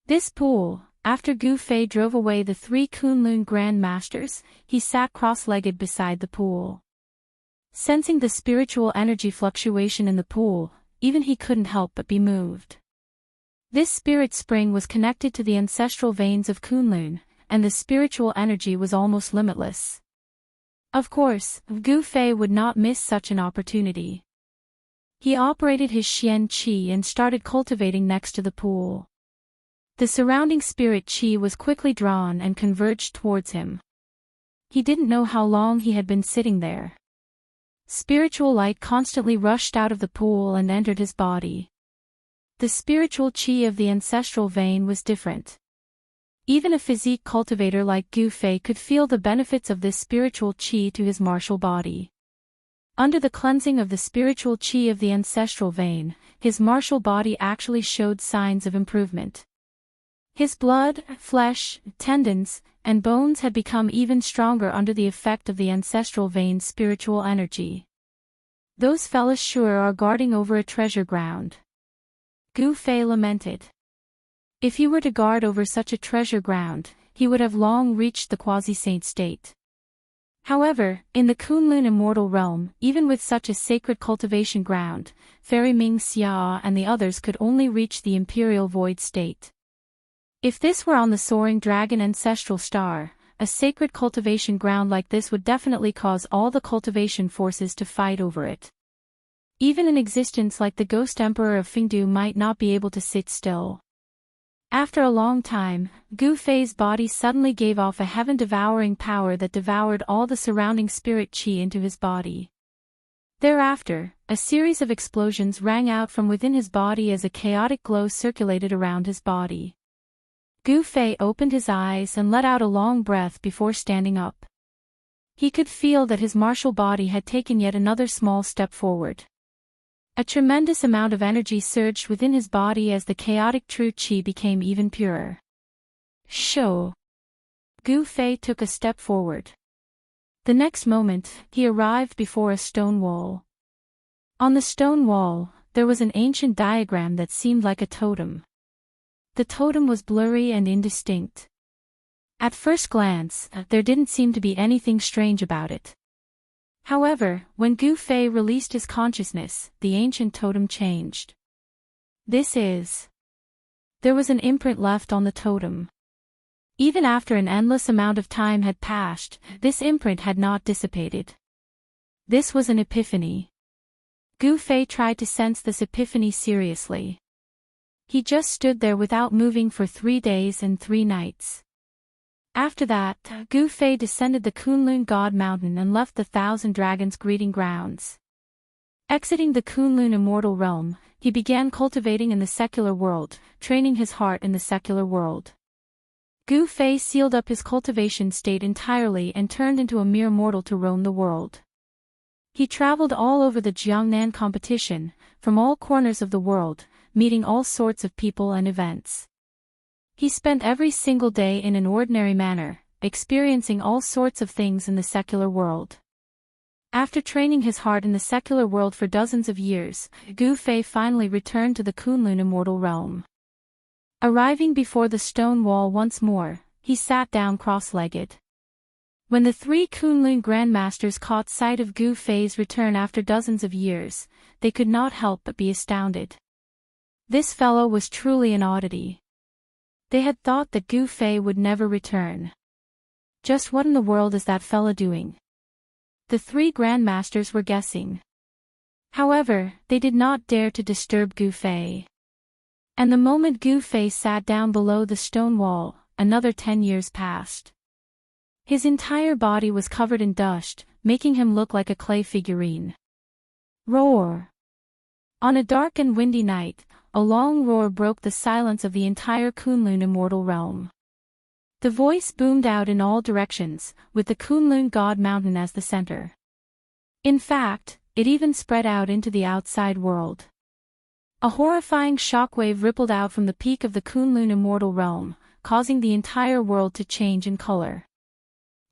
This pool, after Gu Fei drove away the 3 Kunlun Grand Masters, he sat cross-legged beside the pool. Sensing the spiritual energy fluctuation in the pool, even he couldn't help but be moved. This spirit spring was connected to the ancestral veins of Kunlun, and the spiritual energy was almost limitless. Of course, Gu Fei would not miss such an opportunity. He operated his Xian Qi and started cultivating next to the pool. The surrounding spirit Qi was quickly drawn and converged towards him. He didn't know how long he had been sitting there. Spiritual light constantly rushed out of the pool and entered his body. The spiritual Qi of the ancestral vein was different. Even a physique cultivator like Gu Fei could feel the benefits of this spiritual Qi to his martial body. Under the cleansing of the spiritual Qi of the ancestral vein, his martial body actually showed signs of improvement. His blood, flesh, tendons, and bones had become even stronger under the effect of the ancestral vein's spiritual energy. Those fellows sure are guarding over a treasure ground. Gu Fei lamented. If he were to guard over such a treasure ground, he would have long reached the quasi-saint state. However, in the Kunlun immortal realm, even with such a sacred cultivation ground, Fairy Ming Xia and the others could only reach the imperial void state. If this were on the soaring dragon ancestral star, a sacred cultivation ground like this would definitely cause all the cultivation forces to fight over it. Even an existence like the Ghost Emperor of Fengdu might not be able to sit still. After a long time, Gu Fei's body suddenly gave off a heaven-devouring power that devoured all the surrounding spirit qi into his body. Thereafter, a series of explosions rang out from within his body as a chaotic glow circulated around his body. Gu Fei opened his eyes and let out a long breath before standing up. He could feel that his martial body had taken yet another small step forward. A tremendous amount of energy surged within his body as the chaotic true qi became even purer. Shoo! Gu Fei took a step forward. The next moment, he arrived before a stone wall. On the stone wall, there was an ancient diagram that seemed like a totem. The totem was blurry and indistinct. At first glance, there didn't seem to be anything strange about it. However, when Gu Fei released his consciousness, the ancient totem changed. There was an imprint left on the totem. Even after an endless amount of time had passed, this imprint had not dissipated. This was an epiphany. Gu Fei tried to sense this epiphany seriously. He just stood there without moving for 3 days and 3 nights. After that, Gu Fei descended the Kunlun God Mountain and left the Thousand Dragons' Greeting Grounds. Exiting the Kunlun immortal realm, he began cultivating in the secular world, training his heart in the secular world. Gu Fei sealed up his cultivation state entirely and turned into a mere mortal to roam the world. He traveled all over the Jiangnan competition, from all corners of the world, meeting all sorts of people and events. He spent every single day in an ordinary manner, experiencing all sorts of things in the secular world. After training his heart in the secular world for dozens of years, Gu Fei finally returned to the Kunlun immortal realm. Arriving before the stone wall once more, he sat down cross-legged. When the 3 Kunlun Grandmasters caught sight of Gu Fei's return after dozens of years, they could not help but be astounded. This fellow was truly an oddity. They had thought that Gu Fei would never return. Just what in the world is that fella doing? The 3 Grandmasters were guessing. However, they did not dare to disturb Gu Fei. And the moment Gu Fei sat down below the stone wall, another 10 years passed. His entire body was covered in dust, making him look like a clay figurine. Roar! On a dark and windy night, a long roar broke the silence of the entire Kunlun immortal realm. The voice boomed out in all directions, with the Kunlun God Mountain as the center. In fact, it even spread out into the outside world. A horrifying shockwave rippled out from the peak of the Kunlun immortal realm, causing the entire world to change in color.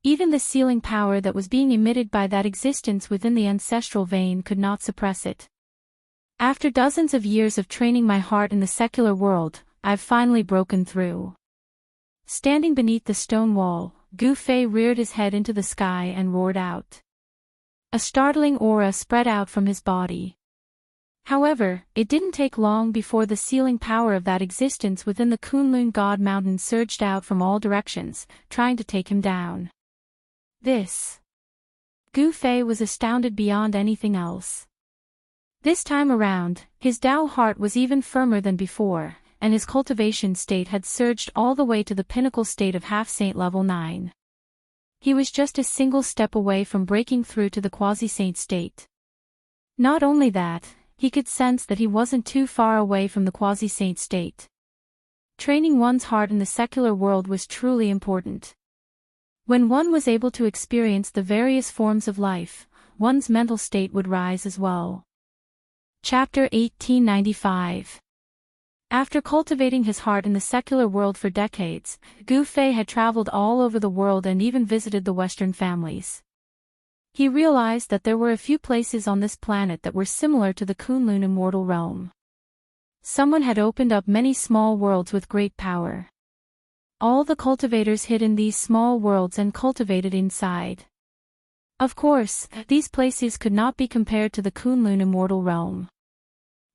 Even the sealing power that was being emitted by that existence within the ancestral vein could not suppress it. After dozens of years of training my heart in the secular world, I've finally broken through. Standing beneath the stone wall, Gu Fei reared his head into the sky and roared out. A startling aura spread out from his body. However, it didn't take long before the sealing power of that existence within the Kunlun God Mountain surged out from all directions, trying to take him down. This. Gu Fei was astounded beyond anything else. This time around, his Tao heart was even firmer than before, and his cultivation state had surged all the way to the pinnacle state of half-saint level 9. He was just a single step away from breaking through to the quasi-saint state. Not only that, he could sense that he wasn't too far away from the quasi-saint state. Training one's heart in the secular world was truly important. When one was able to experience the various forms of life, one's mental state would rise as well. Chapter 1895. After cultivating his heart in the secular world for decades, Gu Fei had traveled all over the world and even visited the Western families. He realized that there were a few places on this planet that were similar to the Kunlun immortal realm. Someone had opened up many small worlds with great power. All the cultivators hid in these small worlds and cultivated inside. Of course, these places could not be compared to the Kunlun immortal realm.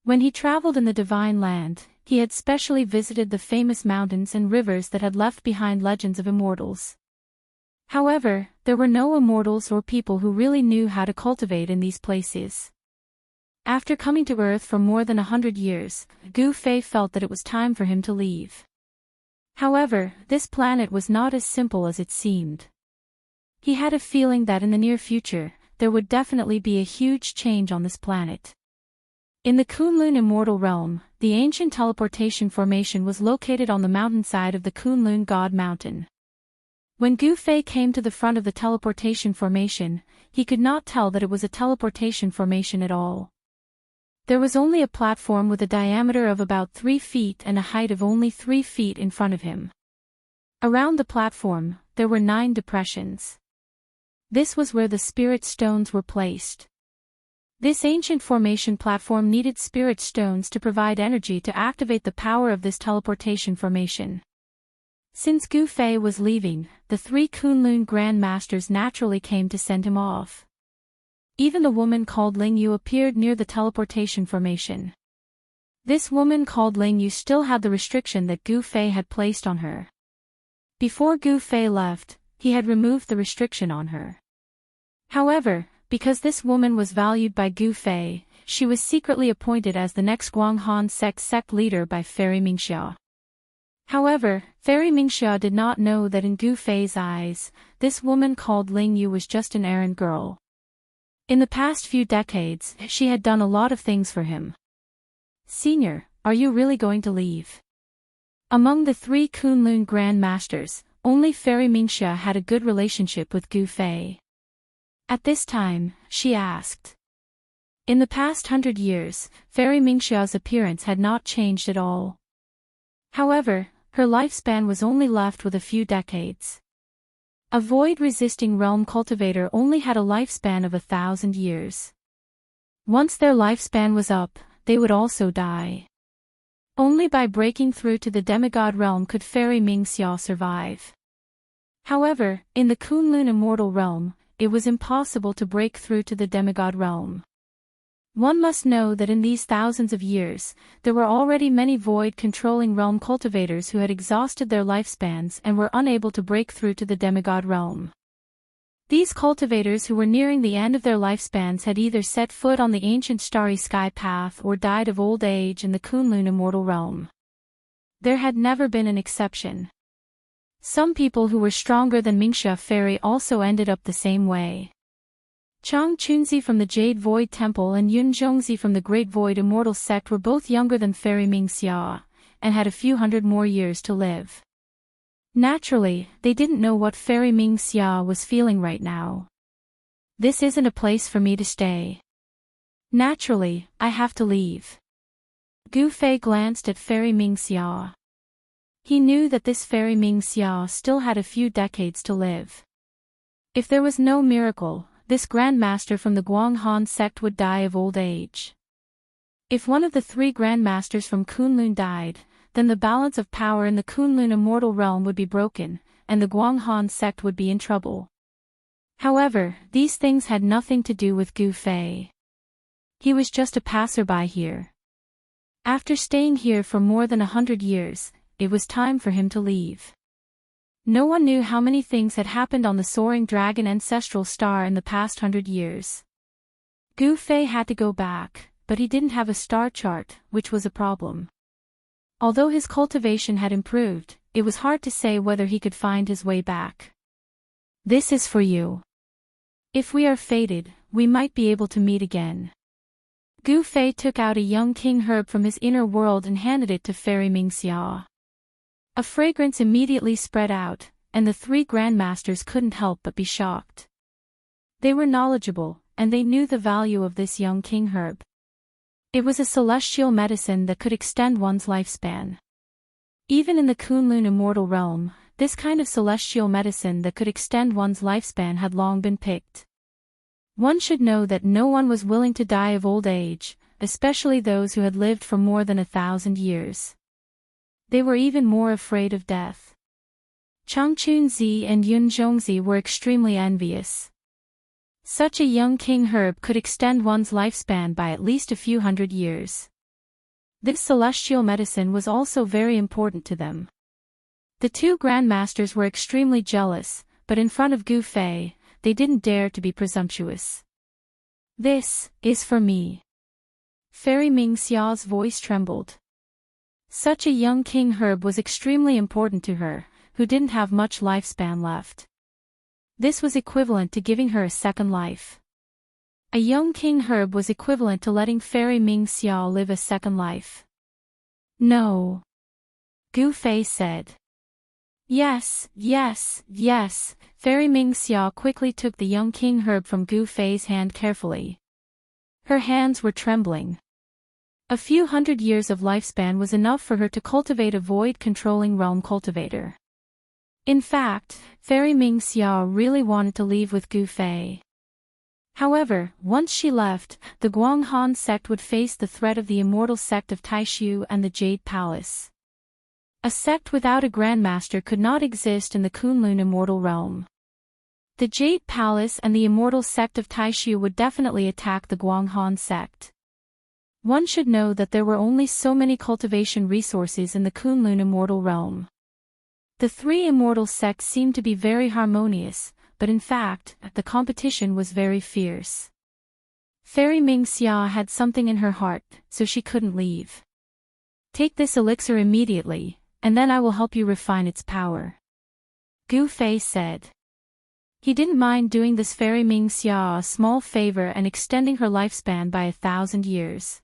When he traveled in the Divine Land, he had specially visited the famous mountains and rivers that had left behind legends of immortals. However, there were no immortals or people who really knew how to cultivate in these places. After coming to Earth for more than 100 years, Gu Fei felt that it was time for him to leave. However, this planet was not as simple as it seemed. He had a feeling that in the near future, there would definitely be a huge change on this planet. In the Kunlun immortal realm, the ancient teleportation formation was located on the mountainside of the Kunlun God Mountain. When Gu Fei came to the front of the teleportation formation, he could not tell that it was a teleportation formation at all. There was only a platform with a diameter of about 3 feet and a height of only 3 feet in front of him. Around the platform, there were 9 depressions. This was where the spirit stones were placed. This ancient formation platform needed spirit stones to provide energy to activate the power of this teleportation formation. Since Gu Fei was leaving, the 3 Kunlun Grand Masters naturally came to send him off. Even the woman called Ling Yu appeared near the teleportation formation. This woman called Ling Yu still had the restriction that Gu Fei had placed on her. Before Gu Fei left, he had removed the restriction on her. However, because this woman was valued by Gu Fei, she was secretly appointed as the next Guanghan sect leader by Fairy Mingxia. However, Fairy Mingxia did not know that in Gu Fei's eyes, this woman called Ling Yu was just an errand girl. In the past few decades, she had done a lot of things for him. "Senior, are you really going to leave?" Among the 3 Kunlun Grand Masters, only Fairy Mingxia had a good relationship with Gu Fei. At this time, she asked. In the past 100 years, Fairy Mingxia's appearance had not changed at all. However, her lifespan was only left with a few decades. A void-resisting realm cultivator only had a lifespan of 1,000 years. Once their lifespan was up, they would also die. Only by breaking through to the demigod realm could Fairy Mingxia survive. However, in the Kunlun immortal realm, it was impossible to break through to the demigod realm. One must know that in these thousands of years, there were already many void-controlling realm cultivators who had exhausted their lifespans and were unable to break through to the demigod realm. These cultivators who were nearing the end of their lifespans had either set foot on the ancient starry sky path or died of old age in the Kunlun immortal realm. There had never been an exception. Some people who were stronger than Mingxia Fairy also ended up the same way. Chang Chunzi from the Jade Void Temple and Yun Zhongzi from the Great Void Immortal Sect were both younger than Fairy Mingxia, and had a few hundred more years to live. Naturally, they didn't know what Fairy Mingxia was feeling right now. "This isn't a place for me to stay. Naturally, I have to leave." Gu Fei glanced at Fairy Mingxia. He knew that this Fairy Mingxia still had a few decades to live. If there was no miracle, this Grand Master from the Guanghan sect would die of old age. If one of the three grandmasters from Kunlun died, then the balance of power in the Kunlun immortal realm would be broken, and the Guanghan sect would be in trouble. However, these things had nothing to do with Gu Fei. He was just a passerby here. After staying here for more than 100 years, it was time for him to leave. No one knew how many things had happened on the soaring dragon ancestral star in the past 100 years. Gu Fei had to go back, but he didn't have a star chart, which was a problem. Although his cultivation had improved, it was hard to say whether he could find his way back. This is for you. If we are fated, we might be able to meet again. Gu Fei took out a young king herb from his inner world and handed it to Fairy Mingxia. A fragrance immediately spread out, and the three grandmasters couldn't help but be shocked. They were knowledgeable, and they knew the value of this young king herb. It was a celestial medicine that could extend one's lifespan. Even in the Kunlun immortal realm, this kind of celestial medicine that could extend one's lifespan had long been picked. One should know that no one was willing to die of old age, especially those who had lived for more than 1,000 years. They were even more afraid of death. Chang Chunzi and Yun Zhongzi were extremely envious. Such a young king herb could extend one's lifespan by at least a few hundred years. This celestial medicine was also very important to them. The two grandmasters were extremely jealous, but in front of Gu Fei, they didn't dare to be presumptuous. This is for me. Fairy Mingxia's voice trembled. Such a young king herb was extremely important to her, who didn't have much lifespan left. This was equivalent to giving her a second life. A young king herb was equivalent to letting Fairy Mingxia live a second life. No. Gu Fei said. Yes, yes, yes. Fairy Mingxia quickly took the young king herb from Gu Fei's hand carefully. Her hands were trembling. A few hundred years of lifespan was enough for her to cultivate a void-controlling realm cultivator. In fact, Fairy Mingxia really wanted to leave with Gu Fei. However, once she left, the Guanghan sect would face the threat of the immortal sect of Taishu and the Jade Palace. A sect without a grandmaster could not exist in the Kunlun immortal realm. The Jade Palace and the immortal sect of Taishu would definitely attack the Guanghan sect. One should know that there were only so many cultivation resources in the Kunlun immortal realm. The three immortal sects seemed to be very harmonious, but in fact, the competition was very fierce. Fairy Mingxia had something in her heart, so she couldn't leave. Take this elixir immediately, and then I will help you refine its power. Gu Fei said. He didn't mind doing this Fairy Mingxia a small favor and extending her lifespan by 1,000 years.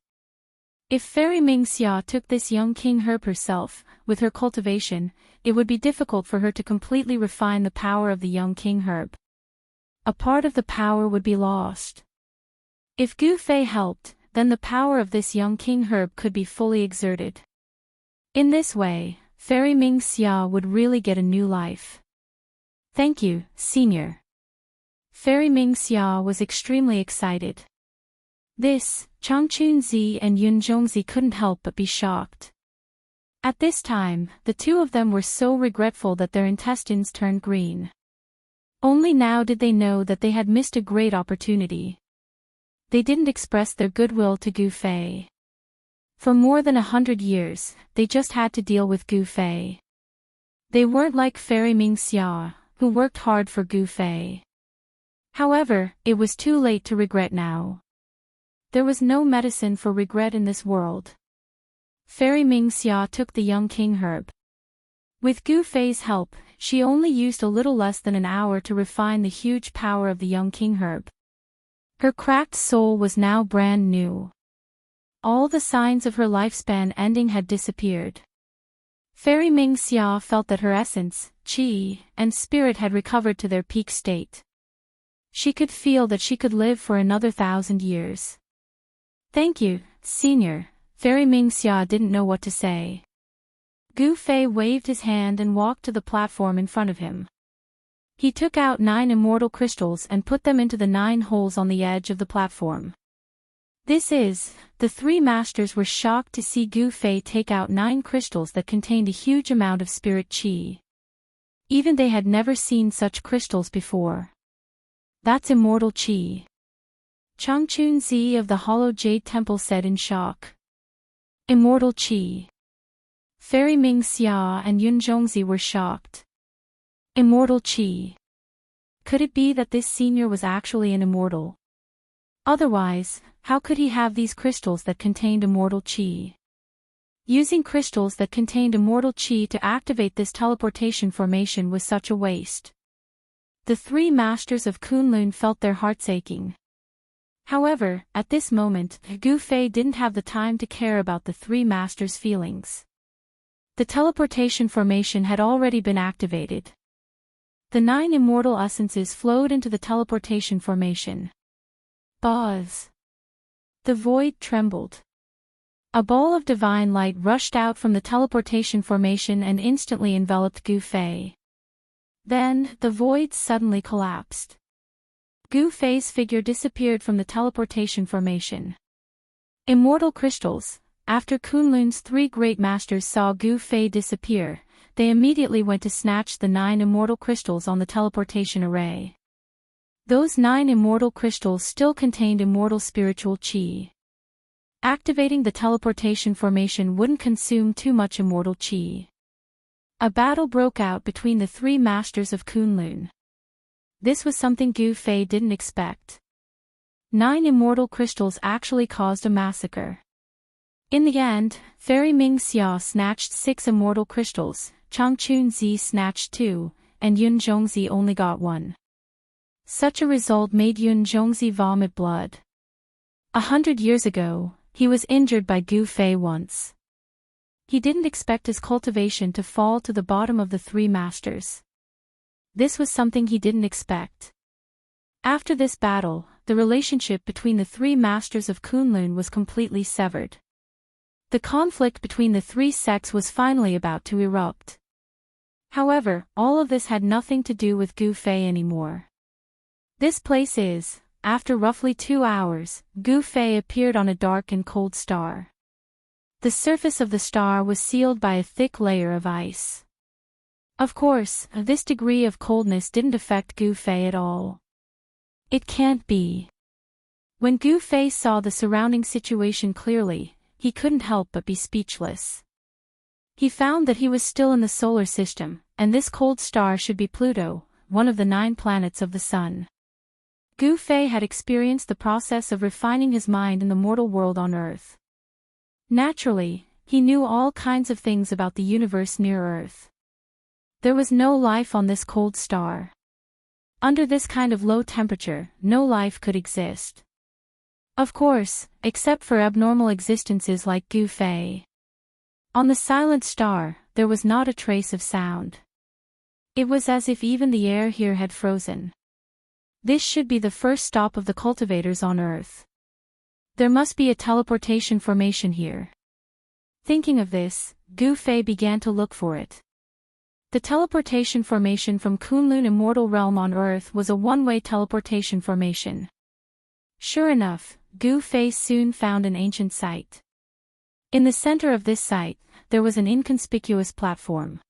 If Fairy Mingxia took this young king herb herself, with her cultivation, it would be difficult for her to completely refine the power of the young king herb. A part of the power would be lost. If Gu Fei helped, then the power of this young king herb could be fully exerted. In this way, Fairy Mingxia would really get a new life. Thank you, Senior. Fairy Mingxia was extremely excited. This, Chang Chunzi and Yun Zhongzi couldn't help but be shocked. At this time, the two of them were so regretful that their intestines turned green. Only now did they know that they had missed a great opportunity. They didn't express their goodwill to Gu Fei. For more than 100 years, they just had to deal with Gu Fei. They weren't like Fairy Mingxia, who worked hard for Gu Fei. However, it was too late to regret now. There was no medicine for regret in this world. Fairy Mingxia took the young king herb. With Gu Fei's help, she only used a little less than an hour to refine the huge power of the young king herb. Her cracked soul was now brand new. All the signs of her lifespan ending had disappeared. Fairy Mingxia felt that her essence, qi, and spirit had recovered to their peak state. She could feel that she could live for another 1,000 years. Thank you, Senior. Fairy Mingxia didn't know what to say. Gu Fei waved his hand and walked to the platform in front of him. He took out 9 immortal crystals and put them into the 9 holes on the edge of the platform. The three masters were shocked to see Gu Fei take out 9 crystals that contained a huge amount of spirit qi. Even they had never seen such crystals before. That's immortal qi. Changchun Zi of the Hollow Jade Temple said in shock. Immortal qi. Fairy Ming Xia and Yun Zhongzi were shocked. Immortal qi. Could it be that this senior was actually an immortal? Otherwise, how could he have these crystals that contained immortal qi? Using crystals that contained immortal qi to activate this teleportation formation was such a waste. The three masters of Kunlun felt their hearts aching. However, at this moment, Gu Fei didn't have the time to care about the three masters' feelings. The teleportation formation had already been activated. The 9 immortal essences flowed into the teleportation formation. Buzz. The void trembled. A ball of divine light rushed out from the teleportation formation and instantly enveloped Gu Fei. Then, the void suddenly collapsed. Gu Fei's figure disappeared from the teleportation formation. Immortal crystals. After Kunlun's 3 great masters saw Gu Fei disappear, they immediately went to snatch the 9 immortal crystals on the teleportation array. Those 9 immortal crystals still contained immortal spiritual qi. Activating the teleportation formation wouldn't consume too much immortal qi. A battle broke out between the 3 masters of Kunlun. This was something Gu Fei didn't expect. 9 immortal crystals actually caused a massacre. In the end, Fairy Ming Xia snatched 6 immortal crystals, Changchun Zi snatched 2, and Yun Zhongzi only got 1. Such a result made Yun Zhongzi vomit blood. 100 years ago, he was injured by Gu Fei once. He didn't expect his cultivation to fall to the bottom of the 3 masters. This was something he didn't expect. After this battle, the relationship between the 3 masters of Kunlun was completely severed. The conflict between the 3 sects was finally about to erupt. However, all of this had nothing to do with Gu Fei anymore. This place is, after roughly 2 hours, Gu Fei appeared on a dark and cold star. The surface of the star was sealed by a thick layer of ice. Of course, this degree of coldness didn't affect Gu Fei at all. It can't be. When Gu Fei saw the surrounding situation clearly, he couldn't help but be speechless. He found that he was still in the solar system, and this cold star should be Pluto, one of the 9 planets of the Sun. Gu Fei had experienced the process of refining his mind in the mortal world on Earth. Naturally, he knew all kinds of things about the universe near Earth. There was no life on this cold star. Under this kind of low temperature, no life could exist. Of course, except for abnormal existences like Gu Fei. On the silent star, there was not a trace of sound. It was as if even the air here had frozen. This should be the first stop of the cultivators on Earth. There must be a teleportation formation here. Thinking of this, Gu Fei began to look for it. The teleportation formation from Kunlun Immortal Realm on Earth was a one-way teleportation formation. Sure enough, Gu Fei soon found an ancient site. In the center of this site, there was an inconspicuous platform.